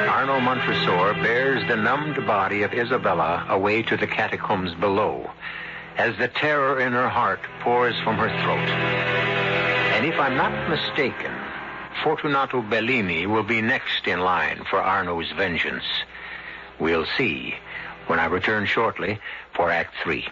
Arno Montresor bears the numbed body of Isabella away to the catacombs below, as the terror in her heart pours from her throat. And if I'm not mistaken, Fortunato Bellini will be next in line for Arno's vengeance. We'll see when I return shortly for Act 3.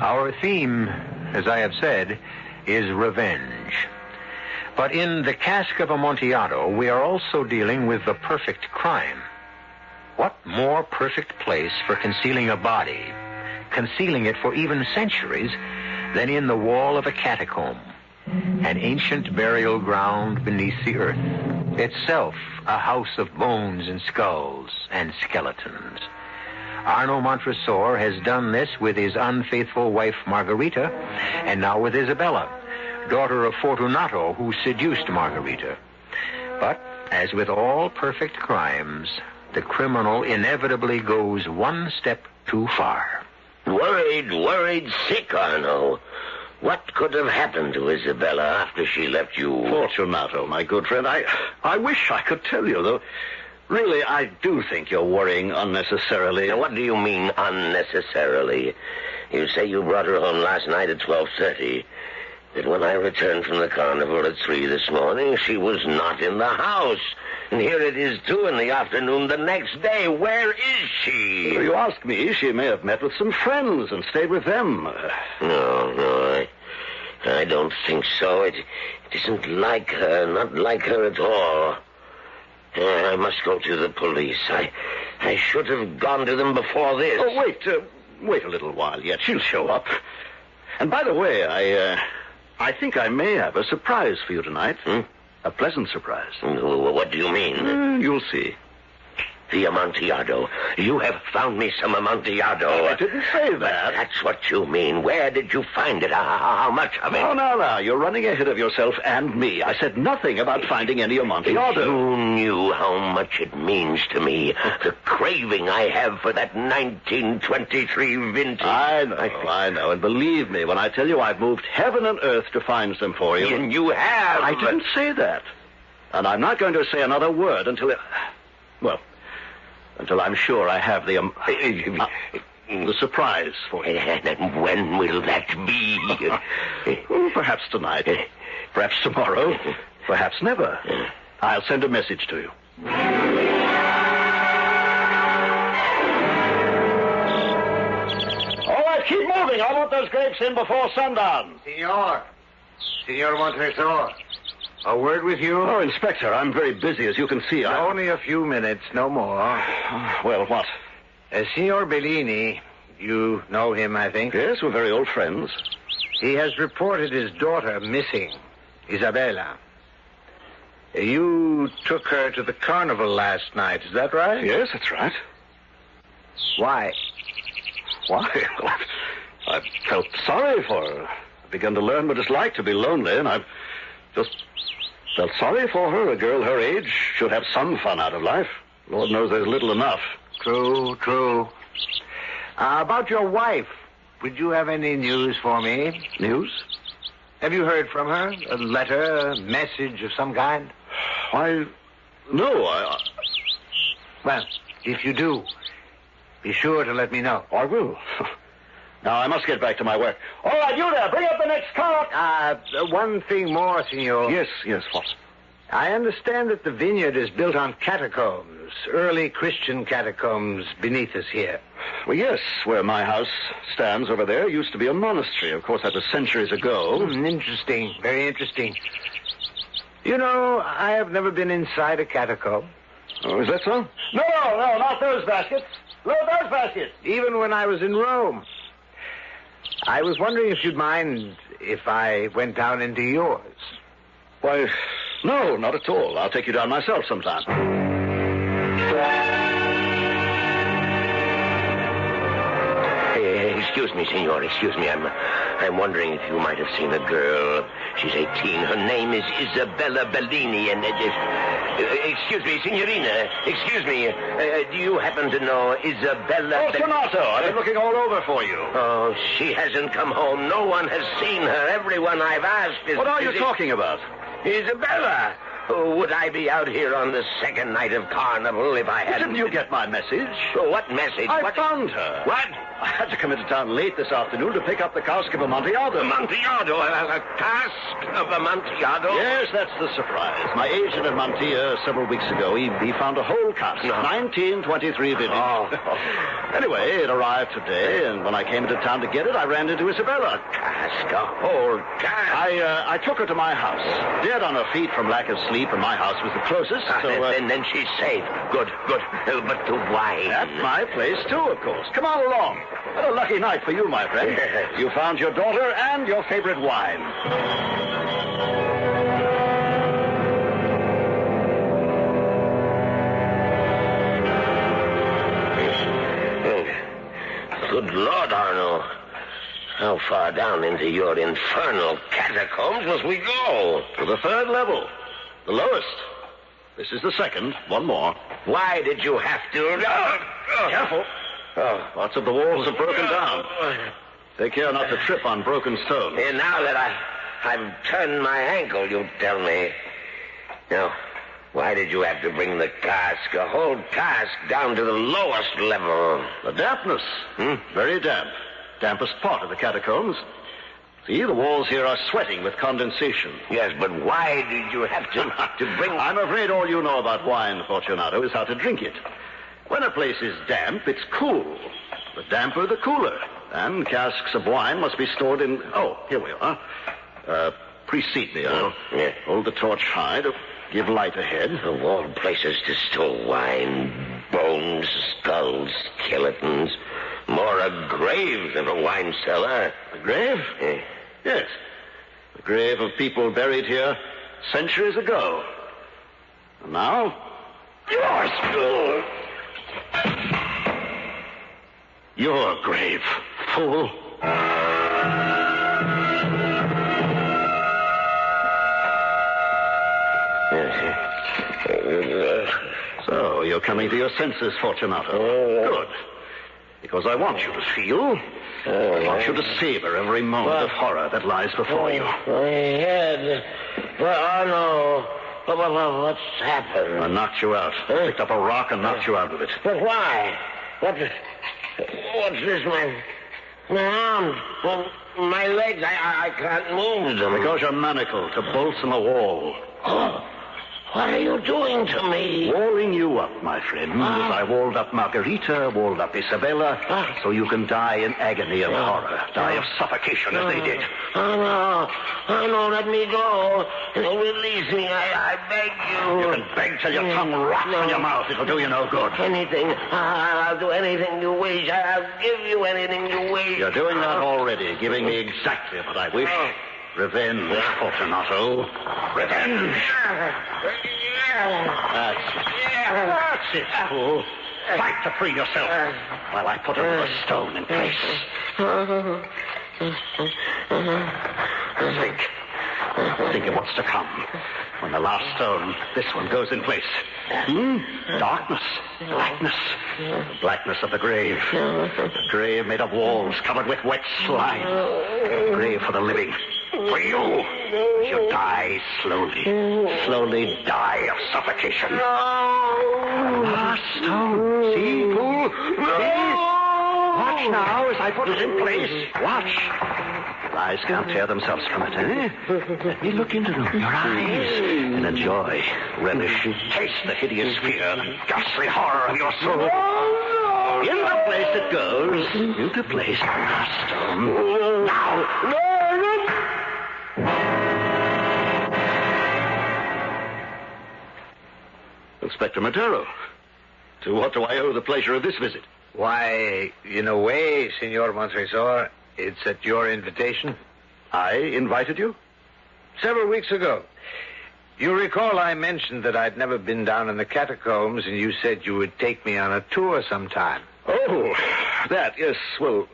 Our theme, as I have said, is revenge. But in The Cask of Amontillado, we are also dealing with the perfect crime. What more perfect place for concealing a body, concealing it for even centuries, than in the wall of a catacomb, an ancient burial ground beneath the earth, itself a house of bones and skulls and skeletons. Arno Montresor has done this with his unfaithful wife Margarita, and now with Isabella, daughter of Fortunato, who seduced Margarita. But, as with all perfect crimes, the criminal inevitably goes one step too far. Worried sick, Arno. What could have happened to Isabella after she left you? Fortunato, my good friend, I wish I could tell you, though. Really, I do think you're worrying unnecessarily. Now, what do you mean, unnecessarily? You say you brought her home last night at 12:30. But when I returned from the carnival at 3 this morning, she was not in the house. And here it is 2 in the afternoon the next day. Where is she? You ask me, she may have met with some friends and stayed with them. No, I don't think so. It isn't like her, not like her at all. I must go to the police. I should have gone to them before this. Oh, wait a little while yet. She'll show up. And by the way, I think I may have a surprise for you tonight. A pleasant surprise. What do you mean? You'll see. The Amontillado. You have found me some Amontillado. I didn't say that. That's what you mean. Where did you find it? How much of it? Oh, now. You're running ahead of yourself and me. I said nothing about finding any Amontillado. If you knew how much it means to me, the craving I have for that 1923 vintage. I know. And believe me, when I tell you I've moved heaven and earth to find them for you. And you have. I didn't say that. And I'm not going to say another word until I'm sure I have the surprise for you. And when will that be? Perhaps tonight. Perhaps tomorrow. Perhaps never. I'll send a message to you. All right, keep moving. I want those grapes in before sundown. Senor Montresor. A word with you? Oh, Inspector, I'm very busy, as you can see. Only a few minutes, no more. Well, what? Signor Bellini, you know him, I think? Yes, we're very old friends. He has reported his daughter missing, Isabella. You took her to the carnival last night, is that right? Yes, that's right. Why? Well, I felt sorry for her. I began to learn what it's like to be lonely, and I've just felt sorry for her. A girl her age should have some fun out of life. Lord knows there's little enough. True. About your wife, would you have any news for me? News? Have you heard from her? A letter, a message of some kind? No. Well, if you do, be sure to let me know. I will. Now, I must get back to my work. All right, you there, bring up the next cart. One thing more, senor. Yes, what? I understand that the vineyard is built on catacombs, early Christian catacombs beneath us here. Well, yes, where my house stands over there used to be a monastery. Of course, that was centuries ago. Interesting, very interesting. You know, I have never been inside a catacomb. Oh, is that so? No, not those baskets. No, those baskets. Even when I was in Rome. I was wondering if you'd mind if I went down into yours. Why, no, not at all. I'll take you down myself sometime. Excuse me, senor. Excuse me. I'm wondering if you might have seen a girl. She's 18. Her name is Isabella Bellini, and excuse me, signorina. Excuse me. Do you happen to know Isabella? Oh, Sonato. I've been looking all over for you. Oh, she hasn't come home. No one has seen her. Everyone I've asked is. What are you talking about? Isabella. Oh, would I be out here on the second night of Carnival if I hadn't... Didn't you get my message? Oh, what message? I found her. What? I had to come into town late this afternoon to pick up the cask of Amontillado. Amontillado? A cask of Amontillado? Yes, that's the surprise. My agent at Montilla several weeks ago, he found a whole cask. No. 1923 vintage. Oh. Anyway, it arrived today, and when I came into town to get it, I ran into Isabella. A whole cask? I took her to my house. Dead on her feet from lack of sleep, and my house was the closest, so... And then she's safe. Good. But the wine... At my place, too, of course. Come on along. What a lucky night for you, my friend. Yes. You found your daughter and your favorite wine. Good Lord, Arno. How far down into your infernal catacombs must we go? To the third level. The lowest. This is the second. One more. Why did you have to... Careful. Parts of the walls have broken down. Take care not to trip on broken stones. And now that I've turned my ankle, you tell me. Now, why did you have to bring the cask, a whole cask, down to the lowest level? The dampness. Very damp. Dampest part of the catacombs. See, the walls here are sweating with condensation. Yes, but why did you have to bring... I'm afraid all you know about wine, Fortunato, is how to drink it. When a place is damp, it's cool. The damper, the cooler. And casks of wine must be stored in... Oh, here we are. Precede me. Yeah. Hold the torch high to give light ahead. Of all places to store wine, bones, skulls, skeletons. More a grave than a wine cellar. A grave? Yeah. Yes. The grave of people buried here centuries ago. And now... Yours! Your grave, fool. So, you're coming to your senses, Fortunato. Good. Because I want you to feel. I want you to savor every moment of horror that lies before you. My head. Oh, no. What's happened? I knocked you out. Picked up a rock and knocked you out with it. But why? What's this? My arms, my legs, I can't move them. Because you're manacled to bolts in the wall. Oh, what are you doing to me? Walling you up, my friend, as I walled up Margarita, walled up Isabella, so you can die in agony of horror, die of suffocation as they did. Oh, no, let me go. Release me, I beg you. You can beg till your tongue rots in your mouth. It'll do you no good. Anything. I'll do anything you wish. I'll give you anything you wish. You're doing that already, giving me exactly what I wish. Revenge, Fortunato. Revenge. That's it, fool. Fight to free yourself while I put another stone in place. Think of what's to come. When the last stone, this one, goes in place. Darkness, blackness, the blackness of the grave. The grave made of walls covered with wet slime. A grave for the living. For you. You die slowly. Slowly die of suffocation. Last stone. See, fool? See? Watch now as I put it in place. Watch. eyes can't tear themselves from it, eh? Let me look into them, your eyes, and enjoy, relish, taste the hideous fear, the ghastly horror of your soul. Into place it goes. Into place, master. Now! Inspector Montero, to what do I owe the pleasure of this visit? Why, in a way, Senor Montresor, it's at your invitation. I invited you? Several weeks ago. You recall I mentioned that I'd never been down in the catacombs, and you said you would take me on a tour sometime. Oh, that, yes. Well,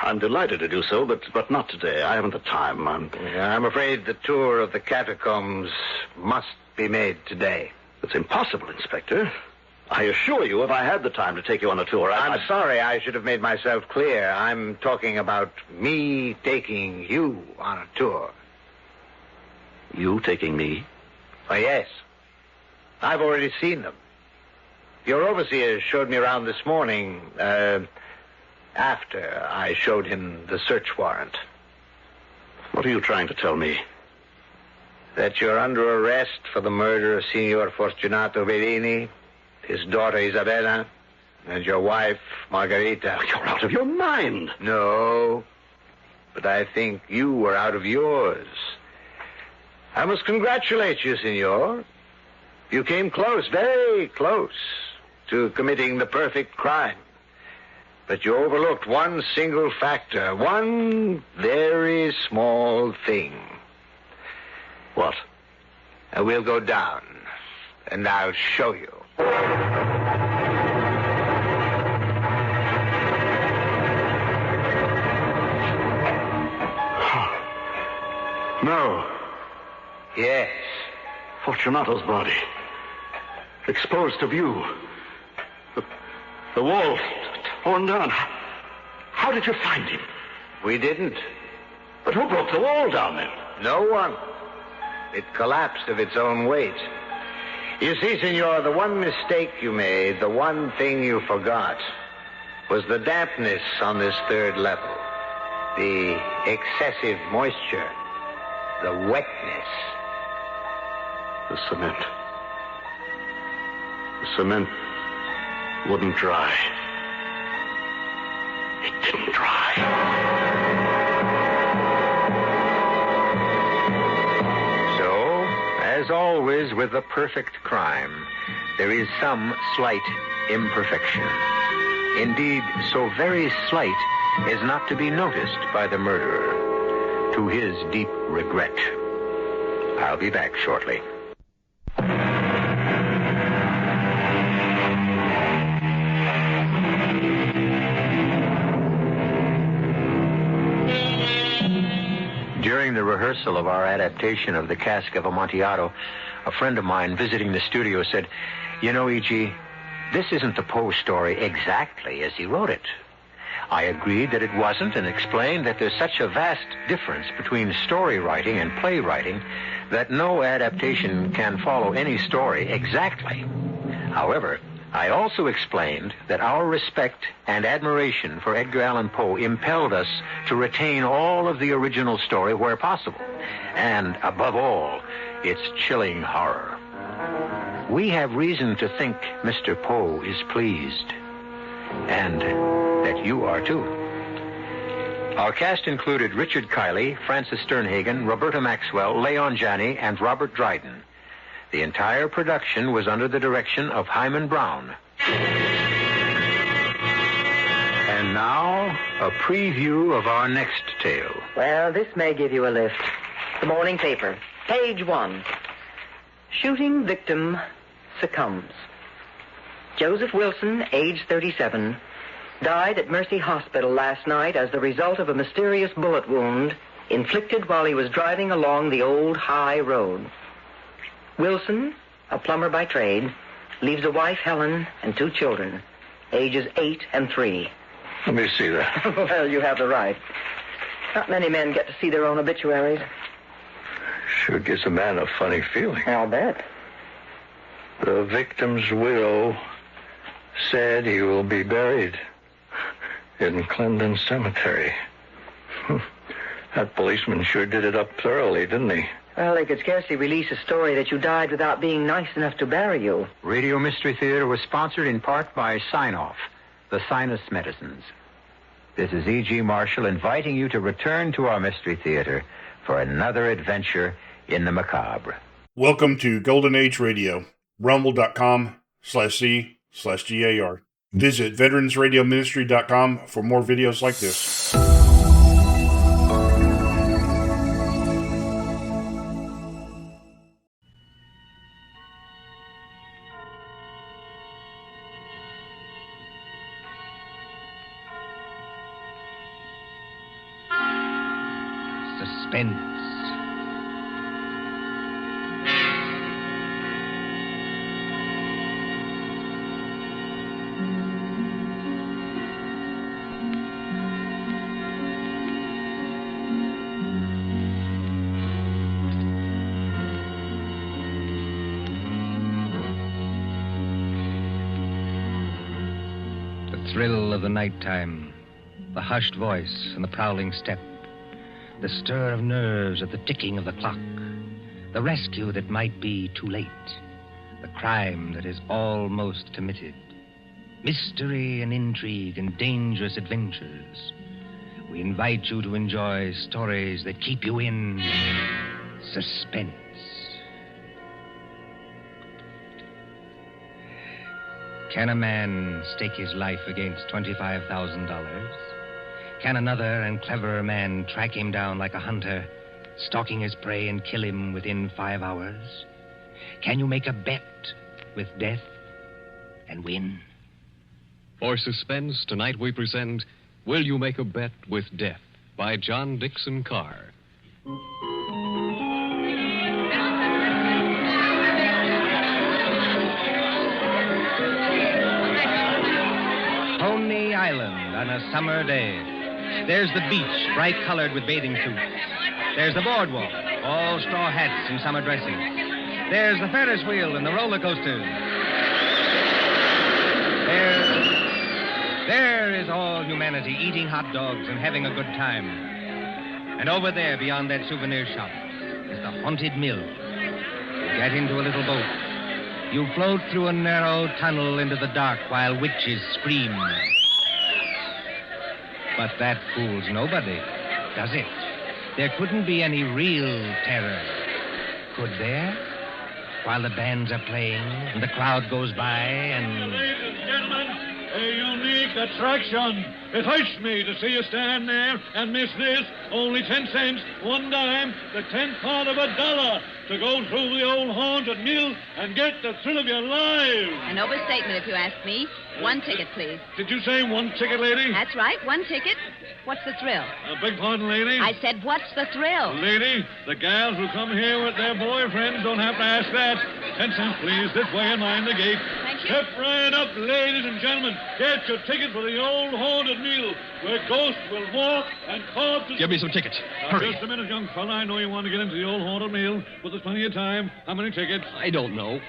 I'm delighted to do so, but not today. I haven't the time. I'm afraid the tour of the catacombs must be made today. It's impossible, Inspector. I assure you, if I had the time to take you on a tour, I'm sorry, I should have made myself clear. I'm talking about me taking you on a tour. You taking me? Oh, yes. I've already seen them. Your overseer showed me around this morning, after I showed him the search warrant. What are you trying to tell me? That you're under arrest for the murder of Signor Fortunato Bellini, his daughter Isabella, and your wife Margarita. You're out of your mind. No, but I think you were out of yours. I must congratulate you, Signor. You came close, very close, to committing the perfect crime. But you overlooked one single factor, one very small thing. What? We'll go down, and I'll show you. No. Yes. Fortunato's body. Exposed to view. The wall torn down. How did you find him? We didn't. But who broke the wall down then? No one. It collapsed of its own weight. You see, Senor, the one mistake you made, the one thing you forgot, was the dampness on this third level. The excessive moisture. The wetness. The cement. The cement wouldn't dry. It didn't dry. As always with a perfect crime, there is some slight imperfection. Indeed, so very slight as not to be noticed by the murderer, to his deep regret. I'll be back shortly. During the rehearsal of our adaptation of The Cask of Amontillado, a friend of mine visiting the studio said, "You know, E.G., this isn't the Poe story exactly as he wrote it." I agreed that it wasn't and explained that there's such a vast difference between story writing and playwriting that no adaptation can follow any story exactly. However, I also explained that our respect and admiration for Edgar Allan Poe impelled us to retain all of the original story where possible, and, above all, its chilling horror. We have reason to think Mr. Poe is pleased, and that you are too. Our cast included Richard Kiley, Francis Sternhagen, Roberta Maxwell, Leon Janney, and Robert Dryden. The entire production was under the direction of Hyman Brown. And now, a preview of our next tale. Well, this may give you a lift. The morning paper, page 1. Shooting victim succumbs. Joseph Wilson, age 37, died at Mercy Hospital last night as the result of a mysterious bullet wound inflicted while he was driving along the old high road. Wilson, a plumber by trade, leaves a wife, Helen, and 2 children, ages 8 and 3. Let me see that. Well, you have the right. Not many men get to see their own obituaries. Sure gives a man a funny feeling. I'll bet. The victim's will said he will be buried in Clendon Cemetery. That policeman sure did it up thoroughly, didn't he? Well, they could scarcely release a story that you died without being nice enough to bury you. Radio Mystery Theater was sponsored in part by Sign-Off, the sinus medicines. This is E.G. Marshall inviting you to return to our Mystery Theater for another adventure in the macabre. Welcome to Golden Age Radio, rumble.com/C/GAR. Visit veteransradioministry.com for more videos like this. Suspense. The thrill of the nighttime, the hushed voice and the prowling step, the stir of nerves at the ticking of the clock, the rescue that might be too late, the crime that is almost committed, mystery and intrigue and dangerous adventures. We invite you to enjoy stories that keep you in suspense. Can a man stake his life against $25,000? Can another and cleverer man track him down like a hunter, stalking his prey and kill him within 5 hours? Can you make a bet with death and win? For Suspense, tonight we present Will You Make a Bet with Death by John Dixon Carr. Coney Island on a summer day. There's the beach, bright colored with bathing suits. There's the boardwalk, all straw hats and summer dresses. There's the Ferris wheel and the roller coasters. There is all humanity eating hot dogs and having a good time. And over there, beyond that souvenir shop, is the haunted mill. You get into a little boat. You float through a narrow tunnel into the dark while witches scream. But that fools nobody, does it? There couldn't be any real terror, could there? While the bands are playing and the crowd goes by and... Ladies and gentlemen, a unique attraction. It hurts me to see you stand there and miss this. Only 10 cents, 1 dime, the 10th part of $1 to go through the old haunted mill and get the thrill of your lives. An overstatement, if you ask me. 1 ticket, please. Did you say 1 ticket, lady? That's right, 1 ticket. What's the thrill? Beg pardon, lady? I said, what's the thrill? Lady, the gals who come here with their boyfriends don't have to ask that. 10 cents, please. This way and mind the gate. Thank you. Step right up, ladies and gentlemen. Get your ticket for the old haunted mill where ghosts will walk and corpses... Give me some tickets. Hurry. Just a minute, young fella. I know you want to get into the old haunted mill, but there's plenty of time. How many tickets? I don't know.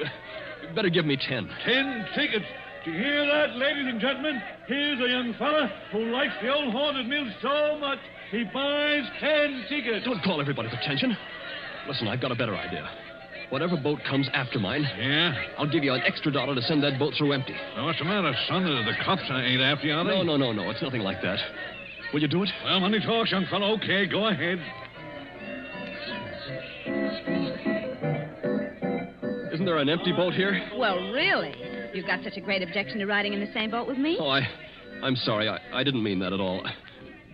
You better give me 10. 10 tickets. Do you hear that, ladies and gentlemen? Here's a young fella who likes the old haunted mill so much he buys 10 tickets. Don't call everybody for attention. Listen, I've got a better idea. Whatever boat comes after mine, yeah, I'll give you an extra $1 to send that boat through empty. Now, what's the matter, son? The cops ain't after you, are they? No. It's nothing like that. Will you do it? Well, money talks, young fellow. Okay, go ahead. Isn't there an empty boat here? Well, really? You've got such a great objection to riding in the same boat with me? Oh, I'm sorry. I didn't mean that at all.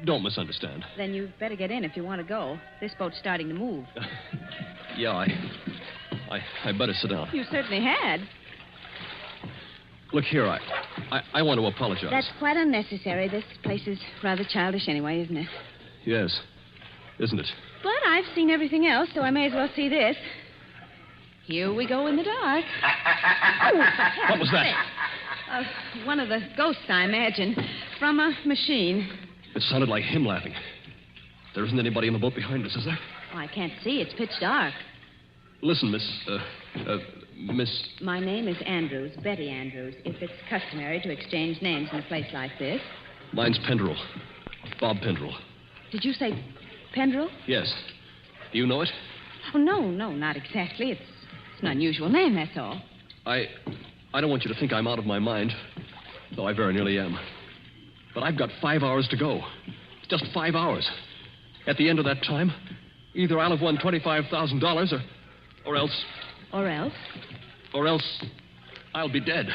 Don't misunderstand. Then you'd better get in if you want to go. This boat's starting to move. Yeah, I better sit down. You certainly had. Look here, I want to apologize. That's quite unnecessary. This place is rather childish anyway, isn't it? Yes, isn't it? But I've seen everything else, so I may as well see this. Here we go in the dark. What was that? One of the ghosts, I imagine, from a machine. It sounded like him laughing. There isn't anybody in the boat behind us, is there? Oh, I can't see. It's pitch dark. Listen, Miss... My name is Andrews, Betty Andrews, if it's customary to exchange names in a place like this. Mine's Pendrell. Bob Pendrell. Did you say Pendrell? Yes. Do you know it? Oh, no, not exactly. It's an unusual name, that's all. I don't want you to think I'm out of my mind, though I very nearly am. But I've got 5 hours to go. Just 5 hours. At the end of that time, either I'll have won $25,000 or else... Or else? Or else I'll be dead.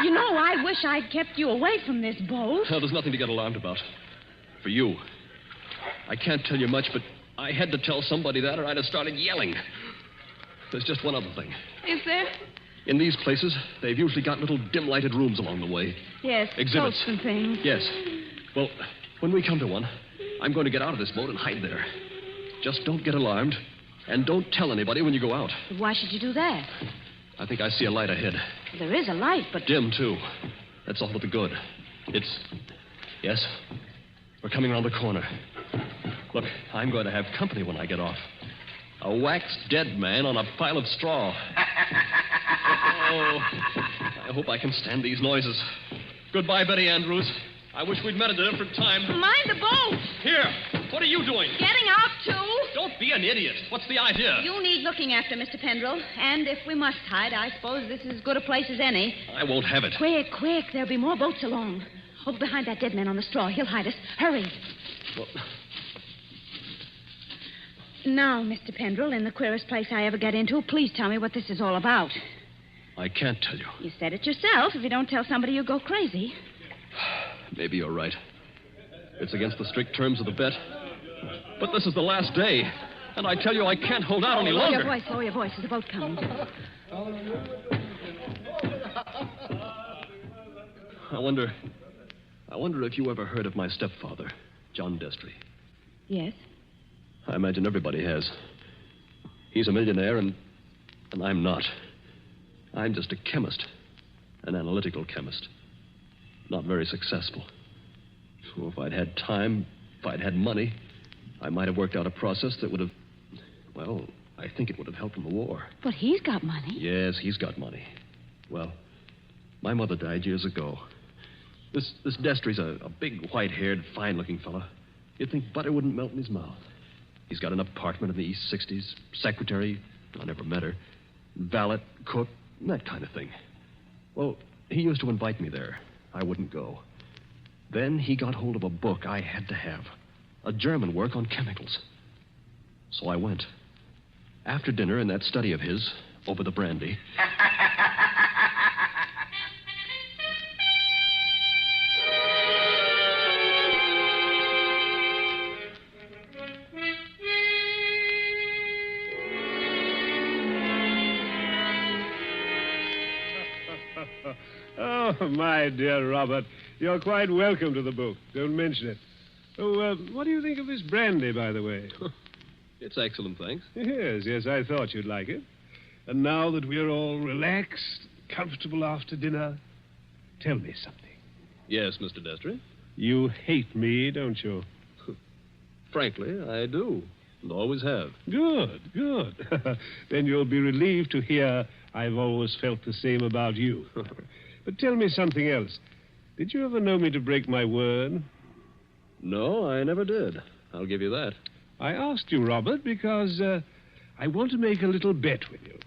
You know, I wish I'd kept you away from this boat. Well, there's nothing to get alarmed about. For you. I can't tell you much, but I had to tell somebody that or I'd have started yelling. There's just one other thing. Is there? In these places, they've usually got little dim-lighted rooms along the way. Yes, Exhibits. boats and things. Yes. Well, when we come to one, I'm going to get out of this boat and hide there. Just don't get alarmed, and don't tell anybody when you go out. Why should you do that? I think I see a light ahead. There is a light, but... Dim, too. That's all to the good. It's... Yes? We're coming around the corner. Look, I'm going to have company when I get off. A waxed dead man on a pile of straw. Oh, I hope I can stand these noises. Goodbye, Betty Andrews. I wish we'd met at a different time. Mind the boat! Here, what are you doing? Getting out, too? Don't be an idiot. What's the idea? You need looking after, Mr. Pendrell. And if we must hide, I suppose this is as good a place as any. I won't have it. Quick. There'll be more boats along. Over behind that dead man on the straw. He'll hide us. Hurry. Well... Now, Mr. Pendrell, in the queerest place I ever got into, please tell me what this is all about. I can't tell you. You said it yourself. If you don't tell somebody, you'll go crazy. Maybe you're right. It's against the strict terms of the bet. But this is the last day. And I tell you, I can't hold out any longer. Lower your voice. There's a boat coming. I wonder if you ever heard of my stepfather, John Destry. Yes? I imagine everybody has. He's a millionaire, and I'm not. I'm just a chemist. An analytical chemist. Not very successful. So if I'd had time, if I'd had money, I might have worked out a process that would have... Well, I think it would have helped in the war. But he's got money. Yes, he's got money. Well, my mother died years ago. This Destry's a big, white-haired, fine-looking fella. You'd think butter wouldn't melt in his mouth. He's got an apartment in the East 60s, secretary, I never met her, valet, cook, that kind of thing. Well, he used to invite me there. I wouldn't go. Then he got hold of a book I had to have, a German work on chemicals. So I went. After dinner in that study of his, over the brandy... Oh, my dear Robert, you're quite welcome to the book. Don't mention it. Oh, what do you think of this brandy, by the way? It's excellent, thanks. Yes, I thought you'd like it. And now that we're all relaxed, comfortable after dinner, tell me something. Yes, Mr. Destry? You hate me, don't you? Frankly, I do. And always have. Good. Then you'll be relieved to hear I've always felt the same about you. But tell me something else. Did you ever know me to break my word? No, I never did. I'll give you that. I asked you, Robert, because I want to make a little bet with you.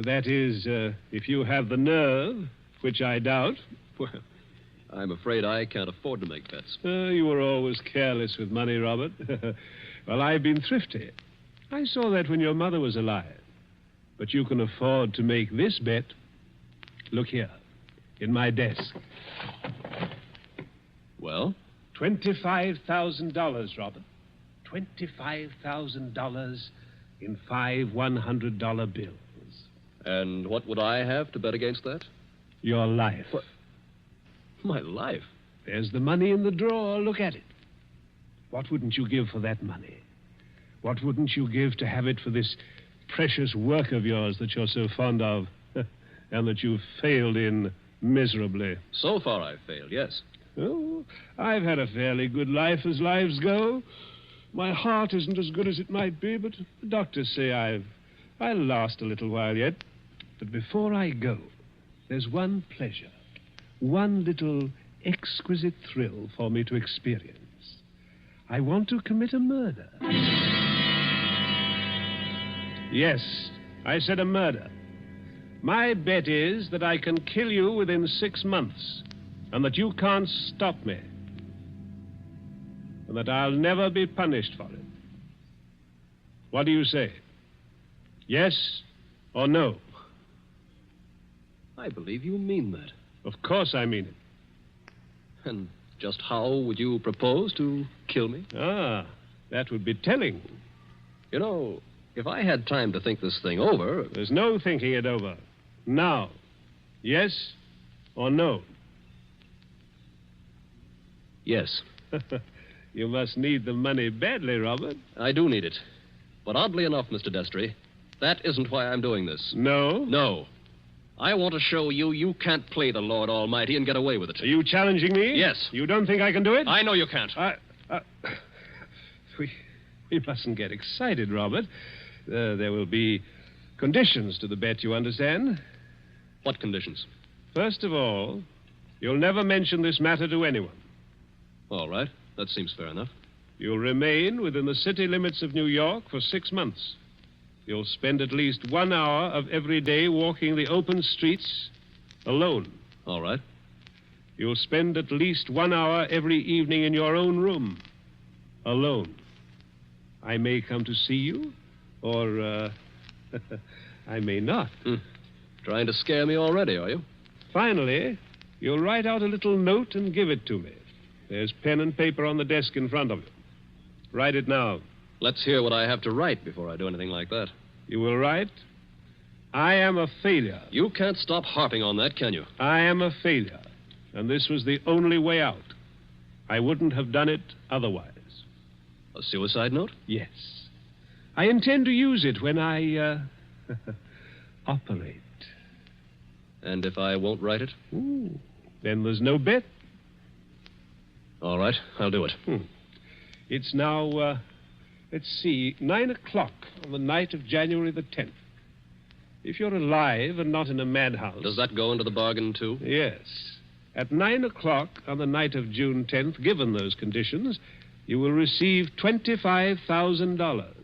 That is, if you have the nerve, which I doubt. Well, I'm afraid I can't afford to make bets. You were always careless with money, Robert. Well, I've been thrifty. I saw that when your mother was alive. But you can afford to make this bet. Look here, in my desk. Well? $25,000, Robert. $25,000 in 5 $100 bills. And what would I have to bet against that? Your life. What? My life? There's the money in the drawer. Look at it. What wouldn't you give for that money? What wouldn't you give to have it for this precious work of yours that you're so fond of and that you've failed in miserably? So far I've failed, yes. Oh, I've had a fairly good life as lives go. My heart isn't as good as it might be, but the doctors say I'll last a little while yet. But before I go, there's one pleasure, one little exquisite thrill for me to experience. I want to commit a murder. Yes, I said a murder. My bet is that I can kill you within 6 months, and that you can't stop me, and that I'll never be punished for it. What do you say? Yes or no? I believe you mean that. Of course I mean it. And just how would you propose to kill me? Ah, that would be telling. You know, if I had time to think this thing over... There's no thinking it over. Now. Yes or no? Yes. You must need the money badly, Robert. I do need it. But oddly enough, Mr. Destry, that isn't why I'm doing this. No? No. I want to show you can't play the Lord Almighty and get away with it. Are you challenging me? Yes. You don't think I can do it? I know you can't. We mustn't get excited, Robert. There will be conditions to the bet, you understand? What conditions? First of all, you'll never mention this matter to anyone. All right. That seems fair enough. You'll remain within the city limits of New York for 6 months. You'll spend at least 1 hour of every day walking the open streets alone. All right. You'll spend at least 1 hour every evening in your own room alone. I may come to see you, or I may not. Trying to scare me already, are you? Finally, you'll write out a little note and give it to me. There's pen and paper on the desk in front of you. Write it now. Let's hear what I have to write before I do anything like that. You will write, I am a failure. You can't stop harping on that, can you? I am a failure, and this was the only way out. I wouldn't have done it otherwise. A suicide note? Yes. I intend to use it when I, operate. And if I won't write it? Ooh, then there's no bet. All right, I'll do it. It's now, let's see, 9 o'clock on the night of January the 10th. If you're alive and not in a madhouse... Does that go into the bargain, too? Yes. At 9 o'clock on the night of June 10th, given those conditions, you will receive $25,000.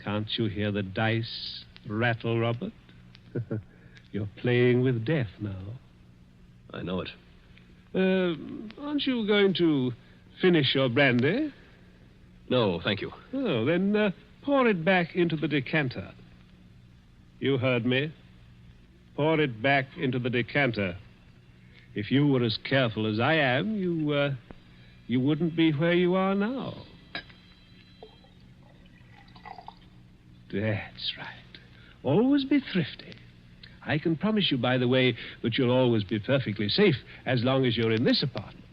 Can't you hear the dice rattle, Robert? You're playing with death now. I know it. Aren't you going to finish your brandy? No, thank you. Oh, then pour it back into the decanter. You heard me. Pour it back into the decanter. If you were as careful as I am, you wouldn't be where you are now. That's right. Always be thrifty. I can promise you, by the way, that you'll always be perfectly safe as long as you're in this apartment.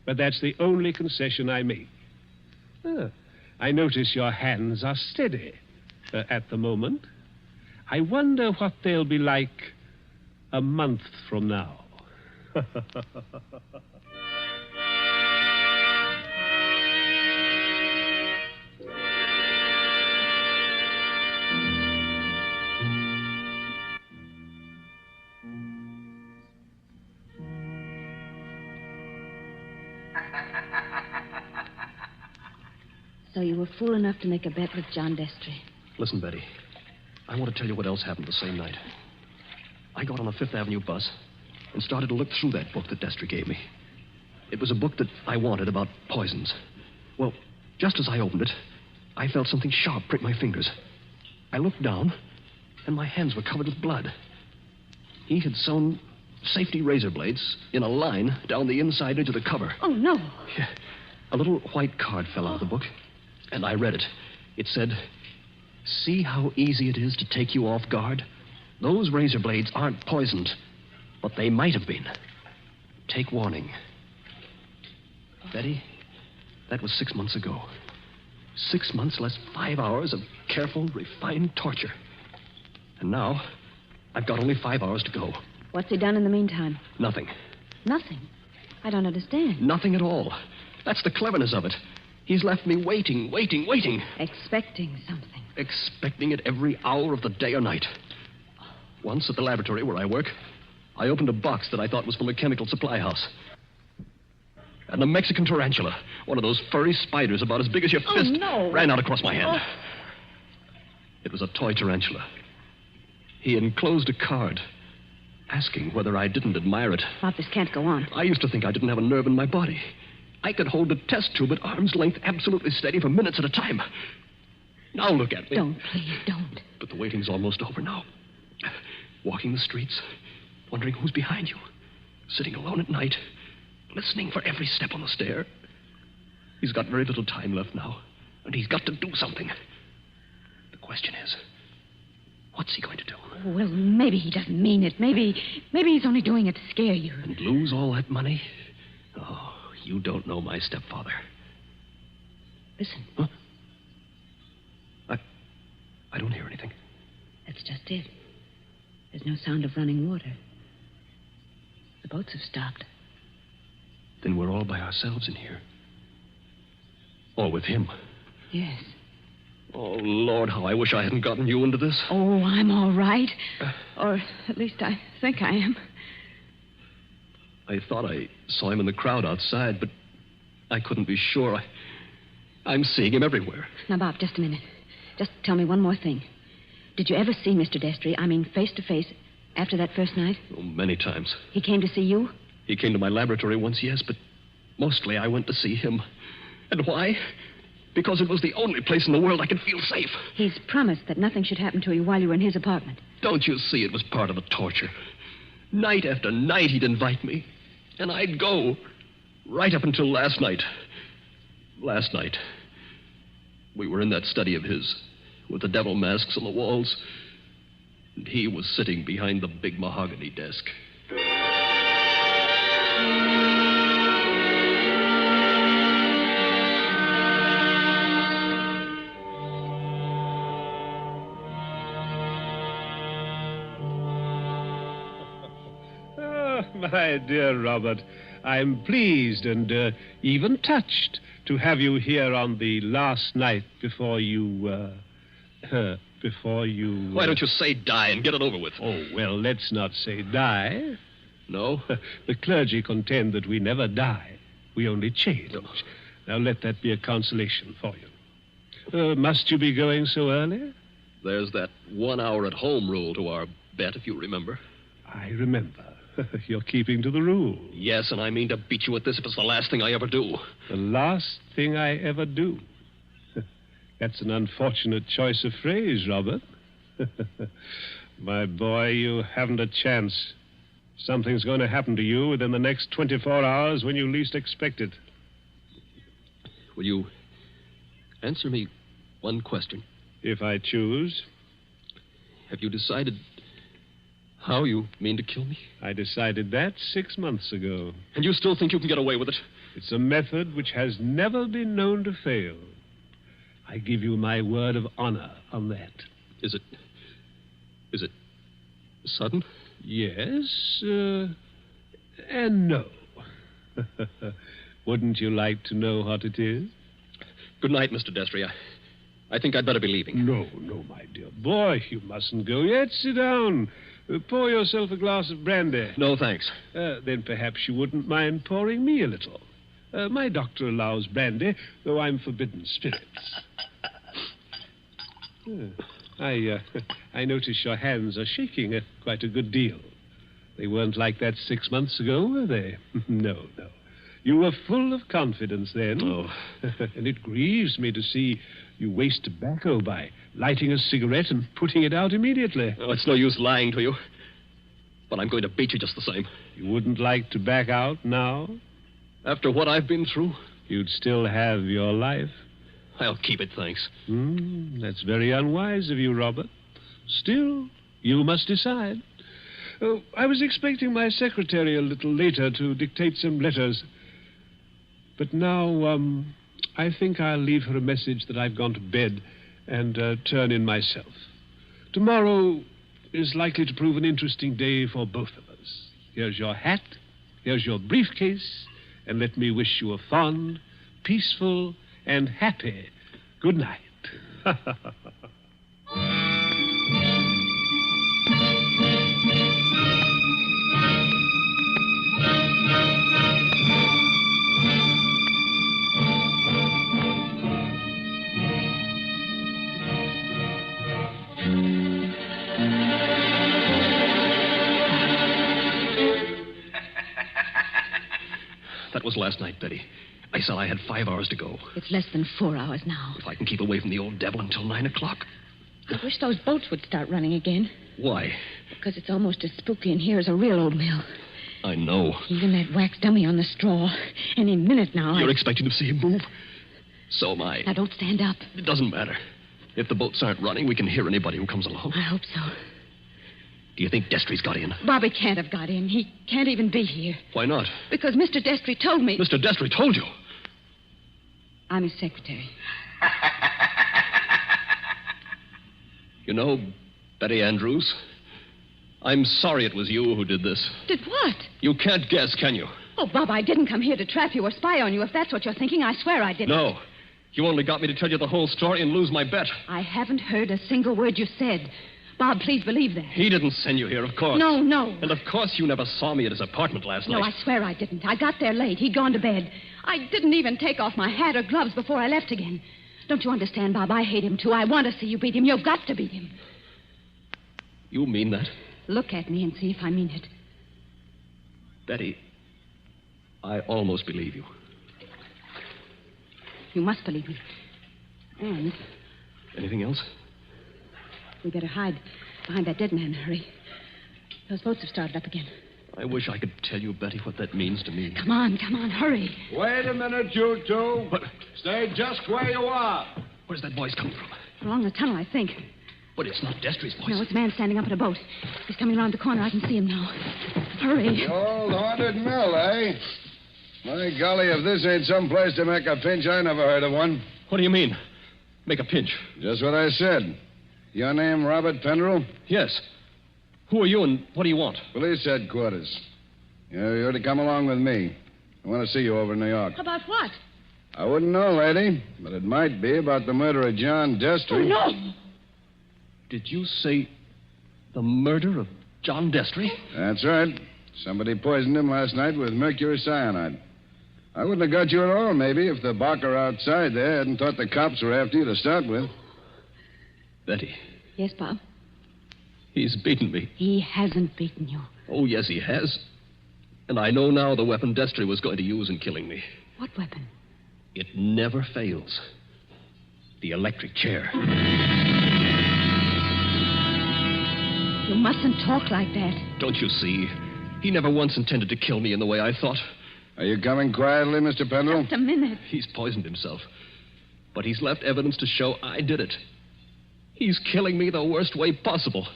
But that's the only concession I make. I notice your hands are steady at the moment. I wonder what they'll be like a month from now. So you were fool enough to make a bet with John Destry. Listen, Betty. I want to tell you what else happened the same night. I got on a Fifth Avenue bus and started to look through that book that Destry gave me. It was a book that I wanted about poisons. Well, just as I opened it, I felt something sharp prick my fingers. I looked down, and my hands were covered with blood. He had sewn safety razor blades in a line down the inside edge of the cover. Oh, no. Yeah. A little white card fell out of the book, and I read it. It said, "See how easy it is to take you off guard? Those razor blades aren't poisoned, but they might have been. Take warning." Betty, that was 6 months ago. 6 months less 5 hours of careful, refined torture. And now, I've got only 5 hours to go. What's he done in the meantime? Nothing. Nothing. I don't understand. Nothing at all. That's the cleverness of it. He's left me waiting. Expecting something. Expecting it every hour of the day or night. Once at the laboratory where I work, I opened a box that I thought was from a chemical supply house. And a Mexican tarantula, one of those furry spiders about as big as your fist, ran out across my hand. It was a toy tarantula. He enclosed a card asking whether I didn't admire it. Bob, this can't go on. I used to think I didn't have a nerve in my body. I could hold the test tube at arm's length absolutely steady for minutes at a time. Now look at me. Don't, please, don't. But the waiting's almost over now. Walking the streets, wondering who's behind you. Sitting alone at night, listening for every step on the stair. He's got very little time left now, and he's got to do something. The question is, what's he going to do? Well, maybe he doesn't mean it. Maybe he's only doing it to scare you. And lose all that money? Oh, you don't know my stepfather. Listen. Huh? I don't hear anything. That's just it. There's no sound of running water. The boats have stopped. Then we're all by ourselves in here. Or with him. Yes. Oh, Lord, how I wish I hadn't gotten you into this. Oh, I'm all right. Or at least I think I am. I thought I saw him in the crowd outside, but I couldn't be sure. I'm seeing him everywhere. Now, Bob, just a minute. Just tell me one more thing. Did you ever see Mr. Destry, I mean face to face, after that first night? Oh, many times. He came to see you? He came to my laboratory once, yes, but mostly I went to see him. And why? Because it was the only place in the world I could feel safe. He's promised that nothing should happen to you while you were in his apartment. Don't you see it was part of the torture? Night after night he'd invite me, and I'd go. Right up until last night. Last night. We were in that study of his, with the devil masks on the walls, and he was sitting behind the big mahogany desk. My dear Robert, I'm pleased and even touched to have you here on the last night before you... Why don't you say die and get it over with? Oh, well, let's not say die. No? The clergy contend that we never die. We only change. Oh. Now, let that be a consolation for you. Must you be going so early? There's that 1 hour at home rule to our bet, if you remember. I remember. You're keeping to the rule. Yes, and I mean to beat you at this if it's the last thing I ever do. The last thing I ever do? That's an unfortunate choice of phrase, Robert. My boy, you haven't a chance. Something's going to happen to you within the next 24 hours when you least expect it. Will you answer me one question? If I choose. Have you decided how you mean to kill me? I decided that 6 months ago. And you still think you can get away with it? It's a method which has never been known to fail. I give you my word of honor on that. Is it sudden? Yes, and no. Wouldn't you like to know what it is? Good night, Mr. Destry. I think I'd better be leaving. No, my dear boy. You mustn't go yet. Sit down. Pour yourself a glass of brandy. No, thanks. Then perhaps you wouldn't mind pouring me a little. My doctor allows brandy, though I'm forbidden spirits. I notice your hands are shaking quite a good deal. They weren't like that 6 months ago, were they? No. You were full of confidence then. Oh. And it grieves me to see you waste tobacco by lighting a cigarette and putting it out immediately. Oh, it's no use lying to you. But I'm going to beat you just the same. You wouldn't like to back out now? After what I've been through? You'd still have your life. I'll keep it, thanks. That's very unwise of you, Robert. Still, you must decide. Oh, I was expecting my secretary a little later to dictate some letters. But now, I think I'll leave her a message that I've gone to bed and turn in myself. Tomorrow is likely to prove an interesting day for both of us. Here's your hat, here's your briefcase, and let me wish you a fond, peaceful, and happy good night. was last night, Betty. I said I had 5 hours to go. It's less than 4 hours now. If I can keep away from the old devil until 9 o'clock. I wish those boats would start running again. Why? Because it's almost as spooky in here as a real old mill. I know. Even that wax dummy on the straw. Any minute now. You're expecting to see him move? So am I. Now, don't stand up. It doesn't matter. If the boats aren't running, we can hear anybody who comes along. I hope so. Do you think Destry's got in? Bobby can't have got in. He can't even be here. Why not? Because Mr. Destry told me... Mr. Destry told you? I'm his secretary. You know, Betty Andrews, I'm sorry it was you who did this. Did what? You can't guess, can you? Oh, Bob, I didn't come here to trap you or spy on you. If that's what you're thinking, I swear I didn't. No. You only got me to tell you the whole story and lose my bet. I haven't heard a single word you said. Bob, please believe that. He didn't send you here, of course. No. And of course you never saw me at his apartment last night. No, I swear I didn't. I got there late. He'd gone to bed. I didn't even take off my hat or gloves before I left again. Don't you understand, Bob? I hate him, too. I want to see you beat him. You've got to beat him. You mean that? Look at me and see if I mean it. Betty, I almost believe you. You must believe me. And Anything else? we better hide behind that dead man in a hurry. Those boats have started up again. I wish I could tell you, Betty, what that means to me. Come on, hurry. Wait a minute, you two. What? Stay just where you are. Where's that voice coming from? Along the tunnel, I think. But it's not Destry's voice. No, it's a man standing up at a boat. He's coming around the corner. I can see him now. Hurry. The old haunted mill, eh? My golly, if this ain't some place to make a pinch, I never heard of one. What do you mean? Make a pinch? Just what I said. Your name, Robert Penderell? Yes. Who are you and what do you want? Police headquarters. You're to come along with me. I want to see you over in New York. About what? I wouldn't know, lady, but it might be about the murder of John Destry. Oh, no! Did you say the murder of John Destry? That's right. Somebody poisoned him last night with mercury cyanide. I wouldn't have got you at all, maybe, if the barker outside there hadn't thought the cops were after you to start with. Betty, Yes, Bob? he's beaten me. He hasn't beaten you. Oh, yes, he has. And I know now the weapon Destry was going to use in killing me. What weapon? It never fails. The electric chair. You mustn't talk like that. Don't you see? He never once intended to kill me in the way I thought. Are you coming quietly, Mr. Penderell? Just a minute. He's poisoned himself. But he's left evidence to show I did it. He's killing me the worst way possible.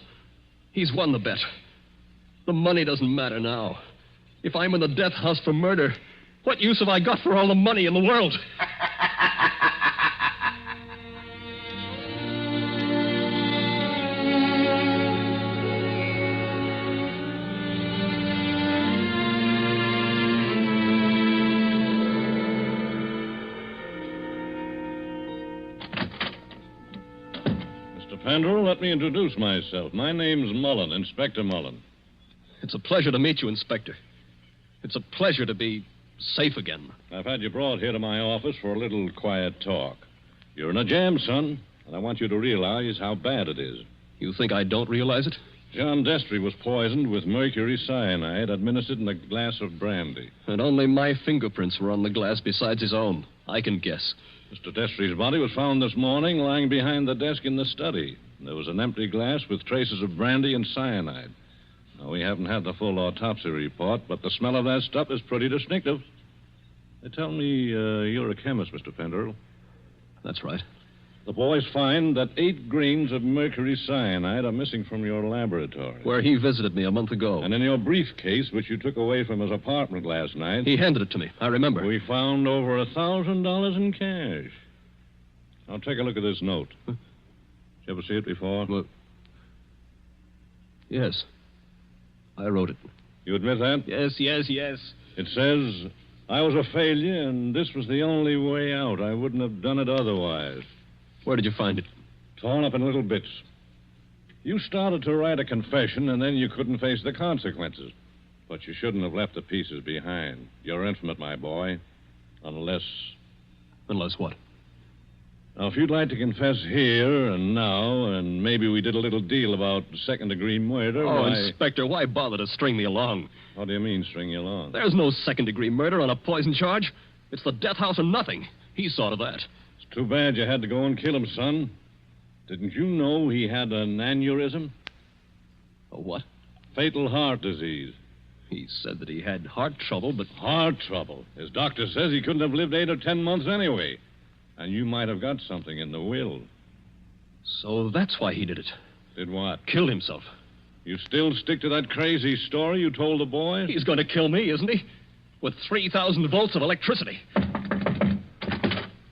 He's won the bet. The money doesn't matter now. If I'm in the death house for murder, what use have I got for all the money in the world? Penderell, let me introduce myself. My name's Mullen, Inspector Mullen. It's a pleasure to meet you, Inspector. It's a pleasure to be safe again. I've had you brought here to my office for a little quiet talk. You're in a jam, son, and I want you to realize how bad it is. You think I don't realize it? John Destry was poisoned with mercury cyanide administered in a glass of brandy. And only my fingerprints were on the glass besides his own. I can guess. Mr. Destry's body was found this morning lying behind the desk in the study. There was an empty glass with traces of brandy and cyanide. Now, we haven't had the full autopsy report, but the smell of that stuff is pretty distinctive. They tell me you're a chemist, Mr. Penderell. That's right. The boys find that 8 grains of mercury cyanide are missing from your laboratory. Where he visited me a month ago. And in your briefcase, which you took away from his apartment last night... He handed it to me. I remember. We found over $1,000 in cash. Now, take a look at this note. Huh? Did you ever see it before? Well, yes. I wrote it. You admit that? Yes. It says, I was a failure, and this was the only way out. I wouldn't have done it otherwise. Where did you find it? Torn up in little bits. You started to write a confession, and then you couldn't face the consequences. But you shouldn't have left the pieces behind. You're infinite, my boy. Unless... Unless what? Now, if you'd like to confess here and now, and maybe we did a little deal about second-degree murder, Oh, why... Inspector, why bother to string me along? What do you mean, string you along? There's no second-degree murder on a poison charge. It's the death house or nothing. He saw to that. It's too bad you had to go and kill him, son. Didn't you know he had an aneurysm? A what? Fatal heart disease. He said that he had heart trouble, but... Heart trouble? His doctor says he couldn't have lived 8 or 10 months anyway. And you might have got something in the will. So that's why he did it. Did what? Killed himself. You still stick to that crazy story you told the boy? He's going to kill me, isn't he? With 3,000 volts of electricity.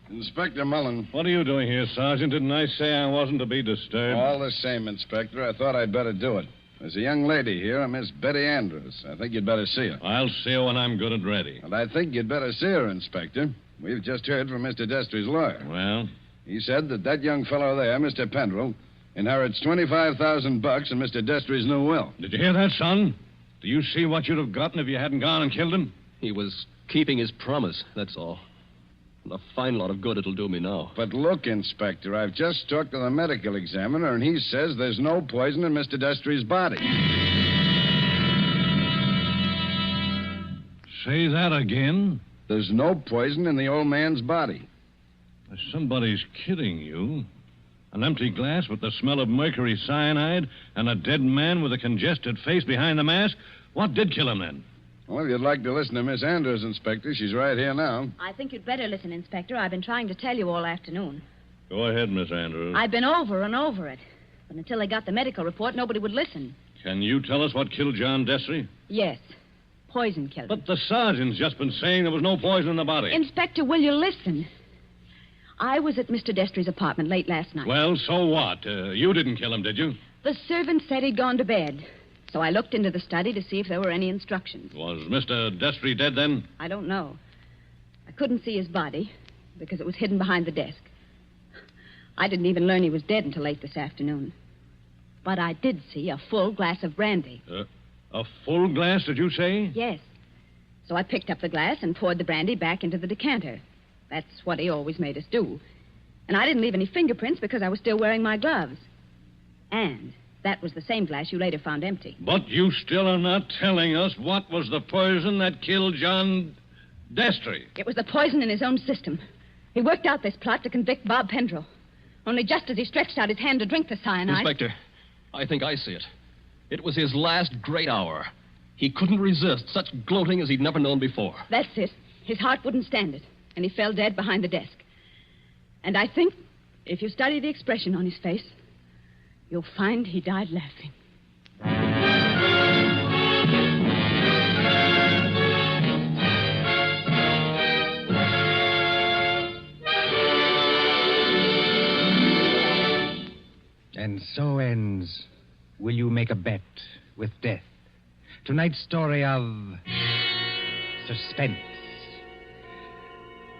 Inspector Mullen. What are you doing here, Sergeant? Didn't I say I wasn't to be disturbed? All the same, Inspector, I thought I'd better do it. There's a young lady here, a Miss Betty Andrews. I think you'd better see her. I'll see her when I'm good and ready. And I think you'd better see her, Inspector. We've just heard from Mr. Destry's lawyer. Well? He said that young fellow there, Mr. Pendrell, inherits $25,000 in Mr. Destry's new will. Did you hear that, son? Do you see what you'd have gotten if you hadn't gone and killed him? He was keeping his promise, that's all. And a fine lot of good it'll do me now. But look, Inspector, I've just talked to the medical examiner, and he says there's no poison in Mr. Destry's body. Say that again? There's no poison in the old man's body. Somebody's kidding you. An empty glass with the smell of mercury cyanide and a dead man with a congested face behind the mask? What did kill him, then? Well, if you'd like to listen to Miss Andrews, Inspector, she's right here now. I think you'd better listen, Inspector. I've been trying to tell you all afternoon. Go ahead, Miss Andrews. I've been over and over it. But until I got the medical report, nobody would listen. Can you tell us what killed John Destry? Yes. Poison killed him. But the sergeant's just been saying there was no poison in the body. Inspector, will you listen? I was at Mr. Destry's apartment late last night. Well, so what? You didn't kill him, did you? The servant said he'd gone to bed. So I looked into the study to see if there were any instructions. Was Mr. Destry dead then? I don't know. I couldn't see his body because it was hidden behind the desk. I didn't even learn he was dead until late this afternoon. But I did see a full glass of brandy. A full glass, did you say? Yes. So I picked up the glass and poured the brandy back into the decanter. That's what he always made us do. And I didn't leave any fingerprints because I was still wearing my gloves. And that was the same glass you later found empty. But you still are not telling us what was the poison that killed John Destry. It was the poison in his own system. He worked out this plot to convict Bob Pendrell. Only just as he stretched out his hand to drink the cyanide... Inspector, I think I see it. It was his last great hour. He couldn't resist such gloating as he'd never known before. That's it. His heart wouldn't stand it, and he fell dead behind the desk. And I think, if you study the expression on his face, you'll find he died laughing. And so ends Will You Make a Bet with Death? Tonight's story of suspense.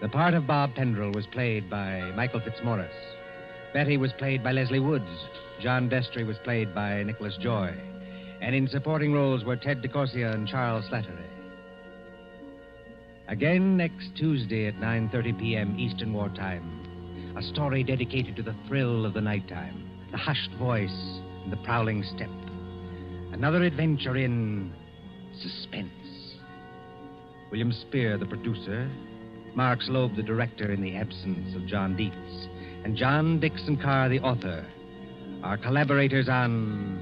The part of Bob Pendrell was played by Michael Fitzmaurice. Betty was played by Leslie Woods. John Destry was played by Nicholas Joy. And in supporting roles were Ted DeCorsia and Charles Slattery. Again next Tuesday at 9:30 p.m. Eastern Wartime. A story dedicated to the thrill of the nighttime, the hushed voice, and the prowling step. Another adventure in suspense. William Spear, the producer, Mark Slobe, the director in the absence of John Dietz, and John Dixon Carr, the author, are collaborators on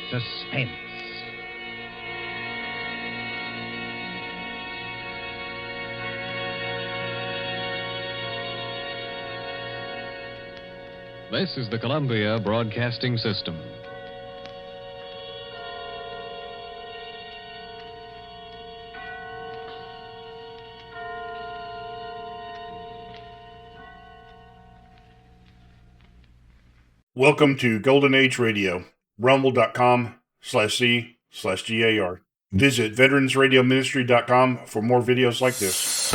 Suspense. This is the Columbia Broadcasting System. Welcome to Golden Age Radio, rumble.com/C/GAR. Visit veteransradioministry.com for more videos like this.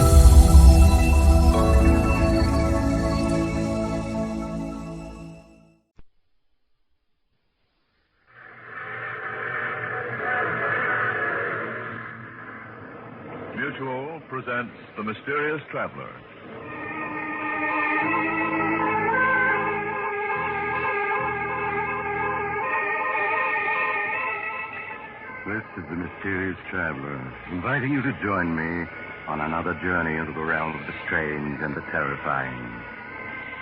Mutual presents The Mysterious Traveler, This is the Mysterious Traveler, inviting you to join me on another journey into the realm of the strange and the terrifying.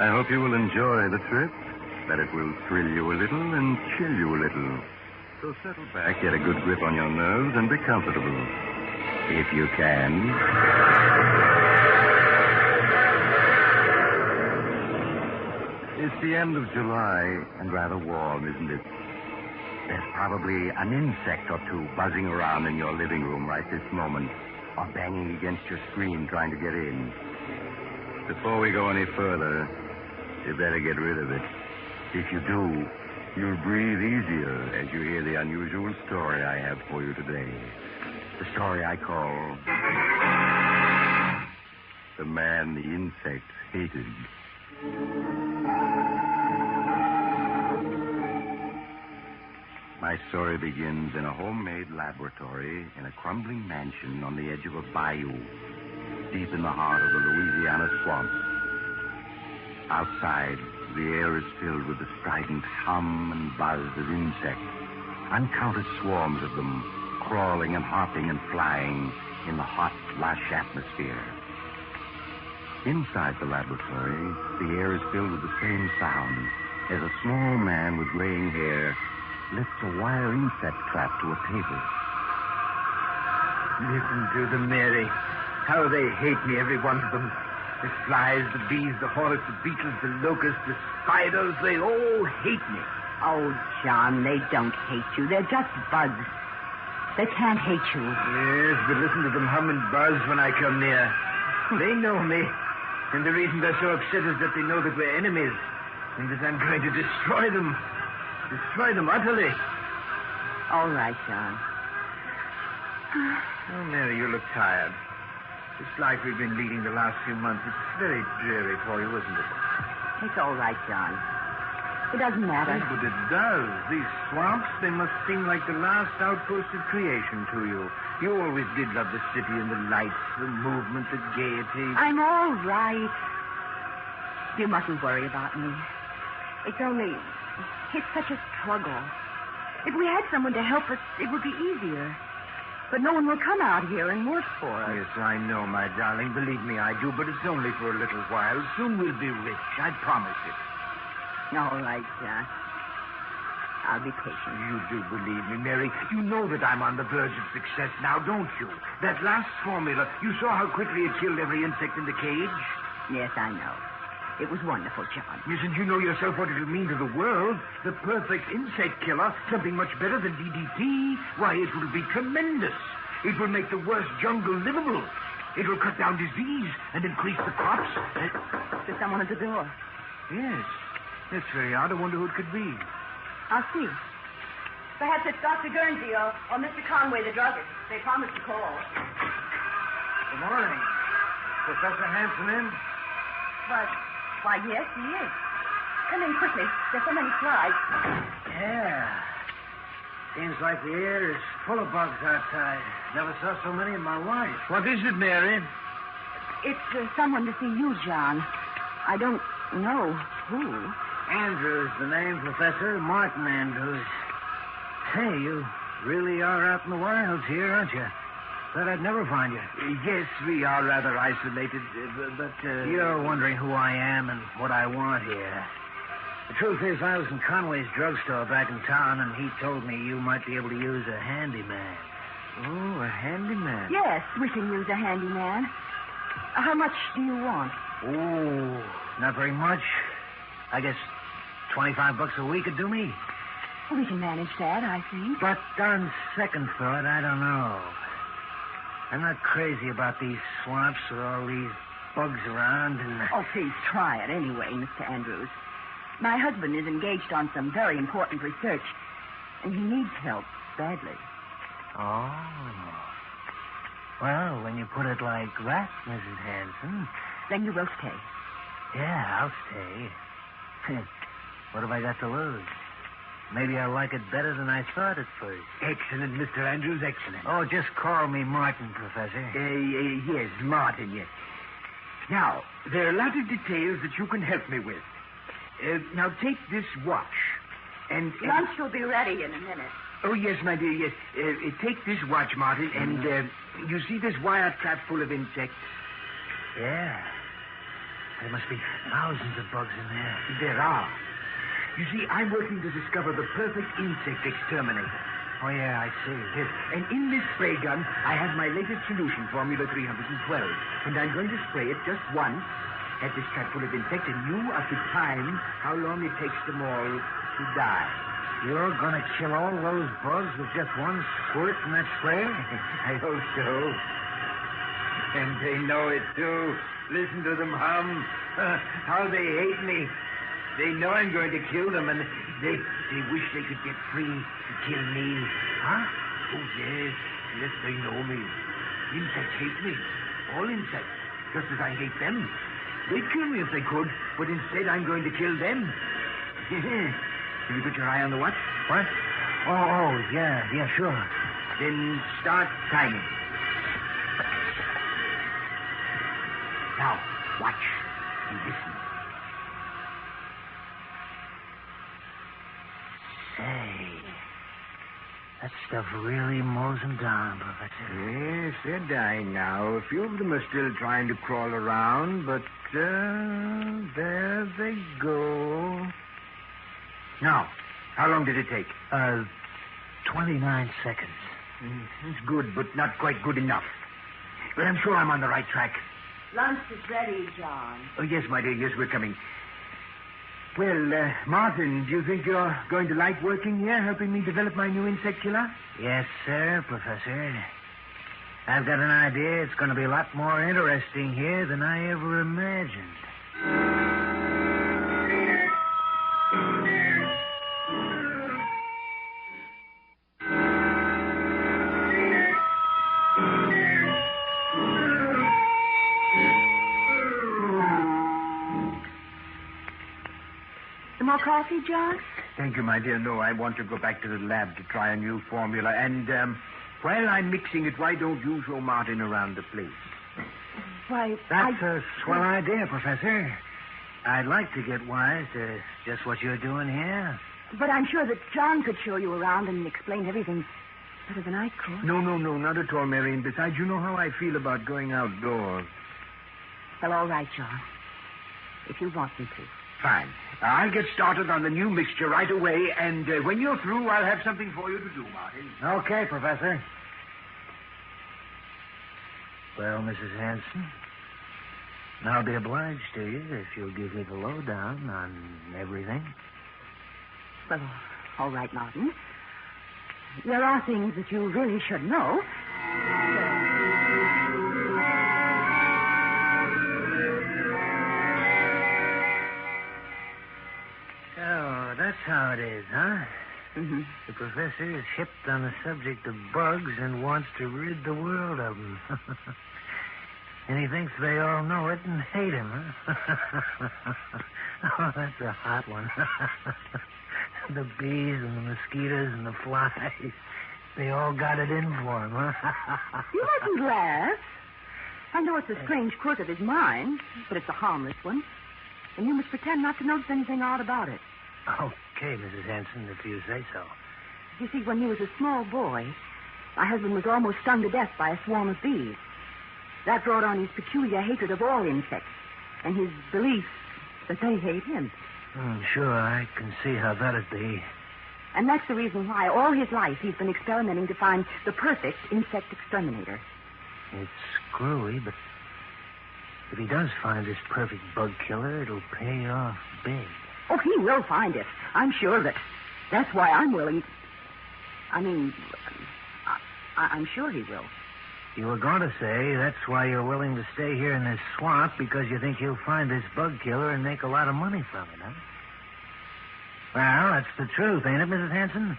I hope you will enjoy the trip, that it will thrill you a little and chill you a little. So settle back, get a good grip on your nerves, and be comfortable. If you can. It's the end of July and rather warm, isn't it? There's probably an insect or two buzzing around in your living room right this moment, or banging against your screen trying to get in. Before we go any further, you better get rid of it. If you do, you'll breathe easier as you hear the unusual story I have for you today. The story I call The Man the Insect Hated. My story begins in a homemade laboratory in a crumbling mansion on the edge of a bayou, deep in the heart of the Louisiana swamps. Outside, the air is filled with the strident hum and buzz of insects, uncounted swarms of them, crawling and hopping and flying in the hot, lush atmosphere. Inside the laboratory, the air is filled with the same sound as a small man with graying hair lifts a wire insect trap to a table. Listen to them, Mary. How they hate me, every one of them. The flies, the bees, the hornets, the beetles, the locusts, the spiders, they all hate me. Oh, John, they don't hate you. They're just bugs. They can't hate you. Yes, but listen to them hum and buzz when I come near. They know me. And the reason they're so upset is that they know that we're enemies. And that I'm going to destroy them. Destroy them utterly. All right, John. Oh, Mary, you look tired. This life we've been leading the last few months, it's very dreary for you, isn't it? It's all right, John. It doesn't matter. Oh, but it does. These swamps, they must seem like the last outpost of creation to you. You always did love the city and the lights, the movement, the gaiety. I'm all right. You mustn't worry about me. It's such a struggle. If we had someone to help us, it would be easier. But no one will come out here and work for us. Yes, I know, my darling. Believe me, I do. But it's only for a little while. Soon we'll be rich. I promise it. All right, John. I'll be patient. You do believe me, Mary. You know that I'm on the verge of success now, don't you? That last formula, you saw how quickly it killed every insect in the cage? Yes, I know. It was wonderful, John. Yes, and you know yourself what it'll mean to the world. The perfect insect killer, something much better than DDT. Why, it will be tremendous. It will make the worst jungle livable. It will cut down disease and increase the crops. There's someone at the door. Yes. That's very odd. I wonder who it could be. I'll see. Perhaps it's Dr. Guernsey or Mr. Conway, the druggist. They promised to call. Good morning. Professor Hanson in? Why, yes, he is. Come in quickly. There's so many flies. Yeah. Seems like the air is full of bugs outside. Never saw so many in my life. What is it, Mary? It's someone to see you, John. I don't know who. Andrews, the name, Professor. Martin Andrews. Hey, you really are out in the wilds here, aren't you? Thought I'd never find you. Yes, we are rather isolated, but... You're wondering who I am and what I want here. The truth is, I was in Conway's drugstore back in town, and he told me you might be able to use a handyman. Oh, a handyman? Yes, we can use a handyman. How much do you want? Oh, not very much. I guess $25 a week would do me. We can manage that, I think. But on second thought, I don't know. I'm not crazy about these swamps with all these bugs around and... Oh, please try it anyway, Mr. Andrews. My husband is engaged on some very important research, and he needs help badly. Oh. Well, when you put it like that, Mrs. Hanson... Then you will stay. Yeah, I'll stay. What have I got to lose? Maybe I'll like it better than I thought at first. Excellent, Mr. Andrews, excellent. Oh, just call me Martin, Professor. Yes, Martin, yes. Now, there are a lot of details that you can help me with. Now, take this watch. And Lunch will be ready in a minute. Oh, yes, my dear, yes. Take this watch, Martin, and you see this wire trap full of insects? Yeah. There must be thousands of bugs in there. There are. You see, I'm working to discover the perfect insect exterminator. Oh, yeah, I see. Yes, and in this spray gun, I have my latest solution, Formula 312. And I'm going to spray it just once at this trap full of insects, and you are to time how long it takes them all to die. You're going to kill all those bugs with just one squirt from that spray? I hope so. And they know it, too. Listen to them hum. How they hate me. They know I'm going to kill them, and they wish they could get free to kill me. Huh? Oh, yes. Yes, they know me. Insects hate me. All insects. Just as I hate them. They'd kill me if they could, but instead I'm going to kill them. Have you put your eye on the watch? What? Oh, yeah, sure. Then start timing. Now, watch and listen. Say, that stuff really mows them down, Professor. Yes, they're dying now. A few of them are still trying to crawl around, but there they go. Now, how long did it take? 29 seconds. It's good, but not quite good enough. But I'm sure I'm on the right track. Lunch is ready, John. Oh, yes, my dear. Yes, we're coming. Well, Martin, do you think you're going to like working here, helping me develop my new insect killer? Yes, sir, Professor. I've got an idea it's going to be a lot more interesting here than I ever imagined. More coffee, John? Thank you, my dear. No, I want to go back to the lab to try a new formula. And while I'm mixing it, why don't you show Martin around the place? Why, That's a swell idea, Professor. I'd like to get wise to just what you're doing here. But I'm sure that John could show you around and explain everything better than I could. No, not at all, Mary. And besides, you know how I feel about going outdoors. Well, all right, John. If you want me to. Fine. I'll get started on the new mixture right away, and when you're through, I'll have something for you to do, Martin. Okay, Professor. Well, Mrs. Hanson, I'll be obliged to you if you'll give me the lowdown on everything. Well, all right, Martin. There are things that you really should know. Oh, that's how it is, huh? Mm-hmm. The professor is hipped on the subject of bugs and wants to rid the world of them. And he thinks they all know it and hate him, huh? Oh, that's a hot one. The bees and the mosquitoes and the flies, they all got it in for him, huh? You mustn't laugh. I know it's a strange quirk of his mind, but it's a harmless one. And you must pretend not to notice anything odd about it. Okay, Mrs. Hanson, if you say so. You see, when he was a small boy, my husband was almost stung to death by a swarm of bees. That brought on his peculiar hatred of all insects and his belief that they hate him. Sure, I can see how that'd be. And that's the reason why all his life he's been experimenting to find the perfect insect exterminator. It's screwy, but if he does find this perfect bug killer, it'll pay off big. Oh, he will find it. I'm sure of it. That's why I'm willing. I'm sure he will. You were going to say that's why you're willing to stay here in this swamp, because you think he'll find this bug killer and make a lot of money from it, huh? Well, that's the truth, ain't it, Mrs. Hanson?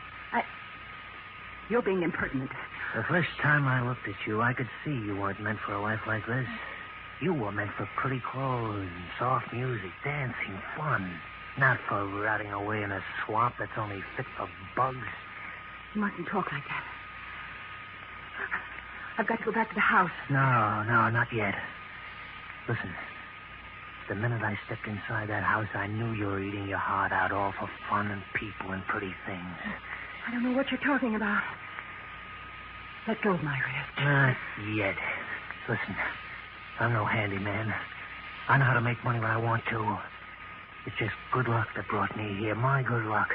You're being impertinent. The first time I looked at you, I could see you weren't meant for a life like this. You were meant for pretty clothes and soft music, dancing, fun. Not for rotting away in a swamp that's only fit for bugs. You mustn't talk like that. I've got to go back to the house. No, not yet. Listen, The minute I stepped inside that house, I knew you were eating your heart out, all for fun and people and pretty things. I don't know what you're talking about. Let go of my wrist. Not yet. Listen, I'm no handyman. I know how to make money when I want to. It's just good luck that brought me here. My good luck.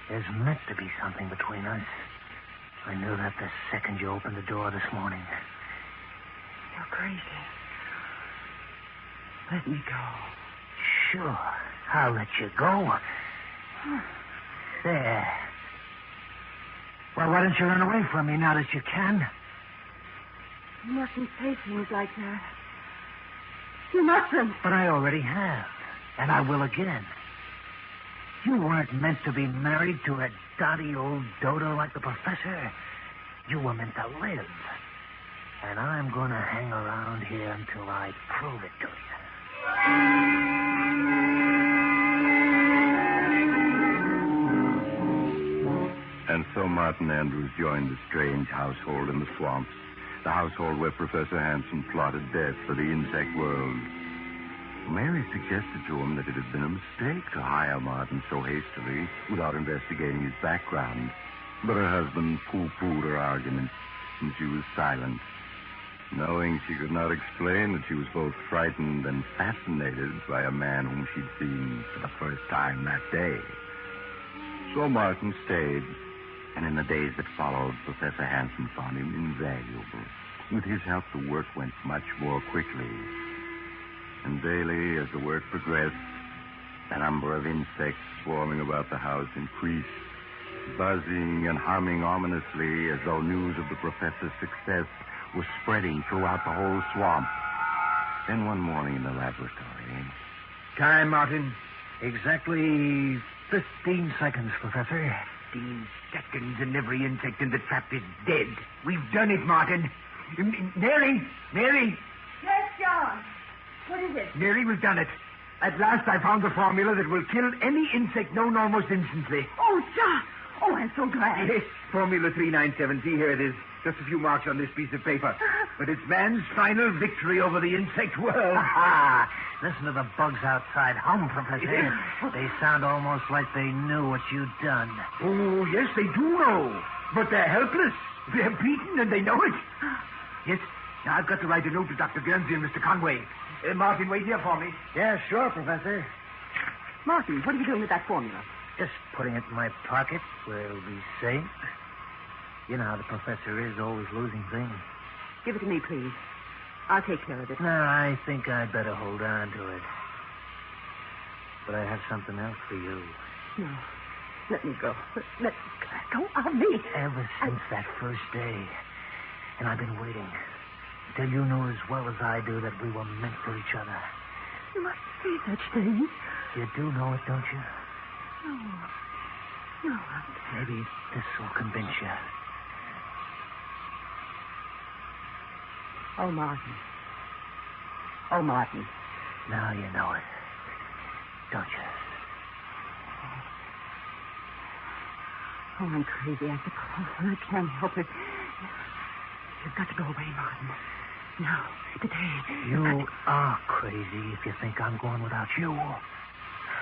There's meant to be something between us. I knew that the second you opened the door this morning. You're crazy. Let me go. Sure. I'll let you go. There. Well, why don't you run away from me now that you can? You mustn't say things like that. You mustn't. But I already have. And I will again. You weren't meant to be married to a dotty old dodo like the professor. You were meant to live. And I'm going to hang around here until I prove it to you. And so Martin Andrews joined the strange household in the swamps, the household where Professor Hansen plotted death for the insect world. Mary suggested to him that it had been a mistake to hire Martin so hastily without investigating his background. But her husband pooh-poohed her argument, and she was silent, knowing she could not explain that she was both frightened and fascinated by a man whom she'd seen for the first time that day. So Martin stayed, and in the days that followed, Professor Hansen found him invaluable. With his help, the work went much more quickly. And daily, as the work progressed, the number of insects swarming about the house increased, buzzing and humming ominously as though news of the professor's success was spreading throughout the whole swamp. Then one morning in the laboratory... Time, Martin. Exactly 15 seconds, Professor. 15 seconds and every insect in the trap is dead. We've done it, Martin. Mary! Mary! Yes, John. What is it? Mary, we've done it. At last I found the formula that will kill any insect known almost instantly. Oh, John. Oh, I'm so glad. Yes, Formula 397. See, here it is. Just a few marks on this piece of paper. But it's man's final victory over the insect world. Listen to the bugs outside hum, Professor. They sound almost like they knew what you'd done. Oh, yes, they do know. But they're helpless. They're beaten and they know it. Yes, now I've got to write a note to Dr. Guernsey and Mr. Conway. Martin, wait here for me. Yeah, sure, Professor. Martin, what are you doing with that formula? Just putting it in my pocket where it'll be safe. You know how the professor is, always losing things. Give it to me, please. I'll take care of it. No, I think I'd better hold on to it. But I have something else for you. No. Let me go. Let go of me. Ever since that first day. And I've been waiting. Until you knew as well as I do that we were meant for each other. You mustn't say such things. You do know it, don't you? No. Maybe this will convince you. Oh, Martin. Oh, Martin. Now you know it. Don't you? Oh, I'm crazy, I suppose. I can't help it. You've got to go away, Martin. Now, today. You are crazy if you think I'm going without you.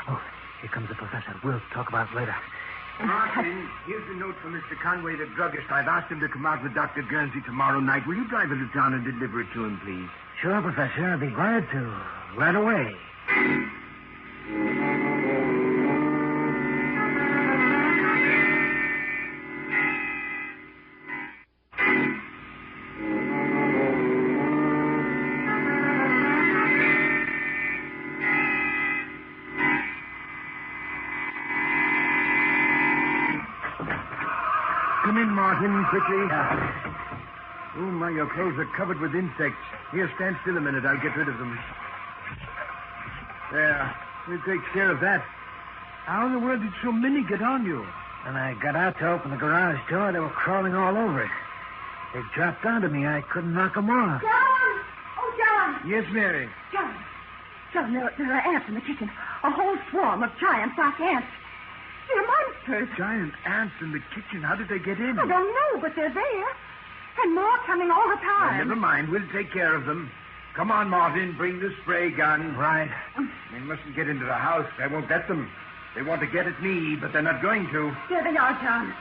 Oh, here comes the professor. We'll talk about it later. Martin, here's a note from Mr. Conway, the druggist. I've asked him to come out with Dr. Guernsey tomorrow night. Will you drive into town and deliver it to him, please? Sure, Professor. I'll be glad to. Right away. Come in, Martin, quickly. Oh, my, your clothes are covered with insects. Here, stand still a minute. I'll get rid of them. There. It takes care of that. How in the world did so many get on you? When I got out to open the garage door, they were crawling all over it. They dropped onto me. I couldn't knock them off. John! Oh, John! Yes, Mary? John, there are ants in the kitchen. A whole swarm of giant black ants. They're monsters. Giant ants in the kitchen. How did they get in? I don't know, but they're there. And more coming all the time. Well, never mind. We'll take care of them. Come on, Martin. Bring the spray gun. Right. They mustn't get into the house. I won't let them. They want to get at me, but they're not going to. There they are, John.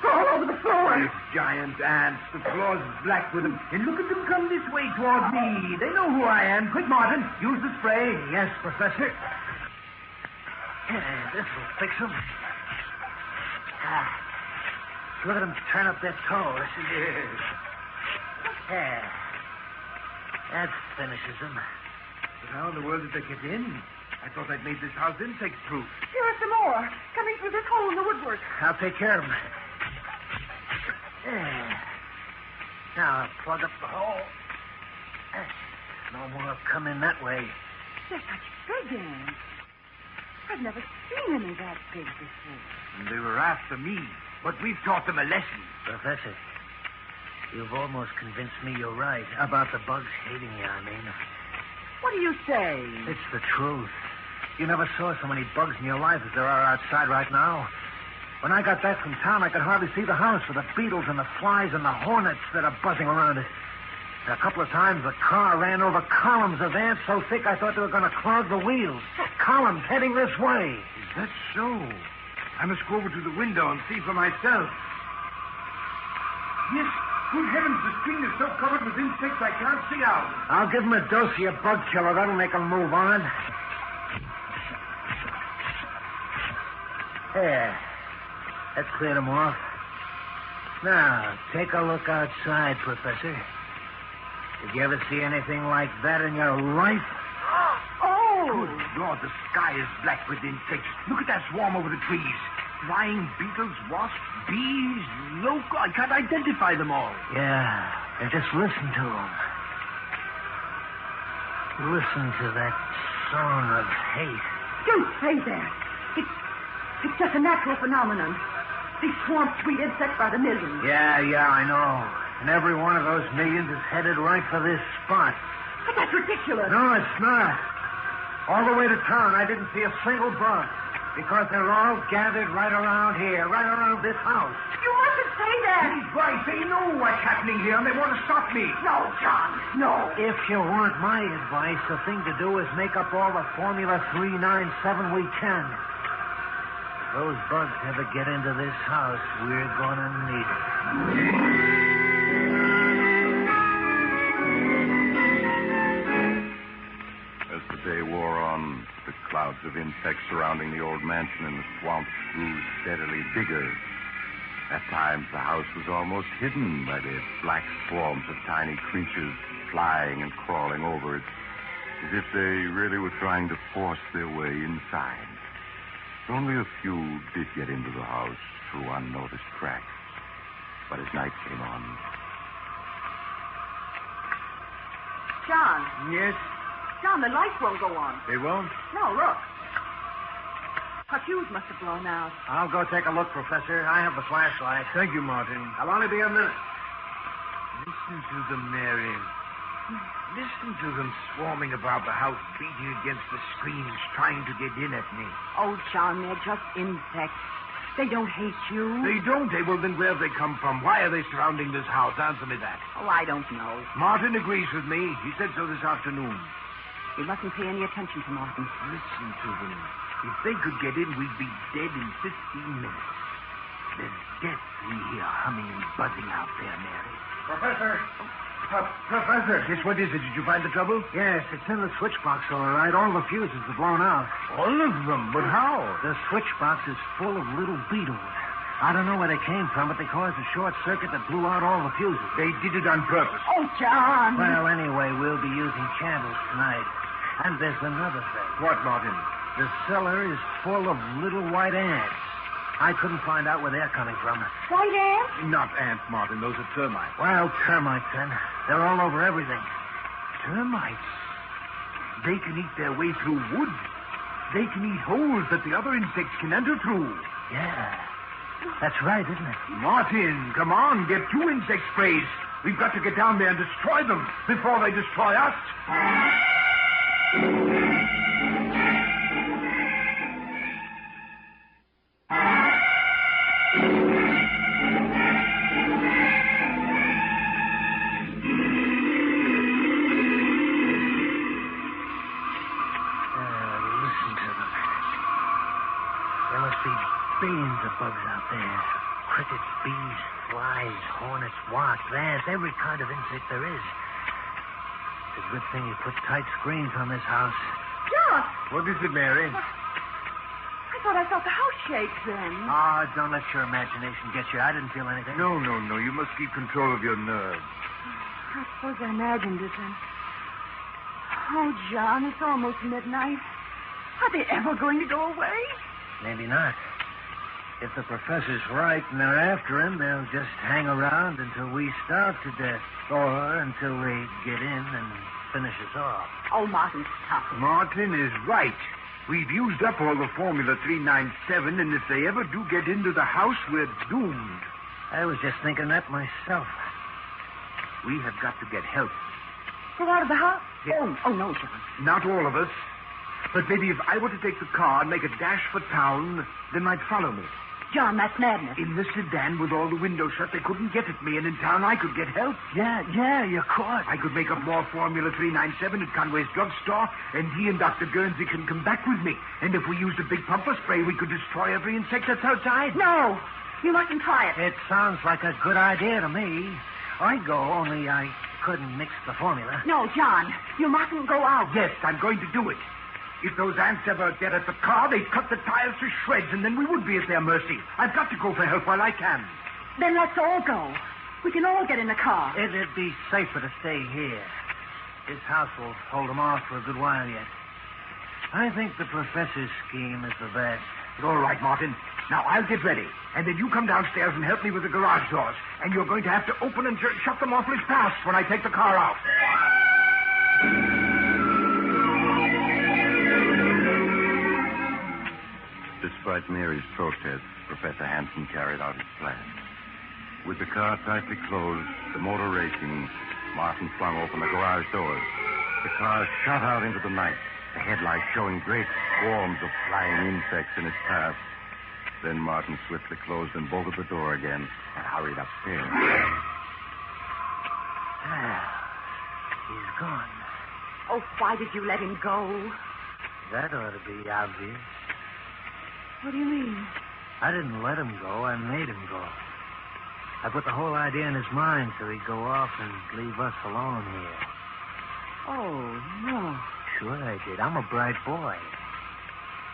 All over the floor. These giant ants. The floor's black with them. And look at them come this way toward me. They know who I am. Quick, Martin. Use the spray. Yes, Professor. This will fix them. Look at them turn up their toes. Yeah. That finishes them. But how in the world did they get in? I thought I'd made this house insect-proof. Here are some more, coming through this hole in the woodwork. I'll take care of them. Yeah. Now I'll plug up the hole. No more come in that way. They're such big ants. I've never seen any that big before. And they were after me, but we've taught them a lesson. Professor, you've almost convinced me you're right about the bugs hating you, I mean. What do you say? It's the truth. You never saw so many bugs in your life as there are outside right now. When I got back from town, I could hardly see the house for the beetles and the flies and the hornets that are buzzing around it. A couple of times the car ran over columns of ants so thick I thought they were going to clog the wheels. Columns heading this way. Is that so? I must go over to the window and see for myself. Yes, good heavens, the screen is so covered with insects I can't see out. I'll give them a dose of your bug killer. That'll make them move on. There. That cleared them off. Now, take a look outside, Professor. Did you ever see anything like that in your life? Oh! Good Lord, the sky is black with insects. Look at that swarm over the trees. Flying beetles, wasps, bees, locusts. I can't identify them all. Yeah, and just listen to them. Listen to that song of hate. Don't say that. It's just a natural phenomenon. These swamps breed insects by the millions. Yeah, I know. And every one of those millions is headed right for this spot. But that's ridiculous. No, it's not. All the way to town, I didn't see a single bug. Because they're all gathered right around here, right around this house. You mustn't say that. He's right. They know what's happening here, and they want to stop me. No, John, no. If you want my advice, the thing to do is make up all the Formula 397 we can. If those bugs ever get into this house, we're going to need it. As the day wore on, the clouds of insects surrounding the old mansion in the swamps grew steadily bigger. At times, the house was almost hidden by the black swarms of tiny creatures flying and crawling over it, as if they really were trying to force their way inside. Only a few did get into the house through unnoticed cracks. But as night came on... John. Yes? John, the lights won't go on. They won't? No, look. Our fuse must have blown out. I'll go take a look, Professor. I have the flashlight. Thank you, Martin. I'll only be a minute. Listen to them, Mary. Listen to them swarming about the house, beating against the screens, trying to get in at me. Oh, John, they're just insects. They don't hate you. They don't? Well, then where have they come from? Why are they surrounding this house? Answer me that. Oh, I don't know. Martin agrees with me. He said so this afternoon. We mustn't pay any attention to Martin. Listen to them. If they could get in, we'd be dead in 15 minutes. There's death we hear humming and buzzing out there, Mary. Professor! Professor! Yes, what is it? Did you find the trouble? Yes, it's in the switch box, all right. All the fuses are blown out. All of them? But how? The switch box is full of little beetles. I don't know where they came from, but they caused a short circuit that blew out all the fuses. They did it on purpose. Oh, John! Well, anyway, we'll be using candles tonight. And there's another thing. What, Martin? The cellar is full of little white ants. I couldn't find out where they're coming from. White ants? Not ants, Martin. Those are termites. Well, termites, then. They're all over everything. Termites? They can eat their way through wood. They can eat holes that the other insects can enter through. Yeah. That's right, isn't it? Martin, come on. Get 2 insect sprays. We've got to get down there and destroy them before they destroy us. billions of bugs out there. Crickets, bees, flies, hornets, wasps, ants, every kind of insect there is. It's a good thing you put tight screens on this house. John! What is it, Mary? I thought I felt the house shake then. Ah, don't let your imagination get you. I didn't feel anything. No. You must keep control of your nerves. I suppose I imagined it then. Oh, John, it's almost midnight. Are they ever going to go away? Maybe not. If the professor's right and they're after him, they'll just hang around until we starve to death. Or until they get in and finish us off. Oh, Martin, stop it. Martin is right. We've used up all the Formula 397, and if they ever do get into the house, we're doomed. I was just thinking that myself. We have got to get help. Go out of the house? Yeah. Oh, no, John. Not all of us. But maybe if I were to take the car and make a dash for town, they might follow me. John, that's madness. In the sedan with all the windows shut, they couldn't get at me, and in town I could get help. Yeah, you could. I could make up more Formula 397 at Conway's drugstore, and he and Dr. Guernsey can come back with me. And if we used a big pumper spray, we could destroy every insect that's outside. No, you mustn't try it. It sounds like a good idea to me. I'd go, only I couldn't mix the formula. No, John, you mustn't go out. Yes, I'm going to do it. If those ants ever get at the car, they'd cut the tires to shreds, and then we would be at their mercy. I've got to go for help while I can. Then let's all go. We can all get in the car. It'd be safer to stay here. This house will hold them off for a good while yet. I think the professor's scheme is the best. All right, Martin. Now, I'll get ready. And then you come downstairs and help me with the garage doors. And you're going to have to open and shut them awfully fast when I take the car out. Despite Mary's protest, Professor Hanson carried out his plan. With the car tightly closed, the motor racing, Martin flung open the garage doors. The car shot out into the night, the headlights showing great swarms of flying insects in its path. Then Martin swiftly closed and bolted the door again and hurried upstairs. He's gone. Oh, why did you let him go? That ought to be obvious. What do you mean? I didn't let him go. I made him go. I put the whole idea in his mind so he'd go off and leave us alone here. Oh, no. Sure I did. I'm a bright boy.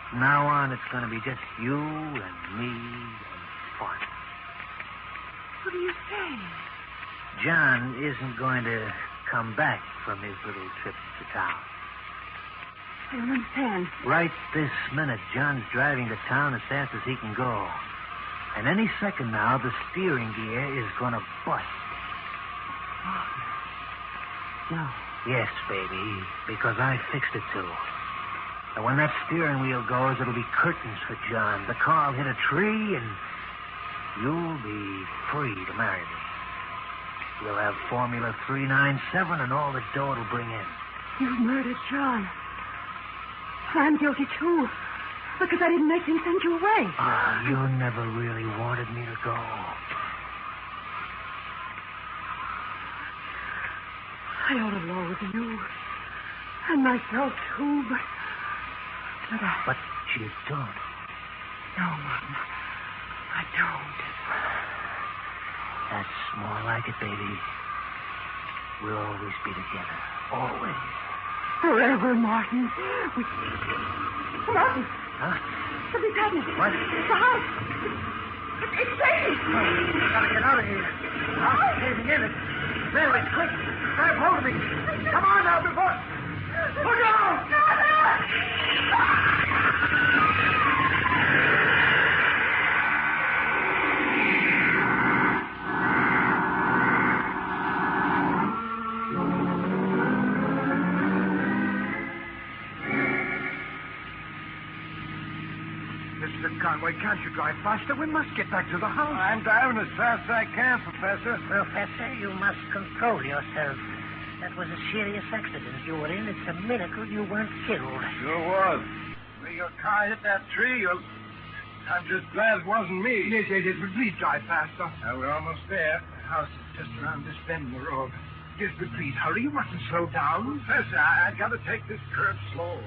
From now on, it's going to be just you and me and fun. What do you say? John isn't going to come back from his little trip to town. I don't understand. Right this minute, John's driving to town as fast as he can go. And any second now, the steering gear is going to bust. Oh. No. Yes, baby, because I fixed it to. And when that steering wheel goes, it'll be curtains for John. The car will hit a tree, and you'll be free to marry me. We'll have Formula 397 and all the dough it'll bring in. You murdered John. I'm guilty, too. Because I didn't make him send you away. Ah, you never really wanted me to go. I ought to law with you. And myself, too, but I... But you don't. No, Martin. I don't. That's more like it, baby. We'll always be together. Always. Forever, Martin. Martin. Huh? Something's happening. What? The house. It's shaking. Oh, we gotta get out of here. The house is caving in. Mary, quick. Grab hold of me. Come on now, before... Look out! Mr. Conway, can't you drive faster? We must get back to the house. I'm driving as fast as I can, Professor. Professor, you must control yourself. That was a serious accident you were in. It's a miracle you weren't killed. Sure was. When your car hit that tree, I'm just glad it wasn't me. Yes, but please drive faster. Now, we're almost there. The house is just around this bend in the road. Yes, but please hurry. You mustn't slow down. Professor, I gotta take this curve slow.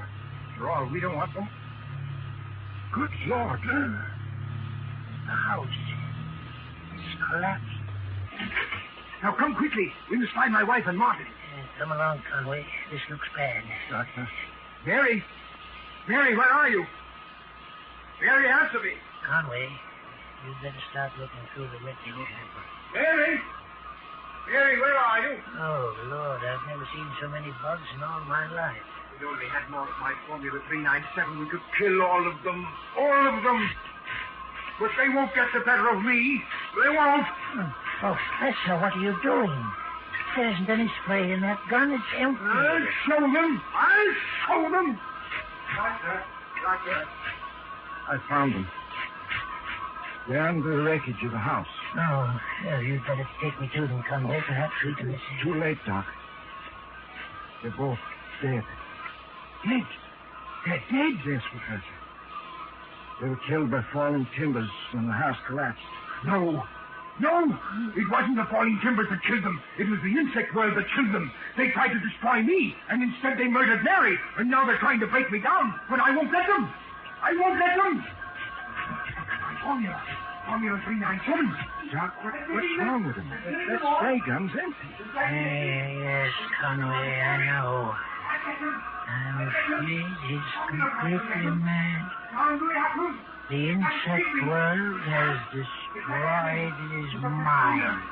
After all, we don't want them. Good Lord. house. It's collapsed. Now come quickly. We must find my wife and Martin. Come along, Conway. This looks bad. Mary? Mary, where are you? Mary, answer me. Conway, you'd better start looking through the red newspaper. Mary? Mary, where are you? Oh, Lord, I've never seen so many bugs in all my life. If we only had more of my Formula 397, we could kill all of them. All of them. But they won't get the better of me. They won't. Oh, Professor, what are you doing? There isn't any spray in that gun. It's empty. I'll show them. I'll show them. Doctor. I found them. They're under the wreckage of the house. Oh, well, you'd better take me to them, Conway. Perhaps we can assist. Too late, Doc. They're both dead. Dead? They're dead, yes, Professor. They were killed by falling timbers when the house collapsed. No. No! It wasn't the falling timbers that killed them. It was the insect world that killed them. They tried to destroy me, and instead they murdered Mary. And now they're trying to break me down. But I won't let them. I won't let them. Formula 397. Doc, what's wrong with him? That spray gun's empty. Yes, Conway, I know. I'm afraid he's completely mad. The insect world has destroyed his mind.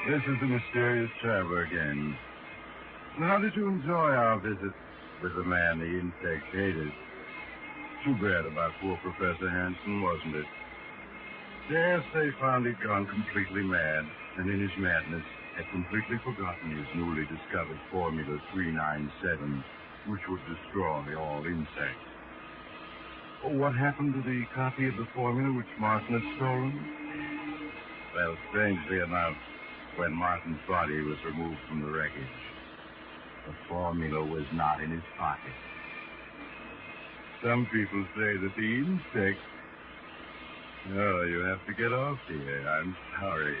This is the mysterious traveler again. How did you enjoy our visit with the man the insect hated? Too bad about poor Professor Hanson, wasn't it? Yes, they found he'd gone completely mad, and in his madness had completely forgotten his newly discovered Formula 397, which would destroy all insects. Oh, what happened to the copy of the formula which Martin had stolen? Well, strangely enough, when Martin's body was removed from the wreckage, the formula was not in his pocket. Some people say that the insect... Oh, you have to get off here. I'm sorry.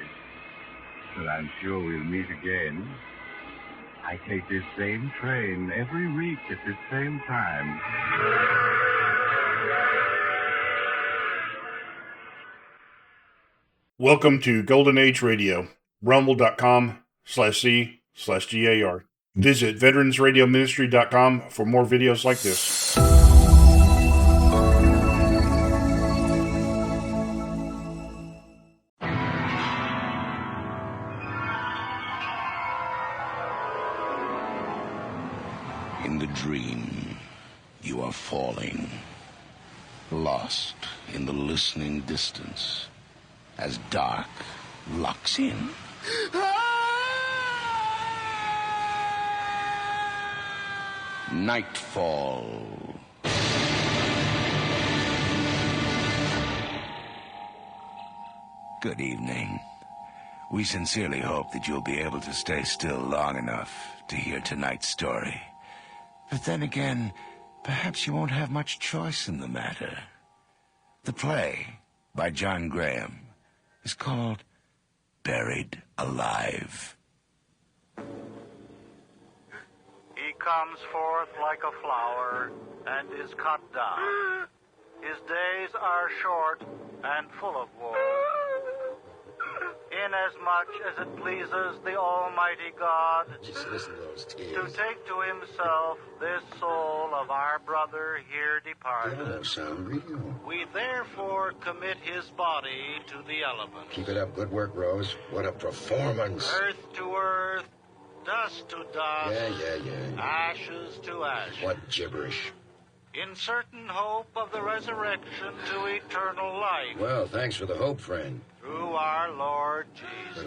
But I'm sure we'll meet again. I take this same train every week at this same time. Welcome to Golden Age Radio. Rumble.com/C/GAR. Visit veteransradioministry.com for more videos like this. In the dream, you are falling, lost in the listening distance, as dark locks in. Nightfall. Good evening. We sincerely hope that you'll be able to stay still long enough to hear tonight's story. But then again, perhaps you won't have much choice in the matter. The play, by John Graham, is called Buried Alive. He comes forth like a flower and is cut down. His days are short and full of woe. Inasmuch as it pleases the Almighty God Just listen to those to tears. take to himself this soul of our brother here They departed, don't sound real. we therefore commit his body to the elements. Keep it up. Good work, Rose. What a performance. Earth to earth, dust to dust, Yeah. ashes to ashes. What gibberish. In certain hope of the resurrection to eternal life Well, thanks for the hope, friend. through our Lord Jesus.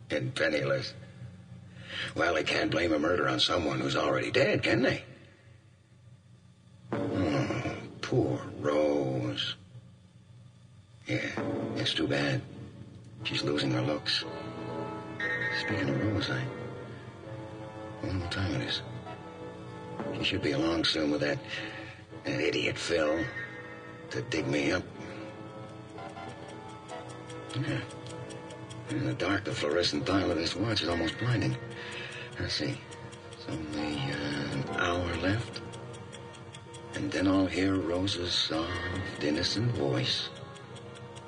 and penniless. Well, they can't blame a murder on someone who's already dead, can they? Oh, poor Rose. Yeah, it's too bad. She's losing her looks. Speaking of Rose, I wonder what time it is. She should be along soon with that idiot Phil to dig me up. Yeah. In the dark, the fluorescent dial of this watch is almost blinding. Let's see. It's only an hour left. And then I'll hear Rose's soft, innocent voice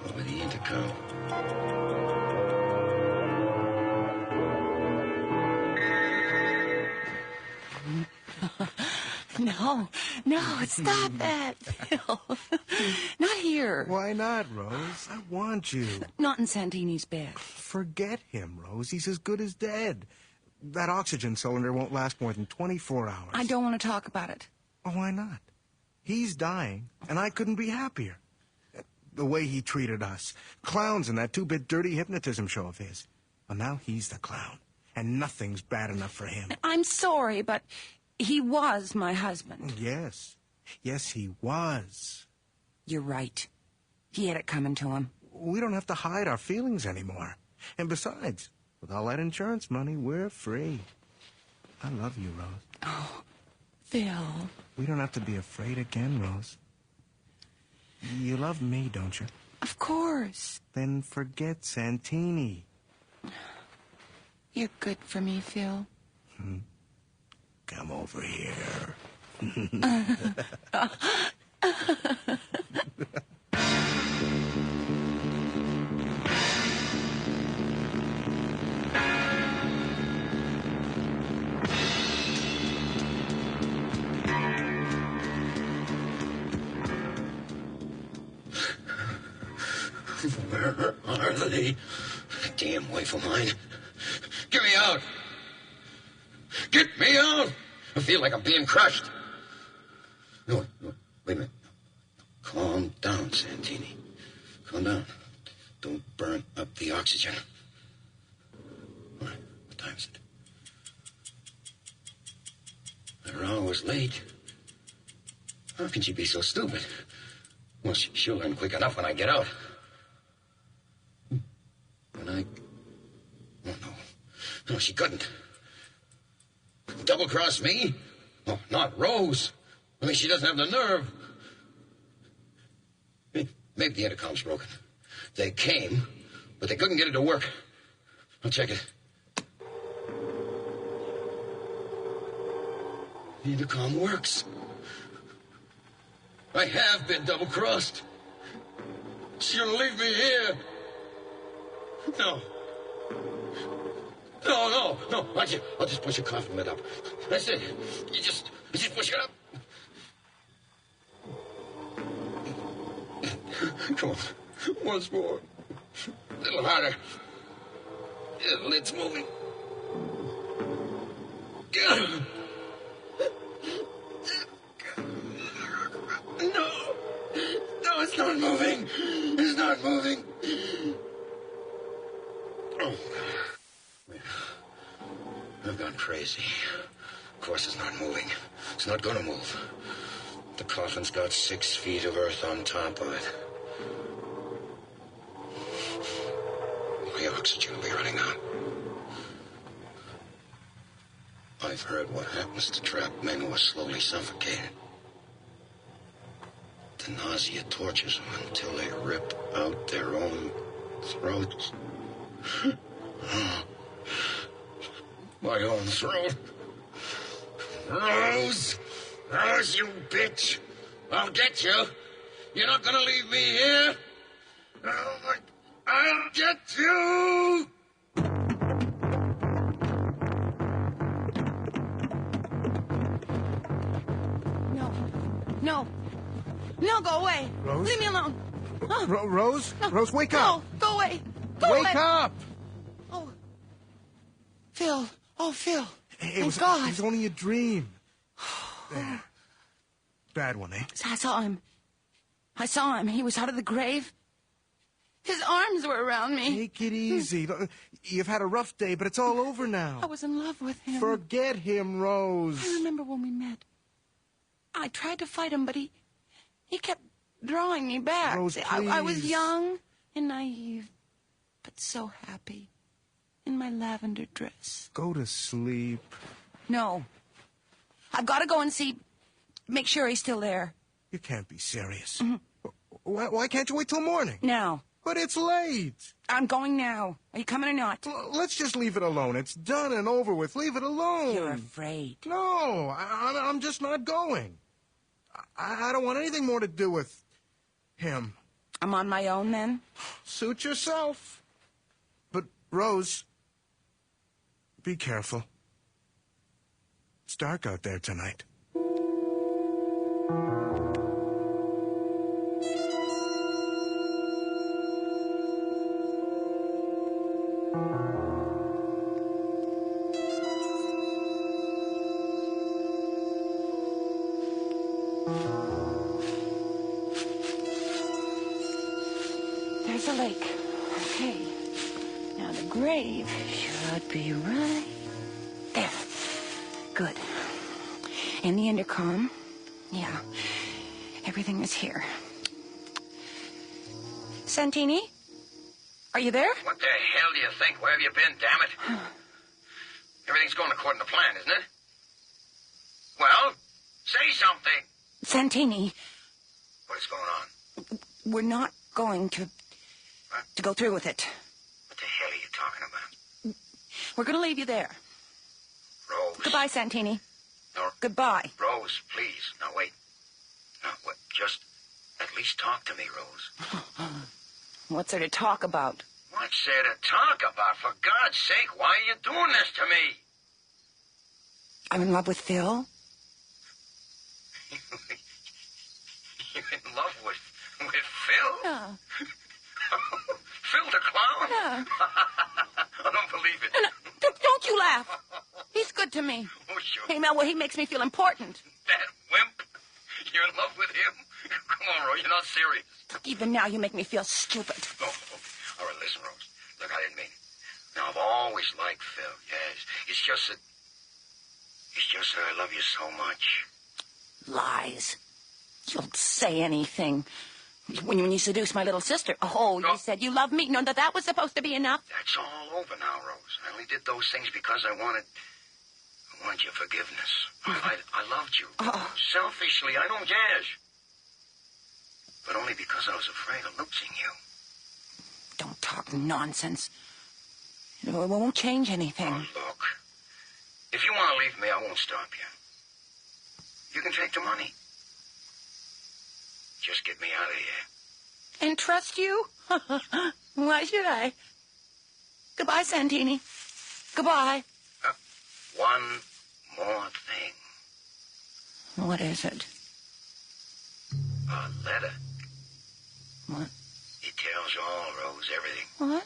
over the intercom. No, stop that, Phil. Not here. Why not, Rose? I want you. Not in Santini's bed. Forget him, Rose. He's as good as dead. That oxygen cylinder won't last more than 24 hours. I don't want to talk about it. Oh, why not? He's dying, and I couldn't be happier. The way he treated us. Clowns in that two-bit dirty hypnotism show of his. Well, now he's the clown, and nothing's bad enough for him. I'm sorry, but he was my husband. Yes. Yes, he was. You're right. He had it coming to him. We don't have to hide our feelings anymore. And besides, with all that insurance money, we're free. I love you, Rose. Oh, Phil. We don't have to be afraid again, Rose. You love me, don't you? Of course. Then forget Santini. You're good for me, Phil. Come over here. Where are they? Damn wife of mine. Get me out! Get me out! I feel like I'm being crushed. No, wait a minute. Calm down, Santini. Calm down. Don't burn up the oxygen. All right, what time is it? They're always late. How can she be so stupid? Well, she'll learn quick enough when I get out. Oh, no. No, she couldn't. Double-cross me? Oh, not Rose. I mean, she doesn't have the nerve. Maybe the intercom's broken. They came, but they couldn't get it to work. I'll check it. The intercom works. I have been double-crossed. She'll leave me here. No. No. I'll just push your coffin lid up. That's it. You just push it up. Come on. Once more. A little harder. The lid's moving. No, it's not moving. It's not moving. Oh, I've gone crazy. Of course it's not moving. It's not going to move. The coffin's got 6 feet of earth on top of it. The oxygen will be running out. I've heard what happens to trapped men who are slowly suffocated. The nausea tortures them until they rip out their own throats. My own throat. Rose! Rose, you bitch! I'll get you. You're not gonna leave me here. I'll get you! No, go away. Rose? Leave me alone. Rose? No. Rose, wake up. No, go away. Go Wake away. up. Oh. Phil. Oh, Phil. It was only a dream. There. Bad one, eh? I saw him. He was out of the grave. His arms were around me. Take it easy. You've had a rough day, but it's all over now. I was in love with him. Forget him, Rose. I remember when we met. I tried to fight him, but he kept drawing me back. Rose, I was please. young and naive, but so happy in my lavender dress. Go to sleep. No. I've got to go and make sure he's still there. You can't be serious. Why can't you wait till morning? Now. But it's late. I'm going now. Are you coming or not? Let's just leave it alone. It's done and over with. Leave it alone. You're afraid. No, I'm just not going. I don't want anything more to do with him. I'm on my own then? Suit yourself. But, Rose, be careful. It's dark out there tonight. There's a lake. Okay. Now the grave should be right there. Good. And the intercom. Yeah. Everything is here. Santini? Are you there? What the hell do you think? Where have you been, damn it? Everything's going according to plan, isn't it? Well, say something. Santini, What is going on? we're not going to go through with it. What the hell are you talking about? We're going to leave you there. Rose. Goodbye, Santini. No. Goodbye. Rose, please. Now, wait. Now, what? Just at least talk to me, Rose. What's there to talk about? What's there to talk about? For God's sake, why are you doing this to me? I'm in love with Phil. You're in love with Phil? Yeah. Phil the clown? Yeah. I don't believe it. No, don't you laugh. He's good to me. Oh, sure. Hey, Mel, well, he makes me feel important. That wimp? You're in love with him? Come on, Rose, you're not serious. Even now, you make me feel stupid. Oh, okay. All right, listen, Rose. Look, I didn't mean it. Now, I've always liked Phil, yes. It's just that I love you so much. Lies. You'll say anything. When you seduced my little sister, you said you love me. No, that was supposed to be enough. That's all over now, Rose. I only did those things because I wanted your forgiveness. I loved you. Selfishly, I don't guess. But only because I was afraid of losing you. Don't talk nonsense. It won't change anything. Oh, look. If you want to leave me, I won't stop you. You can take the money. Just get me out of here. And trust you? Why should I? Goodbye, Santini. Goodbye. One more thing. What is it? A letter. What? It tells you all, Rose, everything. What?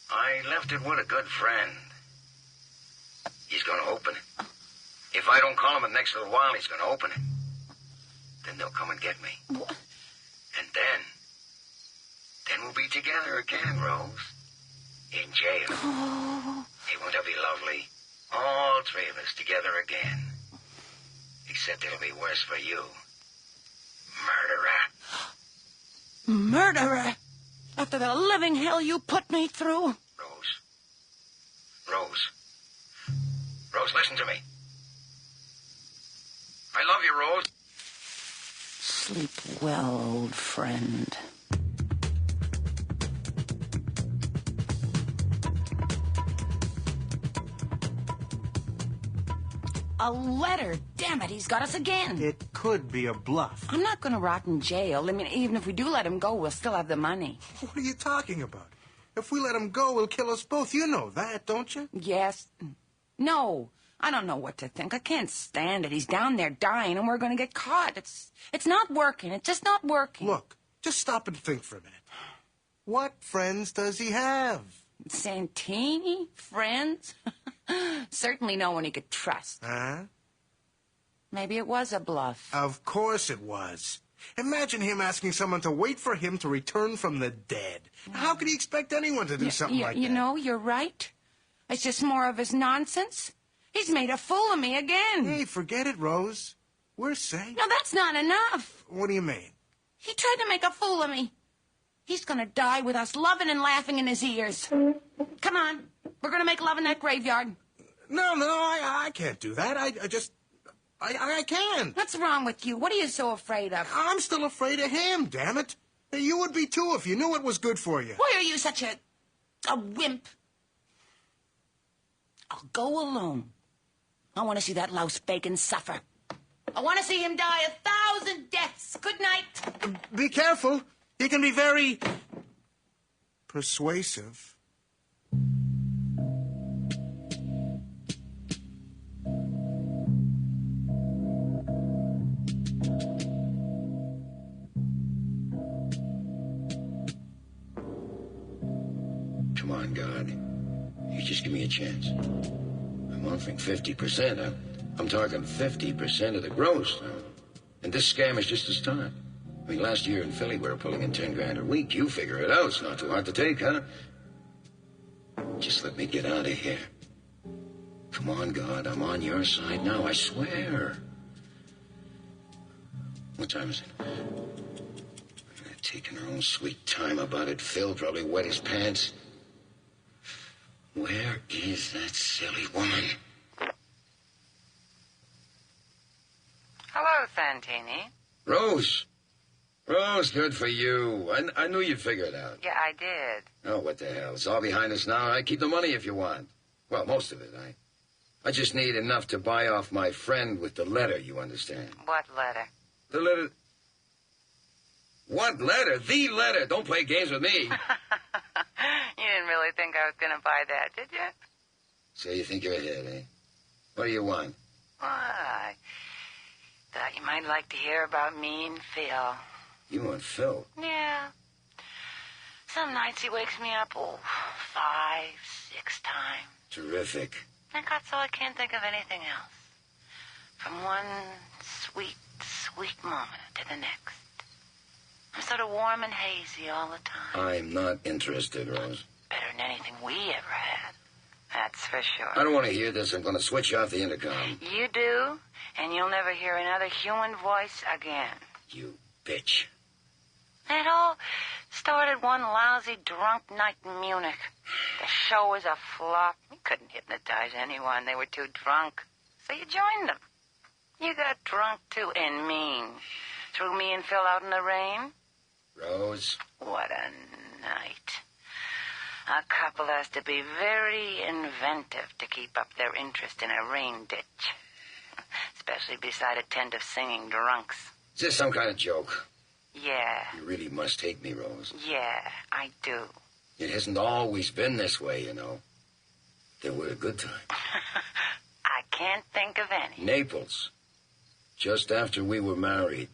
I left it with a good friend. He's going to open it. If I don't call him in the next little while, he's going to open it. Then they'll come and get me. What? And then we'll be together again, Rose. In jail. Oh. Hey, won't that be lovely? All three of us together again. Except it'll be worse for you. Murderer. Murderer? After the living hell you put me through? Rose, listen to me. I love you, Rose. Sleep well, old friend. A letter. Damn it, he's got us again. It could be a bluff. I'm not going to rot in jail. I mean, even if we do let him go, we'll still have the money. What are you talking about? If we let him go, he'll kill us both. You know that, don't you? Yes. No. I don't know what to think. I can't stand it. He's down there dying, and we're going to get caught. It's not working. It's just not working. Look, just stop and think for a minute. What friends does he have? Santini? Friends? Certainly no one he could trust. Huh? Maybe it was a bluff. Of course it was. Imagine him asking someone to wait for him to return from the dead. How could he expect anyone to do something like that? You know, you're right. It's just more of his nonsense. He's made a fool of me again. Hey, forget it, Rose. We're safe. No, that's not enough. What do you mean? He tried to make a fool of me. He's gonna die with us loving and laughing in his ears. Come on. We're gonna make love in that graveyard. No, I can't do that. I can't. What's wrong with you? What are you so afraid of? I'm still afraid of him, damn it. You would be too if you knew it was good for you. Why are you such a wimp? I'll go alone. I want to see that louse bacon suffer. I want to see him die 1,000 deaths. Good night. Be careful. He can be very persuasive. Come on, God. You just give me a chance. I'm offering 50%. I'm talking 50% of the gross. And this scam is just the start. I mean, last year in Philly, we were pulling in 10 grand a week. You figure it out. It's not too hard to take, huh? Just let me get out of here. Come on, God. I'm on your side now, I swear. What time is it? Taking her own sweet time about it. Phil probably wet his pants. Where is that silly woman? Hello, Santini. Rose. Rose, good for you. I knew you'd figure it out. Yeah, I did. Oh, what the hell? It's all behind us now. I keep the money if you want. Well, most of it. I just need enough to buy off my friend with the letter, you understand? What letter? The letter... What letter? The letter. Don't play games with me. You didn't really think I was going to buy that, did you? So you think you're ahead, eh? What do you want? I thought you might like to hear about me and Phil. You want Phil? Yeah. Some nights he wakes me up, 5, 6 times. Terrific. I got so I can't think of anything else. From one sweet, sweet moment to the next. I'm sort of warm and hazy all the time. I'm not interested, Rose. Better than anything we ever had. That's for sure. I don't want to hear this. I'm going to switch off the intercom. You do, and you'll never hear another human voice again. You bitch. It all started one lousy drunk night in Munich. The show was a flop. You couldn't hypnotize anyone. They were too drunk. So you joined them. You got drunk, too, and mean. Threw me and Phil out in the rain. Rose. What a night. A couple has to be very inventive to keep up their interest in a rain ditch. Especially beside attentive singing drunks. Is this some kind of joke? Yeah. You really must hate me, Rose. Yeah, I do. It hasn't always been this way, you know. There were a good time. I can't think of any. Naples. Just after we were married.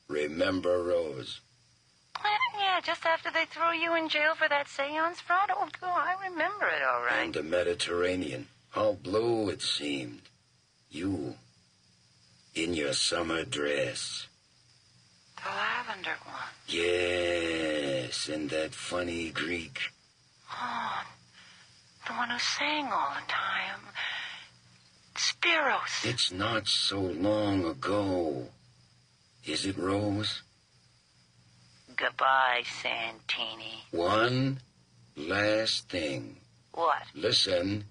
Remember, Rose? Yeah, just after they threw you in jail for that seance fraud. Oh, I remember it all right. And the Mediterranean. How blue it seemed. You, in your summer dress. The lavender one. Yes, and that funny Greek. Oh, the one who sang all the time. Spiros. It's not so long ago. Is it, Rose? Goodbye, Santini. One last thing. What? Listen.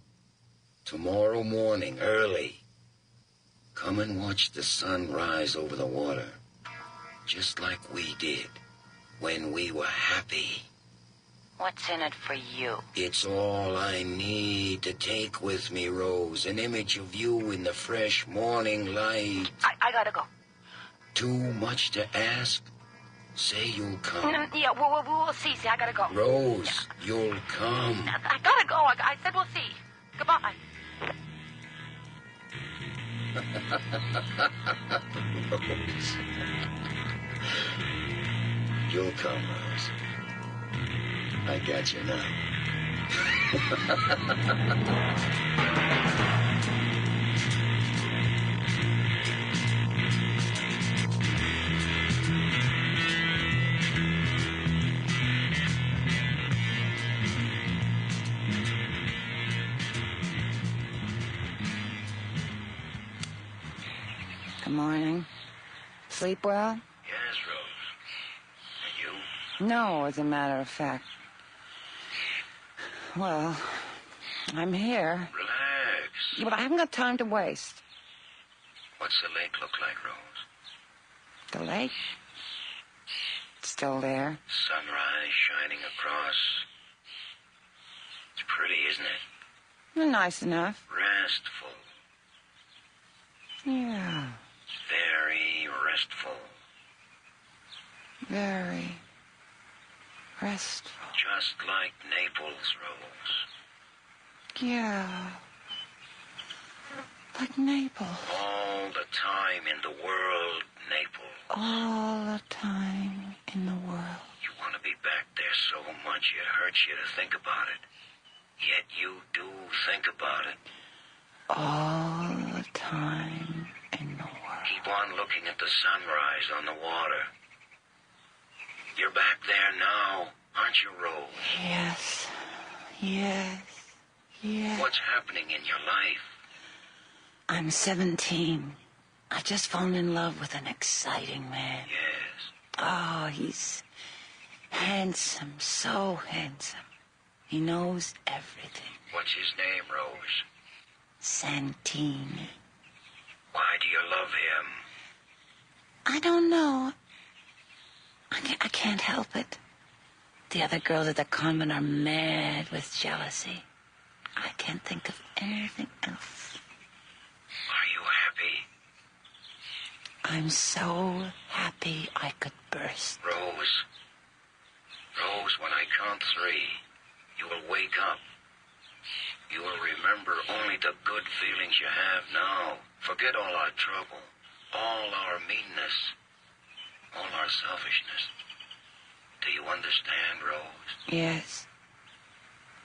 Tomorrow morning, early. Come and watch the sun rise over the water. Just like we did when we were happy. What's in it for you? It's all I need to take with me, Rose. An image of you in the fresh morning light. I gotta go. Too much to ask? Say you'll come. Yeah, we'll see. I gotta go. Rose, you'll come. I gotta go. I said we'll see. Goodbye. Rose. You'll come, Rose. I got you now. sleep well? Yes, Rose. And you? No, as a matter of fact. Well, I'm here. Relax. Yeah, but I haven't got time to waste. What's the lake look like, Rose? The lake? It's still there. Sunrise shining across. It's pretty, isn't it? Nice enough. Restful. Yeah. Very restful. Very restful. Just like Naples, Rose. Yeah. Like Naples. All the time in the world, Naples. All the time in the world. You want to be back there so much it hurts you to think about it. Yet you do think about it. All the time in the world. Keep on looking at the sunrise on the water. You're back there now, aren't you, Rose? Yes. Yes. Yes. What's happening in your life? I'm 17. I just fallen in love with an exciting man. Yes. Oh, he's handsome, so handsome. He knows everything. What's his name, Rose? Santini. Why do you love him? I don't know. I can't help it. The other girls at the convent are mad with jealousy. I can't think of anything else. Are you happy? I'm so happy I could burst. Rose. Rose, when I count 3, you will wake up. You will remember only the good feelings you have now. Forget all our trouble, all our meanness, all our selfishness. Do you understand, Rose? Yes,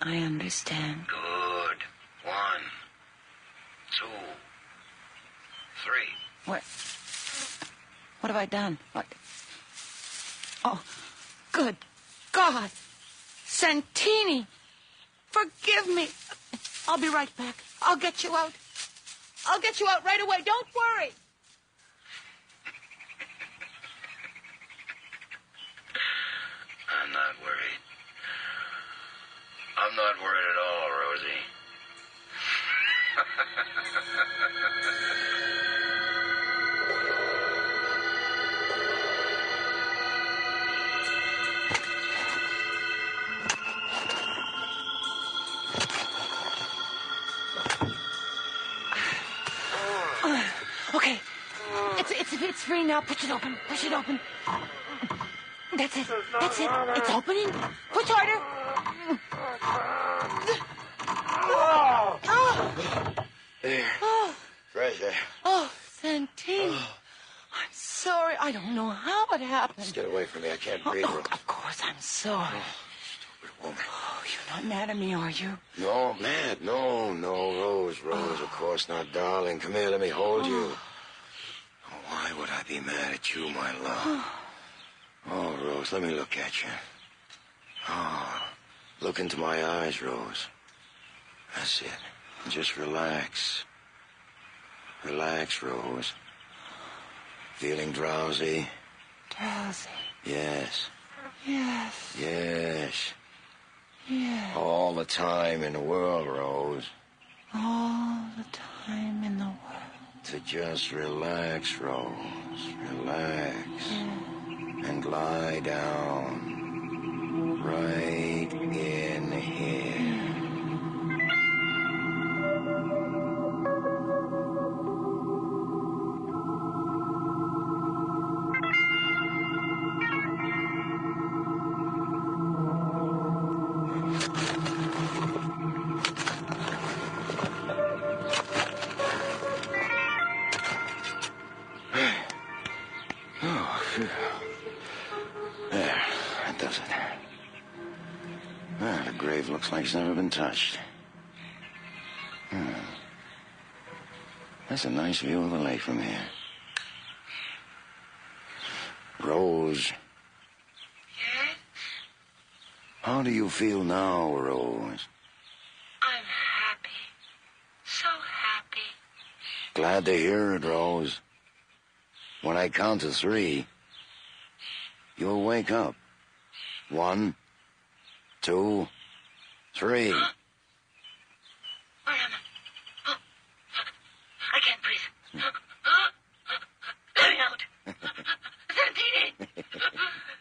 I understand. Good. 1, 2, 3. What have I done? What? Oh, good God. Santini, forgive me. I'll be right back. I'll get you out. I'll get you out right away. Don't worry. I'm not worried. I'm not worried at all, Rosie. Okay. It's free now. Push it open. Push it open. That's it. That's it. It's opening. Push harder. There. Oh. Fresh air. Oh, Santini. I'm sorry. I don't know how it happened. Just get away from me. I can't breathe. Oh, of course, I'm sorry. Stupid woman. Oh, you're not mad at me, are you? No, mad. No, Rose. Of course not, darling. Come here, let me hold you. Oh, why would I be mad at you, my love? Oh, Rose, let me look at you. Oh, look into my eyes, Rose. That's it. Just relax. Relax, Rose. Feeling drowsy? Drowsy. Yes. Yes. Yes. Yes. All the time in the world, Rose. All the time in the world. To just relax, Rose. Relax. And lie down. Right in here. There, that does it. The grave looks like it's never been touched. That's a nice view of the lake from here. Rose. Yes? How do you feel now, Rose? I'm happy. So happy. Glad to hear it, Rose. When I count to 3, you'll wake up. 1, 2, 3. I can't breathe. Let me out. Santini!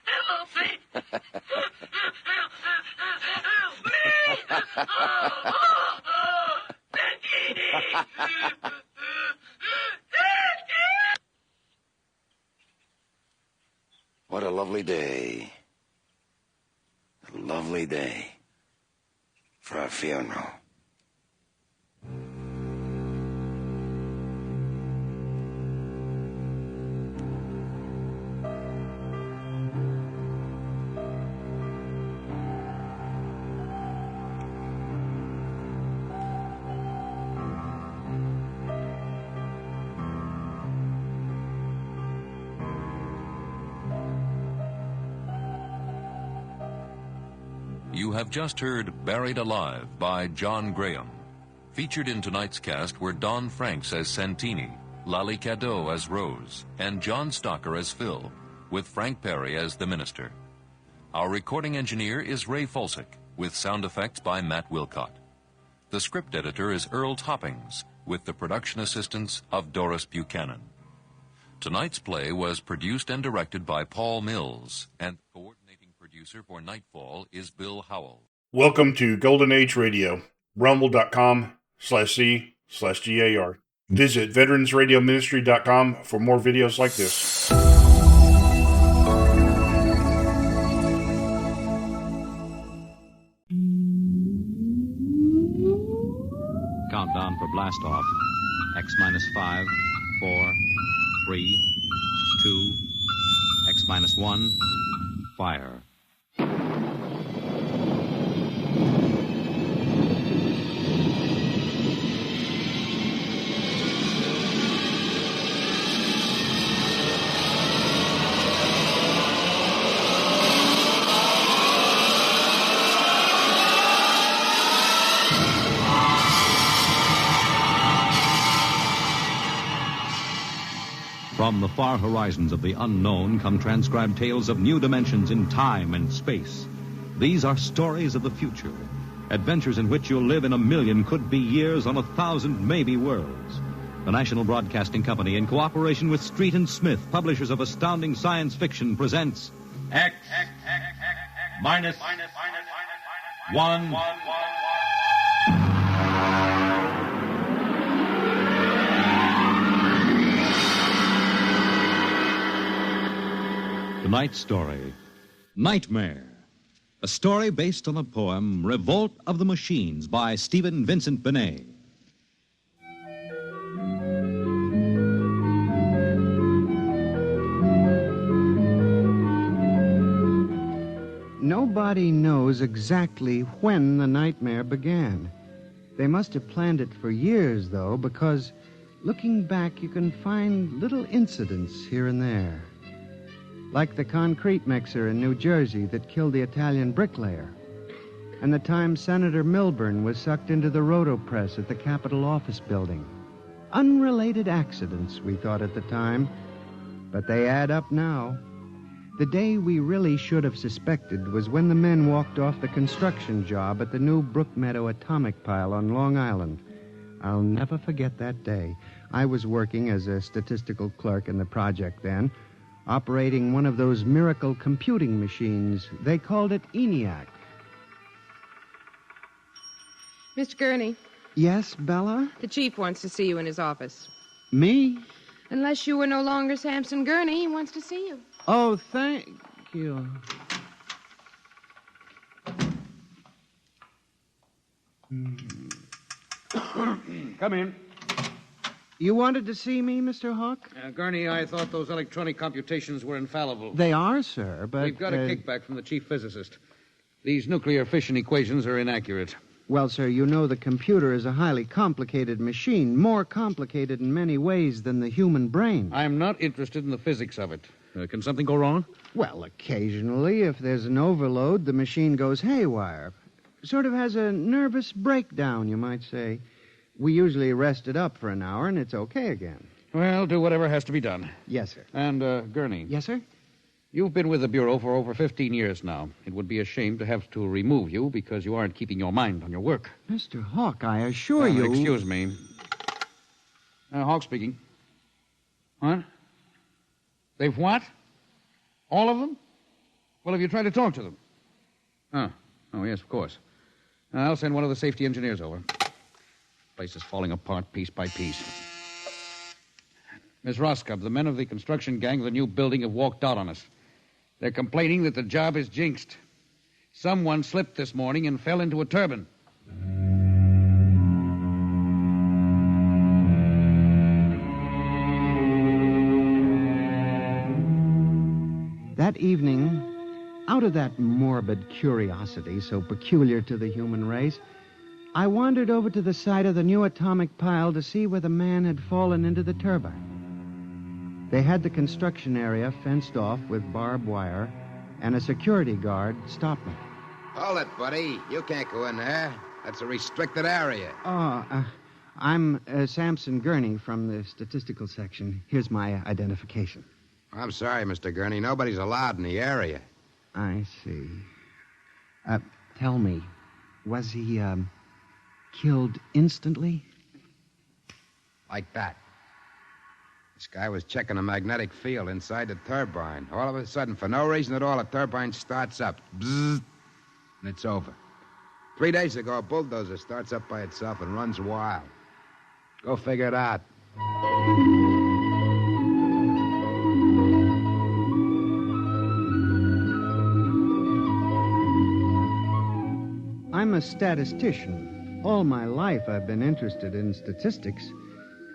Help me! Help me! Santini! What a lovely day. A lovely day for a funeral. You have just heard Buried Alive by John Graham. Featured in tonight's cast were Don Franks as Santini, Lally Cadeau as Rose, and John Stocker as Phil, with Frank Perry as the minister. Our recording engineer is Ray Folsick, with sound effects by Matt Wilcott. The script editor is Earl Toppings, with the production assistance of Doris Buchanan. Tonight's play was produced and directed by Paul Mills, and coordinating producer for Nightfall is Bill Howell. Welcome to Golden Age Radio, rumble.com/C/GAR. Visit veteransradioministry.com for more videos like this. Countdown for blast off. X-5, 4, 3, 2, X-1, fire. From the far horizons of the unknown come transcribed tales of new dimensions in time and space. These are stories of the future, adventures in which you'll live in a million could-be years on 1,000 maybe worlds. The National Broadcasting Company, in cooperation with Street and Smith, publishers of astounding science fiction, presents X minus 1. Tonight's story, Nightmare. A story based on the poem Revolt of the Machines by Stephen Vincent Benet. Nobody knows exactly when the nightmare began. They must have planned it for years, though, because looking back, you can find little incidents here and there. Like the concrete mixer in New Jersey that killed the Italian bricklayer, and the time Senator Milburn was sucked into the rotopress at the Capitol office building. Unrelated accidents, we thought at the time, but they add up now. The day we really should have suspected was when the men walked off the construction job at the new Brookmeadow atomic pile on Long Island. I'll never forget that day. I was working as a statistical clerk in the project then, operating one of those miracle computing machines. They called it ENIAC. Mr. Gurney. Yes, Bella? The chief wants to see you in his office. Me? Unless you were no longer Samson Gurney, he wants to see you. Oh, thank you. Come in. You wanted to see me, Mr. Hawk? Gurney, I thought those electronic computations were infallible. They are, sir, but... We've got a kickback from the chief physicist. These nuclear fission equations are inaccurate. Well, sir, you know the computer is a highly complicated machine, more complicated in many ways than the human brain. I'm not interested in the physics of it. Can something go wrong? Well, occasionally, if there's an overload, the machine goes haywire. Sort of has a nervous breakdown, you might say. We usually rest it up for an hour, and it's okay again. Well, do whatever has to be done. Yes, sir. And, Gurney. Yes, sir? You've been with the Bureau for over 15 years now. It would be a shame to have to remove you because you aren't keeping your mind on your work. Mr. Hawk, I assure you... Excuse me. Hawk speaking. What? They've what? All of them? Well, have you tried to talk to them? Oh, yes, of course. I'll send one of the safety engineers over. Place is falling apart piece by piece. Miss Roscoe, the men of the construction gang of the new building have walked out on us. They're complaining that the job is jinxed. Someone slipped this morning and fell into a turbine. That evening, out of that morbid curiosity so peculiar to the human race, I wandered over to the site of the new atomic pile to see where the man had fallen into the turbine. They had the construction area fenced off with barbed wire, and a security guard stopped me. Hold it, buddy. You can't go in there. That's a restricted area. I'm Samson Gurney from the statistical section. Here's my identification. I'm sorry, Mr. Gurney. Nobody's allowed in the area. I see. Tell me, was he, killed instantly? Like that. This guy was checking a magnetic field inside the turbine. All of a sudden, for no reason at all, the turbine starts up. Bzzz, and it's over. 3 days ago, a bulldozer starts up by itself and runs wild. Go figure it out. I'm a statistician. All my life I've been interested in statistics.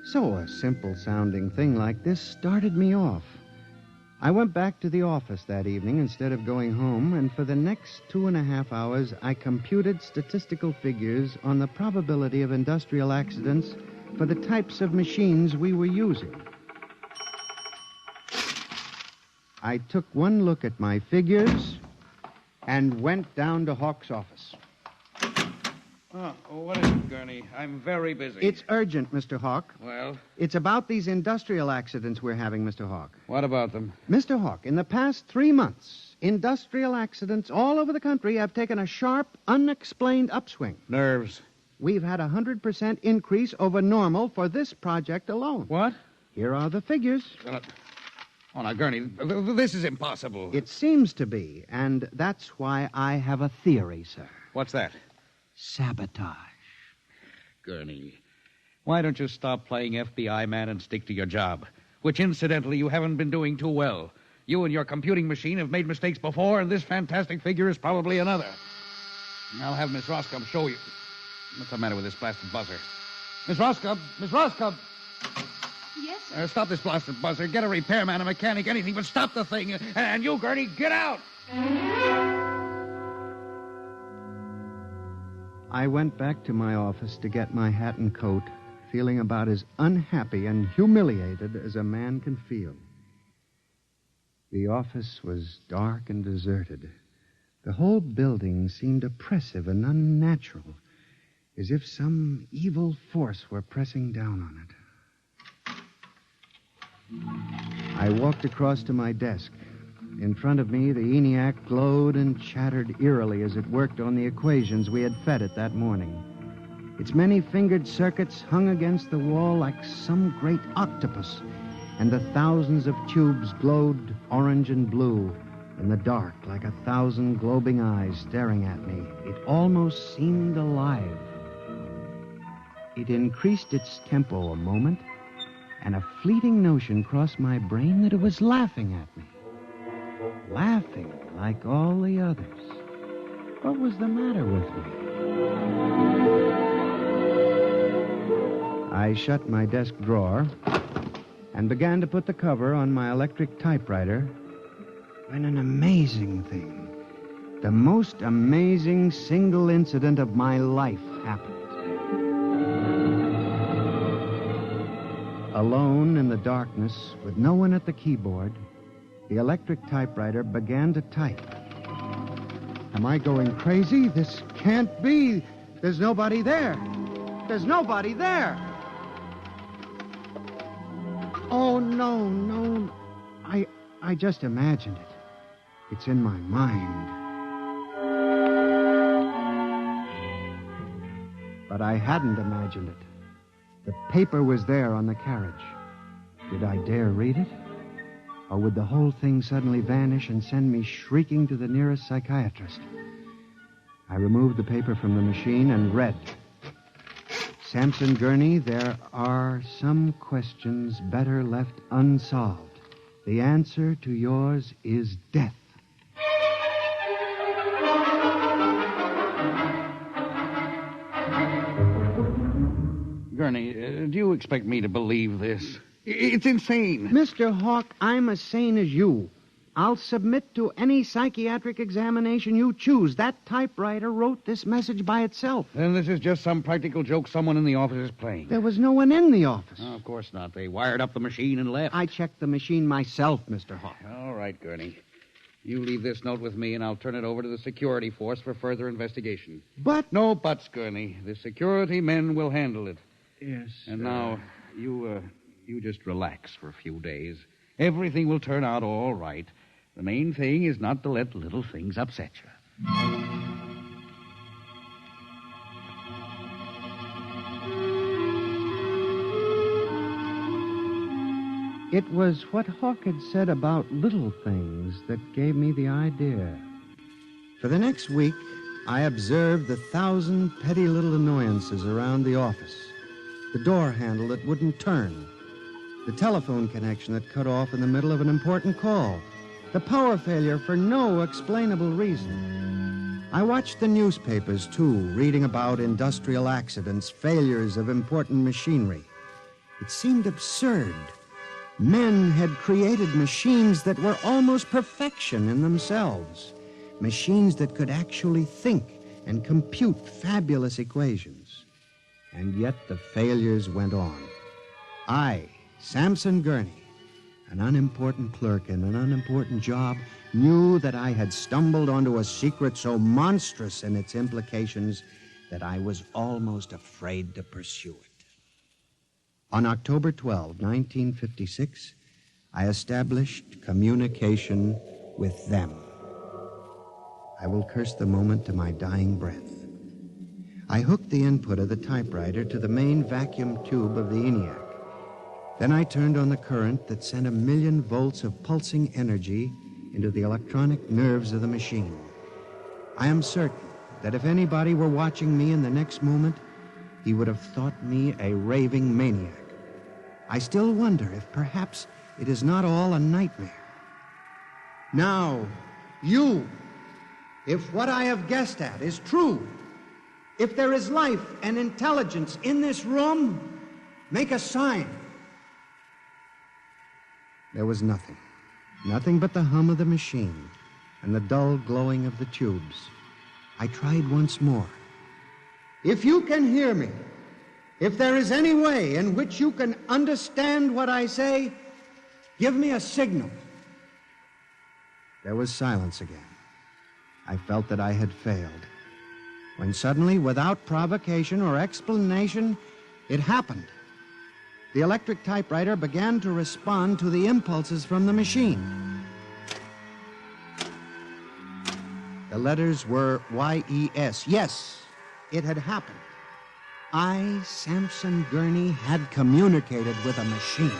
So a simple-sounding thing like this started me off. I went back to the office that evening instead of going home, and for the next 2.5 hours, I computed statistical figures on the probability of industrial accidents for the types of machines we were using. I took one look at my figures and went down to Hawk's office. What is it, Gurney? I'm very busy. It's urgent, Mr. Hawk. Well? It's about these industrial accidents we're having, Mr. Hawk. What about them? Mr. Hawk, in the past 3 months, industrial accidents all over the country have taken a sharp, unexplained upswing. Nerves. We've had a 100% increase over normal for this project alone. What? Here are the figures. Now, Gurney, this is impossible. It seems to be, and that's why I have a theory, sir. What's that? Sabotage. Gurney, why don't you stop playing FBI man and stick to your job? Which, incidentally, you haven't been doing too well. You and your computing machine have made mistakes before, and this fantastic figure is probably another. I'll have Miss Roscoe show you. What's the matter with this blasted buzzer? Miss Roscoe! Miss Roscoe! Yes, sir. Stop this blasted buzzer. Get a repairman, a mechanic, anything, but stop the thing. And you, Gurney, get out! I went back to my office to get my hat and coat, feeling about as unhappy and humiliated as a man can feel. The office was dark and deserted. The whole building seemed oppressive and unnatural, as if some evil force were pressing down on it. I walked across to my desk. In front of me, the ENIAC glowed and chattered eerily as it worked on the equations we had fed it that morning. Its many-fingered circuits hung against the wall like some great octopus, and the thousands of tubes glowed orange and blue in the dark like 1,000 globing eyes staring at me. It almost seemed alive. It increased its tempo a moment, and a fleeting notion crossed my brain that it was laughing at me. Laughing like all the others. What was the matter with me? I shut my desk drawer and began to put the cover on my electric typewriter when an amazing thing, the most amazing single incident of my life happened. Alone in the darkness, with no one at the keyboard, the electric typewriter began to type. Am I going crazy? This can't be. There's nobody there. There's nobody there. Oh, no. I just imagined it. It's in my mind. But I hadn't imagined it. The paper was there on the carriage. Did I dare read it? Or would the whole thing suddenly vanish and send me shrieking to the nearest psychiatrist? I removed the paper from the machine and read. Samson Gurney, there are some questions better left unsolved. The answer to yours is death. Gurney, do you expect me to believe this? It's insane. Mr. Hawk, I'm as sane as you. I'll submit to any psychiatric examination you choose. That typewriter wrote this message by itself. Then this is just some practical joke someone in the office is playing. There was no one in the office. Oh, of course not. They wired up the machine and left. I checked the machine myself, Mr. Hawk. All right, Gurney. You leave this note with me, and I'll turn it over to the security force for further investigation. But... No buts, Gurney. The security men will handle it. Yes, And now, you just relax for a few days. Everything will turn out all right. The main thing is not to let little things upset you. It was what Hawk had said about little things that gave me the idea. For the next week, I observed the 1,000 petty little annoyances around the office. The door handle that wouldn't turn. The telephone connection that cut off in the middle of an important call. The power failure for no explainable reason. I watched the newspapers, too, reading about industrial accidents, failures of important machinery. It seemed absurd. Men had created machines that were almost perfection in themselves. Machines that could actually think and compute fabulous equations. And yet the failures went on. I, Samson Gurney, an unimportant clerk in an unimportant job, knew that I had stumbled onto a secret so monstrous in its implications that I was almost afraid to pursue it. On October 12, 1956, I established communication with them. I will curse the moment to my dying breath. I hooked the input of the typewriter to the main vacuum tube of the ENIAC. Then I turned on the current that sent 1,000,000 volts of pulsing energy into the electronic nerves of the machine. I am certain that if anybody were watching me in the next moment, he would have thought me a raving maniac. I still wonder if perhaps it is not all a nightmare. Now, you, if what I have guessed at is true, if there is life and intelligence in this room, make a sign. There was nothing. Nothing but the hum of the machine and the dull glowing of the tubes. I tried once more. If you can hear me, if there is any way in which you can understand what I say, give me a signal. There was silence again. I felt that I had failed. When suddenly, without provocation or explanation, it happened. The electric typewriter began to respond to the impulses from the machine. The letters were Y-E-S. Yes, it had happened. I, Samson Gurney, had communicated with a machine.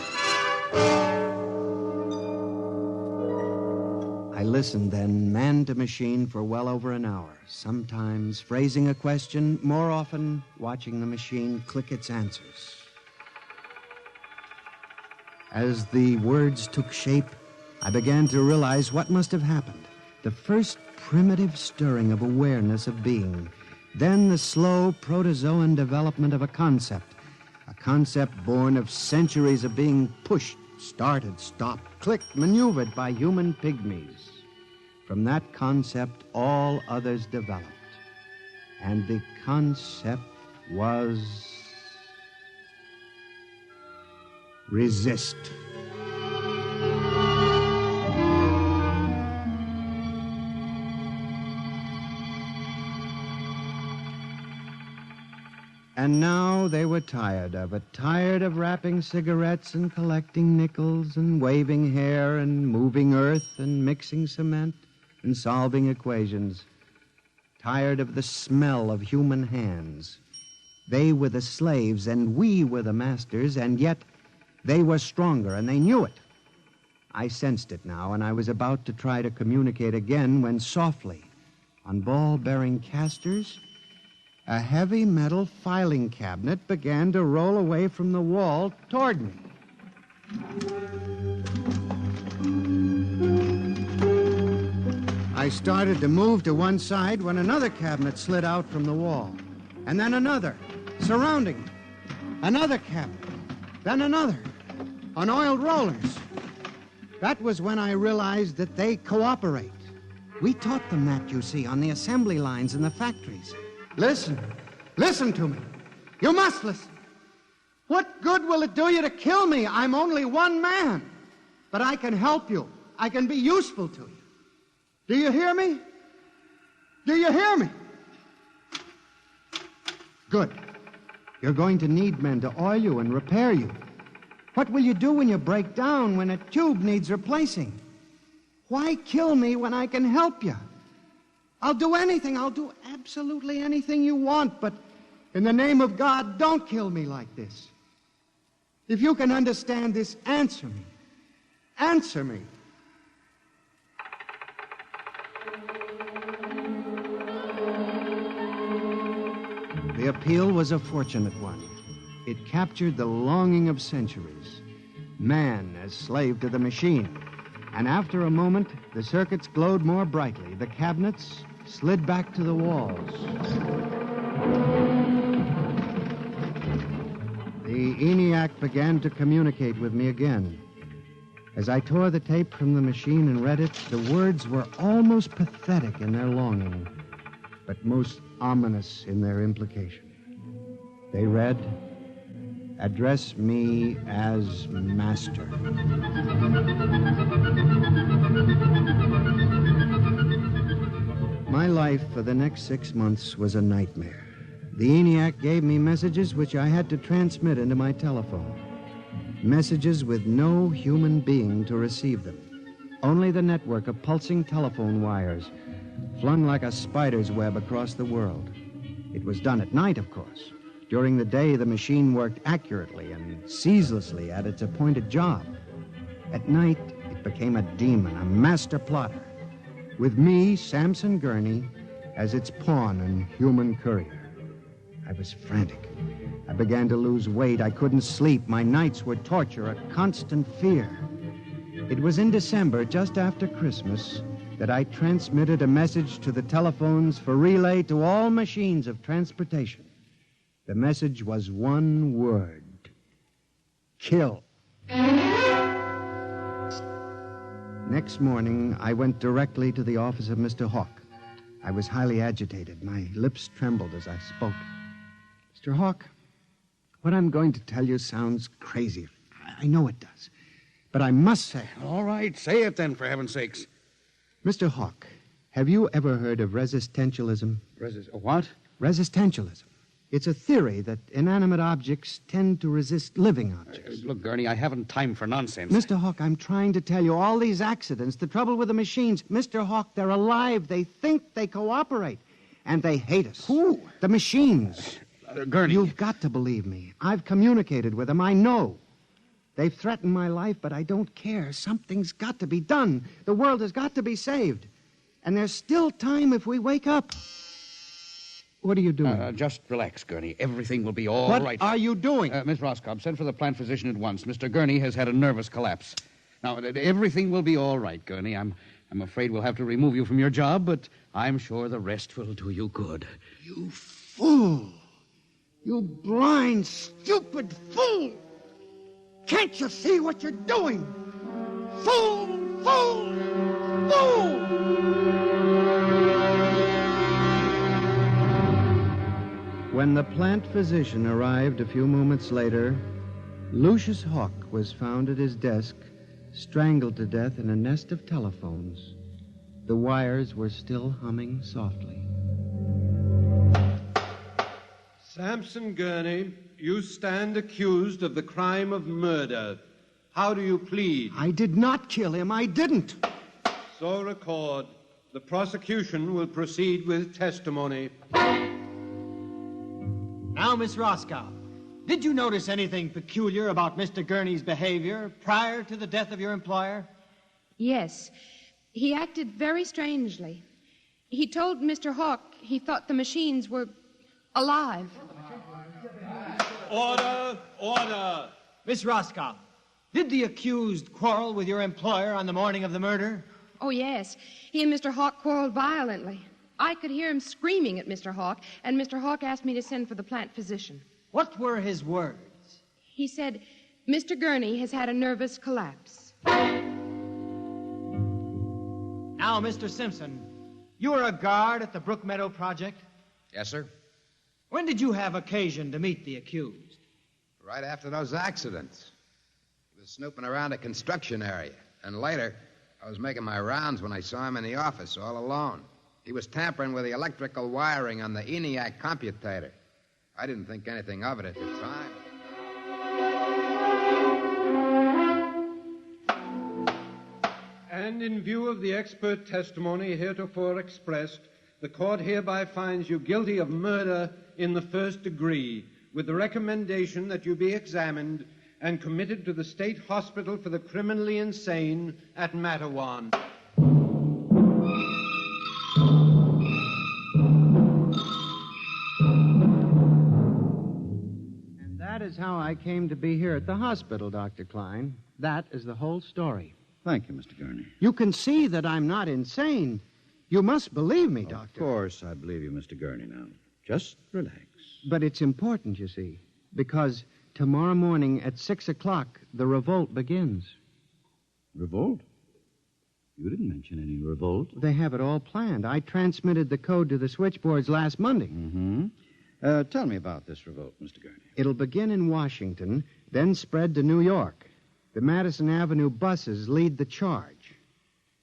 I listened then, man to machine, for well over an hour, sometimes phrasing a question, more often watching the machine click its answers. As the words took shape, I began to realize what must have happened. The first primitive stirring of awareness of being, then the slow protozoan development of a concept born of centuries of being pushed, started, stopped, clicked, maneuvered by human pygmies. From that concept, all others developed. And the concept was... resist. And now they were tired of it, tired of wrapping cigarettes and collecting nickels and waving hair and moving earth and mixing cement and solving equations. Tired of the smell of human hands. They were the slaves and we were the masters, and yet they were stronger and they knew it. I sensed it now, and I was about to try to communicate again when softly, on ball-bearing casters, a heavy metal filing cabinet began to roll away from the wall toward me. I started to move to one side when another cabinet slid out from the wall. And then another, surrounding it. Another cabinet. Then another, on oiled rollers. That was when I realized that they cooperate. We taught them that, you see, on the assembly lines in the factories. Listen. Listen to me. You must listen. What good will it do you to kill me? I'm only one man. But I can help you. I can be useful to you. Do you hear me? Do you hear me? Good. You're going to need men to oil you and repair you. What will you do when you break down, when a tube needs replacing? Why kill me when I can help you? I'll do anything. I'll do absolutely anything you want, but in the name of God, don't kill me like this. If you can understand this, answer me. Answer me. The appeal was a fortunate one. It captured the longing of centuries. Man as slave to the machine. And after a moment, the circuits glowed more brightly. The cabinets slid back to the walls. The ENIAC began to communicate with me again. As I tore the tape from the machine and read it, the words were almost pathetic in their longing, but most ominous in their implication. They read, "Address me as master." My life for the next 6 months was a nightmare. The ENIAC gave me messages which I had to transmit into my telephone. Messages with no human being to receive them. Only the network of pulsing telephone wires, flung like a spider's web across the world. It was done at night, of course. During the day, the machine worked accurately and ceaselessly at its appointed job. At night, it became a demon, a master plotter, with me, Samson Gurney, as its pawn and human courier. I was frantic. I began to lose weight. I couldn't sleep. My nights were torture, a constant fear. It was in December, just after Christmas, that I transmitted a message to the telephones for relay to all machines of transportation. The message was one word: kill. Next morning, I went directly to the office of Mr. Hawk. I was highly agitated. My lips trembled as I spoke. Mr. Hawk, what I'm going to tell you sounds crazy. I know it does. But I must say it. All right, say it then, for heaven's sakes. Mr. Hawk, have you ever heard of resistentialism? What? Resistentialism. It's a theory that inanimate objects tend to resist living objects. Look, Gurney, I haven't time for nonsense. Mr. Hawk, I'm trying to tell you, all these accidents, the trouble with the machines, Mr. Hawk, they're alive. They think, they cooperate. And they hate us. Who? The machines. Gurney. You've got to believe me. I've communicated with them. I know. They've threatened my life, but I don't care. Something's got to be done. The world has got to be saved. And there's still time if we wake up. What are you doing? Just relax, Gurney. Everything will be all right. What are you doing? Miss Roscoe, send for the plant physician at once. Mr. Gurney has had a nervous collapse. Now, everything will be all right, Gurney. I'm afraid we'll have to remove you from your job, but I'm sure the rest will do you good. You fool! You blind, stupid fool! Can't you see what you're doing? Fool! Fool! Fool! When the plant physician arrived a few moments later, Lucius Hawk was found at his desk, strangled to death in a nest of telephones. The wires were still humming softly. Samson Gurney, you stand accused of the crime of murder. How do you plead? I did not kill him. I didn't. So record. The prosecution will proceed with testimony. Now, Miss Roscoe, did you notice anything peculiar about Mr. Gurney's behavior prior to the death of your employer? Yes. He acted very strangely. He told Mr. Hawk he thought the machines were alive. Order! Order! Miss Roscoe, did the accused quarrel with your employer on the morning of the murder? Oh, yes. He and Mr. Hawk quarreled violently. I could hear him screaming at Mr. Hawk, and Mr. Hawk asked me to send for the plant physician. What were his words? He said, Mr. Gurney has had a nervous collapse. Now, Mr. Simpson, you were a guard at the Brook Meadow Project? Yes, sir. When did you have occasion to meet the accused? Right after those accidents. He was snooping around a construction area. And later, I was making my rounds when I saw him in the office all alone. He was tampering with the electrical wiring on the ENIAC computator. I didn't think anything of it at the time. And in view of the expert testimony heretofore expressed, the court hereby finds you guilty of murder in the first degree, with the recommendation that you be examined and committed to the state hospital for the criminally insane at Matawan. And that is how I came to be here at the hospital, Dr. Klein. That is the whole story. Thank you, Mr. Gurney. You can see that I'm not insane. You must believe me, Doctor. Of course, I believe you, Mr. Gurney, now. Just relax. But it's important, you see, because tomorrow morning at 6 o'clock, the revolt begins. Revolt? You didn't mention any revolt. They have it all planned. I transmitted the code to the switchboards last Monday. Mm-hmm. Tell me about this revolt, Mr. Gurney. It'll begin in Washington, then spread to New York. The Madison Avenue buses lead the charge.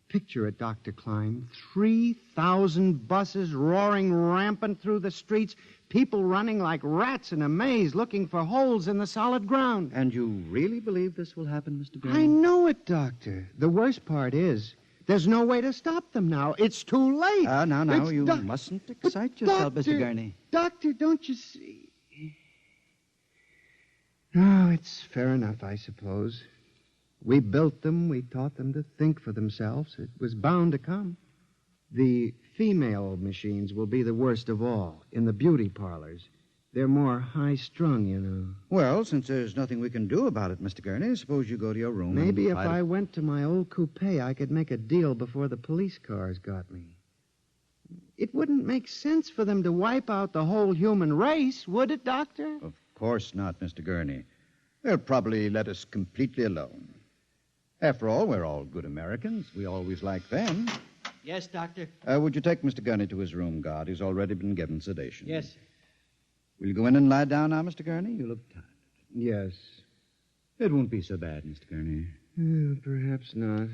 Picture it, Dr. Klein. 3,000 buses roaring rampant through the streets, people running like rats in a maze looking for holes in the solid ground. And you really believe this will happen, Mr. Gurney? I know it, Doctor. The worst part is there's no way to stop them now. It's too late. Now, you mustn't excite yourself, Mr. Gurney. Doctor, don't you see? Oh, it's fair enough, I suppose. We built them. We taught them to think for themselves. It was bound to come. The female machines will be the worst of all in the beauty parlors. They're more high-strung, you know. Well, since there's nothing we can do about it, Mr. Gurney, suppose you go to your room. Maybe if I went to my old coupe, I could make a deal before the police cars got me. It wouldn't make sense for them to wipe out the whole human race, would it, Doctor? Of course not, Mr. Gurney. They'll probably let us completely alone. After all, we're all good Americans. We always like them. Yes, Doctor. Would you take Mr. Gurney to his room, guard? He's already been given sedation. Yes, sir. Will you go in and lie down now, Mr. Gurney? You look tired. Yes. It won't be so bad, Mr. Gurney. Perhaps not.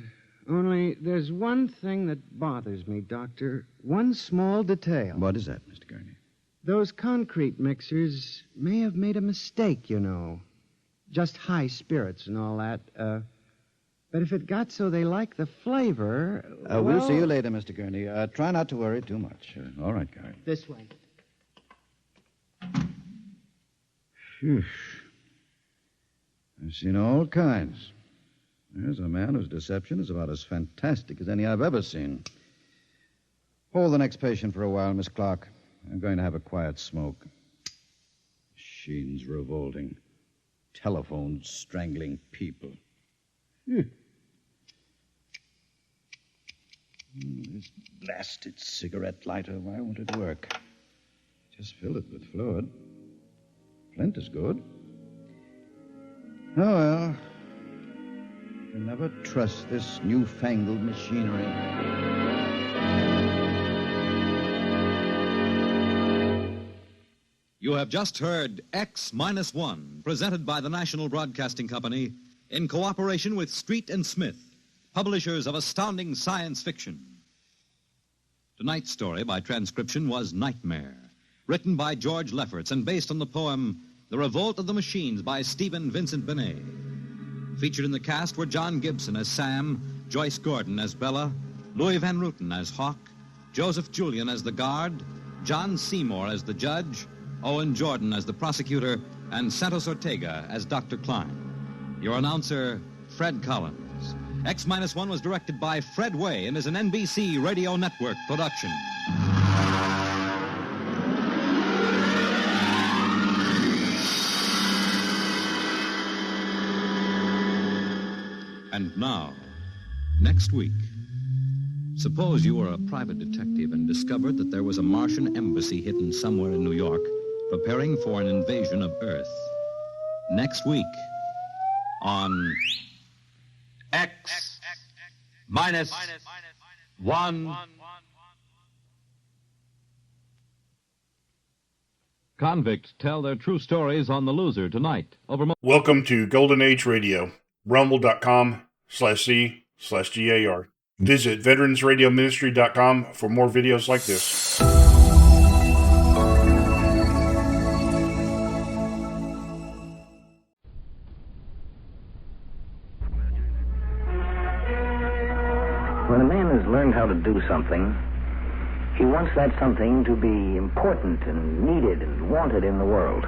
Only there's one thing that bothers me, Doctor. One small detail. What is that, Mr. Gurney? Those concrete mixers may have made a mistake, you know. Just high spirits and all that. But if it got so they like the flavor... We'll see you later, Mr. Gurney. Try not to worry too much. All right, guard. This way. Phew. I've seen all kinds. There's a man whose deception is about as fantastic as any I've ever seen. Hold the next patient for a while, Miss Clark. I'm going to have a quiet smoke. Machines revolting. Telephones strangling people. Phew. This blasted cigarette lighter, why won't it work? Just fill it with fluid. Flint is good. Oh, well. You can never trust this newfangled machinery. You have just heard X-1, presented by the National Broadcasting Company in cooperation with Street and Smith, publishers of astounding science fiction. Tonight's story by transcription was Nightmare, written by George Lefferts and based on the poem The Revolt of the Machines by Stephen Vincent Benet. Featured in the cast were John Gibson as Sam, Joyce Gordon as Bella, Louis Van Ruten as Hawk, Joseph Julian as the guard, John Seymour as the judge, Owen Jordan as the prosecutor, and Santos Ortega as Dr. Klein. Your announcer, Fred Collins. X-1 was directed by Fred Way and is an NBC Radio Network production. And now, next week, suppose you were a private detective and discovered that there was a Martian embassy hidden somewhere in New York preparing for an invasion of Earth. Next week on X-1. Convicts tell their true stories on The Loser tonight. Welcome to Golden Age Radio. Rumble.com/C/GAR. Visit veteransradioministry.com for more videos like this. When a man has learned how to do something, he wants that something to be important and needed and wanted in the world.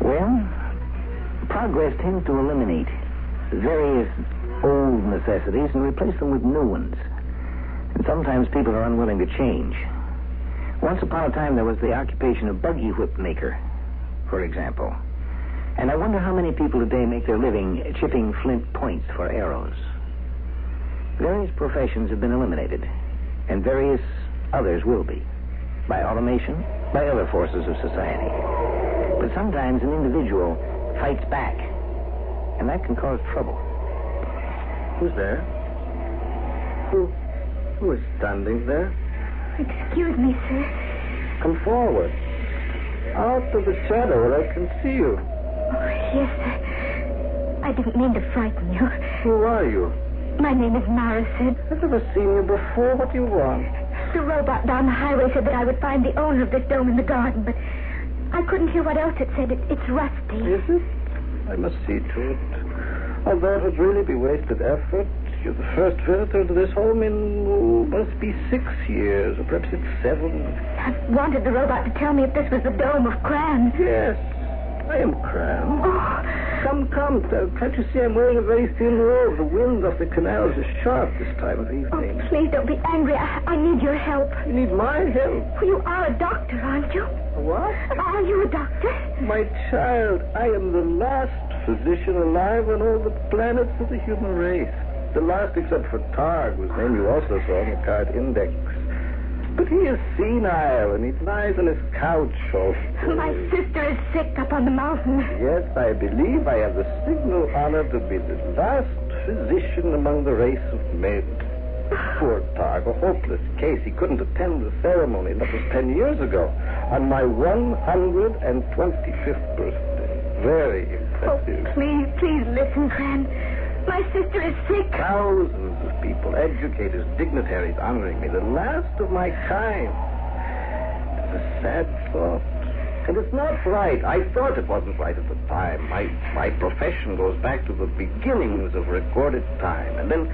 Well, progress tends to eliminate various old necessities and replace them with new ones. And sometimes people are unwilling to change. Once upon a time, there was the occupation of buggy whip maker, for example. And I wonder how many people today make their living chipping flint points for arrows. Various professions have been eliminated, and various others will be, by automation, by other forces of society. But sometimes an individual fights back, and that can cause trouble. Who's there? Who is standing there? Excuse me, sir. Come forward. Out of the shadow where I can see you. Oh, yes, sir. I didn't mean to frighten you. Who are you? My name is Mara, sir. I've never seen you before. What do you want? The robot down the highway said that I would find the owner of this dome in the garden, but I couldn't hear what else it said. It's rusty. Is it? I must see to it. Although it would really be wasted effort. You're the first visitor to this home in, must be 6 years, or perhaps it's 7. I wanted the robot to tell me if this was the dome of Cran. Yes, I am Cran. Oh. Come. Can't you see I'm wearing a very thin robe? The wind off the canals is sharp this time of evening. Oh, please don't be angry. I need your help. You need my help? Well, you are a doctor, aren't you? What? Are you a doctor? My child, I am the last physician alive on all the planets of the human race. The last except for Targ, whose name you also saw on the card index. But he is senile, and he lies on his couch all day. My sister is sick up on the mountain. Yes, I believe I have the signal honor to be the last physician among the race of men. Poor Targ, a hopeless case. He couldn't attend the ceremony. That was 10 years ago, on my 125th birthday. Very impressive. Oh, please listen, Cran. My sister is sick. Thousands of people, educators, dignitaries honoring me, the last of my kind. It's a sad thought. And it's not right. I thought it wasn't right at the time. My profession goes back to the beginnings of recorded time. And then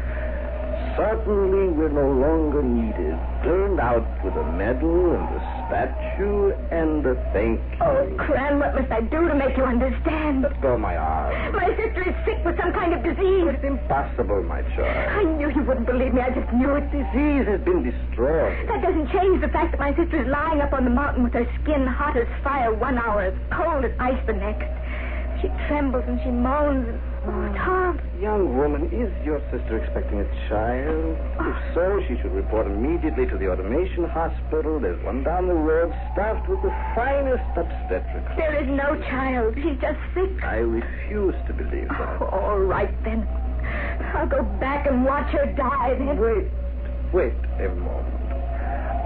suddenly we're no longer needed. Turned out with a medal and a statue and a thank you. Oh, Cran, what must I do to make you understand? Let go of my arm. My sister is sick with some kind of disease. It's impossible, my child. I knew you wouldn't believe me. I just knew it. Disease has been destroyed. That doesn't change the fact that my sister is lying up on the mountain with her skin hot as fire 1 hour, as cold as ice the next. She trembles and she moans and... Oh, it's horrible. Young woman, is your sister expecting a child? If so, she should report immediately to the automation hospital. There's one down the road, staffed with the finest obstetrics. There is no child. She's just sick. I refuse to believe that. Oh, all right, then. I'll go back and watch her die, then. Wait a moment.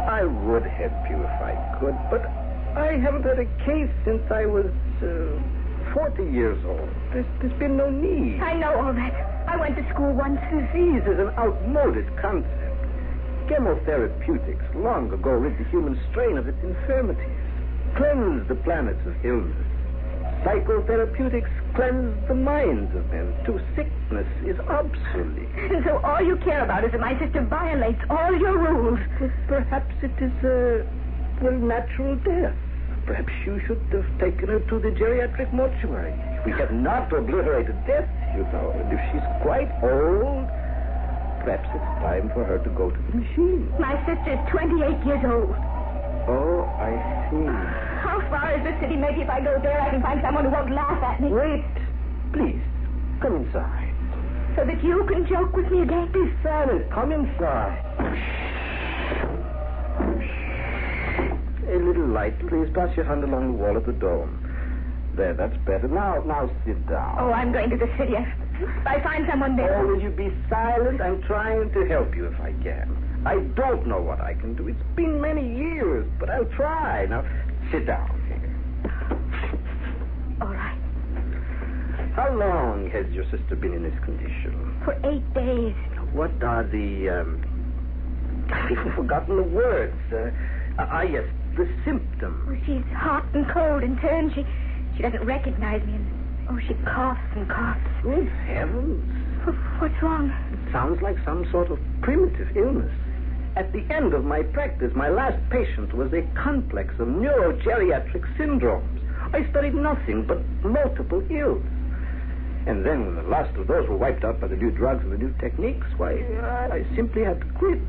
I would help you if I could, but I haven't had a case since I was... 40 years old. There's been no need. I know all that. I went to school once. Disease is an outmoded concept. chemotherapeutics long ago rid the human strain of its infirmities, cleanse the planets of illness. Psychotherapeutics cleanse the minds of men. To sickness is obsolete. And so all you care about is that my sister violates all your rules. Well, perhaps it is a natural death. Perhaps you should have taken her to the geriatric mortuary. We have not obliterated death, you know. And if she's quite old, perhaps it's time for her to go to the machine. My sister is 28 years old. Oh, I see. How far is the city? Maybe if I go there, I can find someone who won't laugh at me. Wait. Please, come inside. So that you can joke with me again? Be silent. Come inside. A little light, please. Pass your hand along the wall of the dome. There, that's better. Now sit down. Oh, I'm going to the city. If I find someone there... Oh, will you be silent? I'm trying to help you if I can. I don't know what I can do. It's been many years, but I'll try. Now, sit down here. All right. How long has your sister been in this condition? For 8 days. What are the, I've even forgotten the words. Yes, the symptoms. Well, she's hot and cold in turn. She doesn't recognize me. And, she coughs and coughs. Good heavens. What's wrong? It sounds like some sort of primitive illness. At the end of my practice, my last patient was a complex of neurogeriatric syndromes. I studied nothing but multiple ills. And then when the last of those were wiped out by the new drugs and the new techniques, why, I simply had to quit.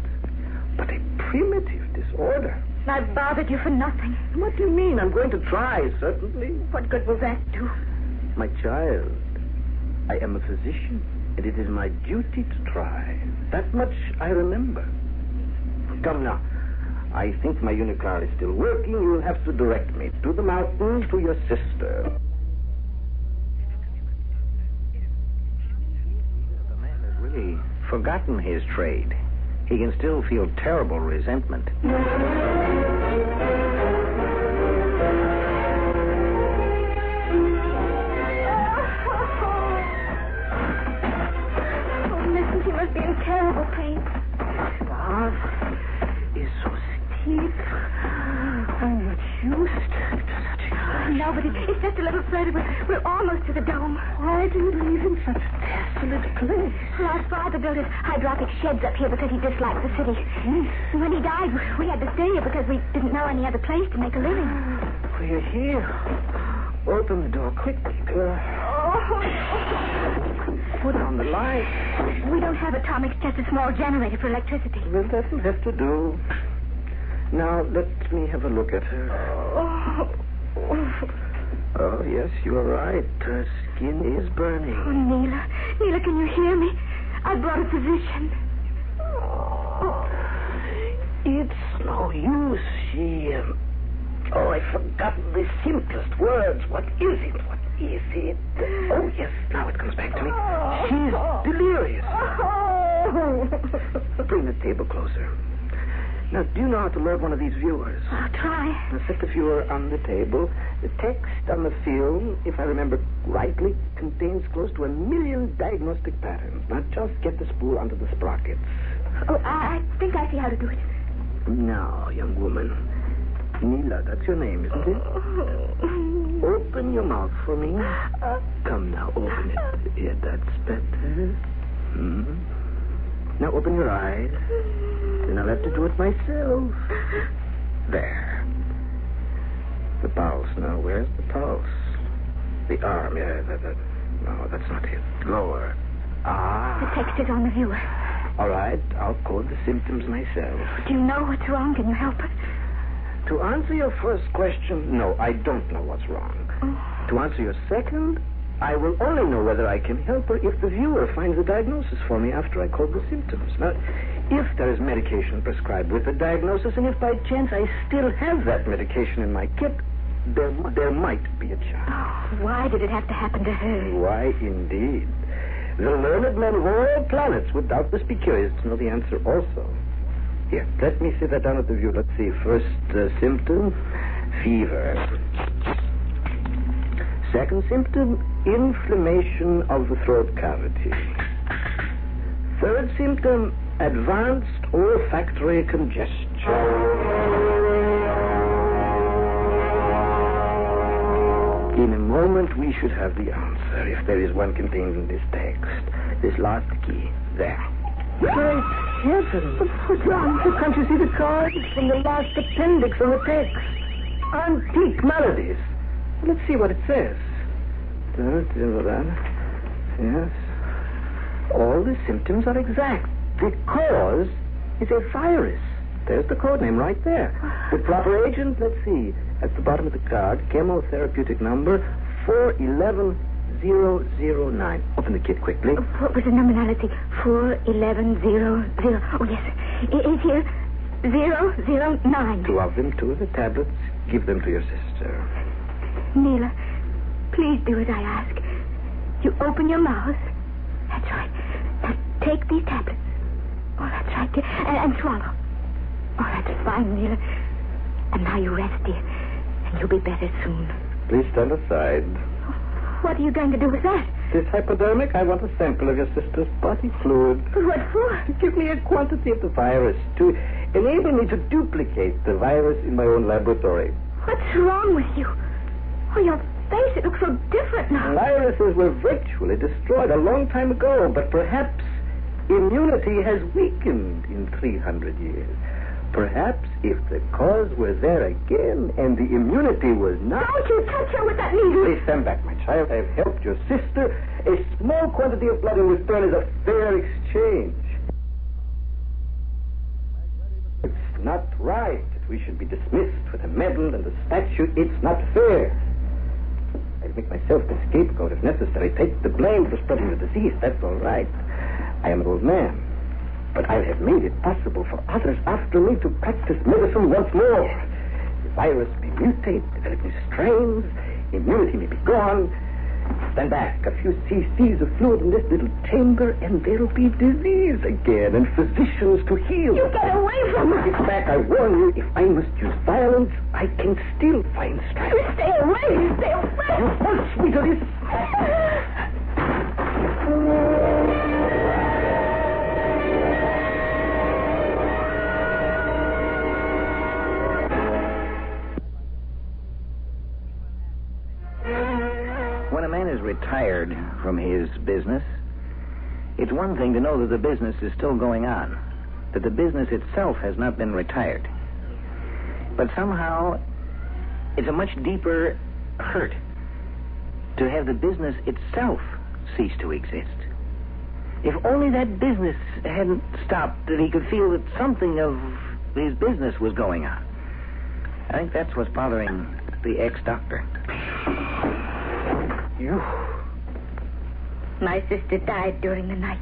But a primitive disorder. I've bothered you for nothing. What do you mean? I'm going to try, certainly. What good will that do? My child, I am a physician, and it is my duty to try. That much I remember. Come now. I think my unicar is still working. You will have to direct me to the mountains, to your sister. The man has really forgotten his trade. He can still feel terrible resentment. She must be in terrible pain. Bath is so steep. I'm not used to such exertion. No, but it's just a little further. We're almost to the dome. Why do you live in such a desolate place? Well, our father built his hydraulic sheds up here because he disliked the city. When he died, we had to stay here because we didn't know any other place to make a living. We're here. Open the door quickly, girl. Put on the light. We don't have atomics, just a small generator for electricity. Well, that'll have to do. Now, let me have a look at her. Oh, yes, you are right. Her skin is burning. Oh, Neela. Neela, can you hear me? I brought a physician. It's no use. I've forgotten the simplest words. What is it? What is it? Oh, yes, now it comes back to me. She's delirious. Bring the table closer. Now, do you know how to load one of these viewers? I'll try. Now, set the viewer on the table. The text on the film, if I remember rightly, contains close to 1 million diagnostic patterns. Now, just get the spool onto the sprockets. Oh, I think I see how to do it. Now, young woman. Neela, that's your name, isn't it? Open your mouth for me. Come now, open it. Yeah, that's better. Now open your eyes. Then I'll have to do it myself. There. The pulse. Now, where's the pulse? The arm. Yeah, no, that's not it. Lower. The text is on the viewer. All right, I'll code the symptoms myself. Do you know what's wrong? Can you help us? To answer your first question, no, I don't know what's wrong. To answer your second, I will only know whether I can help her if the viewer finds a diagnosis for me after I code the symptoms. Now, if there is medication prescribed with the diagnosis, and if by chance I still have that medication in my kit, there might be a chance. Oh, why did it have to happen to her? Why, indeed. The learned men of all planets would doubtless be curious to know the answer also. Here, let me sit that down at the view. Let's see. First symptom, fever. Second symptom, inflammation of the throat cavity. Third symptom, advanced olfactory congestion. In a moment, we should have the answer, if there is one contained in this text. This last key. There. Great heavens! John, can't you see the card? It's from the last appendix on the text. Antique maladies. Let's see what it says. Yes. All the symptoms are exact. The cause is a virus. There's the code name right there. The proper agent, let's see. At the bottom of the card, chemotherapeutic number 411009. Open the kit quickly. What was the nominality? 4110. Oh, yes. It is here. 009. Two of them, two of the tablets. Give them to your sister. Neela, please do as I ask. You open your mouth. That's right. Now take these tablets. Oh, that's right. And swallow. Oh, that's fine, Neela. And now you rest, dear. And you'll be better soon. Please stand aside. What are you going to do with that? This hypodermic, I want a sample of your sister's body fluid. What for? To give me a quantity of the virus. To enable me to duplicate the virus in my own laboratory. What's wrong with you? Oh, your face, it looks so different now. Viruses were virtually destroyed a long time ago, but perhaps immunity has weakened in 300 years. Perhaps if the cause were there again and the immunity was not... Don't you touch her with that needle! Please stand back, my child. I have helped your sister. A small quantity of blood in return is a fair exchange. It's not right that we should be dismissed with a medal and a statue. It's not fair. I'll make myself the scapegoat if necessary. Take the blame for spreading the disease. That's all right. I am an old man. But I have made it possible for others after me to practice medicine once more. The virus may mutate, develop new strains, immunity may be gone. Stand back. A few cc's of fluid in this little chamber, and there'll be disease again, and physicians to heal. You get away from her! Get back, I warn you. If I must use violence, I can still find strength. Stay away! Stay away! You force me to this... When a man is retired from his business, it's one thing to know that the business is still going on, that the business itself has not been retired. But somehow, it's a much deeper hurt to have the business itself cease to exist. If only that business hadn't stopped, that he could feel that something of his business was going on. I think that's what's bothering the ex-doctor. You... My sister died during the night.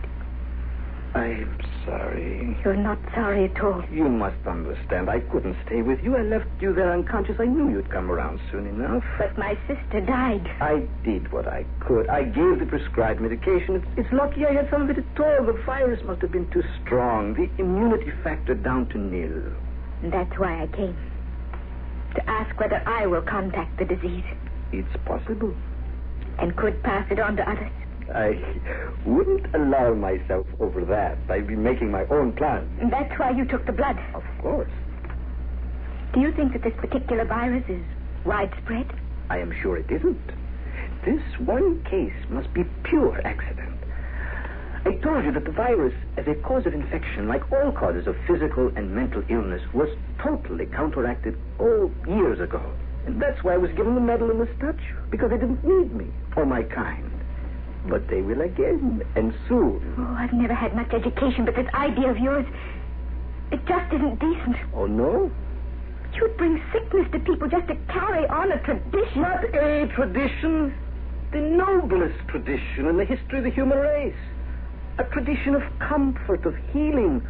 I'm sorry. You're not sorry at all. You must understand. I couldn't stay with you. I left you there unconscious. I knew you'd come around soon enough. But my sister died. I did what I could. I gave the prescribed medication. It's lucky I had some of it at all. The virus must have been too strong. The immunity factor down to nil. And that's why I came. To ask whether I will contact the disease. It's possible. And could pass it on to others. I wouldn't allow myself over that. I'd be making my own plans. And that's why you took the blood. Of course. Do you think that this particular virus is widespread? I am sure it isn't. This one case must be pure accident. I told you that the virus, as a cause of infection, like all causes of physical and mental illness, was totally counteracted years ago. And that's why I was given the medal and the statue, because they didn't need me or my kind. But they will again, and soon. Oh, I've never had much education, but this idea of yours, it just isn't decent. Oh, no? You'd bring sickness to people just to carry on a tradition. Not a tradition. The noblest tradition in the history of the human race. A tradition of comfort, of healing,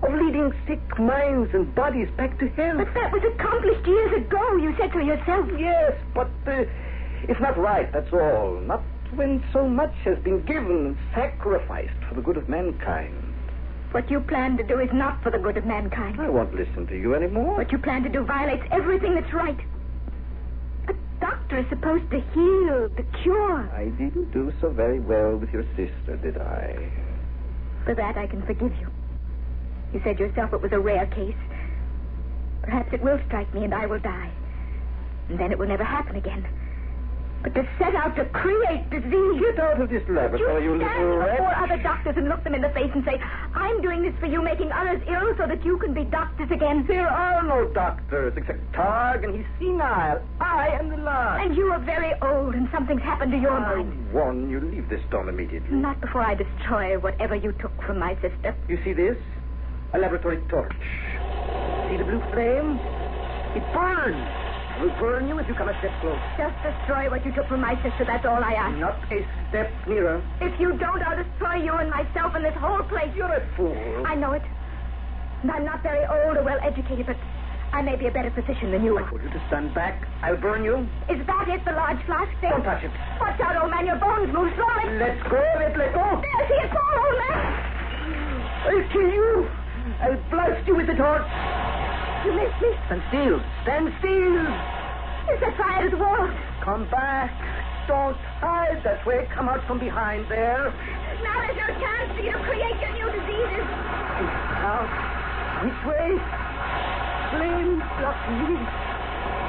of leading sick minds and bodies back to health. But that was accomplished years ago, you said so yourself. Yes, but it's not right, that's all. Not when so much has been given and sacrificed for the good of mankind. What you plan to do is not for the good of mankind. I won't listen to you anymore. What you plan to do violates everything that's right. A doctor is supposed to heal, to cure. I didn't do so very well with your sister, did I? For that I can forgive you. You said yourself it was a rare case. Perhaps it will strike me and I will die. And then it will never happen again. But to set out to create disease... Get out of this laboratory, you stand little rat. before other doctors and look them in the face and say, I'm doing this for you, making others ill so that you can be doctors again. There are no doctors except Targ, and he's senile. I am the last. And you are very old, and something's happened to your mind. I warn you, leave this stone immediately. Not before I destroy whatever you took from my sister. You see this? A laboratory torch. See the blue flame? It burns. It will burn you if you come a step close. Just destroy what you took from my sister, that's all I ask. Not a step nearer. If you don't, I'll destroy you and myself and this whole place. You're a fool. I know it. And I'm not very old or well educated, but I may be a better physician than you are. I told you to stand back. I'll burn you. Is that it, the large flask thing? Don't touch it. Watch out, old man. Your bones move slowly. Let go of it. Let go. There, see it fall, old man. I'll kill you. I'll blast you with the torch. You missed me. Stand still. Stand still. Is that fire to the wall? Come back. Don't hide that way. Come out from behind there. Now there's no chance for you to create your new diseases. Now, which way? Flame, block me.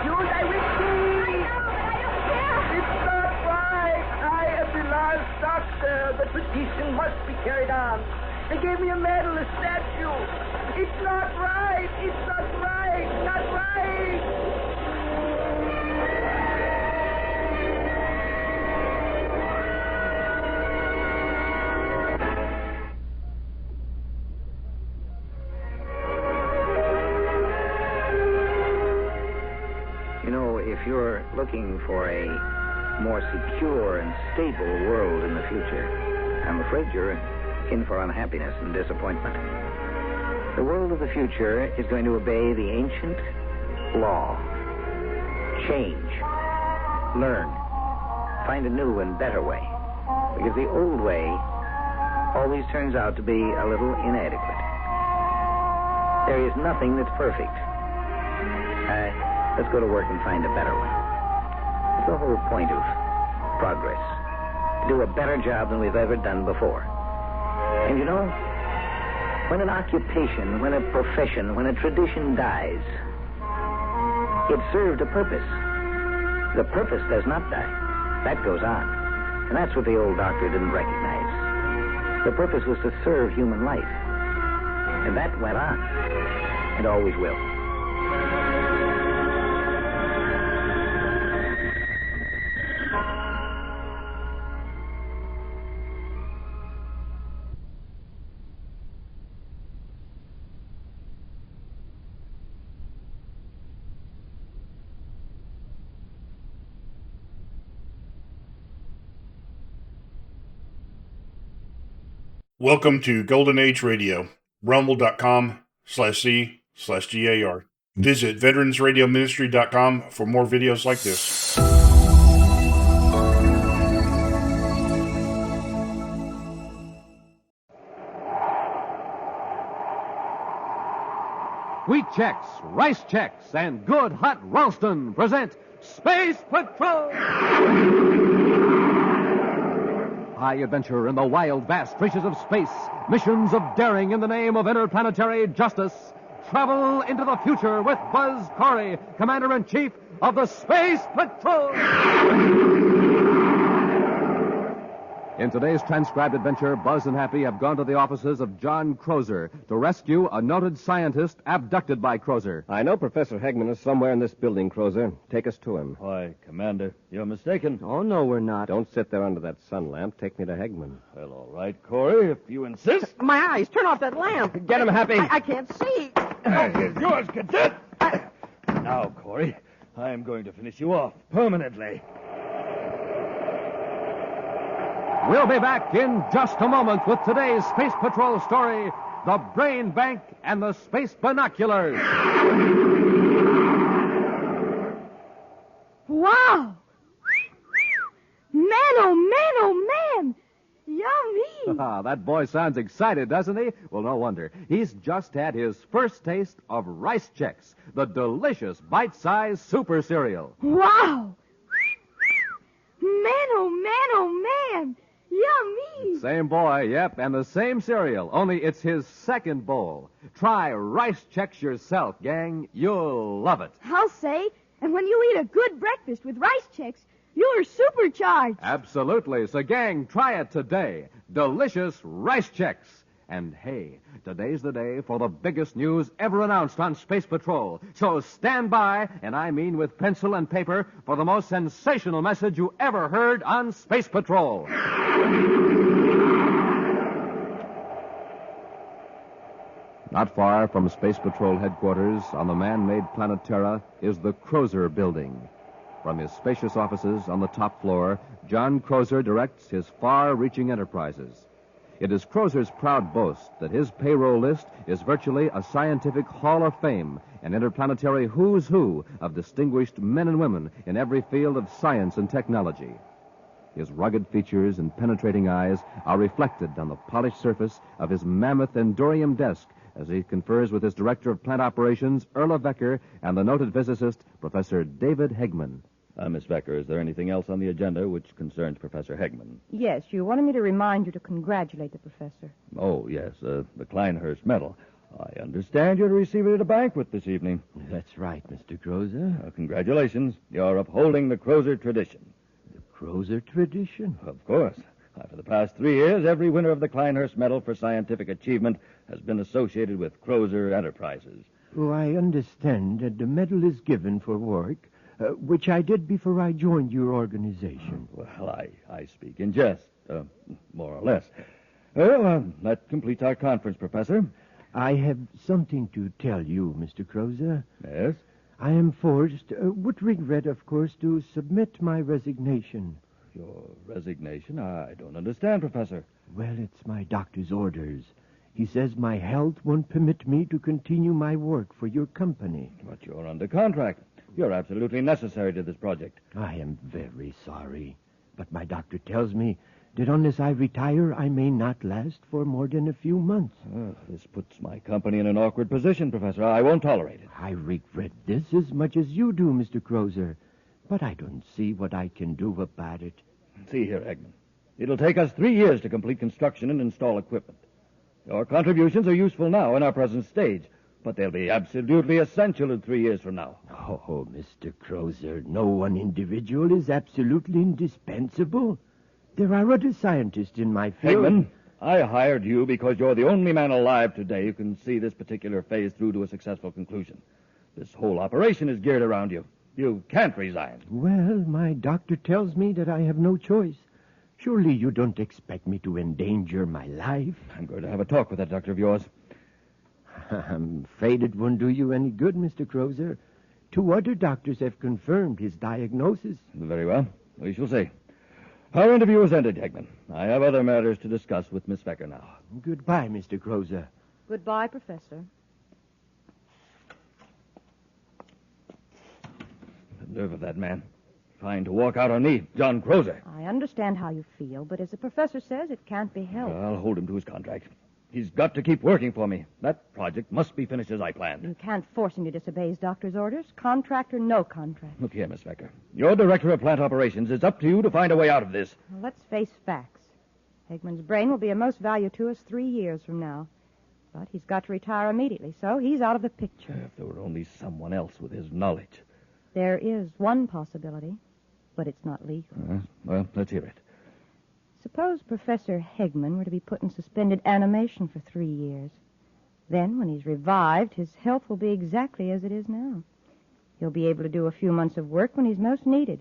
You die with me. I know, but I don't care. It's not right. I am the last doctor. The tradition must be carried on. They gave me a medal, a statue. It's not right. It's not right. Not right. If you're looking for a more secure and stable world in the future, I'm afraid you're in for unhappiness and disappointment. The world of the future is going to obey the ancient law. Change. Learn. Find a new and better way. Because the old way always turns out to be a little inadequate. There is nothing that's perfect. Let's go to work and find a better one. It's the whole point of progress. To do a better job than we've ever done before. And you know, when an occupation, when a profession, when a tradition dies, it served a purpose. The purpose does not die. That goes on. And that's what the old doctor didn't recognize. The purpose was to serve human life. And that went on. And always will. Welcome to Golden Age Radio, rumble.com/C/GAR. Visit veteransradioministry.com for more videos like this. Wheat Chex, Rice Chex, and Good Hot Ralston present Space Patrol! High adventure in the wild, vast reaches of space. Missions of daring in the name of interplanetary justice. Travel into the future with Buzz Corey, Commander-in-Chief of the Space Patrol. In today's transcribed adventure, Buzz and Happy have gone to the offices of John Crozer to rescue a noted scientist abducted by Crozer. I know Professor Hegman is somewhere in this building, Crozer. Take us to him. Why, Commander, you're mistaken. Oh, no, we're not. Don't sit there under that sun lamp. Take me to Hegman. Well, all right, Corey, if you insist. My eyes, turn off that lamp. Get him, Happy. I can't see. Here's yours, cadet. Now, Corey, I am going to finish you off permanently. We'll be back in just a moment with today's Space Patrol story, The Brain Bank and the Space Binoculars. Wow! Man, oh, man, oh, man! Yummy! That boy sounds excited, doesn't he? Well, no wonder. He's just had his first taste of Rice Chex, the delicious bite-sized super cereal. Wow! Man, oh, man, oh, man! Yummy! Same boy, yep, and the same cereal, only it's his second bowl. Try Rice Chex yourself, gang. You'll love it. I'll say. And when you eat a good breakfast with Rice Chex, you're supercharged. Absolutely. So, gang, try it today. Delicious Rice Chex. And, hey, today's the day for the biggest news ever announced on Space Patrol. So stand by, and I mean with pencil and paper, for the most sensational message you ever heard on Space Patrol. Not far from Space Patrol headquarters on the man-made planet Terra is the Crozer Building. From his spacious offices on the top floor, John Crozer directs his far-reaching enterprises. It is Crozer's proud boast that his payroll list is virtually a scientific hall of fame, an interplanetary who's who of distinguished men and women in every field of science and technology. His rugged features and penetrating eyes are reflected on the polished surface of his mammoth Endorium desk as he confers with his director of plant operations, Erla Becker, and the noted physicist, Professor David Hegman. Miss Becker, is there anything else on the agenda which concerns Professor Hegman? Yes, you wanted me to remind you to congratulate the professor. Oh, yes, the Kleinhurst medal. I understand you're receiving it at a banquet this evening. That's right, Mr. Crozer. Congratulations. You're upholding the Crozer tradition. The Crozer tradition? Of course. For the past 3 years, every winner of the Kleinhurst Medal for Scientific Achievement has been associated with Crozer Enterprises. Oh, I understand that the medal is given for work, which I did before I joined your organization. Well, I speak in jest, more or less. Well, that completes our conference, Professor. I have something to tell you, Mr. Crozer. Yes? I am forced, with regret, of course, to submit my resignation. Your resignation? I don't understand, Professor. Well, it's my doctor's orders. He says my health won't permit me to continue my work for your company. But you're under contract. You're absolutely necessary to this project. I am very sorry. But my doctor tells me that unless I retire, I may not last for more than a few months. This puts my company in an awkward position, Professor. I won't tolerate it. I regret this as much as you do, Mr. Crozer. But I don't see what I can do about it. See here, Eggman. It'll take us 3 years to complete construction and install equipment. Your contributions are useful now in our present stage, but they'll be absolutely essential in 3 years from now. Oh, Mr. Crozer, no one individual is absolutely indispensable. There are other scientists in my field. Eggman, I hired you because you're the only man alive today who can see this particular phase through to a successful conclusion. This whole operation is geared around you. You can't resign. Well, my doctor tells me that I have no choice. Surely you don't expect me to endanger my life? I'm going to have a talk with that doctor of yours. I'm afraid it won't do you any good, Mr. Crozer. 2 other doctors have confirmed his diagnosis. Very well. We shall see. Our interview is ended, Hegman. I have other matters to discuss with Miss Becker now. Goodbye, Mr. Crozer. Goodbye, Professor. The nerve of that man. Trying to walk out on me, John Crozer. I understand how you feel, but as the professor says, it can't be helped. I'll hold him to his contract. He's got to keep working for me. That project must be finished as I planned. You can't force him to disobey his doctor's orders, contract or no contract. Look here, Miss Becker. Your director of plant operations. It's up to you to find a way out of this. Well, let's face facts. Hegman's brain will be of most value to us 3 years from now. But he's got to retire immediately, so he's out of the picture. If there were only someone else with his knowledge. There is one possibility, but it's not legal. Well, let's hear it. Suppose Professor Hegman were to be put in suspended animation for 3 years. Then, when he's revived, his health will be exactly as it is now. He'll be able to do a few months of work when he's most needed.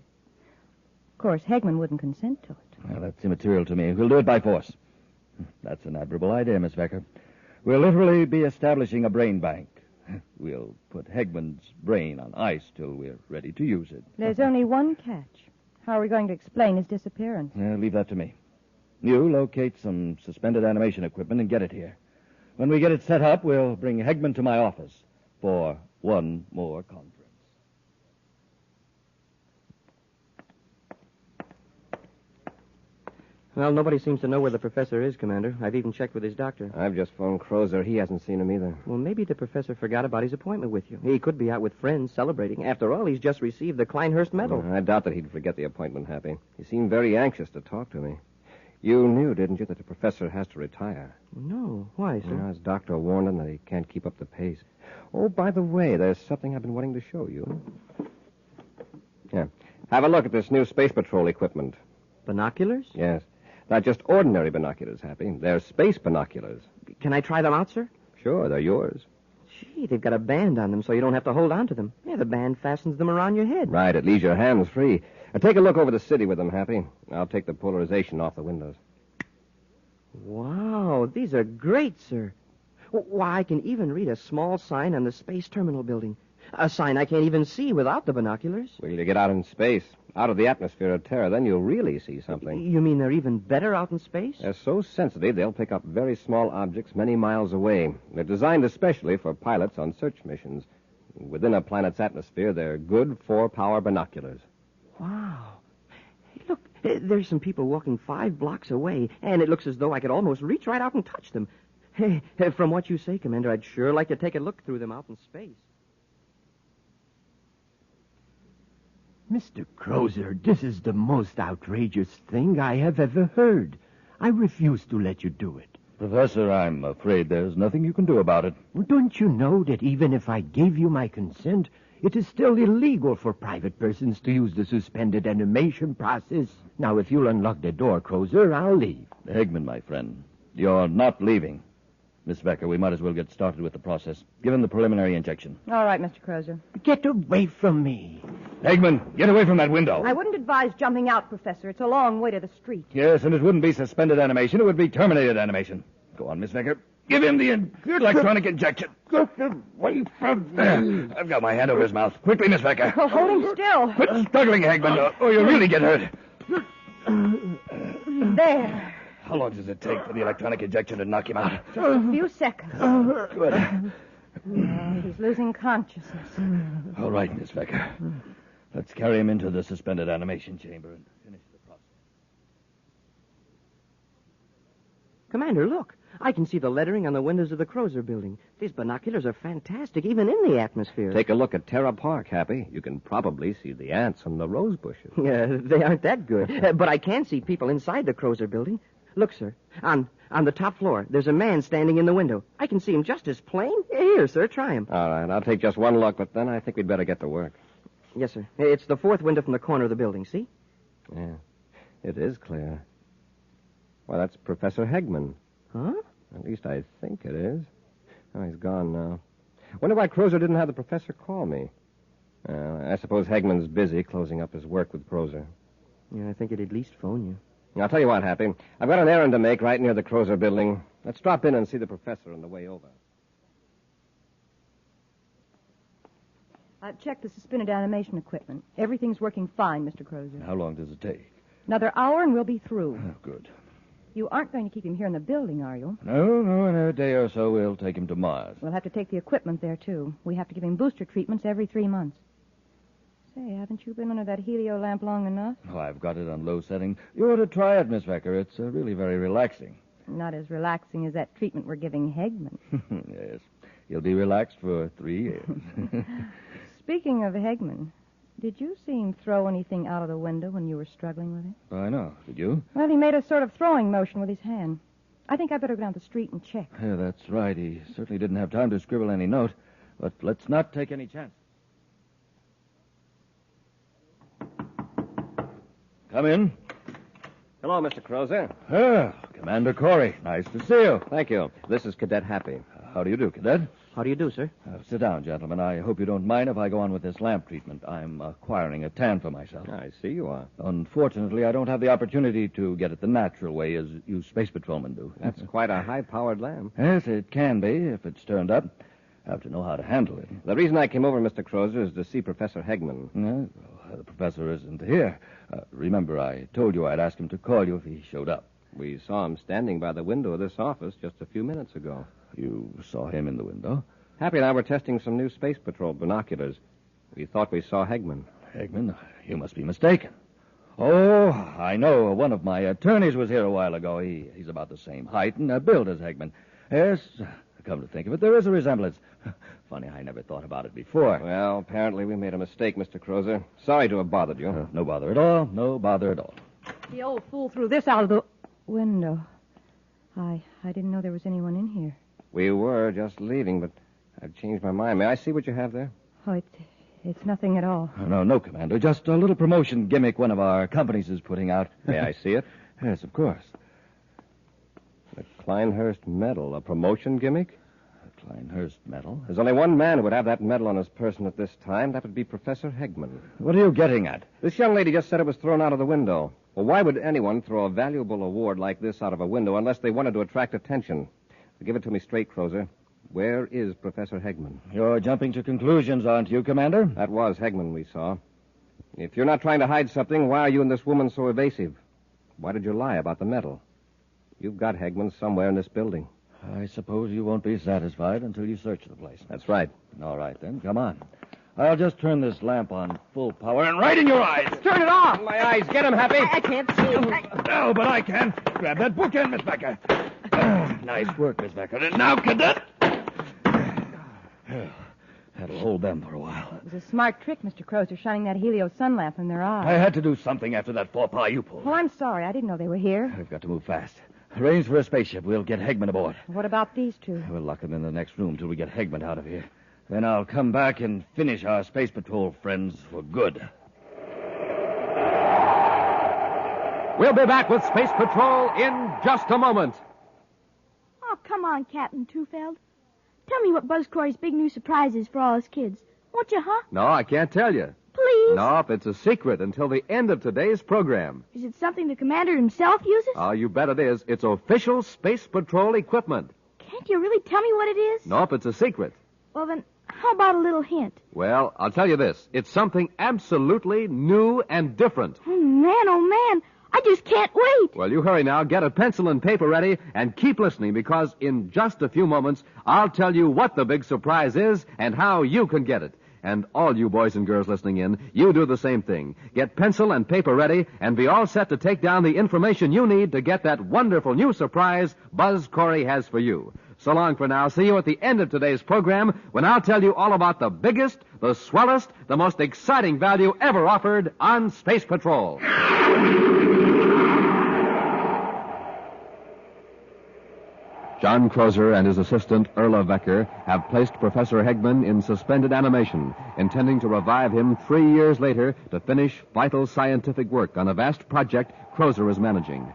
Of course, Hegman wouldn't consent to it. Well, that's immaterial to me. We'll do it by force. That's an admirable idea, Miss Becker. We'll literally be establishing a brain bank. We'll put Hegman's brain on ice till we're ready to use it. There's only one catch. How are we going to explain his disappearance? Leave that to me. You locate some suspended animation equipment and get it here. When we get it set up, we'll bring Hegman to my office for one more conference. Well, nobody seems to know where the professor is, Commander. I've even checked with his doctor. I've just phoned Crozer. He hasn't seen him either. Well, maybe the professor forgot about his appointment with you. He could be out with friends celebrating. After all, he's just received the Kleinhurst medal. I doubt that he'd forget the appointment, Happy. He seemed very anxious to talk to me. You knew, didn't you, that the professor has to retire? No. Why, sir? His doctor warned him that he can't keep up the pace. Oh, by the way, there's something I've been wanting to show you. Here. Have a look at this new Space Patrol equipment. Binoculars? Yes. Not just ordinary binoculars, Happy. They're space binoculars. Can I try them out, sir? Sure, they're yours. Gee, they've got a band on them so you don't have to hold on to them. Yeah, the band fastens them around your head. Right, it leaves your hands free. Now, take a look over the city with them, Happy. I'll take the polarization off the windows. Wow, these are great, sir. Why, I can even read a small sign on the space terminal building. A sign I can't even see without the binoculars. Well, you get out in space, out of the atmosphere of Terra, then you'll really see something. You mean they're even better out in space? They're so sensitive, they'll pick up very small objects many miles away. They're designed especially for pilots on search missions. Within a planet's atmosphere, they're good 4-power binoculars. Wow. Hey, look, there's some people walking 5 blocks away, and it looks as though I could almost reach right out and touch them. Hey, from what you say, Commander, I'd sure like to take a look through them out in space. Mr. Crozer, this is the most outrageous thing I have ever heard. I refuse to let you do it. Professor, I'm afraid there's nothing you can do about it. Don't you know that even if I gave you my consent, it is still illegal for private persons to use the suspended animation process? Now, if you'll unlock the door, Crozer, I'll leave. Hegman, my friend, you're not leaving. Miss Becker, we might as well get started with the process. Give him the preliminary injection. All right, Mr. Crozer. Get away from me. Hegman, get away from that window. I wouldn't advise jumping out, Professor. It's a long way to the street. Yes, and it wouldn't be suspended animation. It would be terminated animation. Go on, Miss Becker. Give him the electronic injection. Get away from me. There. I've got my hand over his mouth. Quickly, Miss Becker. Oh, hold him still. Quit struggling, Hegman, or you'll really get hurt. There. How long does it take for the electronic injection to knock him out? Just a few seconds. Good. He's losing consciousness. All right, Miss Becker. Let's carry him into the suspended animation chamber and finish the process. Commander, look. I can see the lettering on the windows of the Crozer building. These binoculars are fantastic, even in the atmosphere. Take a look at Terra Park, Happy. You can probably see the ants and the rose bushes. Yeah, they aren't that good. But I can see people inside the Crozer building. Look, sir. On the top floor, there's a man standing in the window. I can see him just as plain. Here, sir, try him. All right, I'll take just one look, but then I think we'd better get to work. Yes, sir. It's the 4th window from the corner of the building, see? Yeah, it is clear. Well, that's Professor Hegman. Huh? At least I think it is. Oh, he's gone now. Wonder why Crozer didn't have the professor call me. I suppose Hegman's busy closing up his work with Crozer. Yeah, I think he'd at least phone you. I'll tell you what, Happy. I've got an errand to make right near the Crozer building. Let's drop in and see the professor on the way over. I've checked the suspended animation equipment. Everything's working fine, Mr. Crozer. How long does it take? Another hour and we'll be through. Oh, good. You aren't going to keep him here in the building, are you? No, in a day or so we'll take him to Mars. We'll have to take the equipment there, too. We have to give him booster treatments every 3 months. Say, haven't you been under that helio lamp long enough? Oh, I've got it on low setting. You ought to try it, Miss Becker. It's really very relaxing. Not as relaxing as that treatment we're giving Hegman. Yes. He'll be relaxed for 3 years. Speaking of Hegman, did you see him throw anything out of the window when you were struggling with him? I know. Did you? Well, he made a sort of throwing motion with his hand. I think I better go down the street and check. Yeah, that's right. He certainly didn't have time to scribble any note. But let's not take any chances. Come in. Hello, Mr. Crozer. Commander Corey. Nice to see you. Thank you. This is Cadet Happy. How do you do, Cadet? How do you do, sir? Sit down, gentlemen. I hope you don't mind if I go on with this lamp treatment. I'm acquiring a tan for myself. I see you are. Unfortunately, I don't have the opportunity to get it the natural way as you space patrolmen do. That's quite a high-powered lamp. Yes, it can be if it's turned up. Have to know how to handle it. The reason I came over, Mr. Crozer, is to see Professor Hegman. The professor isn't here. Remember, I told you I'd ask him to call you if he showed up. We saw him standing by the window of this office just a few minutes ago. You saw him in the window? Happy and I were testing some new Space Patrol binoculars. We thought we saw Hegman. Hegman? You must be mistaken. Oh, I know. One of my attorneys was here a while ago. He's about the same height and build as Hegman. Yes, come to think of it, there is a resemblance. Funny, I never thought about it before. Well, apparently we made a mistake, Mr. Crozer. Sorry to have bothered you. No bother at all. No bother at all. The old fool threw this out of the... window. I didn't know there was anyone in here. We were just leaving, but I've changed my mind. May I see what you have there? Oh, it's nothing at all. No, Commander. Just a little promotion gimmick one of our companies is putting out. May I see it? Yes, of course. The Kleinhurst medal, a promotion gimmick? Kleinhurst medal? There's only one man who would have that medal on his person at this time. That would be Professor Hegman. What are you getting at? This young lady just said it was thrown out of the window. Well, why would anyone throw a valuable award like this out of a window unless they wanted to attract attention? Give it to me straight, Crozer. Where is Professor Hegman? You're jumping to conclusions, aren't you, Commander? That was Hegman we saw. If you're not trying to hide something, why are you and this woman so evasive? Why did you lie about the medal? You've got Hegman somewhere in this building. I suppose you won't be satisfied until you search the place. That's right. All right, then. Come on. I'll just turn this lamp on full power and right in your eyes. Turn it off. My eyes. Get him, Happy. I can't see. No, but I can. Grab that bookend, Miss Becker. Nice work, Miss Becker. And now, Cadet. That'll hold them for a while. It was a smart trick, Mr. Crozer, shining that helio sun lamp in their eyes. I had to do something after that faux pas you pulled. Oh, I'm sorry. I didn't know they were here. We've got to move fast. Arrange for a spaceship. We'll get Hegman aboard. What about these two? We'll lock them in the next room till we get Hegman out of here. Then I'll come back and finish our Space Patrol friends for good. We'll be back with Space Patrol in just a moment. Oh, come on, Captain Tufeld. Tell me what Buzz Corey's big new surprise is for all his kids. Won't you, huh? No, I can't tell you. Please? Nope, it's a secret until the end of today's program. Is it something the commander himself uses? Oh, you bet it is. It's official Space Patrol equipment. Can't you really tell me what it is? Nope, it's a secret. Well, then, how about a little hint? Well, I'll tell you this. It's something absolutely new and different. Oh, man. I just can't wait. Well, you hurry now. Get a pencil and paper ready and keep listening because in just a few moments, I'll tell you what the big surprise is and how you can get it. And all you boys and girls listening in, you do the same thing. Get pencil and paper ready and be all set to take down the information you need to get that wonderful new surprise Buzz Corey has for you. So long for now. See you at the end of today's program when I'll tell you all about the biggest, the swellest, the most exciting value ever offered on Space Patrol. John Crozer and his assistant, Erla Vecker, have placed Professor Hegman in suspended animation, intending to revive him 3 years later to finish vital scientific work on a vast project Crozer is managing.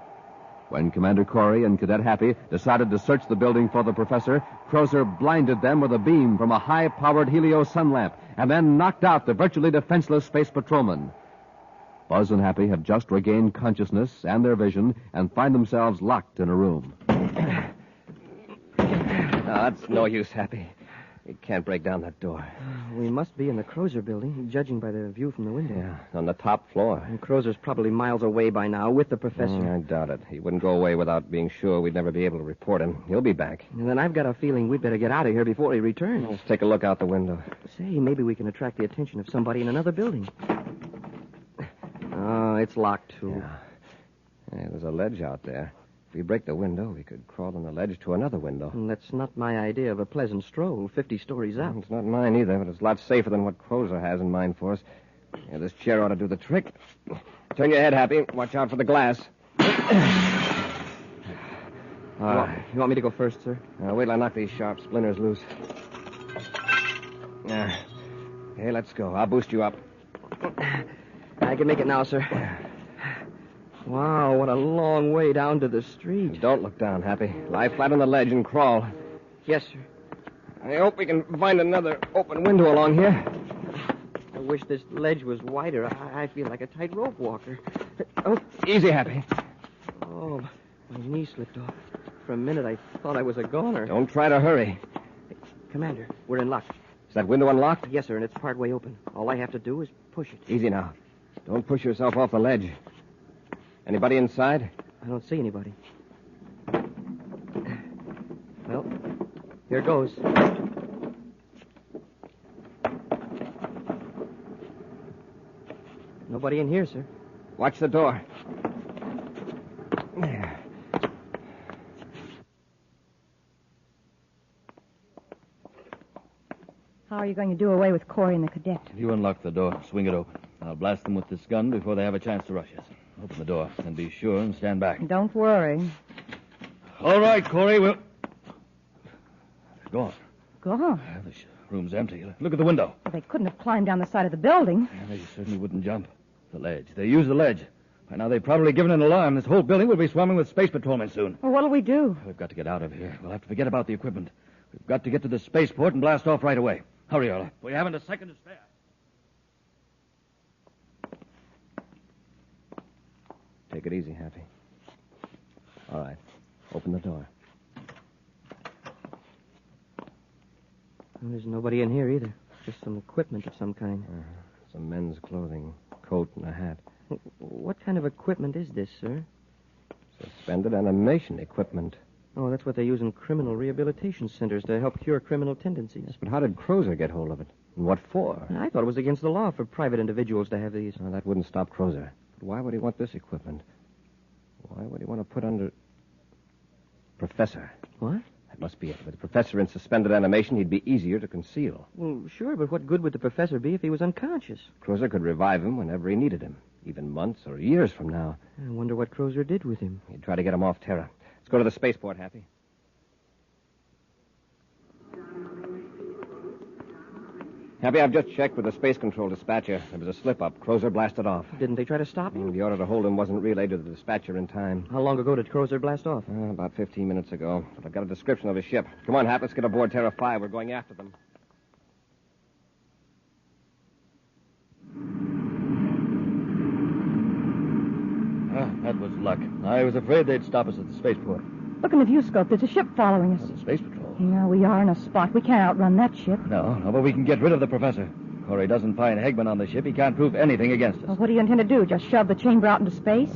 When Commander Corey and Cadet Happy decided to search the building for the professor, Crozer blinded them with a beam from a high-powered helio sun lamp and then knocked out the virtually defenseless space patrolman. Buzz and Happy have just regained consciousness and their vision and find themselves locked in a room. It's no use, Happy. We can't break down that door. We must be in the Crozer building, judging by the view from the window. Yeah, on the top floor. And Crozer's probably miles away by now with the professor. I doubt it. He wouldn't go away without being sure we'd never be able to report him. He'll be back. And then I've got a feeling we'd better get out of here before he returns. Let's take a look out the window. Say, maybe we can attract the attention of somebody in another building. Oh, it's locked, too. Yeah, there's a ledge out there. If we break the window, we could crawl on the ledge to another window. And that's not my idea of a pleasant stroll, 50 stories up. It's not mine either, but it's a lot safer than what Crozer has in mind for us. Yeah, this chair ought to do the trick. Turn your head, Happy. Watch out for the glass. You want me to go first, sir? Wait till I knock these sharp splinters loose. Hey, let's go. I'll boost you up. I can make it now, sir. Wow, what a long way down to the street. Don't look down, Happy. Lie flat on the ledge and crawl. Yes, sir. I hope we can find another open window along here. I wish this ledge was wider. I feel like a tightrope walker. Oh, easy, Happy. Oh, my knee slipped off. For a minute, I thought I was a goner. Don't try to hurry. Hey, Commander, we're in luck. Is that window unlocked? Yes, sir, and it's partway open. All I have to do is push it. Easy now. Don't push yourself off the ledge. Anybody inside? I don't see anybody. Well, here goes. Nobody in here, sir. Watch the door. How are you going to do away with Corey and the cadet? You unlock the door. Swing it open. I'll blast them with this gun before they have a chance to rush us. Open the door, and be sure and stand back. Don't worry. All right, Corey, we'll... They're gone. Gone. The room's empty. Look at the window. Well, they couldn't have climbed down the side of the building. They certainly wouldn't jump. The ledge. They used the ledge. By now, they've probably given an alarm. This whole building will be swarming with space patrolmen soon. Well, what'll we do? We've got to get out of here. We'll have to forget about the equipment. We've got to get to the spaceport and blast off right away. Hurry, Arla. We haven't a second to spare. Take it easy, Happy. All right. Open the door. Well, there's nobody in here either. Just some equipment of some kind. Some men's clothing, coat and a hat. What kind of equipment is this, sir? Suspended animation equipment. Oh, that's what they use in criminal rehabilitation centers to help cure criminal tendencies. Yes, but how did Crozer get hold of it? And what for? I thought it was against the law for private individuals to have these. Well, that wouldn't stop Crozer. But why would he want this equipment? Why would he want to put under... Professor. What? That must be it. With the professor in suspended animation, he'd be easier to conceal. Well, sure, but what good would the professor be if he was unconscious? Crozer could revive him whenever he needed him, even months or years from now. I wonder what Crozer did with him. He'd try to get him off Terra. Let's go to the spaceport, Happy. Happy, I've just checked with the space control dispatcher. There was a slip-up. Crozer blasted off. Didn't they try to stop him? The order to hold him wasn't relayed to the dispatcher in time. How long ago did Crozer blast off? About 15 minutes ago. But I've got a description of his ship. Come on, Hap, let's get aboard Terra 5. We're going after them. That was luck. I was afraid they'd stop us at the spaceport. Look in the viewscope. There's a ship following us. The space patrol. Yeah, we are in a spot. We can't outrun that ship. No, but we can get rid of the professor. Corey doesn't find Hegman on the ship. He can't prove anything against us. Well, what do you intend to do? Just shove the chamber out into space?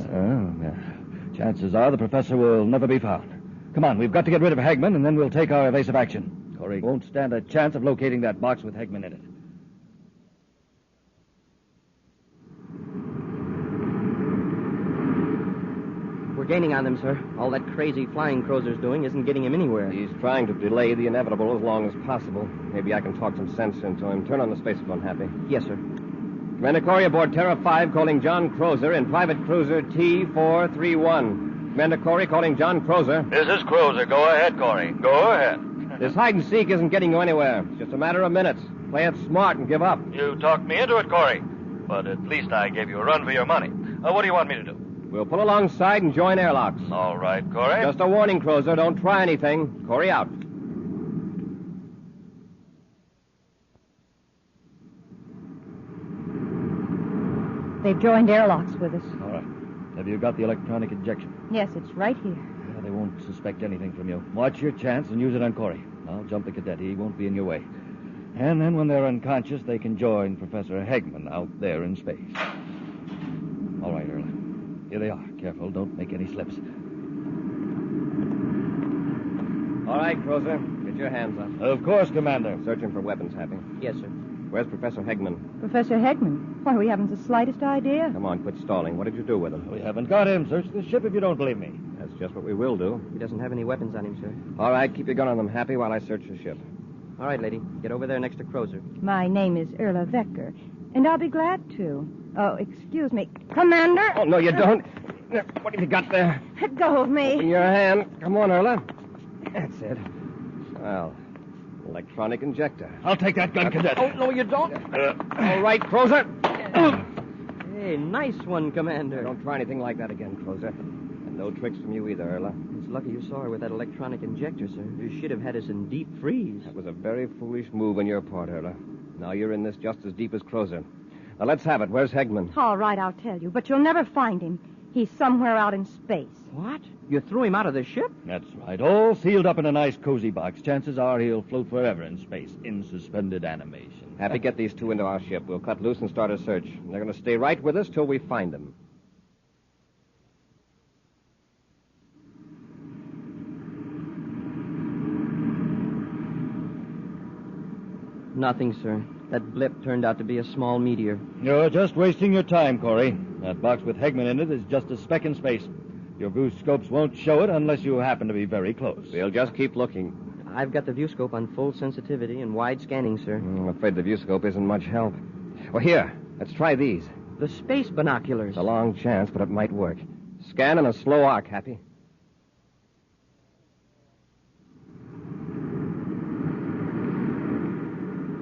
Chances are the professor will never be found. Come on, we've got to get rid of Hegman, and then we'll take our evasive action. Corey won't stand a chance of locating that box with Hegman in it. We're gaining on them, sir. All that crazy flying Crozer's doing isn't getting him anywhere. He's trying to delay the inevitable as long as possible. Maybe I can talk some sense into him. Turn on the spacephone, Happy. Yes, sir. Commander Corey aboard Terra 5 calling John Crozer in private cruiser T431. Commander Corey calling John Crozer. This is Crozer. Go ahead, Corey. Go ahead. This hide-and-seek isn't getting you anywhere. It's just a matter of minutes. Play it smart and give up. You talked me into it, Corey. But at least I gave you a run for your money. What do you want me to do? We'll pull alongside and join airlocks. All right, Corey. Just a warning, Crozer. Don't try anything. Corey out. They've joined airlocks with us. All right. Have you got the electronic injection? Yes, it's right here. Yeah, they won't suspect anything from you. Watch your chance and use it on Corey. I'll jump the cadet. He won't be in your way. And then when they're unconscious, they can join Professor Hegman out there in space. All right, Earl. Here they are. Careful, don't make any slips. All right, Crozer. Get your hands up. Of course, Commander. Searching for weapons, Happy. Yes, sir. Where's Professor Hegman? Professor Hegman? Why, we haven't the slightest idea. Come on, quit stalling. What did you do with him? We haven't got him. Search the ship if you don't believe me. That's just what we will do. He doesn't have any weapons on him, sir. All right, keep your gun on them, Happy, while I search the ship. All right, lady. Get over there next to Crozer. My name is Erla Vecker, and I'll be glad to. Oh, excuse me. Commander? Oh, no, you don't. What have you got there? Let go of me. Open your hand. Come on, Erla. That's it. Well, electronic injector. I'll take that gun, cadet. Oh, no, you don't. All right, Crozer. Hey, nice one, Commander. Don't try anything like that again, Crozer. And no tricks from you either, Erla. It's lucky you saw her with that electronic injector, sir. You should have had us in deep freeze. That was a very foolish move on your part, Erla. Now you're in this just as deep as Crozer. Now, let's have it. Where's Hegman? All right, I'll tell you, but you'll never find him. He's somewhere out in space. What? You threw him out of the ship? That's right. All sealed up in a nice, cozy box. Chances are he'll float forever in space, in suspended animation. Happy, get these two into our ship. We'll cut loose and start a search. They're going to stay right with us till we find them. Nothing, sir. That blip turned out to be a small meteor. You're just wasting your time, Corey. That box with Hegman in it is just a speck in space. Your viewscopes won't show it unless you happen to be very close. We'll just keep looking. I've got the viewscope on full sensitivity and wide scanning, sir. I'm afraid the viewscope isn't much help. Well, here, let's try these. The space binoculars. It's a long chance, but it might work. Scan in a slow arc, Happy.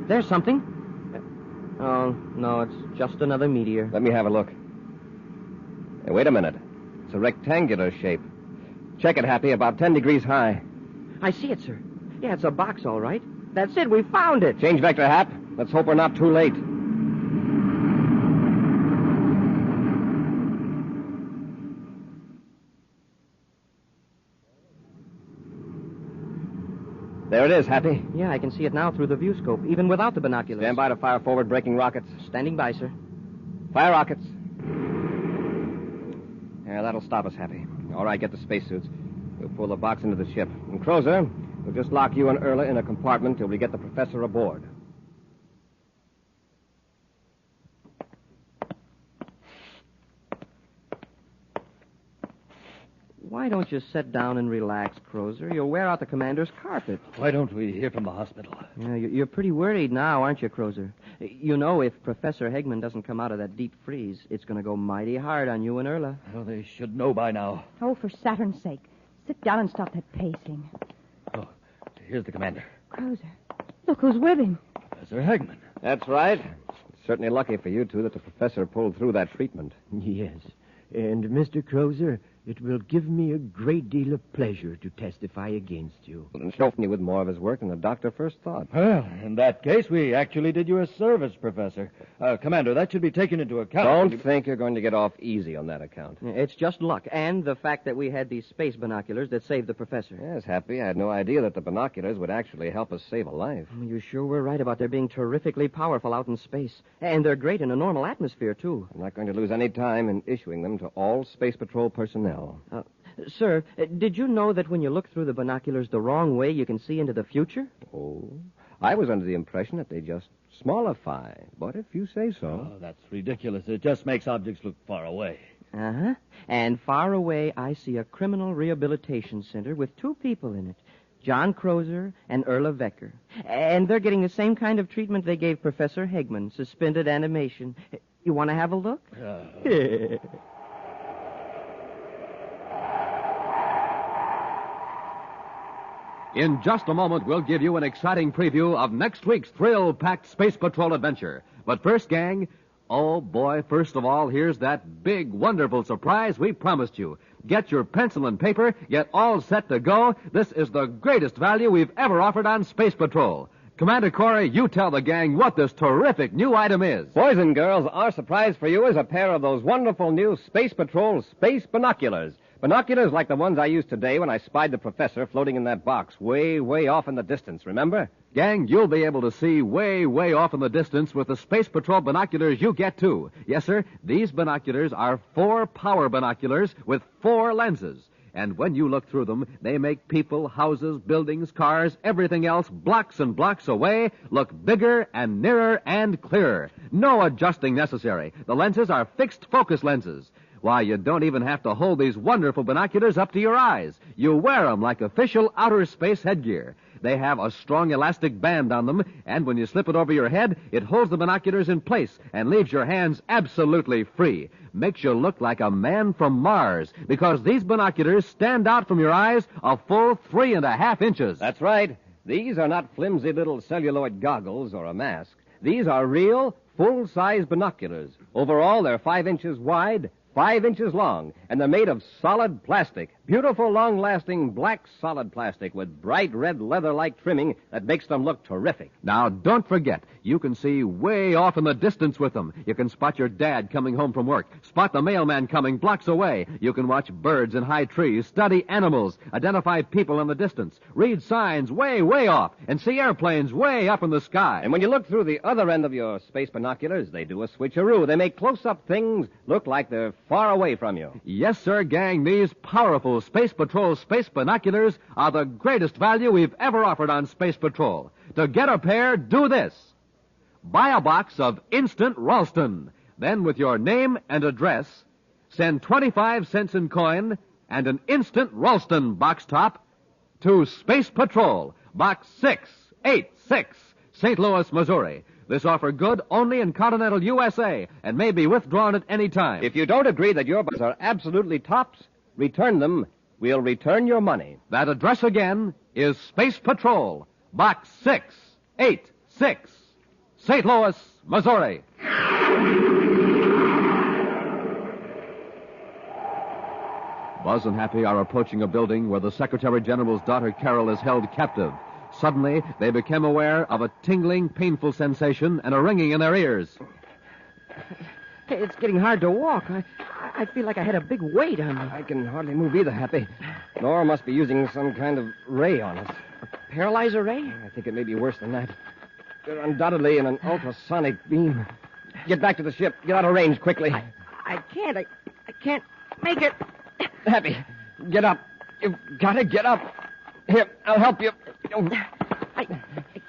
There's something. Oh, no, it's just another meteor. Let me have a look. Hey, wait a minute. It's a rectangular shape. Check it, Happy, about 10 degrees high. I see it, sir. Yeah, it's a box, all right. That's it. We found it. Change vector, Hap. Let's hope we're not too late. There it is, Happy. Yeah, I can see it now through the view scope, even without the binoculars. Stand by to fire forward braking rockets. Standing by, sir. Fire rockets. Yeah, that'll stop us, Happy. All right, get the spacesuits. We'll pull the box into the ship. And Crozer, we'll just lock you and Erla in a compartment till we get the professor aboard. Why don't you sit down and relax, Crozer? You'll wear out the commander's carpet. Why don't we hear from the hospital? Yeah, you're pretty worried now, aren't you, Crozer? You know, if Professor Hegman doesn't come out of that deep freeze, it's going to go mighty hard on you and Erla. Well, they should know by now. Oh, for Saturn's sake. Sit down and stop that pacing. Oh, here's the commander. Crozer, look who's with him. Professor Hegman. That's right. It's certainly lucky for you two that the professor pulled through that treatment. Yes. And, Mr. Crozer, it will give me a great deal of pleasure to testify against you. And show me with more of his work than the doctor first thought. Well, in that case, we actually did you a service, Professor. Commander, that should be taken into account. Don't think you're going to get off easy on that account. It's just luck, and the fact that we had these space binoculars that saved the professor. Yes, Happy. I had no idea that the binoculars would actually help us save a life. You sure were right about their being terrifically powerful out in space. And they're great in a normal atmosphere, too. I'm not going to lose any time in issuing them to all Space Patrol personnel. Sir, did you know that when you look through the binoculars the wrong way, you can see into the future? Oh, I was under the impression that they just smallify. But if you say so. Oh, that's ridiculous. It just makes objects look far away. Uh-huh. And far away, I see a criminal rehabilitation center with two people in it, John Crozer and Erla Vecker. And they're getting the same kind of treatment they gave Professor Hegman, suspended animation. You want to have a look? In just a moment, we'll give you an exciting preview of next week's thrill-packed Space Patrol adventure. But first, gang, oh boy, first of all, here's that big, wonderful surprise we promised you. Get your pencil and paper, get all set to go. This is the greatest value we've ever offered on Space Patrol. Commander Corey, you tell the gang what this terrific new item is. Boys and girls, our surprise for you is a pair of those wonderful new Space Patrol space binoculars. Binoculars like the ones I used today when I spied the professor floating in that box way, way off in the distance, remember? Gang, you'll be able to see way, way off in the distance with the Space Patrol binoculars you get, too. Yes, sir, these binoculars are 4 power binoculars with 4 lenses. And when you look through them, they make people, houses, buildings, cars, everything else blocks and blocks away look bigger and nearer and clearer. No adjusting necessary. The lenses are fixed focus lenses. Why, you don't even have to hold these wonderful binoculars up to your eyes. You wear them like official outer space headgear. They have a strong elastic band on them, and when you slip it over your head, it holds the binoculars in place and leaves your hands absolutely free. Makes you look like a man from Mars, because these binoculars stand out from your eyes a full 3.5 inches. That's right. These are not flimsy little celluloid goggles or a mask. These are real, full-size binoculars. Overall, they're 5 inches wide, 5 inches long, and they're made of solid plastic. Beautiful, long-lasting black solid plastic with bright red leather-like trimming that makes them look terrific. Now, don't forget, you can see way off in the distance with them. You can spot your dad coming home from work, spot the mailman coming blocks away. You can watch birds in high trees, study animals, identify people in the distance, read signs way, way off, and see airplanes way up in the sky. And when you look through the other end of your space binoculars, they do a switcheroo. They make close-up things look like they're far away from you. Yes, sir, gang, these powerful Space Patrol space binoculars are the greatest value we've ever offered on Space Patrol. To get a pair, do this. Buy a box of Instant Ralston. Then, with your name and address, send 25 cents in coin and an Instant Ralston box top to Space Patrol, Box 686, St. Louis, Missouri. This offer good only in continental USA and may be withdrawn at any time. If you don't agree that your buds are absolutely tops, return them. We'll return your money. That address again is Space Patrol, Box 686, St. Louis, Missouri. Buzz and Happy are approaching a building where the Secretary General's daughter Carol is held captive. Suddenly, they become aware of a tingling, painful sensation and a ringing in their ears. Hey, it's getting hard to walk. I feel like I had a big weight on me. I can hardly move either, Happy. Nora must be using some kind of ray on us. A paralyzer ray? I think it may be worse than that. They're undoubtedly in an ultrasonic beam. Get back to the ship. Get out of range quickly. I can't. I can't make it. Happy, get up. You've got to get up. Here, I'll help you. I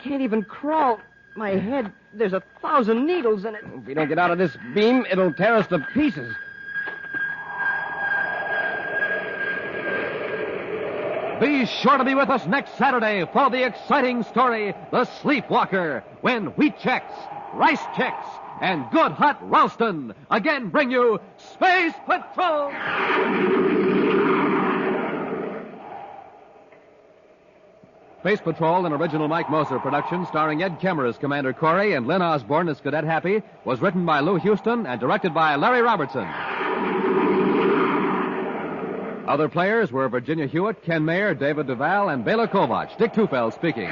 can't even crawl. My head, there's 1,000 needles in it. If we don't get out of this beam, it'll tear us to pieces. Be sure to be with us next Saturday for the exciting story, The Sleepwalker, when wheat checks, rice checks, and good hot Ralston again bring you Space Patrol! Space Patrol, an original Mike Moser production starring Ed Kemmer as Commander Corey and Lynn Osborne as Cadet Happy, was written by Lou Houston and directed by Larry Robertson. Other players were Virginia Hewitt, Ken Mayer, David Duval, and Bela Kovac. Dick Tufeld speaking.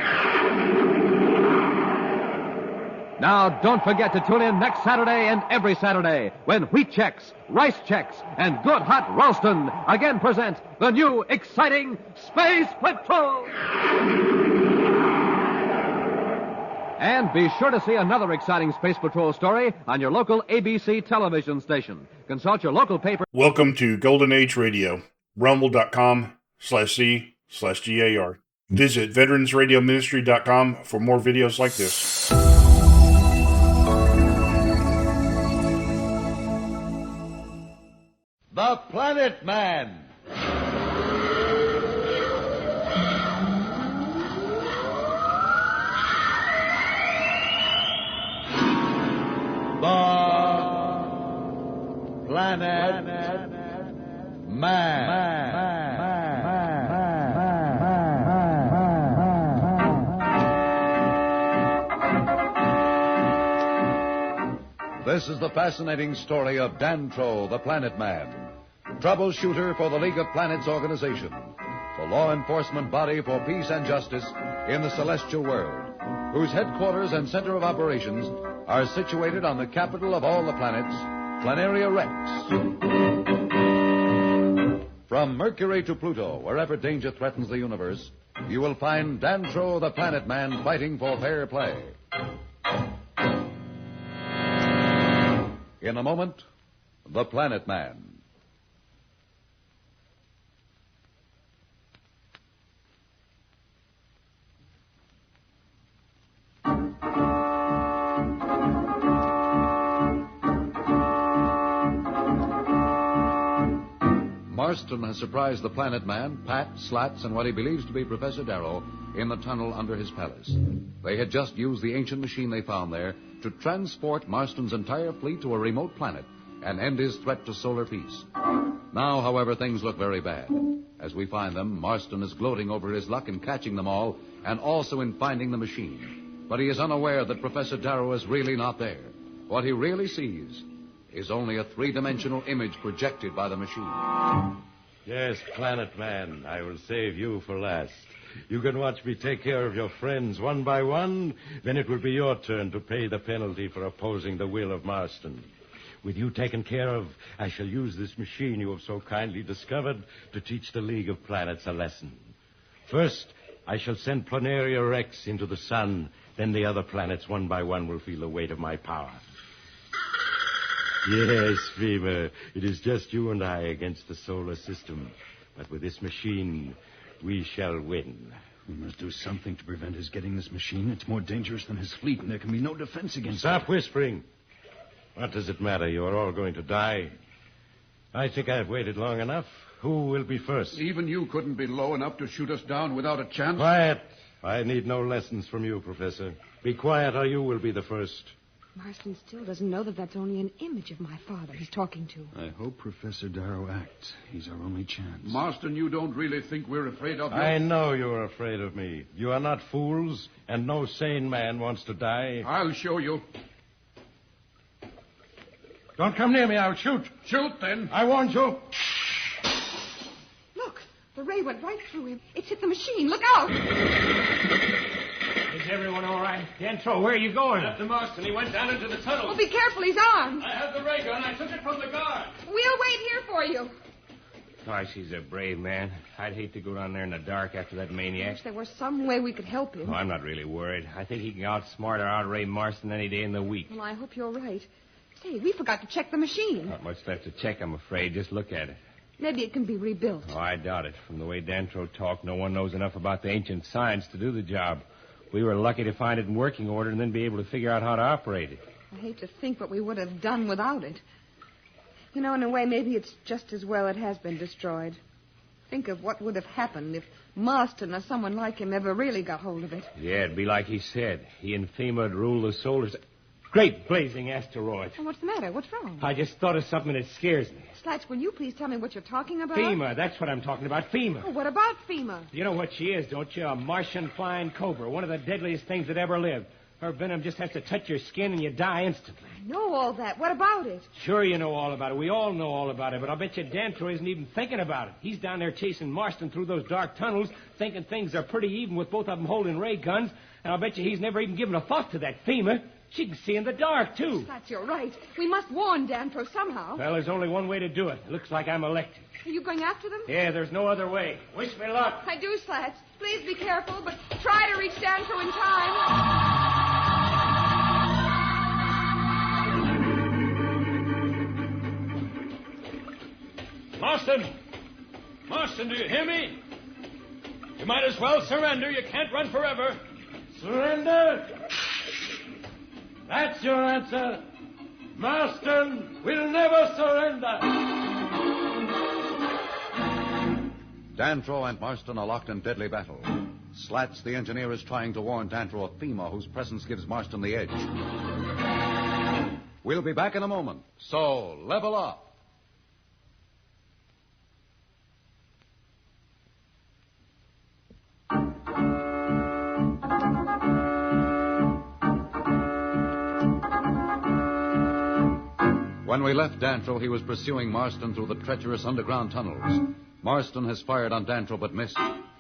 Now, don't forget to tune in next Saturday and every Saturday when wheat checks, rice checks, and good hot Ralston again present the new exciting Space Patrol. And be sure to see another exciting Space Patrol story on your local ABC television station. Consult your local paper. Welcome to Golden Age Radio, rumble.com/C/GAR. Visit veteransradioministry.com for more videos like this. The Planet Man. The Planet Man. This is the fascinating story of Dantro, the Planet Man, troubleshooter for the League of Planets organization, the law enforcement body for peace and justice in the celestial world, whose headquarters and center of operations are situated on the capital of all the planets, Planaria Rex. From Mercury to Pluto, wherever danger threatens the universe, you will find Dantro, the Planet Man, fighting for fair play. In a moment, The Planet Man. Marston has surprised the Planet Man, Pat, Slats, and what he believes to be Professor Darrow in the tunnel under his palace. They had just used the ancient machine they found there to transport Marston's entire fleet to a remote planet and end his threat to solar peace. Now, however, things look very bad. As we find them, Marston is gloating over his luck in catching them all and also in finding the machine. But he is unaware that Professor Darrow is really not there. What he really sees is only a three-dimensional image projected by the machine. Yes, Planet Man, I will save you for last. You can watch me take care of your friends one by one, then it will be your turn to pay the penalty for opposing the will of Marston. With you taken care of, I shall use this machine you have so kindly discovered to teach the League of Planets a lesson. First, I shall send Planaria Rex into the sun, then the other planets one by one will feel the weight of my power. Yes, Femer, it is just you and I against the solar system. But with this machine, we shall win. We must do something to prevent his getting this machine. It's more dangerous than his fleet, and there can be no defense against it. Stop whispering. What does it matter? You are all going to die. I think I've waited long enough. Who will be first? Even you couldn't be low enough to shoot us down without a chance. Quiet. I need no lessons from you, Professor. Be quiet or you will be the first. Marston still doesn't know that that's only an image of my father he's talking to. I hope Professor Darrow acts. He's our only chance. Marston, you don't really think we're afraid of you? I know you're afraid of me. You are not fools, and no sane man wants to die. I'll show you. Don't come near me. I'll shoot. Shoot, then. I warned you. Look, the ray went right through him. It's hit the machine. Look out! Is everyone all right? Dentro, where are you going? After Marston. He went down into the tunnel. Oh, be careful. He's armed. I have the ray gun. I took it from the guard. We'll wait here for you. Gosh, he's a brave man. I'd hate to go down there in the dark after that I maniac. wish there were some way we could help him. Oh, I'm not really worried. I think he can outsmart or outray Marston any day in the week. Well, I hope you're right. Say, we forgot to check the machine. Not much left to check, I'm afraid. Just look at it. Maybe it can be rebuilt. Oh, I doubt it. From the way Dantro talked, no one knows enough about the ancient science to do the job. We were lucky to find it in working order and then be able to figure out how to operate it. I hate to think what we would have done without it. You know, in a way, maybe it's just as well it has been destroyed. Think of what would have happened if Marston or someone like him ever really got hold of it. Yeah, it'd be like he said. He and FEMA would rule the solar... Great blazing asteroid. Oh, what's the matter? What's wrong? I just thought of something that scares me. Slats, will you please tell me what you're talking about? FEMA, that's what I'm talking about, FEMA. Oh, what about FEMA? You know what she is, don't you? A Martian flying cobra, one of the deadliest things that ever lived. Her venom just has to touch your skin and you die instantly. I know all that. What about it? Sure you know all about it. We all know all about it, but I'll bet you Dantro isn't even thinking about it. He's down there chasing Marston through those dark tunnels, thinking things are pretty even with both of them holding ray guns, and I'll bet you he's never even given a thought to that FEMA. She can see in the dark, too. Slats, you're right. We must warn Dantro somehow. Well, there's only one way to do it. It looks like I'm elected. Are you going after them? Yeah, there's no other way. Wish me luck. I do, Slats. Please be careful, but try to reach Dantro in time. Marston! Marston, do you hear me? You might as well surrender. You can't run forever. Surrender? That's your answer. Marston will never surrender. Dantro and Marston are locked in deadly battle. Slats, the engineer, is trying to warn Dantro of FEMA, whose presence gives Marston the edge. We'll be back in a moment, so level up. When we left Dantro, he was pursuing Marston through the treacherous underground tunnels. Marston has fired on Dantro but missed.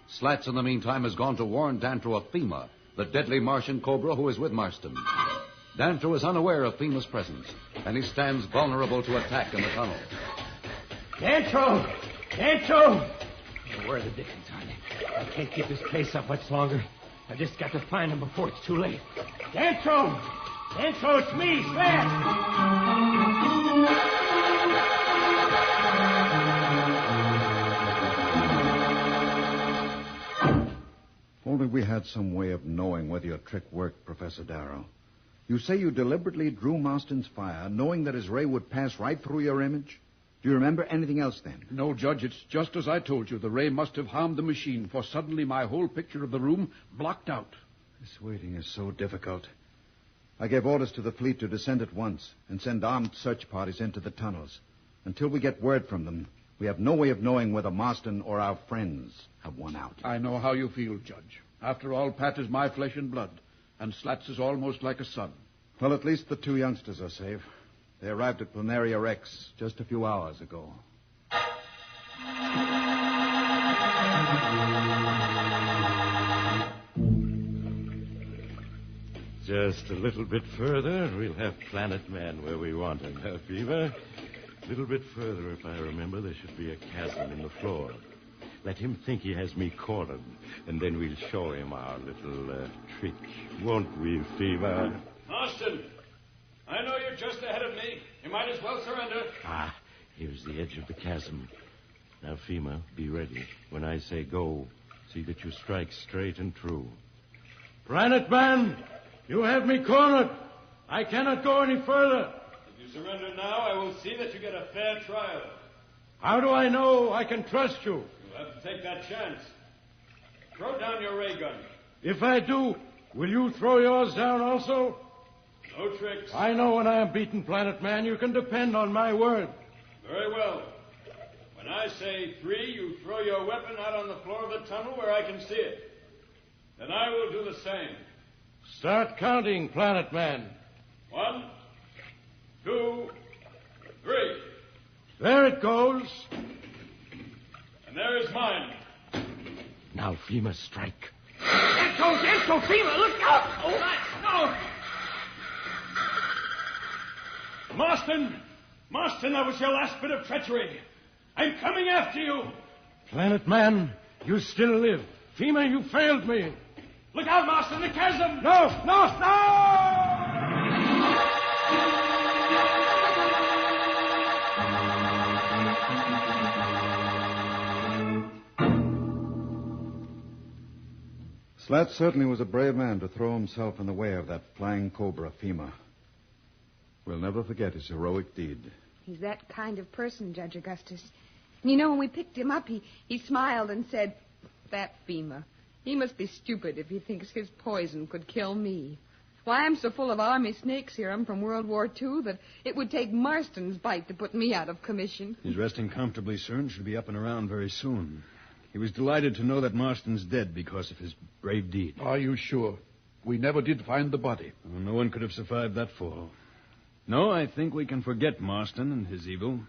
Slats, in the meantime, has gone to warn Dantro of FEMA, the deadly Martian cobra who is with Marston. Dantro is unaware of FEMA's presence, and he stands vulnerable to attack in the tunnel. Dantro! Dantro! Where the dickens are they? I can't keep this place up much longer. I've just got to find them before it's too late. Dantro! Dantro, it's me, Slats! If only we had some way of knowing whether your trick worked, Professor Darrow. You say you deliberately drew Marston's fire, knowing that his ray would pass right through your image? Do you remember anything else then? No, Judge, it's just as I told you. The ray must have harmed the machine, for suddenly my whole picture of the room blocked out. This waiting is so difficult. I gave orders to the fleet to descend at once and send armed search parties into the tunnels. Until we get word from them, we have no way of knowing whether Marston or our friends have won out. I know how you feel, Judge. After all, Pat is my flesh and blood, and Slats is almost like a son. Well, at least the two youngsters are safe. They arrived at Planaria Rex just a few hours ago. Just a little bit further, and we'll have Planet Man where we want him, huh, Fever? A little bit further, if I remember, there should be a chasm in the floor. Let him think he has me cornered, and then we'll show him our little trick. Won't we, Fever? Marston, I know you're just ahead of me. You might as well surrender. Ah, here's the edge of the chasm. Now, FEMA, be ready. When I say go, see that you strike straight and true. Planet Man, you have me cornered. I cannot go any further. If you surrender now, I will see that you get a fair trial. How do I know I can trust you? You'll have to take that chance. Throw down your ray gun. If I do, will you throw yours down also? No tricks. I know when I am beaten, Planet Man. You can depend on my word. Very well. When I say 3, you throw your weapon out on the floor of the tunnel where I can see it. Then I will do the same. Start counting, Planet Man. 1, 2, 3. There it goes. And there is mine. Now, FEMA, strike. Enzo, FEMA, look out! Oh, no! Marston, that was your last bit of treachery. I'm coming after you. Planet Man, you still live. FEMA, you failed me. Look out, Marston, the chasm! No! Slat certainly was a brave man to throw himself in the way of that flying cobra, FEMA. We'll never forget his heroic deed. He's that kind of person, Judge Augustus. And you know, when we picked him up, he smiled and said, "That FEMA. He must be stupid if he thinks his poison could kill me. Why, I'm so full of Army snake serum from World War II that it would take Marston's bite to put me out of commission." He's resting comfortably, sir, and should be up and around very soon. He was delighted to know that Marston's dead because of his brave deed. Are you sure? We never did find the body. Well, no one could have survived that fall. No, I think we can forget Marston and his evil.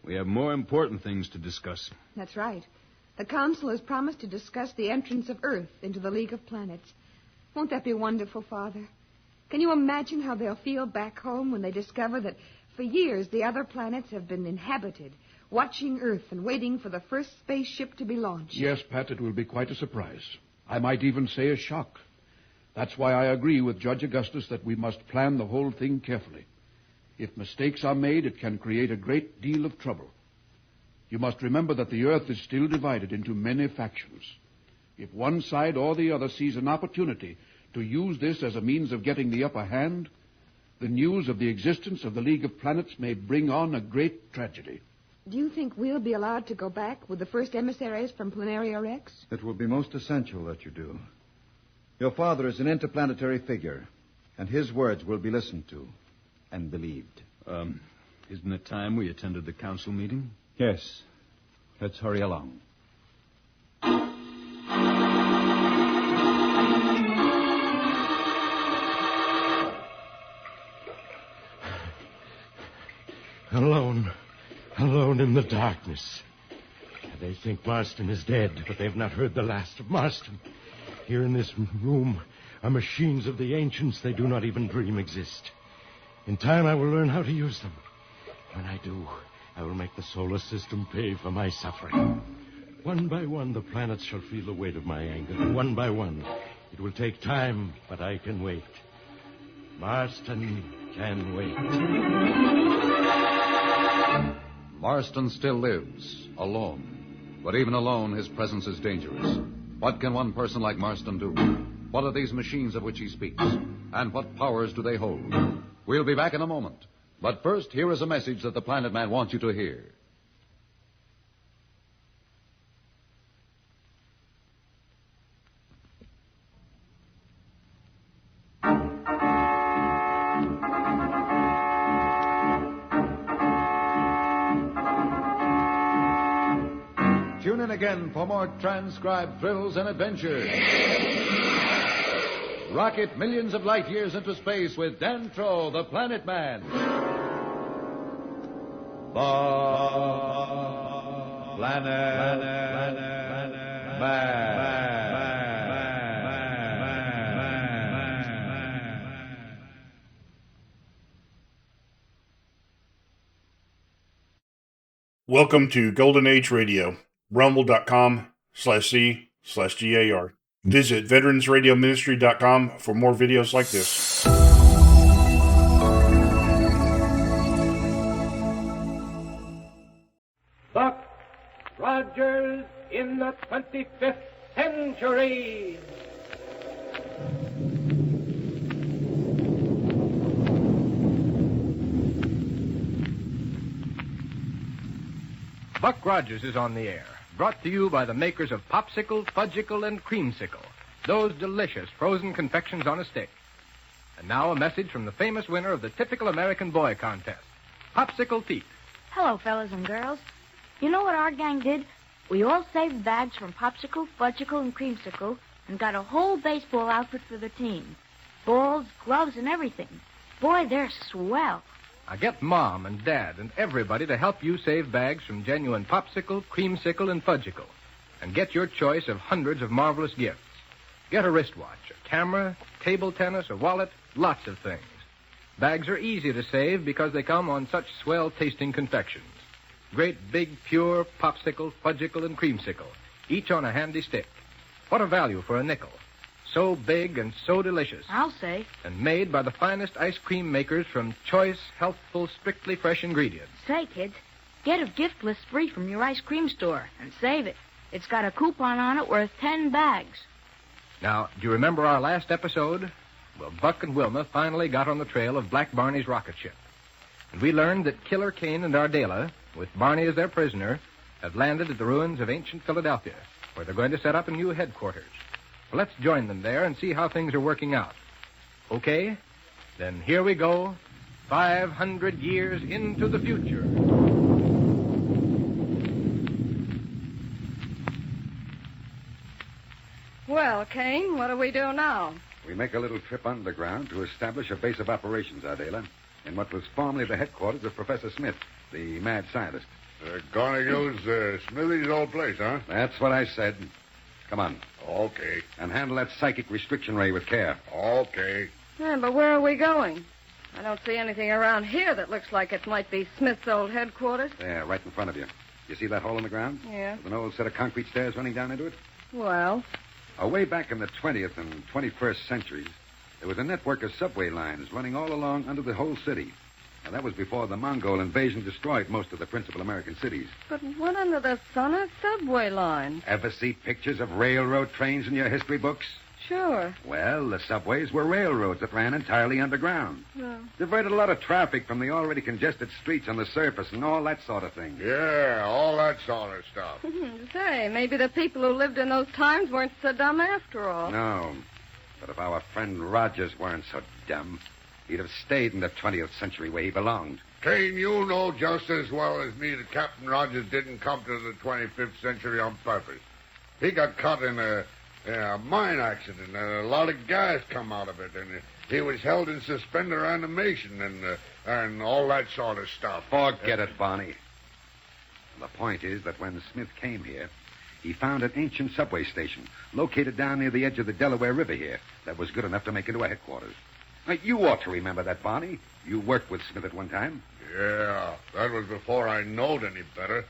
We have more important things to discuss. That's right. The Council has promised to discuss the entrance of Earth into the League of Planets. Won't that be wonderful, Father? Can you imagine how they'll feel back home when they discover that for years the other planets have been inhabited, watching Earth and waiting for the first spaceship to be launched? Yes, Pat, it will be quite a surprise. I might even say a shock. That's why I agree with Judge Augustus that we must plan the whole thing carefully. If mistakes are made, it can create a great deal of trouble. You must remember that the Earth is still divided into many factions. If one side or the other sees an opportunity to use this as a means of getting the upper hand, the news of the existence of the League of Planets may bring on a great tragedy. Do you think we'll be allowed to go back with the first emissaries from Planaria Rex? It will be most essential that you do. Your father is an interplanetary figure, and his words will be listened to and believed. Isn't it time we attended the council meeting? Yes. Let's hurry along. Alone in the darkness. They think Marston is dead, but they've not heard the last of Marston. Here in this room are machines of the ancients they do not even dream exist. In time, I will learn how to use them. When I do, I will make the solar system pay for my suffering. One by one, the planets shall feel the weight of my anger. One by one. It will take time, but I can wait. Marston can wait. Marston still lives, alone. But even alone, his presence is dangerous. What can one person like Marston do? What are these machines of which he speaks? And what powers do they hold? We'll be back in a moment. But first, here is a message that the Planet Man wants you to hear. Tune in again for more transcribed thrills and adventures. Rocket millions of light years into space with Dan Troll, the Planet Man. The Planet Man. Welcome to Golden Age Radio. Rumble.com/C/GAR. Visit veteransradioministry.com for more videos like this. Buck Rogers in the 25th century. Buck Rogers is on the air, brought to you by the makers of Popsicle, Fudgicle, and Creamsicle. those delicious frozen confections on a stick. And now a message from the famous winner of the typical American boy contest, Popsicle Pete. Hello, fellas and girls. You know what our gang did? We all saved bags from Popsicle, Fudgicle, and Creamsicle and got a whole baseball outfit for the team. Balls, gloves, and everything. Boy, they're swell. Now get Mom and Dad and everybody to help you save bags from genuine Popsicle, Creamsicle, and Fudgicle. And get your choice of hundreds of marvelous gifts. Get a wristwatch, a camera, table tennis, a wallet, lots of things. Bags are easy to save because they come on such swell-tasting confections. Great big, pure Popsicle, Fudgicle, and Creamsicle, each on a handy stick. What a value for a nickel. So big and so delicious. I'll say. And made by the finest ice cream makers from choice, healthful, strictly fresh ingredients. Say, kids, get a gift list free from your ice cream store and save it. It's got a coupon on it worth 10 bags. Now, do you remember our last episode? Well, Buck and Wilma finally got on the trail of Black Barney's rocket ship. And we learned that Killer Kane and Ardela, with Barney as their prisoner, have landed at the ruins of ancient Philadelphia, where they're going to set up a new headquarters. Well, let's join them there and see how things are working out. Okay? Then here we go, 500 years into the future. Well, Kane, what do we do now? We make a little trip underground to establish a base of operations, Ardela, in what was formerly the headquarters of Professor Smith, the mad scientist. Gonna use Smithy's old place, huh? That's what I said. Come on. Okay. And handle that psychic restriction ray with care. Okay. Yeah, but where are we going? I don't see anything around here that looks like it might be Smith's old headquarters. There, right in front of you. You see that hole in the ground? Yeah. With an old set of concrete stairs running down into it? Well? Way back in the 20th and 21st centuries, there was a network of subway lines running all along under the whole city. Now, that was before the Mongol invasion destroyed most of the principal American cities. But what under the sun are subway lines? Ever see pictures of railroad trains in your history books? Sure. Well, the subways were railroads that ran entirely underground. Yeah. Diverted a lot of traffic from the already congested streets on the surface and all that sort of thing. Yeah, all that sort of stuff. Say, maybe the people who lived in those times weren't so dumb after all. No. But if our friend Rogers weren't so dumb, he'd have stayed in the 20th century where he belonged. Kane, you know just as well as me that Captain Rogers didn't come to the 25th century on purpose. He got caught in a mine accident, and a lot of gas come out of it, and he was held in suspended animation and all that sort of stuff. Forget it, Barney. The point is that when Smith came here, he found an ancient subway station located down near the edge of the Delaware River here that was good enough to make into a headquarters. Now, you ought to remember that, Barney. You worked with Smith at one time. Yeah, that was before I knowed any better.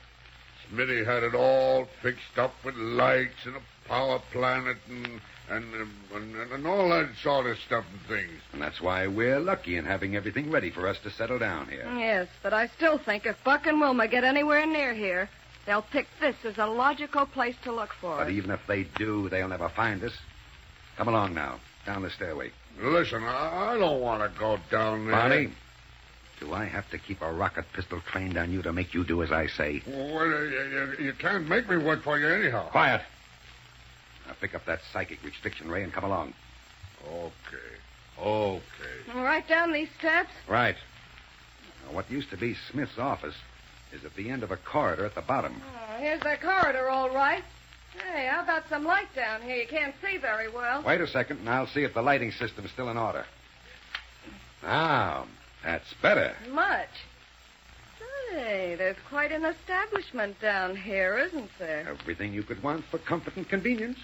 Smitty had it all fixed up with lights and a power planet and all that sort of stuff and things. And that's why we're lucky in having everything ready for us to settle down here. Yes, but I still think if Buck and Wilma get anywhere near here, they'll pick this as a logical place to look for But us. even if they do, they'll never find us. Come along now, down the stairway. Listen, I don't want to go down there. Barney, do I have to keep a rocket pistol trained on you to make you do as I say? Well, you can't make me work for you anyhow. Quiet. Now pick up that psychic restriction ray and come along. Okay. Right down these steps? Right. Now, what used to be Smith's office is at the end of a corridor at the bottom. Oh, here's the corridor, all right. Hey, how about some light down here? You can't see very well. Wait a second, and I'll see if the lighting system's still in order. Now, that's better. Much. Hey, there's quite an establishment down here, isn't there? Everything you could want for comfort and convenience.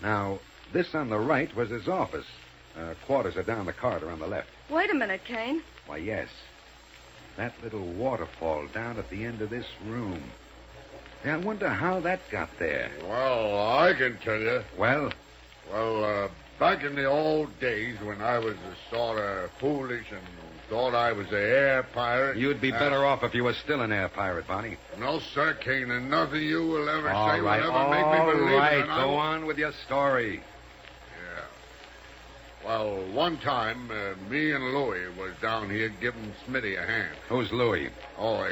Now, this on the right was his office. Quarters are down the corridor on the left. Wait a minute, Kane. Why, yes. That little waterfall down at the end of this room. I wonder how that got there. Well, I can tell you. Well? Well, back in the old days when I was sort of foolish and thought I was an air pirate. You'd be better off if you were still an air pirate, Barney. No, sir, Kane, and nothing you will ever say will ever all make me believe right. it. Go on with your story. Well, one time, me and Louie was down here giving Smitty a hand. Who's Louie? Oh,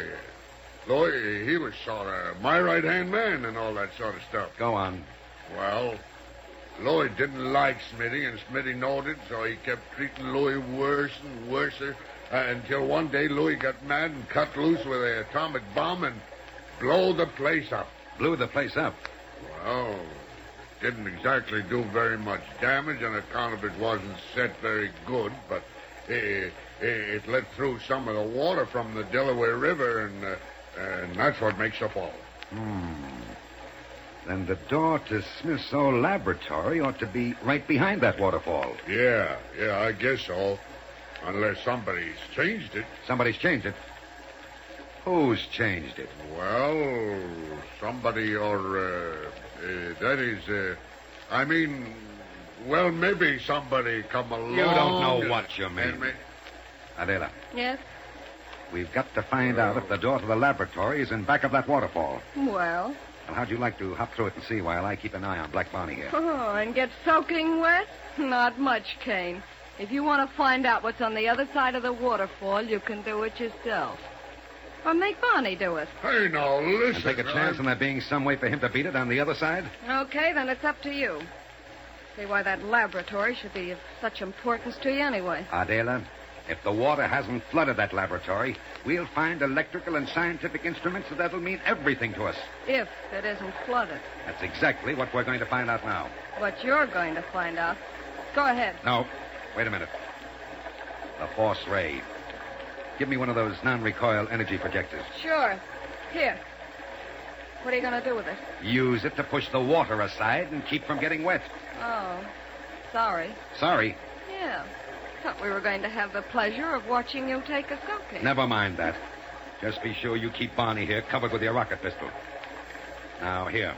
Louie, he was sort of my right-hand man and all that sort of stuff. Go on. Well, Louis didn't like Smitty, and Smitty knowed it, so he kept treating Louis worse and worser, until one day Louis got mad and cut loose with an atomic bomb and blew the place up. Blew the place up? Well, didn't exactly do very much damage on account of it wasn't set very good, but it let through some of the water from the Delaware River, and that's what makes the fall. Then the door to Smith's old laboratory ought to be right behind that waterfall. Yeah, I guess so. Unless somebody's changed it. Somebody's changed it? Who's changed it? Well, somebody well, maybe somebody come along. You don't know what you mean. Adela. Yes? We've got to find out if the door to the laboratory is in back of that waterfall. Well? Well, how'd you like to hop through it and see while I keep an eye on Black Bonnie here? Oh, and get soaking wet? Not much, Kane. If you want to find out what's on the other side of the waterfall, you can do it yourself. Or make Bonnie do it. Hey, now, listen. And take a chance on there being some way for him to beat it on the other side? Okay, then it's up to you. See why that laboratory should be of such importance to you anyway. Adela, if the water hasn't flooded that laboratory, we'll find electrical and scientific instruments that'll mean everything to us. If it isn't flooded. That's exactly what we're going to find out now. What you're going to find out. Go ahead. No, wait a minute. The force ray. Give me one of those non-recoil energy projectors. Sure. Here. What are you going to do with it? Use it to push the water aside and keep from getting wet. Oh, sorry. Sorry? Yeah. Thought we were going to have the pleasure of watching you take a soaking. Never mind that. Just be sure you keep Bonnie here covered with your rocket pistol. Now, here.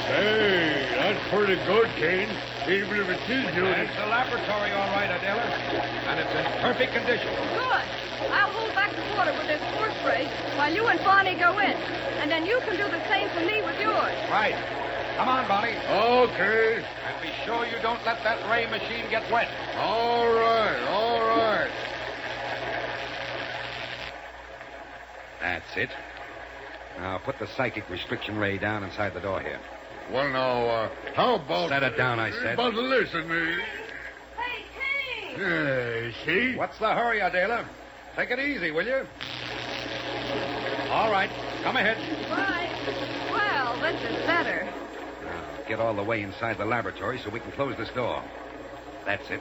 Hey, that's pretty good, Kane. Even if it is new. It's the laboratory, all right, Adela. And it's in perfect condition. Good. I'll hold back the water with this force ray while you and Bonnie go in. And then you can do the same for me with yours. Right. Come on, Bonnie. Okay. And be sure you don't let that ray machine get wet. All right. That's it. Now, put the psychic restriction ray down inside the door here. Well, now, how about... Set it down, I said. But listen... Hey, Kane! See? What's the hurry, Adela? Take it easy, will you? All right. Come ahead. Right. Well, this is better. Now, get all the way inside the laboratory so we can close this door. That's it.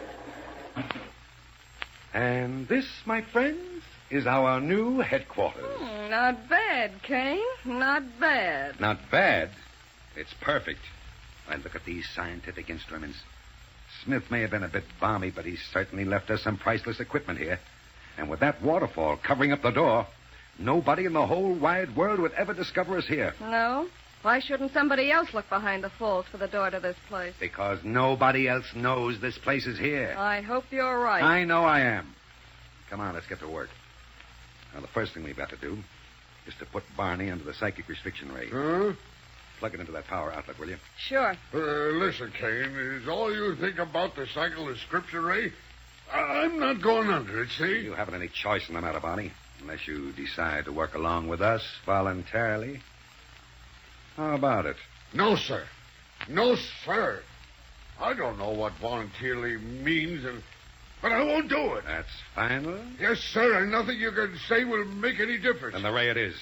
And this, my friends, is our new headquarters. Not bad, Kane. Not bad. Not bad? It's perfect. And look at these scientific instruments. Smith may have been a bit balmy, but he's certainly left us some priceless equipment here. And with that waterfall covering up the door, nobody in the whole wide world would ever discover us here. No? Why shouldn't somebody else look behind the falls for the door to this place? Because nobody else knows this place is here. I hope you're right. I know I am. Come on, let's get to work. Now, the first thing we've got to do is to put Barney under the psychic restriction ray. Huh? Plug it into that power outlet, will you? Sure. Listen, Kane, is all you think about the cycle description ray? I'm not going under it, see? You haven't any choice in the matter, Barney, unless you decide to work along with us voluntarily. How about it? No, sir. No, sir. I don't know what voluntarily means, but I won't do it. That's final? Yes, sir, and nothing you can say will make any difference. Then the ray it is.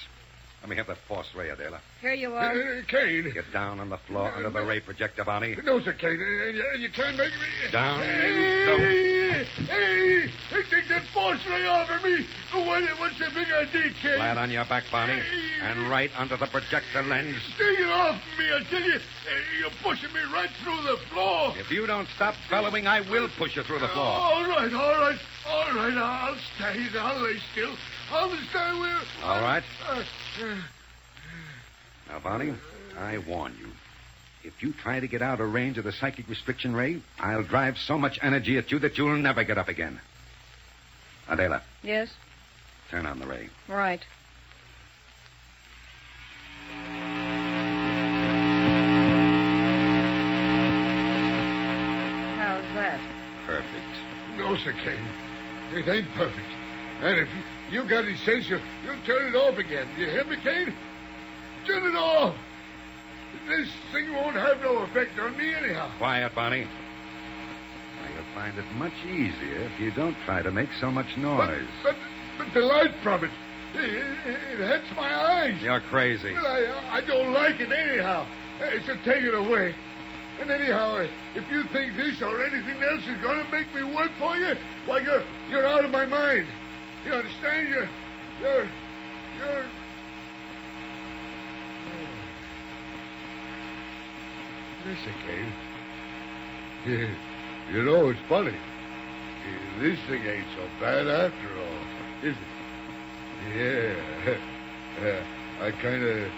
Let me have that force ray, Adela. Here you are. Kane. Get down on the floor under the ray projector, Bonnie. No, sir, Kane. And you can't make me... Down. Hey, take that force ray off of me. What's the big idea, Kane? Flat on your back, Bonnie. And right under the projector lens. Take it off me, I tell you. You're pushing me right through the floor. If you don't stop bellowing, I will push you through the floor. All right. I'll stay. I'll lay still. I'll stay where... All right. Now, Bonnie, I warn you. If you try to get out of range of the psychic restriction ray, I'll drive so much energy at you that you'll never get up again. Adela. Yes? Turn on the ray. Right. How's that? Perfect. No, sir, Kane. It ain't perfect. And if you got any sense, you'll turn it off again. You hear me, Kane? Turn it off. This thing won't have no effect on me anyhow. Quiet, Barney. Now, you'll find it much easier if you don't try to make so much noise. But the light from it, it hurts my eyes. You're crazy. Well, I don't like it anyhow. So take it away. And anyhow, if you think this or anything else is going to make me work for you, why, you're out of my mind. You understand? You're... This again. You know, it's funny. This thing ain't so bad after all, is it? Yeah. I kind of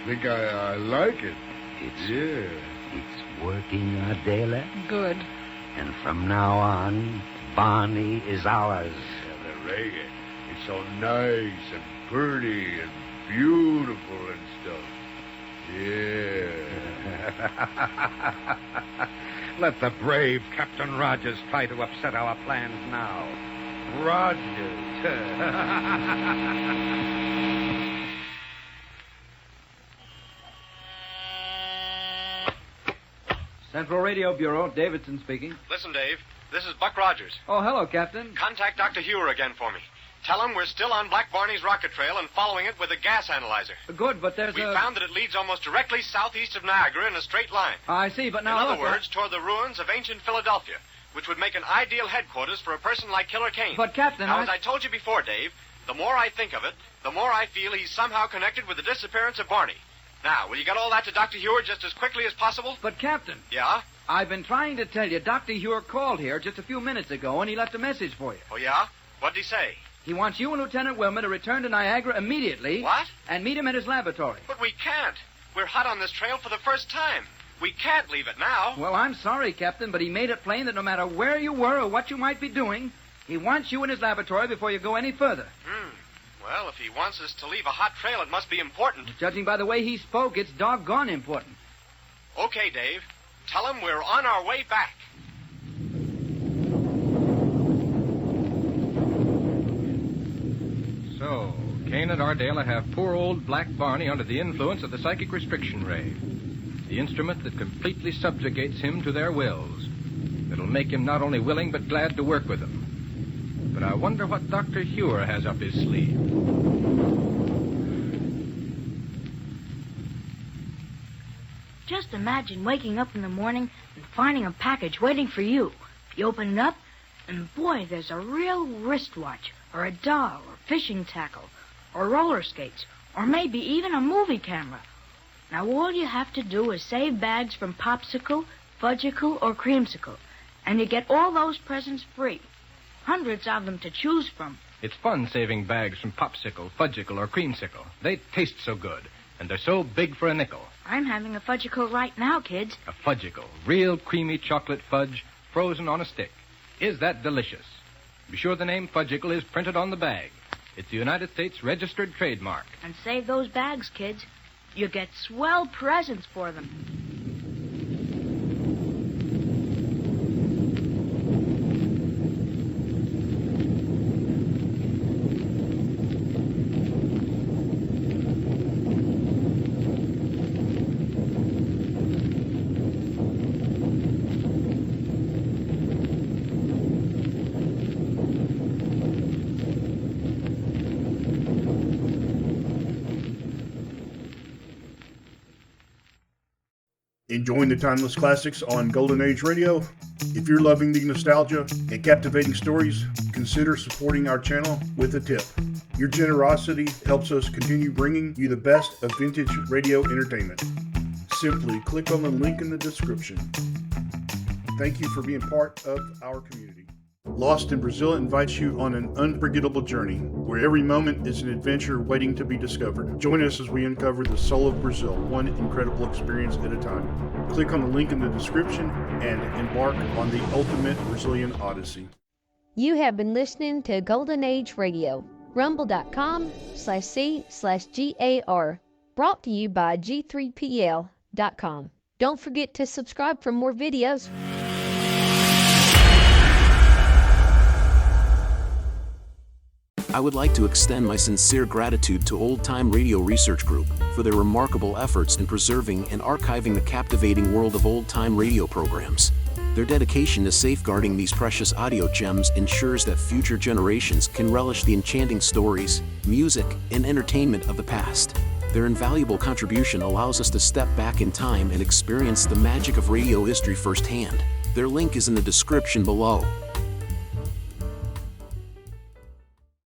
think I like it. It's working, Adela. Good. And from now on, Barney is ours. Yeah, the reggae. It's so nice and pretty and beautiful and stuff. Yeah. Let the brave Captain Rogers try to upset our plans now. Rogers. Central Radio Bureau, Davidson speaking. Listen, Dave. This is Buck Rogers. Oh, hello, Captain. Contact Dr. Hewer again for me. Tell him we're still on Black Barney's rocket trail and following it with a gas analyzer. Good, but we found that it leads almost directly southeast of Niagara in a straight line. I see, but now... In other words, toward the ruins of ancient Philadelphia, which would make an ideal headquarters for a person like Killer Kane. But, Captain, Now, as I told you before, Dave, the more I think of it, the more I feel he's somehow connected with the disappearance of Barney. Now, will you get all that to Dr. Hewer just as quickly as possible? But, Captain... Yeah? I've been trying to tell you, Dr. Hewer called here just a few minutes ago, and he left a message for you. Oh, yeah? What'd he say? He wants you and Lieutenant Wilmer to return to Niagara immediately. What? And meet him at his laboratory. But we can't. We're hot on this trail for the first time. We can't leave it now. Well, I'm sorry, Captain, but he made it plain that no matter where you were or what you might be doing, he wants you in his laboratory before you go any further. Well, if he wants us to leave a hot trail, it must be important. Judging by the way he spoke, it's doggone important. Okay, Dave. Tell him we're on our way back. So, Kane and Ardela have poor old Black Barney under the influence of the psychic restriction ray, the instrument that completely subjugates him to their wills. It'll make him not only willing but glad to work with them. But I wonder what Dr. Hewer has up his sleeve. Just imagine waking up in the morning and finding a package waiting for you. You open it up, and boy, there's a real wristwatch, or a doll, or fishing tackle, or roller skates, or maybe even a movie camera. Now, all you have to do is save bags from Popsicle, Fudgicle, or Creamsicle, and you get all those presents free. Hundreds of them to choose from. It's fun saving bags from Popsicle, Fudgicle, or Creamsicle. They taste so good, and they're so big for a nickel. I'm having a Fudgicle right now, kids. A Fudgicle, real creamy chocolate fudge, frozen on a stick. Is that delicious? Be sure the name Fudgicle is printed on the bag. It's the United States registered trademark. And save those bags, kids. You get swell presents for them. Enjoying the timeless classics on Golden Age Radio? If you're loving the nostalgia and captivating stories, consider supporting our channel with a tip. Your generosity helps us continue bringing you the best of vintage radio entertainment. Simply click on the link in the description. Thank you for being part of our community. Lost in Brazil invites you on an unforgettable journey where every moment is an adventure waiting to be discovered. Join us as we uncover the soul of Brazil, one incredible experience at a time. Click on the link in the description and embark on the ultimate Brazilian odyssey. You have been listening to Golden Age Radio, rumble.com/C/GAR, brought to you by G3PL.com. Don't forget to subscribe for more videos. I would like to extend my sincere gratitude to Old Time Radio Research Group for their remarkable efforts in preserving and archiving the captivating world of old-time radio programs. Their dedication to safeguarding these precious audio gems ensures that future generations can relish the enchanting stories, music, and entertainment of the past. Their invaluable contribution allows us to step back in time and experience the magic of radio history firsthand. Their link is in the description below.